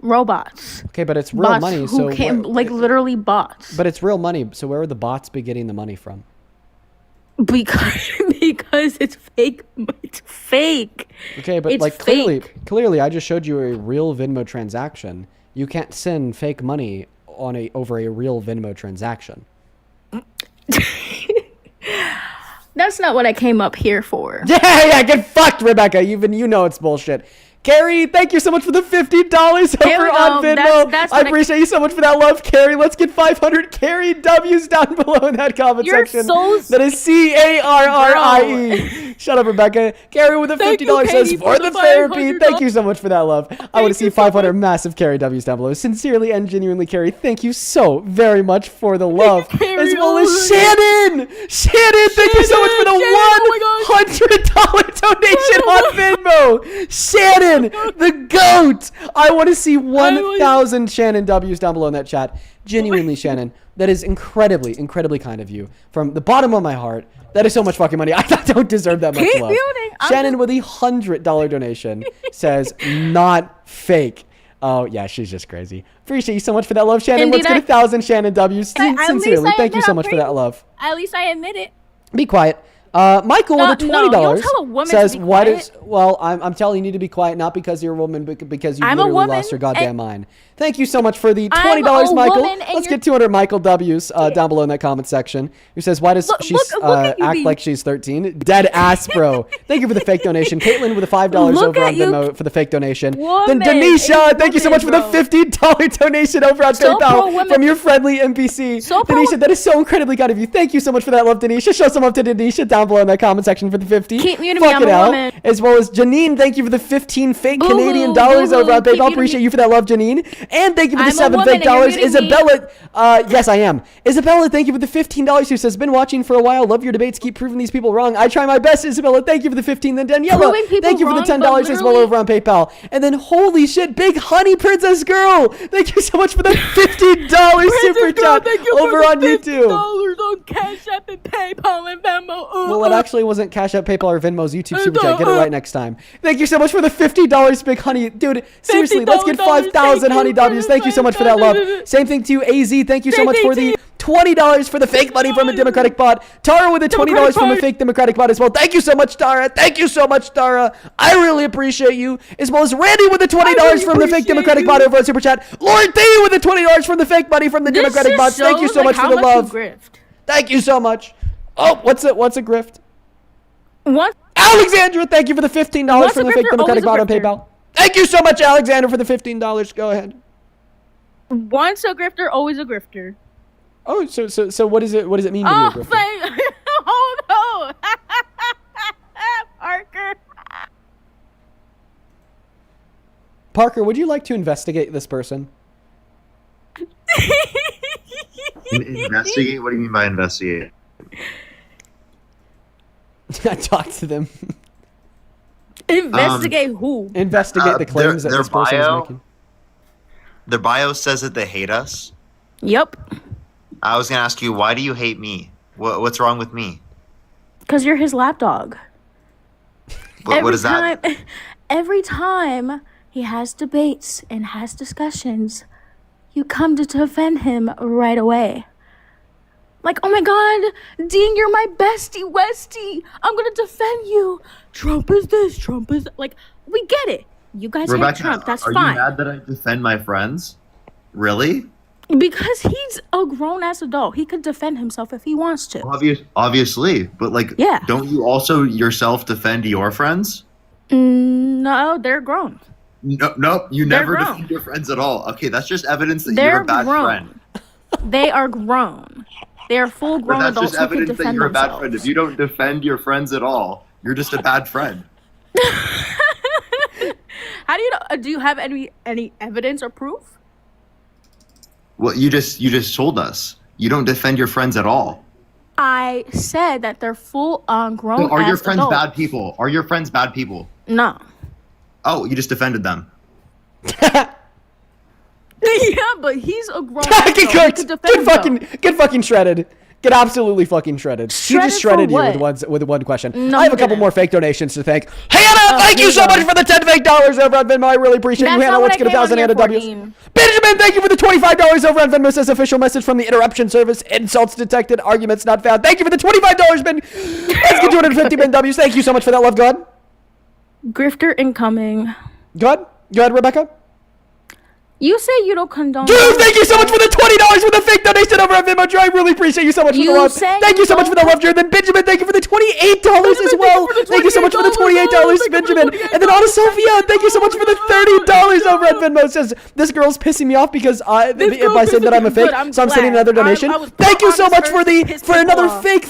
Speaker 10: Robots.
Speaker 1: Okay, but it's real
Speaker 10: Bots
Speaker 1: money.
Speaker 10: who
Speaker 1: So
Speaker 10: came, like literally bots.
Speaker 1: but it's real money. So
Speaker 10: Who came, like literally bots.
Speaker 1: But it's real money. So where would the bots be getting the money from?
Speaker 10: Because it's fake. It's fake.
Speaker 1: Okay, but
Speaker 10: it's
Speaker 1: like
Speaker 10: fake.
Speaker 1: clearly, I just showed you a real Venmo transaction. You can't send fake money over a real Venmo transaction.
Speaker 10: That's not what I came up here for.
Speaker 1: Yeah, get fucked, Rebecca. Even you know it's bullshit. Carrie, thank you so much for the $50 over on Venmo. I appreciate you so much for that love, Carrie. Let's get 500 Carrie W's down below in that comment section. That is CARRIE. Shut up, Rebecca. Carrie with the $50 says, for the therapy. Thank you so much for that love. I want to see 500 massive Carrie W's down below. Sincerely and genuinely, Carrie, thank you so very much for the love. As well as Shannon. Shannon, thank you so much for the $100 donation on Venmo. Shannon. The GOAT! I want to see 1,000 Shannon W's down below in that chat. Genuinely, Shannon, that is incredibly, incredibly kind of you. From the bottom of my heart, that is so much fucking money. I don't deserve that much love. Shannon with a $100 donation says, not fake. Oh, yeah, she's just crazy. Appreciate you so much for that love, Shannon. Let's get 1,000 Shannon W's. Sincerely, thank you so much for that love.
Speaker 10: At least I admit it.
Speaker 1: Be quiet. Michael with a $20
Speaker 10: you don't tell a woman
Speaker 1: says,
Speaker 10: to be
Speaker 1: "Why
Speaker 10: quiet.
Speaker 1: does?" Well, I'm telling you to be quiet, not because you're a woman, but because you literally lost your goddamn mind. Thank you so much for the $20, Michael. Let's get 200 Michael W's down below in that comment section. Who says, "Why does she act like she's 13?" Dead ass, bro. Thank you for the fake donation. Caitlin with a $5 over on Venmo for the fake donation. Then Denisha, thank you so much for the $50 donation over on PayPal from your friendly NPC. Denisha, that is so incredibly kind of you. Thank you so much for that love, Denisha. Show some love to Denisha down below in that comment section for the 50.
Speaker 10: Keep muting me, I'm a woman.
Speaker 1: As well as Janine, thank you for the 15 fake Canadian dollars over on PayPal. Appreciate you for that love, Janine. And thank you for the 7 fake dollars. Isabella, yes, I am. Isabella, thank you for the $15 who says, been watching for a while. Love your debates. Keep proving these people wrong. I try my best, Isabella. Thank you for the 15. Then Daniela, thank you for the $10 as well over on PayPal. And then, holy shit, Big Honey Princess Girl. Thank you so much for the $50 super chat over on YouTube.
Speaker 10: On Cash App and PayPal and Venmo.
Speaker 1: Well, it actually wasn't Cash App, PayPal, or Venmo's YouTube super chat. Get it right next time. Thank you so much for the $50, Big Honey. Dude, seriously, let's get 5,000 Honey W's. Thank you so much for that love. Same thing to you, AZ. Thank you so much for the $20 for the fake money from a Democratic bot. Tara with the $20 from a fake Democratic bot as well. Thank you so much, Tara. Thank you so much, Tara. I really appreciate you. As well as Randy with the $20 from the fake Democratic bot over on Super Chat. Lord D with the $20 from the fake money from the Democratic bots. Thank you so much for the love. Thank you so much. Oh, what's a grift?
Speaker 10: What?
Speaker 1: Alexandra, thank you for the $15 from the fake Democratic bot on PayPal. Thank you so much, Alexandra, for the $15. Go ahead.
Speaker 10: Once a grifter, always a grifter.
Speaker 1: Oh, so what does it mean to be a grifter?
Speaker 10: Oh no, Parker.
Speaker 1: Parker, would you like to investigate this person?
Speaker 12: Investigate? What do you mean by investigate?
Speaker 1: Talk to them.
Speaker 10: Investigate who?
Speaker 1: Investigate the claims that this person is making.
Speaker 12: Their bio says that they hate us.
Speaker 10: Yep.
Speaker 12: I was gonna ask you, why do you hate me? What's wrong with me?
Speaker 10: Because you're his lapdog.
Speaker 12: What is that?
Speaker 10: Every time he has debates and has discussions, you come to defend him right away. Like, oh my God, Dean, you're my bestie, Westie. I'm gonna defend you. Trump is this, Trump is like, we get it. You guys hate Trump, that's fine.
Speaker 12: Are you mad that I defend my friends? Really?
Speaker 10: Because he's a grown-ass adult. He could defend himself if he wants to.
Speaker 12: Obviously, but like, don't you also yourself defend your friends?
Speaker 10: No, they're grown.
Speaker 12: Nope, you never defend your friends at all. Okay, that's just evidence that you're a bad friend.
Speaker 10: They are grown. They are full-grown adults who can defend themselves. That's just evidence that you're a bad friend.
Speaker 12: If you don't defend your friends at all, you're just a bad friend.
Speaker 10: How do you know? Do you have any evidence or proof?
Speaker 12: Well, you just told us you don't defend your friends at all.
Speaker 10: I said that they're full-on grown.
Speaker 12: So are your friends
Speaker 10: adults.
Speaker 12: bad people? Are your friends bad people?
Speaker 10: No.
Speaker 12: Oh, you just defended them.
Speaker 10: Yeah, but he's a grown adult.
Speaker 1: Get fucking shredded. Get absolutely fucking shredded. He just
Speaker 10: Shredded
Speaker 1: shredded
Speaker 10: for
Speaker 1: you
Speaker 10: what?
Speaker 1: with one question.
Speaker 10: No,
Speaker 1: I have a
Speaker 10: he
Speaker 1: couple
Speaker 10: didn't.
Speaker 1: more fake donations to thank. Hannah, thank
Speaker 10: here
Speaker 1: you
Speaker 10: you
Speaker 1: so
Speaker 10: go.
Speaker 1: much for the $10 fake dollars over on Venmo. I really appreciate you,
Speaker 10: That's
Speaker 1: Hannah.
Speaker 10: not what
Speaker 1: Let's
Speaker 10: I
Speaker 1: get a
Speaker 10: came on
Speaker 1: 1,000
Speaker 10: here
Speaker 1: Hannah
Speaker 10: for,
Speaker 1: W's.
Speaker 10: Dean.
Speaker 1: Benjamin, thank you for the $25 over on Venmo. Says official message from the interruption service. Insults detected, arguments not found. Thank you for the $25, Ben. Let's get 250 Ben W's. Thank you so much for that love, God.
Speaker 10: Grifter incoming.
Speaker 1: Go ahead, Rebecca.
Speaker 10: You say you don't condone.
Speaker 1: Dude, thank you so much for the $20 for the fake donation over on Venmo. Drew, I really appreciate you so much for the
Speaker 10: You
Speaker 1: love.
Speaker 10: say
Speaker 1: Thank you
Speaker 10: you
Speaker 1: so much for the
Speaker 10: don't-
Speaker 1: love, Drew. Then Benjamin, thank you for the $28 as well. Thank you so much for the $28, Benjamin. And then Anna Sophia, thank you so much for the $30 over on Venmo. It says this girl's pissing me off because if I say that I'm a fake, so I'm sending another donation. Thank you so much for another fake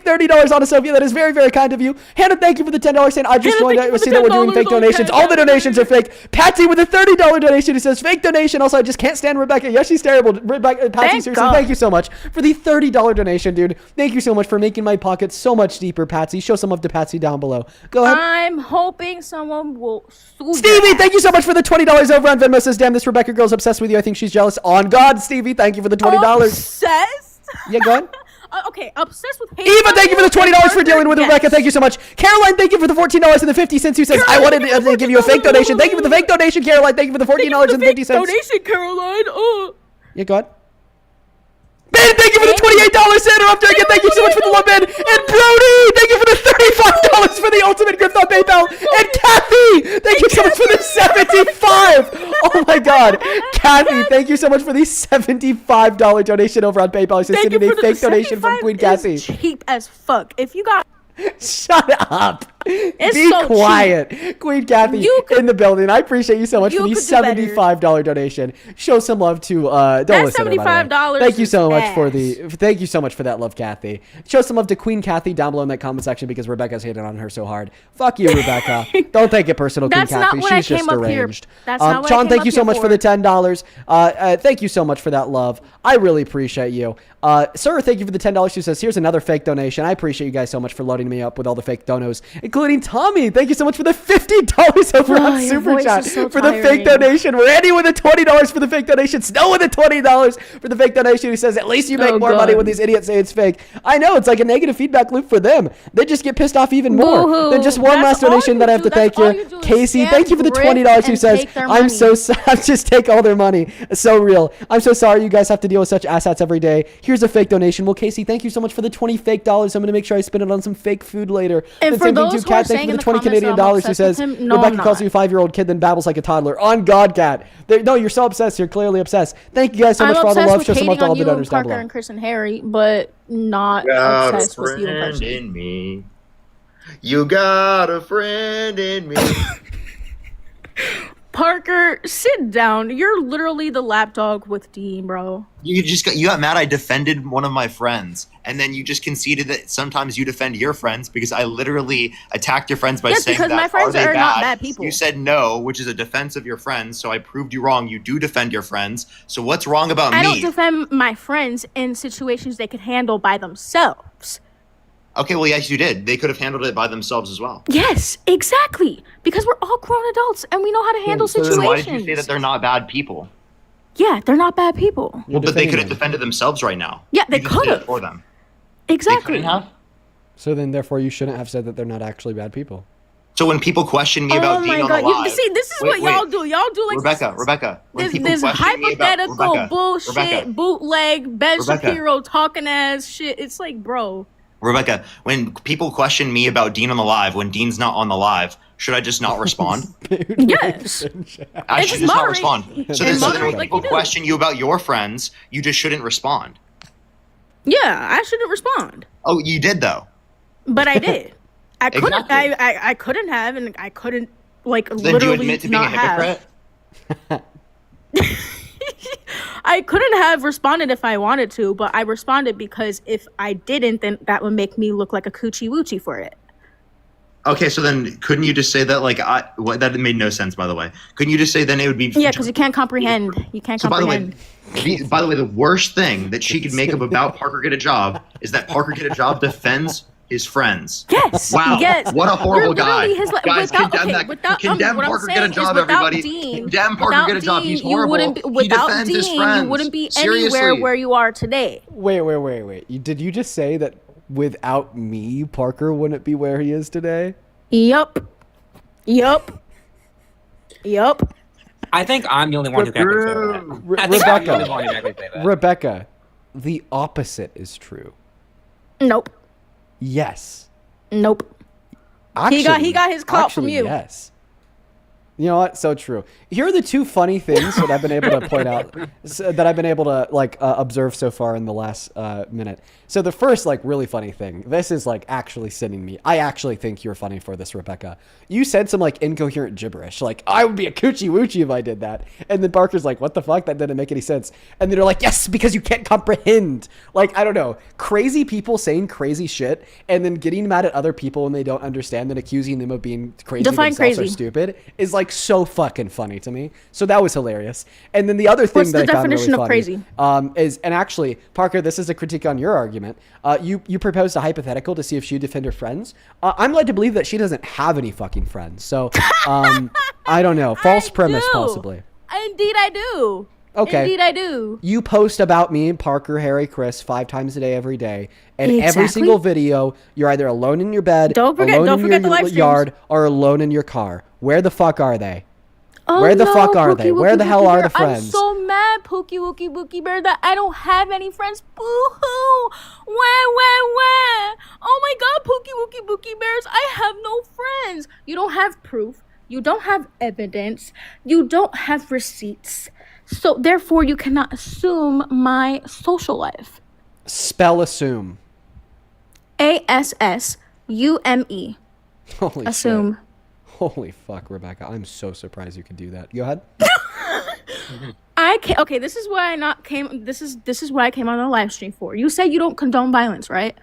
Speaker 1: $30, Anna Sophia. That is very, very kind of you. Hannah, thank you for the $10 saying I just joined. I see that we're doing fake donations. All the donations are fake. Patsy with a $30 donation. He says fake donation. Also, I just can't stand Rebecca. Yes, she's terrible. Rebecca, Patsy, seriously,
Speaker 10: God.
Speaker 1: thank you so much for the $30 donation, dude. Thank you so much for making my pocket so much deeper, Patsy. Show some love to Patsy down below. Go ahead.
Speaker 10: I'm hoping someone will sue
Speaker 1: Stevie, thank you so much for the $20 over on Venmo. Says, damn, this Rebecca girl's obsessed with you. I think she's jealous. On God, Stevie, thank you for the $20.
Speaker 10: Obsessed?
Speaker 1: Yeah, go ahead.
Speaker 10: Okay, obsessed with hate.
Speaker 1: Eva, thank you for the $20 for dealing with Rebecca. Thank you so much. Caroline, thank you for the $14.50 who says, I wanted to give you a fake donation. Thank you for the fake donation, Caroline. Thank you for the $14.50.
Speaker 10: Donation, Caroline. Oh.
Speaker 1: Yeah, go ahead. Ben, thank you for the $28 interrupter again. Thank you so much for the love, Ben. And Brody, thank you for the $35 for the ultimate gift on PayPal. And Kathy, thank you so much for the $75. Oh my God. Kathy, thank you so much for the $75 donation over on PayPal. She's sending a fake donation from Queen Kathy.
Speaker 10: Cheap as fuck. If you got
Speaker 1: Shut up.
Speaker 10: It's
Speaker 1: Be
Speaker 10: so
Speaker 1: quiet. Queen Kathy in the building. I appreciate you so much for the $75 donation. Show some love to don't listen to her, by the way.
Speaker 10: $75
Speaker 1: Thank you so
Speaker 10: is
Speaker 1: much for
Speaker 10: ass.
Speaker 1: thank you so much for that love, Kathy. Show some love to Queen Kathy down below in that comment section because Rebecca's hating on her so hard. Fuck you, Rebecca. Don't take it personal, Queen
Speaker 10: That's not
Speaker 1: Kathy.
Speaker 10: what I
Speaker 1: She's just
Speaker 10: came up here.
Speaker 1: deranged.
Speaker 10: That's not what I
Speaker 1: Sean,
Speaker 10: came
Speaker 1: thank
Speaker 10: up
Speaker 1: you so
Speaker 10: here
Speaker 1: much for
Speaker 10: for.
Speaker 1: the $10. Thank you so much for that love. I really appreciate you. Sir, thank you for the $10 who says, here's another fake donation. I appreciate you guys so much for loading me up with all the fake donos, including Tommy. Thank you so much for the $50 over on
Speaker 10: your
Speaker 1: Super
Speaker 10: voice
Speaker 1: Chat
Speaker 10: is so
Speaker 1: for the fake
Speaker 10: tiring.
Speaker 1: donation. Randy with the $20 for the fake donation. Snow with the $20 for the fake donation who says, at least you make more money when these idiots say it's fake. I know, it's like a negative feedback loop for them. They just get pissed off even more.
Speaker 10: Boo-hoo.
Speaker 1: Then just one
Speaker 10: That's
Speaker 1: last donation that I have to thank you. Casey, thank you for the $20 who says, I'm so sorry. Just take all their money. So real. I'm so sorry you guys have to deal with such asshats every day. Here's a fake donation. Well, Casey, thank you so much for the 20 fake dollars. I'm going to make sure I spend it on some fake food later.
Speaker 10: And
Speaker 1: The
Speaker 10: for
Speaker 1: same thing
Speaker 10: those
Speaker 1: to
Speaker 10: who are
Speaker 1: Kat, thank
Speaker 10: saying
Speaker 1: you
Speaker 10: in
Speaker 1: for the 20
Speaker 10: the comments
Speaker 1: Canadian
Speaker 10: that I'm
Speaker 1: dollars who
Speaker 10: obsessed
Speaker 1: says,
Speaker 10: with him, no,
Speaker 1: Rebecca
Speaker 10: I'm
Speaker 1: calls
Speaker 10: not.
Speaker 1: you a 5-year-old kid then babbles like a toddler. On God, Kat. No, you're so obsessed. You're clearly obsessed. Thank you guys so much for all the
Speaker 10: obsessed
Speaker 1: love.
Speaker 10: with
Speaker 1: Show some love
Speaker 10: hating
Speaker 1: to all
Speaker 10: on
Speaker 1: the
Speaker 10: you
Speaker 1: donors
Speaker 10: and
Speaker 1: down
Speaker 10: Parker
Speaker 1: below.
Speaker 10: and Chris and Harry, but not
Speaker 12: Got a
Speaker 10: obsessed with you in
Speaker 12: friend
Speaker 10: person.
Speaker 12: in me. You got a friend in me.
Speaker 10: Parker, sit down. You're literally the lapdog with Dean, bro.
Speaker 12: You got mad I defended one of my friends, and then you just conceded that sometimes you defend your friends because I literally attacked your friends by
Speaker 10: Yes,
Speaker 12: saying
Speaker 10: because
Speaker 12: that
Speaker 10: my friends
Speaker 12: are they
Speaker 10: are not bad people.
Speaker 12: You said no, which is a defense of your friends, so I proved you wrong. You do defend your friends. So what's wrong about
Speaker 10: I
Speaker 12: me?
Speaker 10: don't defend my friends in situations they could handle by themselves.
Speaker 12: Okay, well, yes, you did. They could have handled it by themselves as well.
Speaker 10: Yes, exactly. Because we're all grown adults and we know how to handle
Speaker 12: So
Speaker 10: situations.
Speaker 12: then why did you say that they're not bad people?
Speaker 10: Yeah, they're not bad people.
Speaker 12: Well, but they could have defended themselves right now.
Speaker 10: Yeah, they
Speaker 12: You just did
Speaker 10: could
Speaker 12: it
Speaker 10: have.
Speaker 12: for them.
Speaker 10: Exactly.
Speaker 1: So then, therefore, you shouldn't have said that they're not actually bad people.
Speaker 12: So when people question me
Speaker 10: Oh
Speaker 12: about
Speaker 10: my
Speaker 12: Dean on
Speaker 10: God.
Speaker 12: the live,
Speaker 10: You see, this is what y'all do. Y'all do like
Speaker 12: Rebecca, when
Speaker 10: this,
Speaker 12: people
Speaker 10: this
Speaker 12: question me about
Speaker 10: hypothetical bullshit,
Speaker 12: Rebecca,
Speaker 10: bootleg, Ben
Speaker 12: Rebecca.
Speaker 10: Shapiro talking ass shit. It's like, bro.
Speaker 12: Rebecca, when people question me about Dean on the live, when Dean's not on the live, should I just not respond?
Speaker 10: Yes.
Speaker 12: I
Speaker 10: It's
Speaker 12: should
Speaker 10: just
Speaker 12: just not
Speaker 10: moderate.
Speaker 12: respond.
Speaker 10: It's
Speaker 12: So then when
Speaker 10: moderate like
Speaker 12: people
Speaker 10: you do.
Speaker 12: question you about your friends, you just shouldn't respond.
Speaker 10: Yeah, I shouldn't respond.
Speaker 12: Oh, you did though.
Speaker 10: But I did. I couldn't.
Speaker 12: Exactly.
Speaker 10: I couldn't have, and I couldn't like
Speaker 12: Then do you
Speaker 10: literally
Speaker 12: admit to being a
Speaker 10: not have.
Speaker 12: hypocrite?
Speaker 10: I couldn't have responded if I wanted to, but I responded because if I didn't, then that would make me look like a coochie woochie for it.
Speaker 12: Okay, so then couldn't you just say that that made no sense, by the way. Couldn't you just say then it would be
Speaker 10: Yeah, because you can't comprehend. You can't
Speaker 12: So
Speaker 10: comprehend.
Speaker 12: by the way, the worst thing that she could make up about Parker Get a Job is that Parker Get a Job defends his friends.
Speaker 10: Yes.
Speaker 12: Wow.
Speaker 10: Yes.
Speaker 12: What a horrible
Speaker 10: You're
Speaker 12: guy.
Speaker 10: literally his,
Speaker 12: Guys,
Speaker 10: without,
Speaker 12: condemn
Speaker 10: okay,
Speaker 12: that.
Speaker 10: without,
Speaker 12: Condemn
Speaker 10: what I'm
Speaker 12: Parker,
Speaker 10: saying
Speaker 12: get a job,
Speaker 10: is without
Speaker 12: everybody.
Speaker 10: Dean,
Speaker 12: Condemn Parker,
Speaker 10: without
Speaker 12: get a job.
Speaker 10: Dean,
Speaker 12: He's
Speaker 10: you
Speaker 12: horrible.
Speaker 10: wouldn't be,
Speaker 12: He
Speaker 10: without
Speaker 12: defends his
Speaker 10: Dean,
Speaker 12: friends.
Speaker 10: you wouldn't be
Speaker 12: Seriously.
Speaker 10: anywhere where you are today.
Speaker 1: Wait. Did you just say that without me, Parker wouldn't be where he is today?
Speaker 10: Yup.
Speaker 11: I think I'm the only one who can actually say that. I think I'm the only one who can actually say that.
Speaker 1: Rebecca, the opposite is true.
Speaker 10: Nope.
Speaker 1: Yes.
Speaker 10: Nope.
Speaker 1: Actually,
Speaker 10: he got his call from you.
Speaker 1: Yes. You know what? So true. Here are the two funny things that I've been able to point out, that I've been able to observe so far in the last minute. So the first really funny thing, this is actually sending me. I actually think you're funny for this, Rebecca. You said some incoherent gibberish, I would be a coochie woochie if I did that. And then Parker's like, what the fuck? That didn't make any sense. And then they're like, yes, because you can't comprehend. I don't know, crazy people saying crazy shit and then getting mad at other people when they don't understand and accusing them of being crazy
Speaker 10: Define
Speaker 1: themselves
Speaker 10: crazy.
Speaker 1: or stupid is so fucking funny to me. So that was hilarious. And then the other thing
Speaker 10: What's
Speaker 1: that
Speaker 10: the
Speaker 1: I found really
Speaker 10: definition of
Speaker 1: funny
Speaker 10: crazy?
Speaker 1: is, and actually, Parker, this is a critique on your argument. You proposed a hypothetical to see if she'd defend her friends. I'm led to believe that she doesn't have any fucking friends. So I don't know. False premise, possibly.
Speaker 10: Indeed, I do.
Speaker 1: Okay.
Speaker 10: Indeed, I do.
Speaker 1: You post about me, Parker, Harry, Chris 5 times a day, every day, and every
Speaker 10: Exactly.
Speaker 1: single video, you're either alone in your bed,
Speaker 10: Don't forget
Speaker 1: alone
Speaker 10: the
Speaker 1: in your
Speaker 10: live streams.
Speaker 1: yard, or alone in your car. Where the fuck are they?
Speaker 10: Oh,
Speaker 1: Where the
Speaker 10: no,
Speaker 1: fuck are they?
Speaker 10: Pookie
Speaker 1: Where the
Speaker 10: Wookie
Speaker 1: hell
Speaker 10: Bookie
Speaker 1: are
Speaker 10: Bear.
Speaker 1: the friends?
Speaker 10: I'm so mad, Pookie Wookie Bookie Bear, that I don't have any friends. Boo-hoo. Wah. Oh my god, Pookie Wookie Bookie Bears, I have no friends. You don't have proof. You don't have evidence. You don't have receipts. So therefore, you cannot assume my social life.
Speaker 1: Spell assume.
Speaker 10: ASSUME.
Speaker 1: Holy
Speaker 10: Assume.
Speaker 1: shit. Holy fuck, Rebecca. I'm so surprised you could do that. Go ahead.
Speaker 10: I can't. Okay, this is why I not came. This is why I came on the live stream for. You said you don't condone violence, right?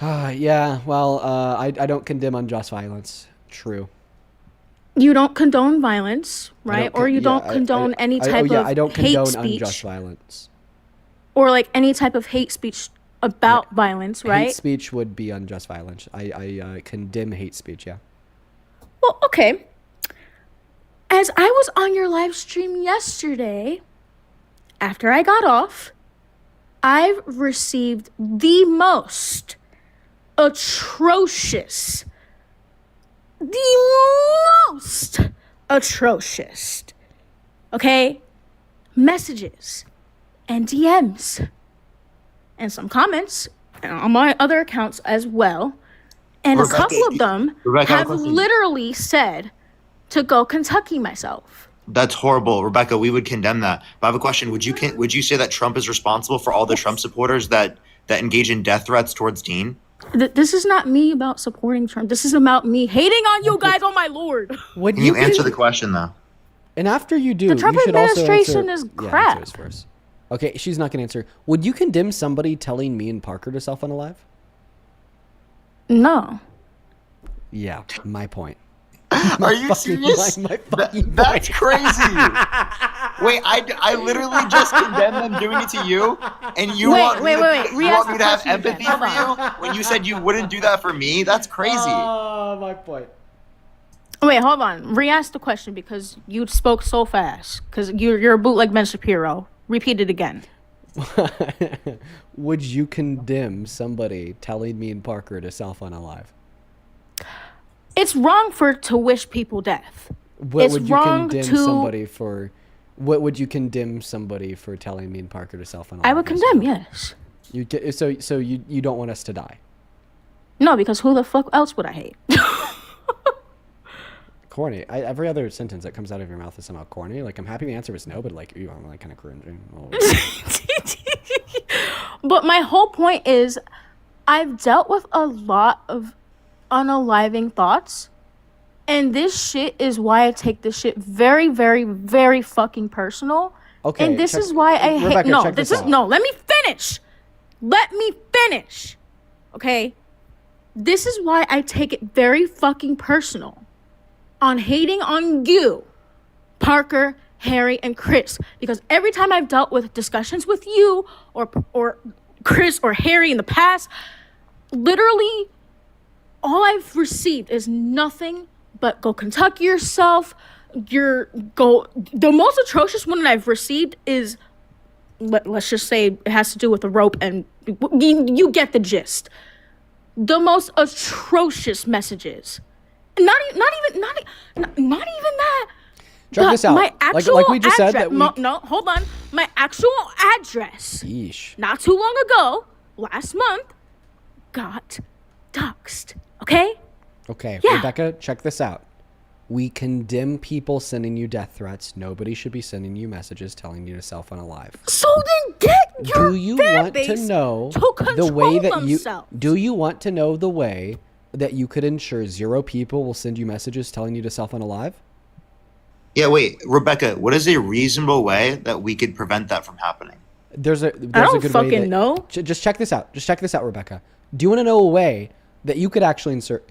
Speaker 1: Yeah, well, I don't condemn unjust violence. True.
Speaker 10: You don't condone violence, right? Or you don't condone any type
Speaker 1: I don't
Speaker 10: of hate
Speaker 1: condone unjust
Speaker 10: speech,
Speaker 1: violence.
Speaker 10: or any type of hate speech about violence, right?
Speaker 1: Hate speech would be unjust violence. I condemn hate speech, yeah.
Speaker 10: Well, okay. As I was on your live stream yesterday, after I got off, I've received the most atrocious, okay, messages and DMs and some comments on my other accounts as well. And
Speaker 12: Rebecca,
Speaker 10: a couple of them
Speaker 12: Rebecca, I have
Speaker 10: have
Speaker 12: a question.
Speaker 10: literally said to go Kentucky myself.
Speaker 12: That's horrible, Rebecca. We would condemn that. But I have a question. Would you say that Trump is responsible for all the Trump supporters that engage in death threats towards Dean?
Speaker 10: This is not me about supporting Trump. This is about me hating on you guys. Oh my lord!
Speaker 12: Can you answer the question though?
Speaker 1: And after you do,
Speaker 10: The Trump
Speaker 1: you should also
Speaker 10: administration
Speaker 1: answer,
Speaker 10: is
Speaker 1: Yeah,
Speaker 10: crap.
Speaker 1: answer this first. Okay, she's not gonna answer. Would you condemn somebody telling me and Parker to self-unalive?
Speaker 10: No.
Speaker 1: Yeah, my point.
Speaker 12: Are you serious? That's crazy. Wait, I literally just condemned them doing it to you, and you want me to have empathy for you when you said you wouldn't do that for me? That's crazy.
Speaker 1: Oh, my point.
Speaker 10: Wait, hold on. Re-ask the question because you spoke so fast. Because you're a bootleg Ben Shapiro. Repeat it again.
Speaker 1: Would you condemn somebody telling me and Parker to self-unalive?
Speaker 10: It's wrong to wish people death.
Speaker 1: What
Speaker 10: it's
Speaker 1: would you
Speaker 10: wrong
Speaker 1: condemn
Speaker 10: to.
Speaker 1: somebody for? What would you condemn somebody for telling me and Parker to self-unalive?
Speaker 10: I would condemn, yes.
Speaker 1: You get so you don't want us to die.
Speaker 10: No, because who the fuck else would I hate?
Speaker 1: Corny. Every other sentence that comes out of your mouth is somehow corny. I'm happy the answer was no, but I'm kind of cringing.
Speaker 10: But my whole point is, I've dealt with a lot of unaliving thoughts, and this shit is why I take this shit very, very, very fucking personal.
Speaker 1: Okay.
Speaker 10: And this is why I hate.
Speaker 1: Rebecca,
Speaker 10: No,
Speaker 1: check
Speaker 10: this
Speaker 1: this
Speaker 10: is
Speaker 1: out.
Speaker 10: no. Let me finish. Let me finish. Okay. This is why I take it very fucking personal on hating on you, Parker, Harry, and Chris, because every time I've dealt with discussions with you or Chris or Harry in the past, literally, all I've received is nothing but go Kentucky yourself. The most atrocious one that I've received is, let's just say it has to do with a rope, and you get the gist. The most atrocious messages. Not even that.
Speaker 1: Check this out.
Speaker 10: My actual
Speaker 1: like we just
Speaker 10: address,
Speaker 1: said that
Speaker 10: no, hold on. My actual address.
Speaker 1: Yeesh.
Speaker 10: Not too long ago, last month, got doxxed. Okay?
Speaker 1: Okay,
Speaker 10: Yeah.
Speaker 1: Rebecca, check this out. We condemn people sending you death threats. Nobody should be sending you messages telling you to self-unalive.
Speaker 10: So then get your
Speaker 1: Do you
Speaker 10: fan
Speaker 1: want
Speaker 10: base
Speaker 1: to know
Speaker 10: to
Speaker 1: the way
Speaker 10: control
Speaker 1: that you
Speaker 10: themselves.
Speaker 1: do you want to know the way that you could ensure 0 people will send you messages telling you to self-unalive?
Speaker 12: Yeah, wait, Rebecca, what is a reasonable way that we could prevent that from happening?
Speaker 1: There's a
Speaker 10: I
Speaker 1: good
Speaker 10: don't
Speaker 1: way
Speaker 10: fucking
Speaker 1: that,
Speaker 10: know.
Speaker 1: Just check this out. Just check this out, Rebecca. Do you want to know a way that you could actually ensure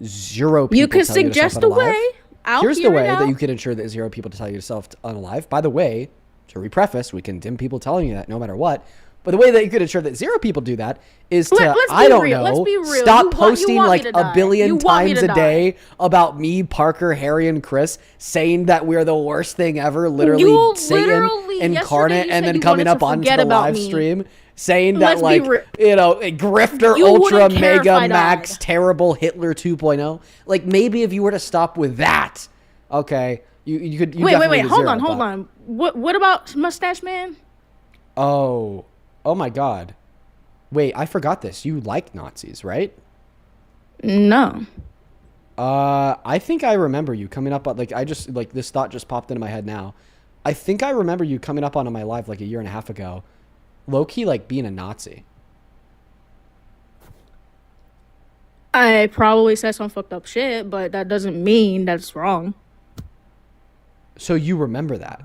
Speaker 1: 0 people
Speaker 10: You could
Speaker 1: tell you to
Speaker 10: suggest a
Speaker 1: self-unalive?
Speaker 10: way. I'll
Speaker 1: Here's the
Speaker 10: hear
Speaker 1: way
Speaker 10: it out.
Speaker 1: that you could ensure that 0 people to tell you to self-unalive. By the way, to repreface, we condemn people telling you that no matter what. But the way that you could ensure that 0 people do that is to,
Speaker 10: Let's be
Speaker 1: I don't
Speaker 10: real. Let's
Speaker 1: know,
Speaker 10: be real.
Speaker 1: stop
Speaker 10: You
Speaker 1: posting
Speaker 10: want me
Speaker 1: like
Speaker 10: to
Speaker 1: a
Speaker 10: die.
Speaker 1: billion
Speaker 10: You want me
Speaker 1: times
Speaker 10: to
Speaker 1: a
Speaker 10: die.
Speaker 1: day about me, Parker, Harry, and Chris saying that we're the worst thing ever, literally
Speaker 10: You
Speaker 1: Satan
Speaker 10: literally-
Speaker 1: incarnate,
Speaker 10: yesterday you
Speaker 1: and
Speaker 10: said
Speaker 1: then
Speaker 10: you
Speaker 1: coming
Speaker 10: wanted
Speaker 1: up
Speaker 10: to
Speaker 1: onto
Speaker 10: forget
Speaker 1: the
Speaker 10: about
Speaker 1: live
Speaker 10: me.
Speaker 1: stream saying
Speaker 10: Let's
Speaker 1: that,
Speaker 10: be
Speaker 1: like,
Speaker 10: real.
Speaker 1: you know, a grifter,
Speaker 10: You
Speaker 1: ultra,
Speaker 10: wouldn't care if
Speaker 1: mega,
Speaker 10: I
Speaker 1: max,
Speaker 10: died.
Speaker 1: terrible Hitler 2.0. Like, maybe if you were to stop with that, okay, you could. You
Speaker 10: Wait.
Speaker 1: definitely
Speaker 10: Hold
Speaker 1: zero,
Speaker 10: on.
Speaker 1: but-
Speaker 10: What about Mustache Man?
Speaker 1: Oh my God. Wait, I forgot this. You like Nazis, right?
Speaker 10: No.
Speaker 1: I think I remember you coming up on, like, this thought just popped into my head now. I think I remember you coming up on my live like a year and a half ago, low-key, like, being a Nazi.
Speaker 10: I probably said some fucked up shit, but that doesn't mean that's wrong.
Speaker 1: So you remember that?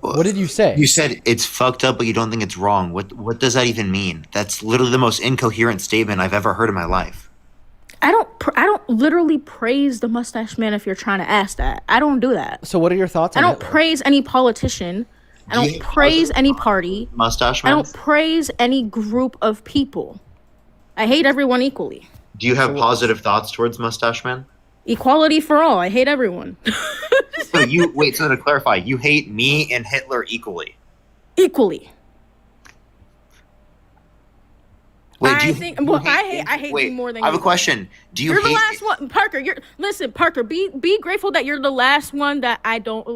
Speaker 1: What did you say?
Speaker 12: You said it's fucked up, but you don't think it's wrong. What does that even mean? That's literally the most incoherent statement I've ever heard in my life.
Speaker 10: I don't literally praise the Mustache Man if you're trying to ask that. I don't do that.
Speaker 1: So what are your thoughts
Speaker 10: I
Speaker 1: on
Speaker 10: don't
Speaker 1: Hitler?
Speaker 10: praise any politician. I don't praise any party.
Speaker 12: Mustache
Speaker 10: I
Speaker 12: Man?
Speaker 10: don't praise any group of people. I hate everyone equally.
Speaker 12: Do you have positive thoughts towards Mustache Man?
Speaker 10: Equality for all. I hate everyone.
Speaker 12: So to clarify, you hate me and Hitler equally.
Speaker 10: Equally.
Speaker 12: Wait,
Speaker 10: I hate you more than
Speaker 12: I have
Speaker 10: you.
Speaker 12: a question. Do you
Speaker 10: You're
Speaker 12: hate
Speaker 10: the last one, Parker. Listen, Parker. Be grateful that you're the last one that I don't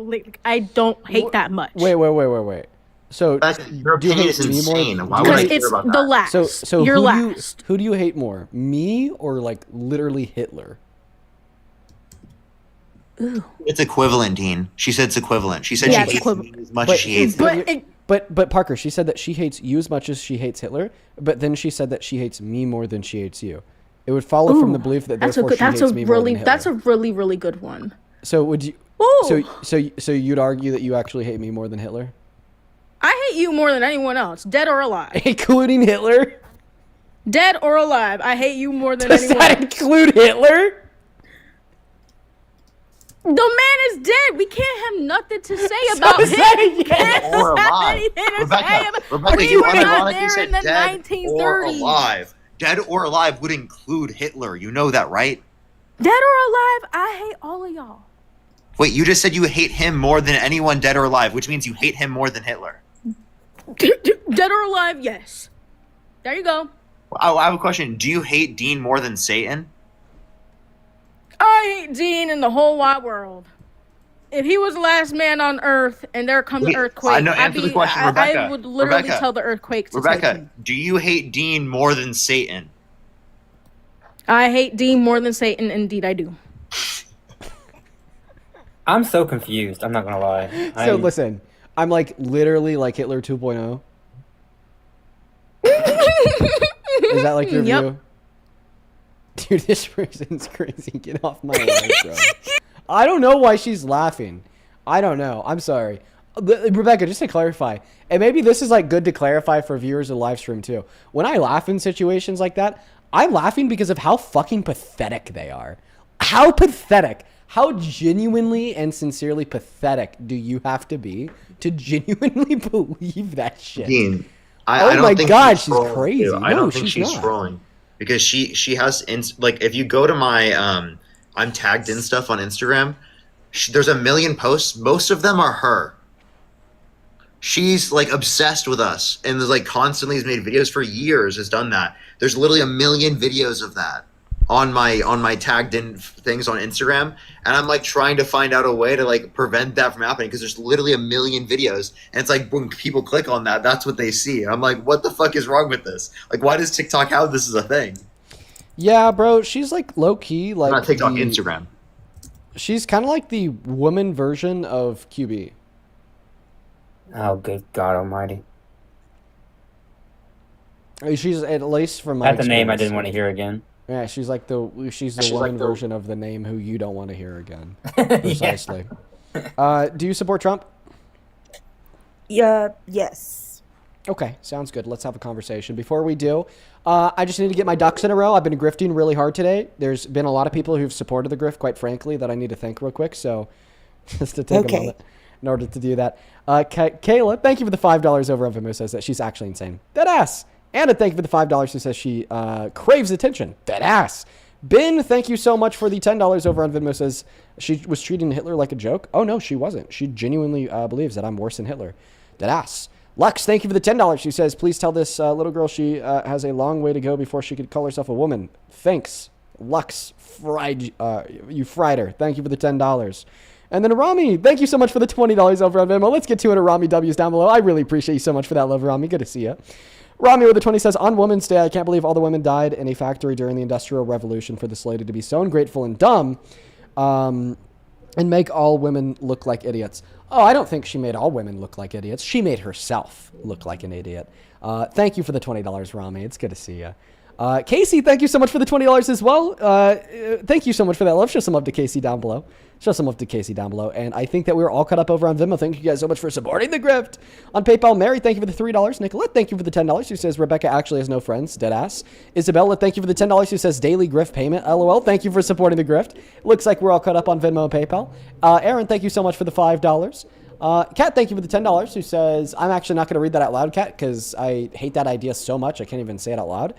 Speaker 10: hate that much.
Speaker 1: Wait. So
Speaker 12: your
Speaker 1: do you
Speaker 12: opinion
Speaker 1: hate
Speaker 12: is
Speaker 1: me more?
Speaker 12: insane. Why would I care about that?
Speaker 10: The last.
Speaker 1: So
Speaker 10: you're
Speaker 1: who
Speaker 10: last.
Speaker 1: who do you hate more, me or like literally Hitler?
Speaker 10: Ooh.
Speaker 12: It's equivalent, Dean. She said it's equivalent. She said
Speaker 10: Yeah,
Speaker 12: she
Speaker 10: it's
Speaker 12: hates me as much as she hates him.
Speaker 1: But Parker, she said that she hates you as much as she hates Hitler, but then she said that she hates me more than she hates you. It would follow from the belief that therefore she hates me more than Hitler.
Speaker 10: That's a really good one.
Speaker 1: So would you?
Speaker 10: Ooh.
Speaker 1: So you'd argue that you actually hate me more than Hitler,
Speaker 10: I hate you more than anyone else, dead or alive.
Speaker 1: including Hitler?
Speaker 10: Dead or alive, I hate you more than
Speaker 1: Does
Speaker 10: anyone
Speaker 1: that
Speaker 10: else.
Speaker 1: include Hitler?
Speaker 10: The man is dead. We can't have nothing to say about him. We can't
Speaker 12: Or
Speaker 10: have
Speaker 12: alive.
Speaker 10: anything to say
Speaker 12: Rebecca,
Speaker 10: about
Speaker 12: Rebecca,
Speaker 10: We
Speaker 12: you
Speaker 10: were not
Speaker 12: unironically
Speaker 10: there
Speaker 12: said
Speaker 10: in the
Speaker 12: dead
Speaker 10: 1930s.
Speaker 12: or alive. Dead or alive would include Hitler. You know that, right?
Speaker 10: Dead or alive, I hate all of y'all.
Speaker 12: Wait, you just said you hate him more than anyone dead or alive, which means you hate him more than Hitler.
Speaker 10: Dead or alive, yes. There you go.
Speaker 12: I have a question. Do you hate Dean more than Satan?
Speaker 10: I hate Dean in the whole wide world. If he was the last man on Earth and there comes an earthquake,
Speaker 12: I know. Answer the question, Rebecca.
Speaker 10: I would literally
Speaker 12: Rebecca,
Speaker 10: tell the earthquake to take
Speaker 12: Rebecca,
Speaker 10: him.
Speaker 12: do you hate Dean more than Satan?
Speaker 10: I hate Dean more than Satan. Indeed, I do.
Speaker 11: I'm so confused. I'm not gonna lie.
Speaker 1: So listen, I'm like literally like Hitler 2.0. Is that like your
Speaker 10: Yep.
Speaker 1: view? Dude, this person's crazy. Get off my life, bro. I don't know why she's laughing. I don't know. I'm sorry. Rebecca, just to clarify, and maybe this is like good to clarify for viewers of the live stream too. When I laugh in situations like that, I'm laughing because of how fucking pathetic they are. How pathetic. How genuinely and sincerely pathetic do you have to be to genuinely believe that shit?
Speaker 12: Dean,
Speaker 1: Oh
Speaker 18: I don't
Speaker 1: my
Speaker 18: think
Speaker 1: God,
Speaker 18: she's
Speaker 1: she's
Speaker 18: trolling,
Speaker 1: crazy.
Speaker 18: too. I
Speaker 1: No,
Speaker 18: don't think
Speaker 1: she's
Speaker 18: she's
Speaker 1: not.
Speaker 18: trolling because she has like if you go to my I'm tagged in stuff on Instagram. There's a million posts. Most of them are her. She's like obsessed with us and there's like constantly has made videos for years. Has done that. There's literally a million videos of that on my tagged in things on Instagram, and I'm like trying to find out a way to like prevent that from happening because there's literally a million videos, and it's like when people click on that, that's what they see. And I'm like, what the fuck is wrong with this? Like, why does TikTok have this as a thing?
Speaker 1: Yeah, bro, she's like low key, like
Speaker 18: Not TikTok, Instagram.
Speaker 1: She's kind of like the woman version of QB.
Speaker 19: Oh, good God Almighty!
Speaker 1: She's at least from my
Speaker 19: That's the name I
Speaker 1: experience.
Speaker 19: didn't want to hear again.
Speaker 1: Yeah, she's the
Speaker 19: She's
Speaker 1: woman
Speaker 19: like the-
Speaker 1: version of the name who you don't want to hear again. Precisely. Do you support Trump?
Speaker 20: Yeah. Yes.
Speaker 1: Okay, sounds good. Let's have a conversation. Before we do, I just need to get my ducks in a row. I've been grifting really hard today. There's been a lot of people who've supported the grift, quite frankly, that I need to thank real quick. So just to take a moment in order to do that. Kayla, thank you for the $5 over on Vimeo, says that she's actually insane. Deadass. Anna, thank you for the $5 who says she craves attention. Deadass. Ben, thank you so much for the $10 over on Venmo, says she was treating Hitler like a joke. Oh, no, she wasn't. She genuinely believes that I'm worse than Hitler. Deadass. Lux, thank you for the $10. She says, please tell this little girl she has a long way to go before she could call herself a woman. Thanks. Lux, you fried her. Thank you for the $10. And then Rami, thank you so much for the $20 over on Venmo. Let's get 200 Rami W's down below. I really appreciate you so much for that love, Rami. Good to see you. Rami with the 20 says, on Women's Day, I can't believe all the women died in a factory during the Industrial Revolution for this lady to be so ungrateful and dumb and make all women look like idiots. Oh, I don't think she made all women look like idiots. She made herself look like an idiot. Thank you for the $20, Rami. It's good to see you. Casey, thank you so much for the $20 as well. Thank you so much for that love. Show some love to Casey down below. And I think that we're all caught up over on Venmo. Thank you guys so much for supporting the grift. On PayPal, Mary, thank you for the $3. Nicolette, thank you for the $10. Who says Rebecca actually has no friends. Deadass. Isabella, thank you for the $10. Who says daily grift payment. LOL. Thank you for supporting the grift. Looks like we're all caught up on Venmo and PayPal. Aaron, thank you so much for the $5. Kat, thank you for the $10. Who says, I'm actually not going to read that out loud, Kat, because I hate that idea so much I can't even say it out loud.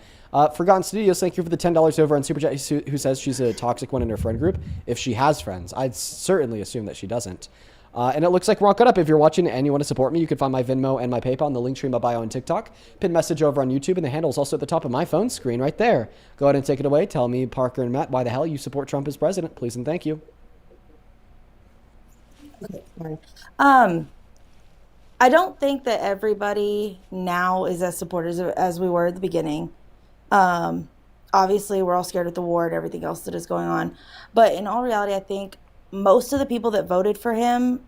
Speaker 1: Forgotten Studios, thank you for the $10 over on Super Chat, who says she's a toxic one in her friend group. If she has friends, I'd certainly assume that she doesn't. And it looks like we're all caught up. If you're watching and you want to support me, you can find my Venmo and my PayPal in the link tree in my bio on TikTok. Pin message over on YouTube, and the handle is also at the top of my phone screen right there. Go ahead and take it away. Tell me, Parker and Matt, why the hell you support Trump as president, please and thank you.
Speaker 20: I don't think that everybody now is as supportive as we were at the beginning. Obviously, we're all scared of the war and everything else that is going on. But in all reality, I think most of the people that voted for him,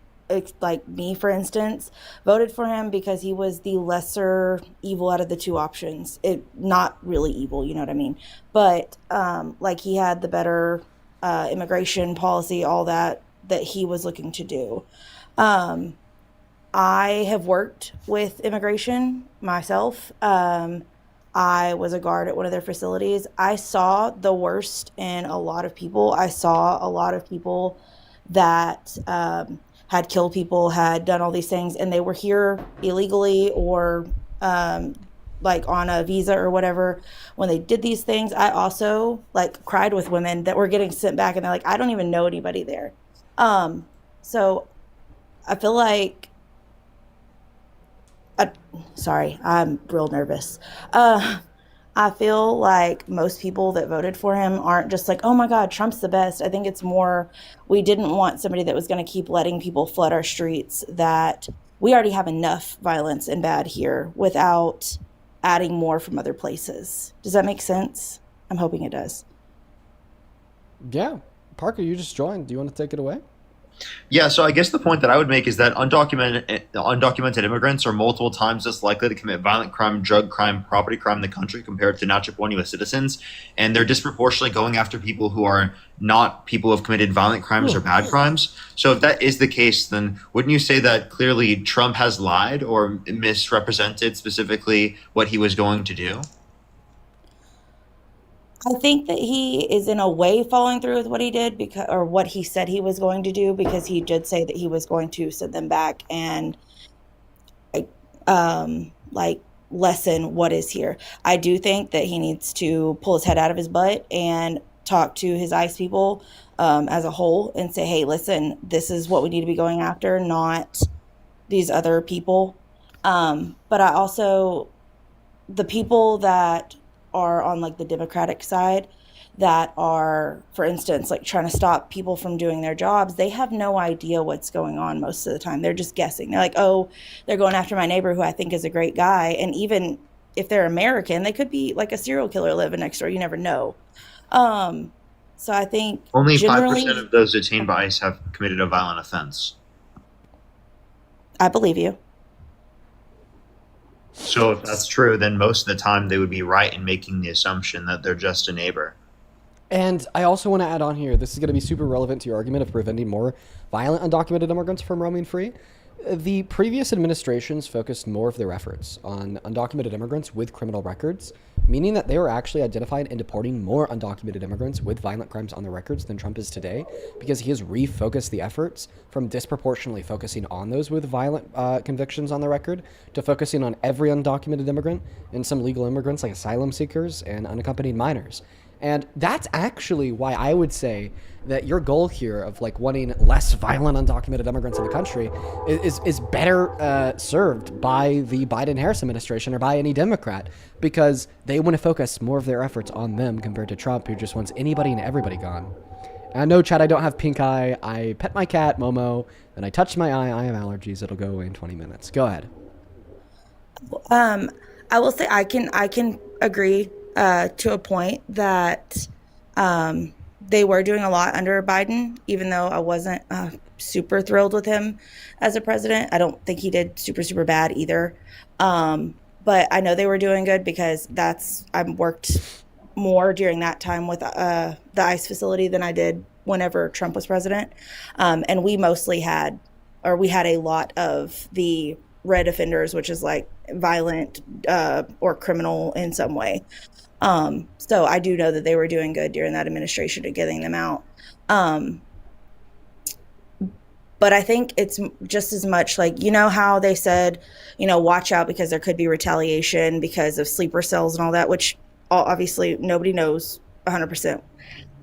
Speaker 20: like me, for instance, voted for him because he was the lesser evil out of the two options. Not really evil, you know what I mean? But like he had the better immigration policy, all that he was looking to do. I have worked with immigration myself. I was a guard at one of their facilities. I saw the worst in a lot of people. I saw a lot of people that had killed people, had done all these things, and they were here illegally or like on a visa or whatever. When they did these things, I also like cried with women that were getting sent back, and they're like, I don't even know anybody there. So I feel like sorry, I'm real nervous. I feel like most people that voted for him aren't just like, oh my God, Trump's the best. I think it's more, we didn't want somebody that was going to keep letting people flood our streets, that we already have enough violence and bad here without adding more from other places. Does that make sense? I'm hoping it does.
Speaker 1: Yeah. Parker, you just joined. Do you want to take it away?
Speaker 18: Yeah, so I guess the point that I would make is that undocumented immigrants are multiple times less likely to commit violent crime, drug crime, property crime in the country compared to natural born U.S. citizens. And they're disproportionately going after people who are not people who have committed violent crimes or bad crimes. So if that is the case, then wouldn't you say that clearly Trump has lied or misrepresented specifically what he was going to do?
Speaker 20: I think that he is in a way following through with what he did, because, or what he said he was going to do, because he did say that he was going to send them back and like lessen what is here. I do think that he needs to pull his head out of his butt and talk to his ICE people as a whole and say, hey, listen, this is what we need to be going after, not these other people. But I also, the people that are on like the Democratic side that are, for instance, like trying to stop people from doing their jobs, they have no idea what's going on most of the time. They're just guessing. They're like, oh, they're going after my neighbor who I think is a great guy. And even if they're American, they could be like a serial killer living next door. You never know. So I think
Speaker 18: Only
Speaker 20: generally,
Speaker 18: 5% of those detained by ICE have committed a violent offense.
Speaker 20: I believe you.
Speaker 18: So if that's true, then most of the time they would be right in making the assumption that they're just a neighbor.
Speaker 1: And I also want to add on here, this is going to be super relevant to your argument of preventing more violent undocumented immigrants from roaming free. The previous administrations focused more of their efforts on undocumented immigrants with criminal records, meaning that they were actually identifying and deporting more undocumented immigrants with violent crimes on their records than Trump is today, because he has refocused the efforts from disproportionately focusing on those with violent convictions on their record to focusing on every undocumented immigrant and some legal immigrants like asylum seekers and unaccompanied minors. And that's actually why I would say that your goal here of like wanting less violent undocumented immigrants in the country is better served by the Biden-Harris administration or by any Democrat, because they want to focus more of their efforts on them compared to Trump, who just wants anybody and everybody gone. And I know, Chad, I don't have pink eye. I pet my cat, Momo, and I touch my eye. I have allergies. It'll go away in 20 minutes. Go ahead.
Speaker 20: I will say I can agree to a point that they were doing a lot under Biden, even though I wasn't super thrilled with him as a president. I don't think he did super bad either. But I know they were doing good because I worked more during that time with the ICE facility than I did whenever Trump was president. And we had a lot of the red offenders, which is like violent or criminal in some way. So I do know that they were doing good during that administration at getting them out. But I think it's just as much like, you know how they said, watch out because there could be retaliation because of sleeper cells and all that, which obviously nobody knows 100%.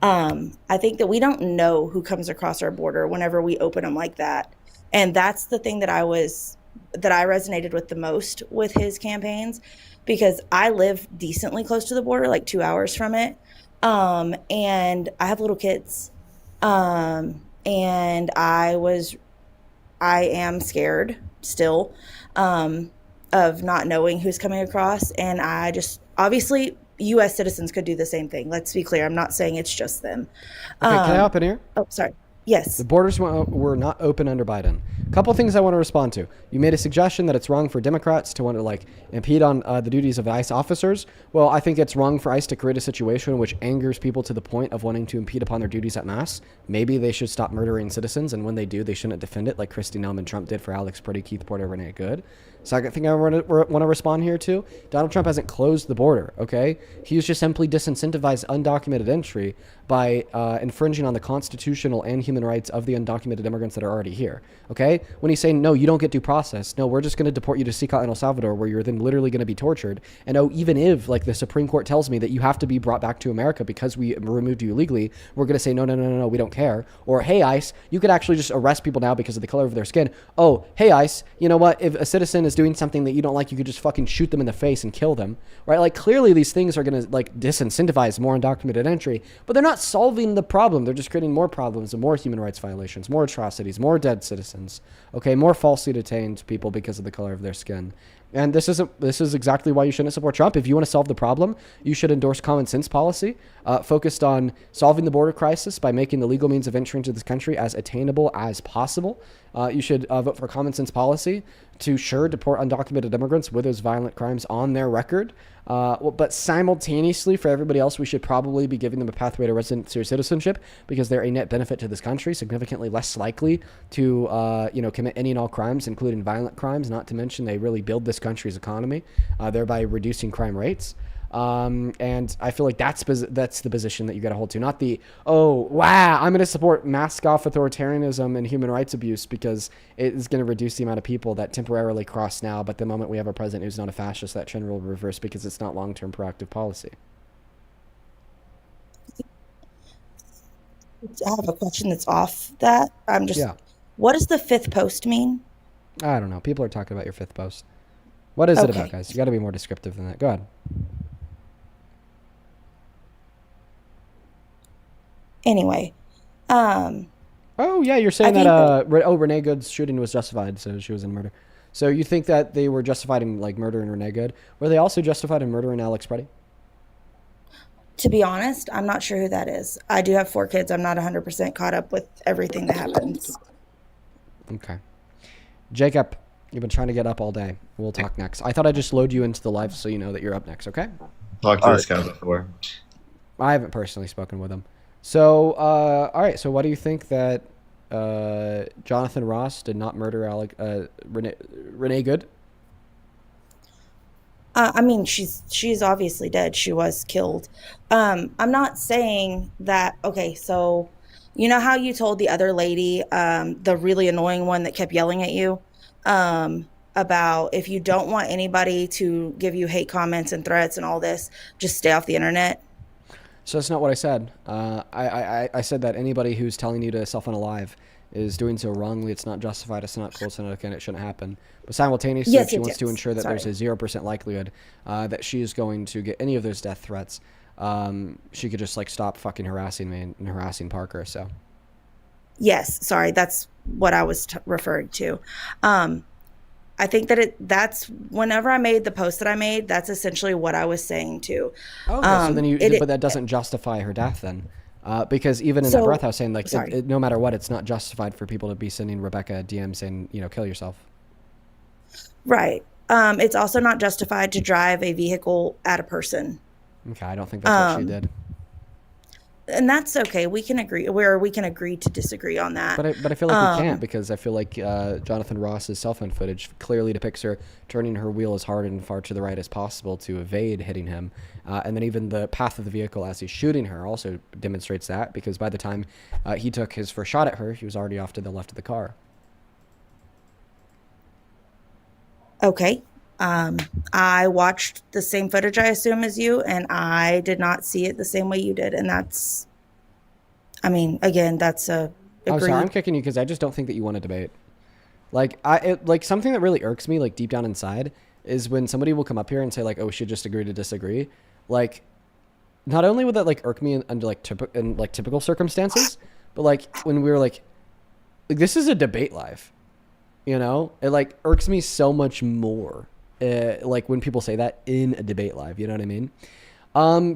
Speaker 20: I think that we don't know who comes across our border whenever we open them like that. And that's the thing that I resonated with the most with his campaigns, because I live decently close to the border, like 2 hours from it. And I have little kids. And I am scared still, of not knowing who's coming across. And obviously U.S. citizens could do the same thing. Let's be clear. I'm not saying it's just them.
Speaker 1: Okay, can I hop in here?
Speaker 20: Oh, sorry. Yes.
Speaker 1: The borders were not open under Biden. A couple things I want to respond to. You made a suggestion that it's wrong for Democrats to want to impede on the duties of ICE officers. Well, I think it's wrong for ICE to create a situation which angers people to the point of wanting to impede upon their duties at mass. Maybe they should stop murdering citizens, and when they do, they shouldn't defend it like Kristi Noem and Trump did for Alex Priddy, Keith Porter, Renee Good. Second thing I want to respond here to, Donald Trump hasn't closed the border, okay? He's just simply disincentivized undocumented entry by infringing on the constitutional and human rights of the undocumented immigrants that are already here, okay? When he's saying, no, you don't get due process. No, we're just going to deport you to Sikha and El Salvador, where you're then literally going to be tortured. And even if, the Supreme Court tells me that you have to be brought back to America because we removed you illegally, we're going to say, no, we don't care. Or, hey, ICE, you could actually just arrest people now because of the color of their skin. Oh, hey, ICE, you know what? If a citizen is doing something that you don't like, you could just fucking shoot them in the face and kill them, right? Clearly these things are going to, disincentivize more undocumented entry, but they're not solving the problem. They're just creating more problems and more human rights violations, more atrocities, more dead citizens, okay, more falsely detained people because of the color of their skin. And this is exactly why you shouldn't support Trump. If you want to solve the problem, you should endorse common sense policy focused on solving the border crisis by making the legal means of entry into this country as attainable as possible. You should vote for common sense policy to deport undocumented immigrants with those violent crimes on their record. But simultaneously, for everybody else, we should probably be giving them a pathway to residency or citizenship, because they're a net benefit to this country, significantly less likely to commit any and all crimes, including violent crimes, not to mention they really build this country's economy, thereby reducing crime rates. And I feel like that's the position that you got to hold to, not the, oh, wow, I'm going to support mask off authoritarianism and human rights abuse because it is going to reduce the amount of people that temporarily cross now. But the moment we have a president who's not a fascist, that trend will reverse because it's not long-term proactive policy.
Speaker 20: I have a question that's off that. What does the 5th post mean?
Speaker 1: I don't know. People are talking about your 5th post. What is it about, guys? You got to be more descriptive than that. Go ahead.
Speaker 20: Anyway,
Speaker 1: oh yeah, you're saying that Renee Good's shooting was justified, so she was in murder. So you think that they were justified in like murdering Renee Good? Were they also justified in murdering Alex Preddy?
Speaker 20: To be honest, I'm not sure who that is. I do have 4 kids. I'm not 100% caught up with everything that happens.
Speaker 1: Okay. Jacob, you've been trying to get up all day. We'll talk next. I thought I'd just load you into the live so you know that you're up next, okay?
Speaker 18: Talked to this guy before.
Speaker 1: I haven't personally spoken with him. So, all right. So what do you think that Jonathan Ross did not murder Renee Good?
Speaker 20: I mean, she's obviously dead. She was killed. I'm not saying that. Okay, so you know how you told the other lady, the really annoying one that kept yelling at you, about if you don't want anybody to give you hate comments and threats and all this, just stay off the internet.
Speaker 1: So that's not what I said. I said that anybody who's telling you to self-unalive is doing so wrongly. It's not justified. It's not close enough, and it shouldn't happen. But simultaneously, if she wants to ensure that there's a 0% likelihood that she is going to get any of those death threats, she could just like stop fucking harassing me and harassing Parker. So.
Speaker 20: Yes, sorry, that's what I was referring to. I think that that's whenever I made the post that I made, that's essentially what I was saying too.
Speaker 1: Okay, so then but that doesn't justify her death then. Because even in that breath, I was saying, like, no matter what, it's not justified for people to be sending Rebecca a DM saying, you know, kill yourself.
Speaker 20: Right. It's also not justified to drive a vehicle at a person.
Speaker 1: Okay, I don't think that's what she did.
Speaker 20: And that's okay. We can agree, we can agree to disagree on that.
Speaker 1: But I feel like we can't, because I feel like Jonathan Ross's cell phone footage clearly depicts her turning her wheel as hard and far to the right as possible to evade hitting him. And then even the path of the vehicle as he's shooting her also demonstrates that, because by the time he took his first shot at her, he was already off to the left of the car.
Speaker 20: Okay. I watched the same footage, I assume, as you, and I did not see it the same way you did. And that's, I mean, again, that's a
Speaker 1: I'm sorry, I'm kicking you because I just don't think that you want to debate. Like, like something that really irks me, like deep down inside, is when somebody will come up here and say like, oh, we should just agree to disagree. Like, not only would that like irk me under like typical circumstances, but like when we were like this is a debate live, you know, it like irks me so much more. Like when people say that in a debate live, you know what I mean?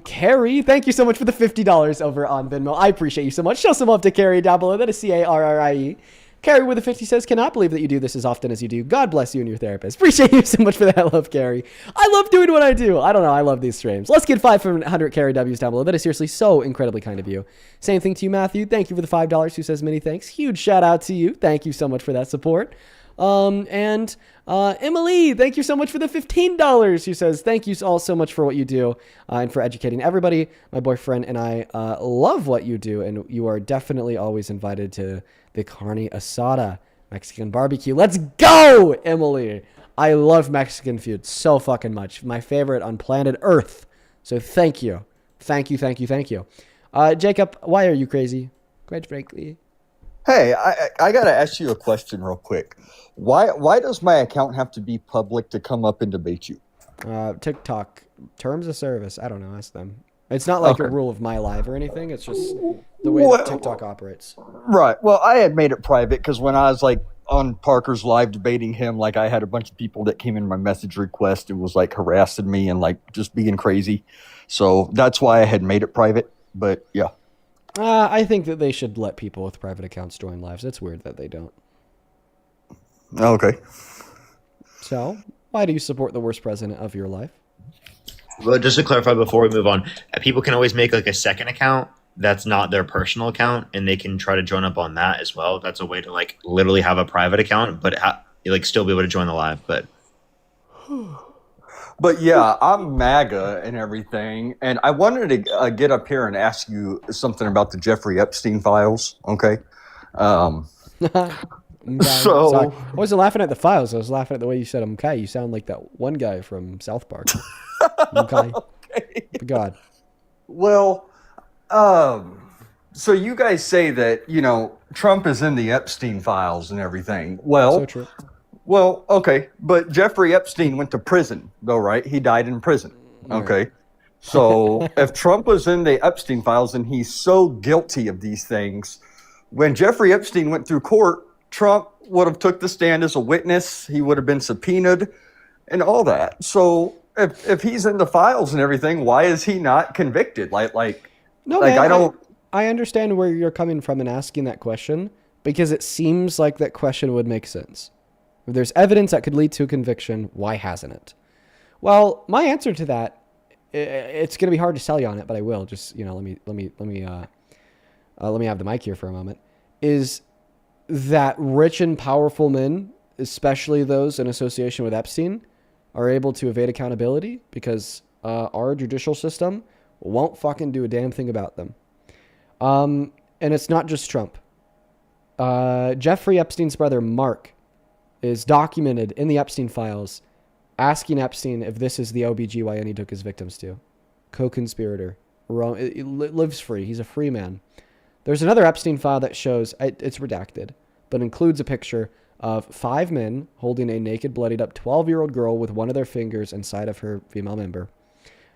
Speaker 1: Carrie, thank you so much for the $50 over on Venmo. I appreciate you so much. Show some love to Carrie down below. That is Carrie. Carrie with a 50 says, cannot believe that you do this as often as you do. God bless you and your therapist. Appreciate you so much for that love, Carrie. I love doing what I do. I don't know. I love these streams. Let's get 500 Carrie W's down below. That is seriously so incredibly kind of you. Same thing to you, Matthew. Thank you for the $5 who says many thanks. Huge shout out to you. Thank you so much for that support. Emily, thank you so much for the $15. Who says, thank you all so much for what you do and for educating everybody. My boyfriend and I love what you do, and you are definitely always invited to the carne asada Mexican barbecue. Let's go, Emily. I love Mexican food so fucking much. My favorite on planet Earth. So thank you. Thank you. Jacob, why are you crazy? Quite frankly.
Speaker 2: Hey, I got to ask you a question real quick. Why does my account have to be public to come up and debate you?
Speaker 1: TikTok, terms of service. I don't know. Ask them. It's not like a rule of my live or anything. It's just the way that TikTok operates.
Speaker 2: Right. Well, I had made it private because when I was like on Parker's live debating him, like I had a bunch of people that came in my message request and was like harassing me and like just being crazy. So that's why I had made it private. But yeah.
Speaker 1: I think that they should let people with private accounts join lives. It's weird that they don't.
Speaker 2: Okay.
Speaker 1: So, why do you support the worst president of your life?
Speaker 18: Well, just to clarify before we move on, people can always make like a second account that's not their personal account, and they can try to join up on that as well. That's a way to like literally have a private account, but like still be able to join the live. But
Speaker 2: But yeah, I'm MAGA and everything, and I wanted to get up here and ask you something about the Jeffrey Epstein files. Okay. So
Speaker 1: Sorry. I wasn't laughing at the files. I was laughing at the way you said "okay." You sound like that one guy from South Park. Okay. God.
Speaker 2: Well, so you guys say that Trump is in the Epstein files and everything. Well,
Speaker 1: So true.
Speaker 2: Well, okay, but Jeffrey Epstein went to prison, though, right? He died in prison. Okay. So if Trump was in the Epstein files and he's so guilty of these things, when Jeffrey Epstein went through court, Trump would have took the stand as a witness. He would have been subpoenaed and all that. So if he's in the files and everything, why is he not convicted?
Speaker 1: I understand where you're coming from in asking that question because it seems like that question would make sense. If there's evidence that could lead to a conviction, why hasn't it? Well, my answer to that, it's going to be hard to sell you on it, but I will. Just let me have the mic here for a moment. Is that rich and powerful men, especially those in association with Epstein, are able to evade accountability because our judicial system won't fucking do a damn thing about them. And it's not just Trump. Jeffrey Epstein's brother, Mark, is documented in the Epstein files asking Epstein if this is the OBGYN he took his victims to. Co-conspirator. Lives free. He's a free man. There's another Epstein file that shows, it's redacted, but includes a picture of 5 men holding a naked, bloodied up 12-year-old girl with one of their fingers inside of her female member.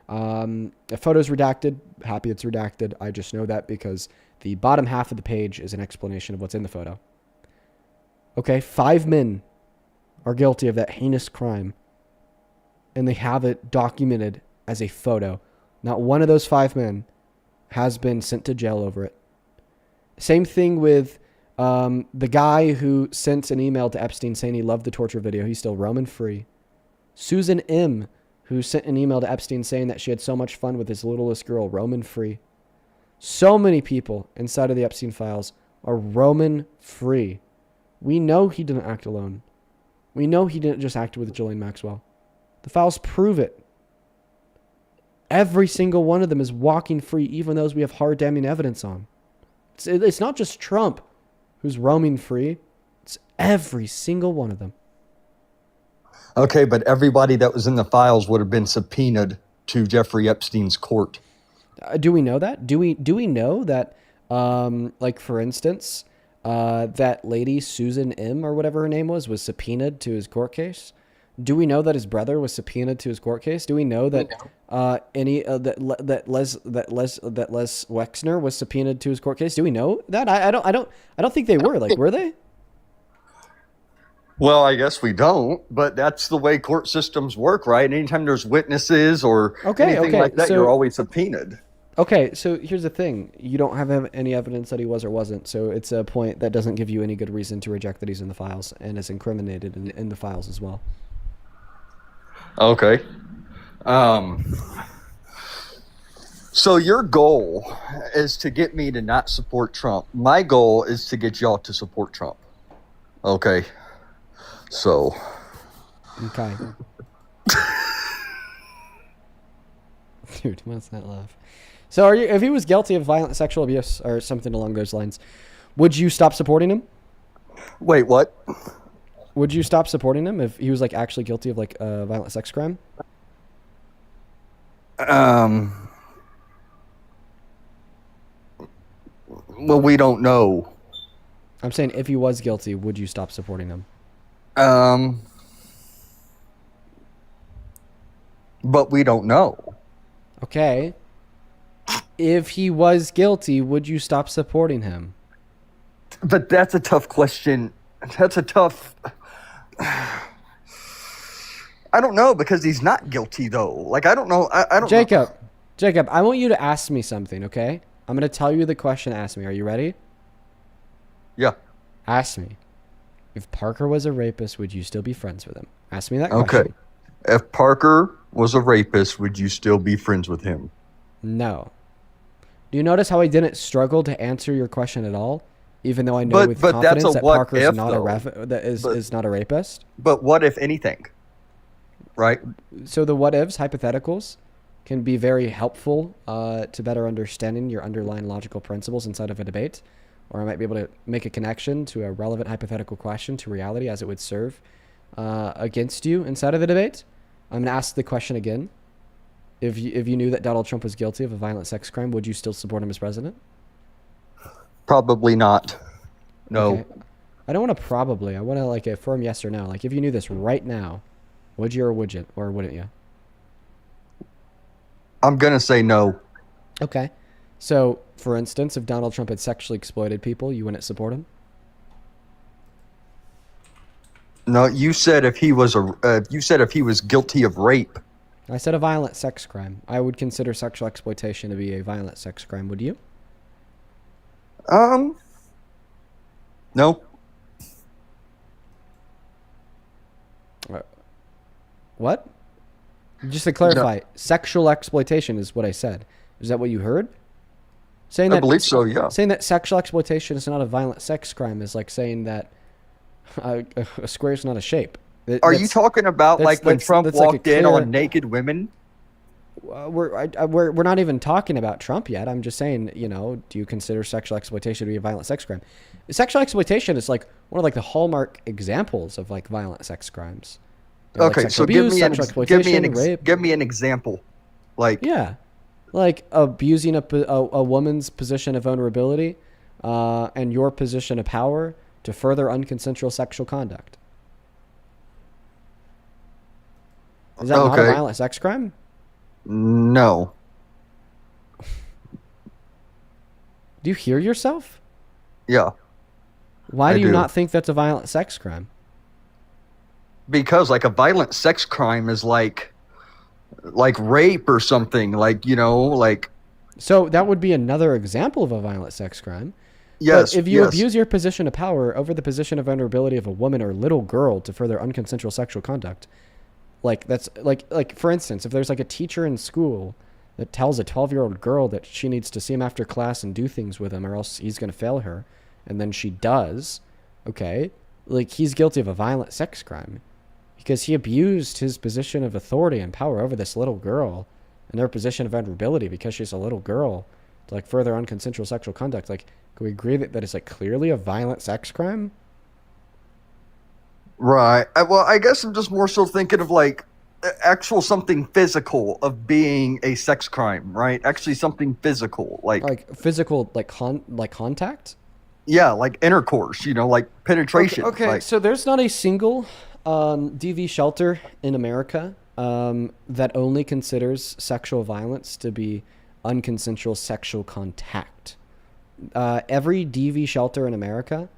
Speaker 1: The photo's redacted. Happy it's redacted. I just know that because the bottom half of the page is an explanation of what's in the photo. Okay, 5 men are guilty of that heinous crime, and they have it documented as a photo. Not one of those 5 men has been sent to jail over it. Same thing with the guy who sent an email to Epstein saying he loved the torture video. He's still roaming free. Susan M., who sent an email to Epstein saying that she had so much fun with his littlest girl, roaming free. So many people inside of the Epstein files are roaming free. We know he didn't act alone. We know he didn't just act with Ghislaine Maxwell. The files prove it. Every single one of them is walking free, even those we have hard damning evidence on. It's not just Trump who's roaming free. It's every single one of them.
Speaker 2: Okay, but everybody that was in the files would have been subpoenaed to Jeffrey Epstein's court.
Speaker 1: Do we know that? Do we know that, like, for instance, that lady, Susan M., or whatever her name was subpoenaed to his court case? Do we know that his brother was subpoenaed to his court case? Do we know that that Les Wexner was subpoenaed to his court case? Do we know that? I don't think they were. Like, were they?
Speaker 2: Well, I guess we don't, but that's the way court systems work, right? Anytime there's witnesses or anything like that, you're always subpoenaed.
Speaker 1: Okay, so here's the thing. You don't have any evidence that he was or wasn't, so it's a point that doesn't give you any good reason to reject that he's in the files and is incriminated in the files as well.
Speaker 2: Okay. So your goal is to get me to not support Trump. My goal is to get y'all to support Trump. Okay. So.
Speaker 1: Okay. Dude, what's that laugh? So if he was guilty of violent sexual abuse or something along those lines, would you stop supporting him?
Speaker 2: Wait, what?
Speaker 1: Would you stop supporting him if he was like actually guilty of like a violent sex crime?
Speaker 2: Well, we don't know.
Speaker 1: I'm saying if he was guilty, would you stop supporting him?
Speaker 2: But we don't know.
Speaker 1: Okay. If he was guilty, would you stop supporting him?
Speaker 2: But that's a tough question. That's a tough... I don't know, because he's not guilty, though. Like, I don't know. I don't
Speaker 1: know. Jacob, I want you to ask me something, okay? I'm going to tell you the question. Ask me. Are you ready?
Speaker 2: Yeah.
Speaker 1: Ask me. If Parker was a rapist, would you still be friends with him? Ask me that question.
Speaker 2: Okay. If Parker was a rapist, would you still be friends with him?
Speaker 1: No. Do you notice how I didn't struggle to answer your question at all? Even though I know with confidence that Parker is not a rapist?
Speaker 2: But what if anything? Right.
Speaker 1: So the what ifs, hypotheticals, can be very helpful to better understanding your underlying logical principles inside of a debate. Or I might be able to make a connection to a relevant hypothetical question to reality as it would serve against you inside of the debate. I'm going to ask the question again. If you knew that Donald Trump was guilty of a violent sex crime, would you still support him as president?
Speaker 2: Probably not. No.
Speaker 1: Okay. I don't want to probably. I want to like a firm yes or no. Like if you knew this right now, would you or wouldn't you?
Speaker 2: I'm going to say no.
Speaker 1: Okay. So, for instance, if Donald Trump had sexually exploited people, you wouldn't support him?
Speaker 2: No, you said if he was guilty of rape.
Speaker 1: I said a violent sex crime. I would consider sexual exploitation to be a violent sex crime. Would you?
Speaker 2: No.
Speaker 1: What? Just to clarify, sexual exploitation is what I said. Is that what you heard? Saying
Speaker 2: I believe so, yeah.
Speaker 1: Saying that sexual exploitation is not a violent sex crime is like saying that a square is not a shape.
Speaker 2: Are you talking about like when Trump walked in on naked women?
Speaker 1: We're not even talking about Trump yet. I'm just saying, do you consider sexual exploitation to be a violent sex crime? Sexual exploitation is like one of like the hallmark examples of like violent sex crimes.
Speaker 2: Okay,
Speaker 1: like
Speaker 2: so
Speaker 1: abuse,
Speaker 2: give me an example.
Speaker 1: Like abusing a woman's position of vulnerability and your position of power to further unconsensual sexual conduct. Is that not a violent sex crime?
Speaker 2: No.
Speaker 1: Do you hear yourself?
Speaker 2: Yeah.
Speaker 1: Why do you not think that's a violent sex crime?
Speaker 2: Because like a violent sex crime is like rape or something, So
Speaker 1: that would be another example of a violent sex crime.
Speaker 2: Yes.
Speaker 1: But if you abuse your position of power over the position of vulnerability of a woman or little girl to further unconsensual sexual conduct, like that's like for instance, if there's like a teacher in school that tells a 12-year-old girl that she needs to see him after class and do things with him or else he's going to fail her, and then she does, okay, like he's guilty of a violent sex crime because he abused his position of authority and power over this little girl and their position of vulnerability because she's a little girl to like further unconsensual sexual conduct. Like, can we agree that is like clearly a violent sex crime?
Speaker 2: Right. Well, I guess I'm just more so thinking of like actual something physical of being a sex crime, right? Actually something physical, like
Speaker 1: physical, like contact.
Speaker 2: Yeah, like intercourse, like penetration.
Speaker 1: Okay. So there's not a single DV shelter in America that only considers sexual violence to be unconsensual sexual contact. Every DV shelter in America,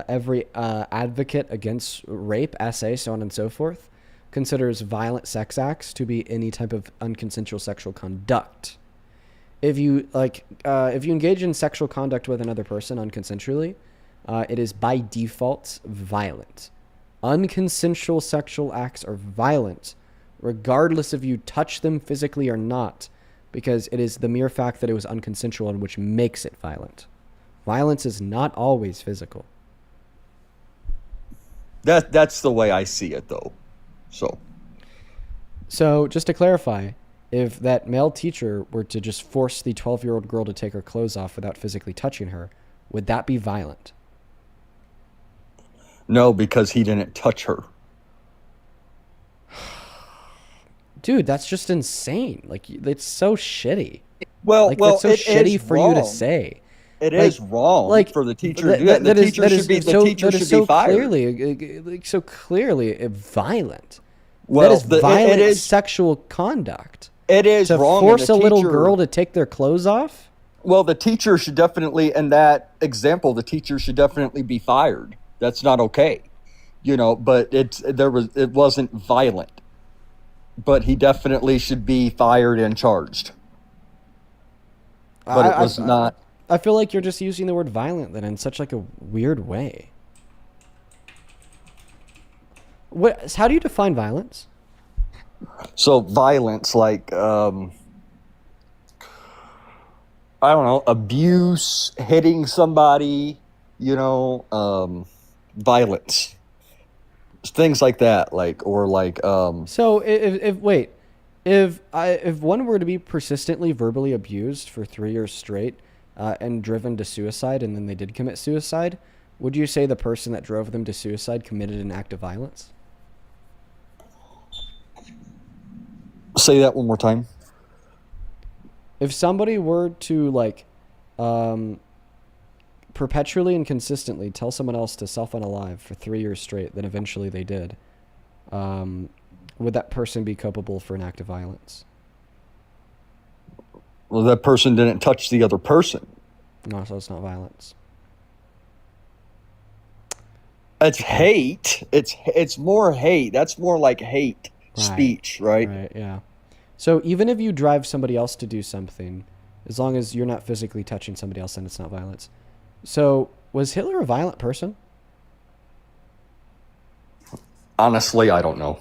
Speaker 1: every advocate against rape, SA, so on and so forth, considers violent sex acts to be any type of unconsensual sexual conduct. If you engage in sexual conduct with another person unconsensually, it is by default violent. Unconsensual sexual acts are violent, regardless if you touch them physically or not, because it is the mere fact that it was unconsensual and which makes it violent. Violence is not always physical.
Speaker 2: That's the way I see it, though.
Speaker 1: So just to clarify, if that male teacher were to just force the 12-year-old girl to take her clothes off without physically touching her, would that be violent?
Speaker 2: No, because he didn't touch her.
Speaker 1: Dude, that's just insane. Like, it's so shitty.
Speaker 2: Well,
Speaker 1: that's so shitty for you to say.
Speaker 2: It is wrong for the teacher to do that. The teacher should be fired.
Speaker 1: So clearly violent.
Speaker 2: Well,
Speaker 1: that is violent sexual conduct.
Speaker 2: It is wrong.
Speaker 1: To force a little girl to take their clothes off?
Speaker 2: Well, the teacher should definitely, in that example, the teacher should definitely be fired. That's not okay. But it wasn't violent. But he definitely should be fired and charged. But it was not.
Speaker 1: I feel like you're just using the word violent then in such like a weird way. How do you define violence?
Speaker 2: So violence, like, I don't know, abuse, hitting somebody, violence. things like that, like
Speaker 1: So if one were to be persistently verbally abused for 3 years straight and driven to suicide, and then they did commit suicide, would you say the person that drove them to suicide committed an act of violence?
Speaker 2: Say that one more time.
Speaker 1: If somebody were to perpetually and consistently tell someone else to self-unalive for 3 years straight, then eventually they did, would that person be culpable for an act of violence?
Speaker 2: Well, that person didn't touch the other person.
Speaker 1: No, so it's not violence.
Speaker 2: It's hate. It's more hate. That's more like hate speech, right?
Speaker 1: Right, yeah. So even if you drive somebody else to do something, as long as you're not physically touching somebody else, then it's not violence. So was Hitler a violent person?
Speaker 2: Honestly, I don't know.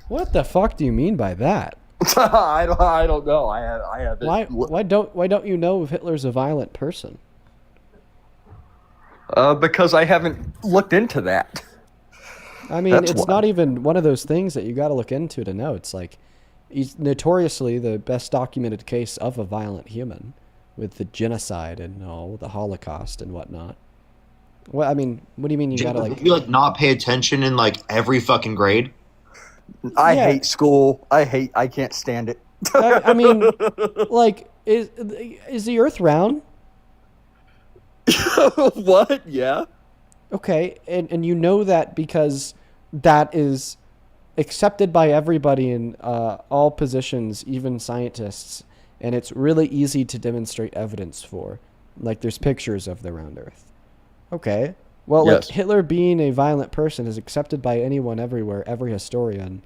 Speaker 1: What the fuck do you mean by that?
Speaker 2: I don't know. I have.
Speaker 1: Why don't you know if Hitler's a violent person?
Speaker 2: Because I haven't looked into that.
Speaker 1: I mean, it's not even one of those things that you got to look into to know. It's like he's notoriously the best documented case of a violent human, with the genocide and the Holocaust and whatnot. What do you mean you gotta like?
Speaker 18: You not pay attention in every fucking grade.
Speaker 2: I hate school. I can't stand it.
Speaker 1: I mean, is the Earth round?
Speaker 2: What? Yeah.
Speaker 1: Okay, and you know that because that is accepted by everybody in all positions, even scientists, and it's really easy to demonstrate evidence for. Like, there's pictures of the round Earth. Okay. Well,
Speaker 2: yes.
Speaker 1: Hitler being a violent person is accepted by anyone everywhere, every historian.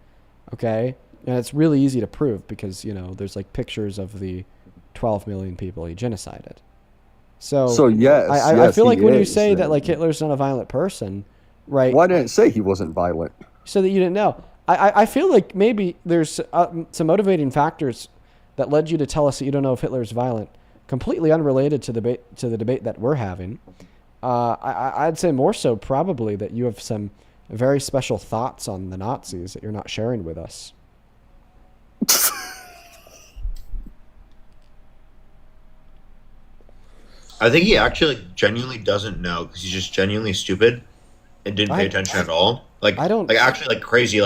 Speaker 1: Okay? And it's really easy to prove because, there's pictures of the 12 million people he genocided. So
Speaker 2: yes,
Speaker 1: I feel like when you say that Hitler's not a violent person, right?
Speaker 2: Well, I didn't say he wasn't violent.
Speaker 1: So that you didn't know. I feel like maybe there's some motivating factors that led you to tell us that you don't know if Hitler's violent, completely unrelated to the debate that we're having. I'd say more so probably that you have some very special thoughts on the Nazis that you're not sharing with us.
Speaker 18: I think he actually genuinely doesn't know because he's just genuinely stupid and didn't pay attention at all. Actually crazy.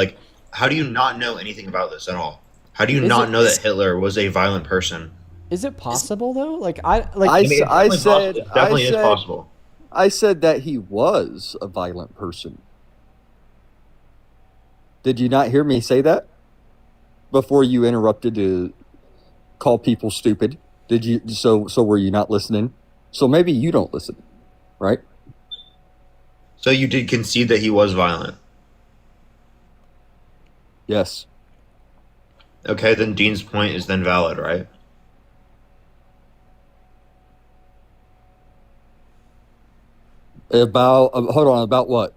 Speaker 18: How do you not know anything about this at all? How do you not know that Hitler was a violent person?
Speaker 1: Is it possible though?
Speaker 2: I said
Speaker 18: it definitely is possible.
Speaker 2: I said that he was a violent person. Did you not hear me say that before you interrupted to call people stupid? Did you? So were you not listening? So maybe you don't listen, right?
Speaker 18: So you did concede that he was violent?
Speaker 2: Yes.
Speaker 18: Okay, then Dean's point is then valid, right?
Speaker 2: About what?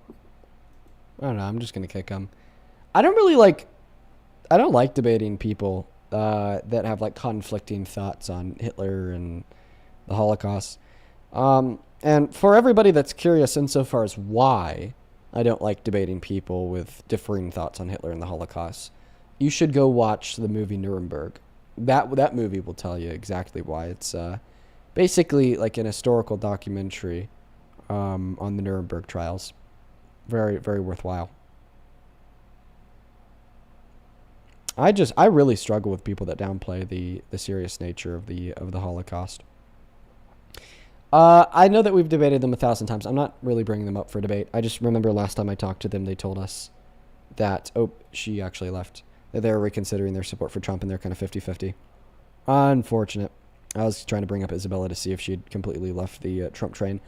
Speaker 1: I don't know. I'm just gonna kick him. I don't like debating people that have conflicting thoughts on Hitler and the Holocaust. And for everybody that's curious insofar as why I don't like debating people with differing thoughts on Hitler and the Holocaust, you should go watch the movie Nuremberg. That movie will tell you exactly why. It's basically an historical documentary on the Nuremberg trials. Very, very worthwhile. I really struggle with people that downplay the serious nature of the Holocaust. I know that we've debated them 1,000 times. I'm not really bringing them up for debate. I just remember last time I talked to them, they told us that, she actually left, that they're reconsidering their support for Trump and they're kind of 50-50. Unfortunate. I was trying to bring up Isabella to see if she'd completely left the Trump train.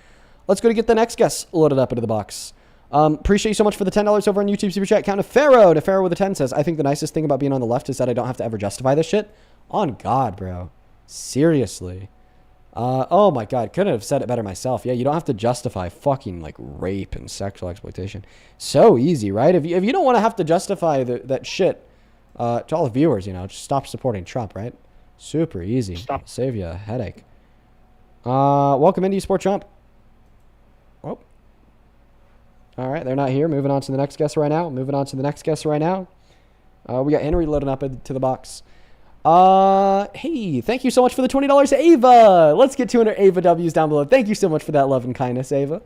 Speaker 1: Let's go to get the next guest loaded up into the box. Appreciate you so much for the $10 over on YouTube Super Chat. Count to Pharaoh. Nefaro with a 10 says, I think the nicest thing about being on the left is that I don't have to ever justify this shit. On God, bro. Seriously. Oh my God, couldn't have said it better myself. Yeah, you don't have to justify fucking rape and sexual exploitation. So easy, right? If you don't want to have to justify that shit to all the viewers, just stop supporting Trump, right? Super easy. Save you a headache. Welcome into Sport Chump. Oh. All right, they're not here. Moving on to the next guest right now. We got Henry loading up into the box. Hey, thank you so much for the $20, Ava. Let's get 200 Ava W's down below. Thank you so much for that love and kindness, Ava.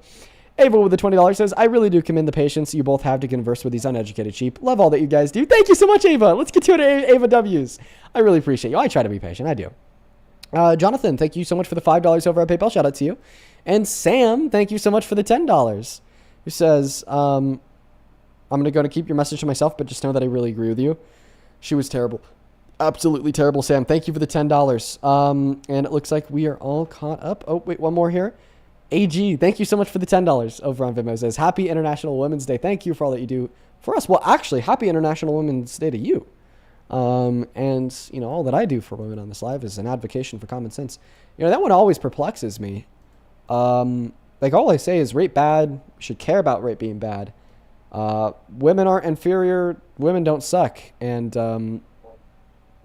Speaker 1: Ava with the $20 says, I really do commend the patience you both have to converse with these uneducated sheep. Love all that you guys do. Thank you so much, Ava. Let's get 200 Ava W's. I really appreciate you. I try to be patient. I do. Jonathan, thank you so much for the $5 over at PayPal. Shout out to you. And Sam, thank you so much for the $10. Who says, I'm going to keep your message to myself, but just know that I really agree with you. She was terrible. Absolutely terrible, Sam. Thank you for the $10. And it looks like we are all caught up. Oh, wait, one more here. AG, thank you so much for the $10 over on Venmo. It says, Happy International Women's Day. Thank you for all that you do for us. Well, actually, Happy International Women's Day to you. And, you know, all that I do for women on this live is an advocacy for common sense. You know, that one always perplexes me. Like, all I say is rape bad. We should care about rape being bad. Women aren't inferior. Women don't suck. And,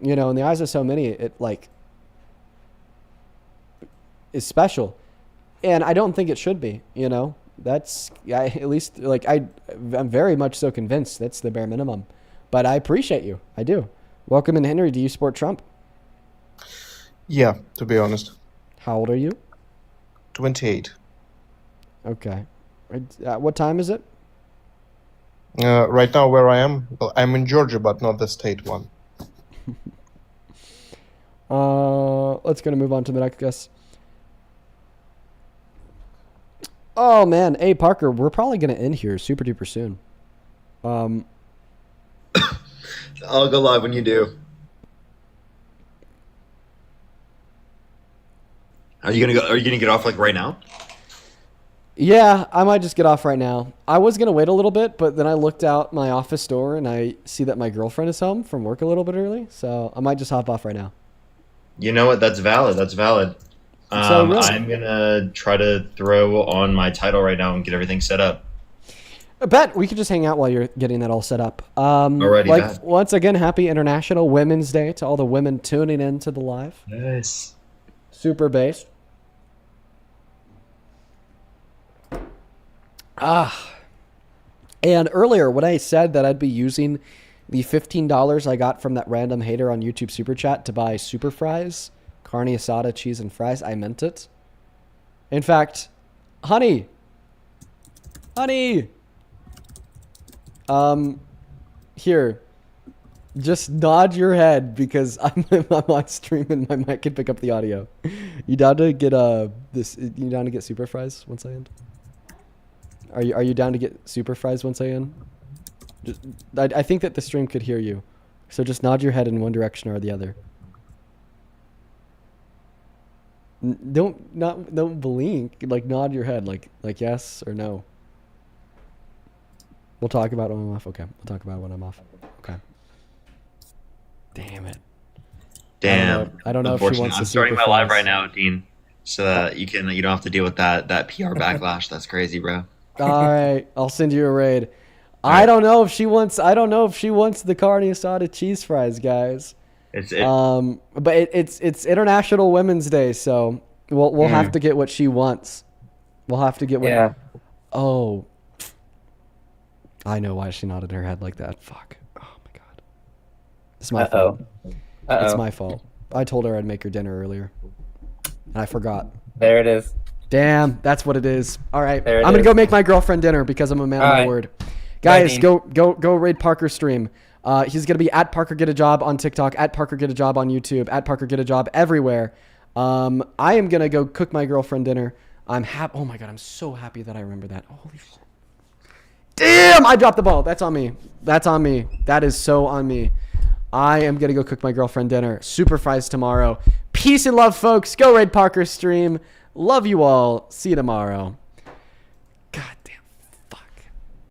Speaker 1: you know, in the eyes of so many, it, like, is special. And I don't think it should be, you know. That's, at least, like, I'm very much so convinced that's the bare minimum. But I appreciate you. I do. Welcome in, Henry. Do you support Trump?
Speaker 3: Yeah, to be honest.
Speaker 1: How old are you?
Speaker 3: 28.
Speaker 1: Okay. What time is it?
Speaker 3: Right now, where I am, well, I'm in Georgia, but not the state one.
Speaker 1: Let's go to move on to the next guest. Oh man, hey Parker, we're probably gonna end here super duper soon.
Speaker 18: I'll go live when you do. Are you gonna get off like right now?
Speaker 1: Yeah, I might just get off right now. I was gonna wait a little bit, but then I looked out my office door and I see that my girlfriend is home from work a little bit early, so I might just hop off right now.
Speaker 18: You know what? That's valid.
Speaker 1: So really?
Speaker 18: I'm gonna try to throw on my title right now and get everything set up.
Speaker 1: I bet we could just hang out while you're getting that all set up.
Speaker 18: Alrighty,
Speaker 1: like
Speaker 18: bet.
Speaker 1: once again, happy International Women's Day to all the women tuning in to the live.
Speaker 18: Nice.
Speaker 1: Super bass. And earlier when I said that I'd be using the $15 I got from that random hater on YouTube Super Chat to buy super fries, carne asada, cheese, and fries, I meant it. In fact, honey, here, just nod your head because I'm on stream and my mic can pick up the audio. You down to get You down to get super fries once I end? Are you down to get super fries once I end? I think that the stream could hear you, so just nod your head in one direction or the other. Don't blink. Like nod your head, like yes or no. We'll talk about it when I'm off. Okay, we'll talk about it when I'm off. Okay. Damn it.
Speaker 18: Damn.
Speaker 1: I don't know if she wants to.
Speaker 18: I'm starting my live right now, Dean, so that you don't have to deal with that PR backlash. That's crazy, bro.
Speaker 1: All right, I'll send you a raid. I don't know if she wants the carne asada cheese fries, guys. But it's International Women's Day, so we'll have to get what she wants. We'll have to get what.
Speaker 19: Yeah.
Speaker 1: Oh. I know why she nodded her head like that. Fuck. Oh my god. It's my fault. It's my fault. I told her I'd make her dinner earlier, and I forgot.
Speaker 19: There it is.
Speaker 1: Damn, that's what it is. All right,
Speaker 19: I'm
Speaker 1: gonna go make my girlfriend dinner because I'm a man of my word. Guys, go raid Parker's stream. He's gonna be at Parker Get a Job on TikTok, at Parker Get a Job on YouTube, at Parker Get a Job everywhere. I am gonna go cook my girlfriend dinner. I'm happy. Oh my god, I'm so happy that I remember that. Holy shit. Damn, I dropped the ball. That's on me. That is so on me. I am gonna go cook my girlfriend dinner. Super fries tomorrow. Peace and love, folks. Go raid Parker's stream. Love you all. See you tomorrow.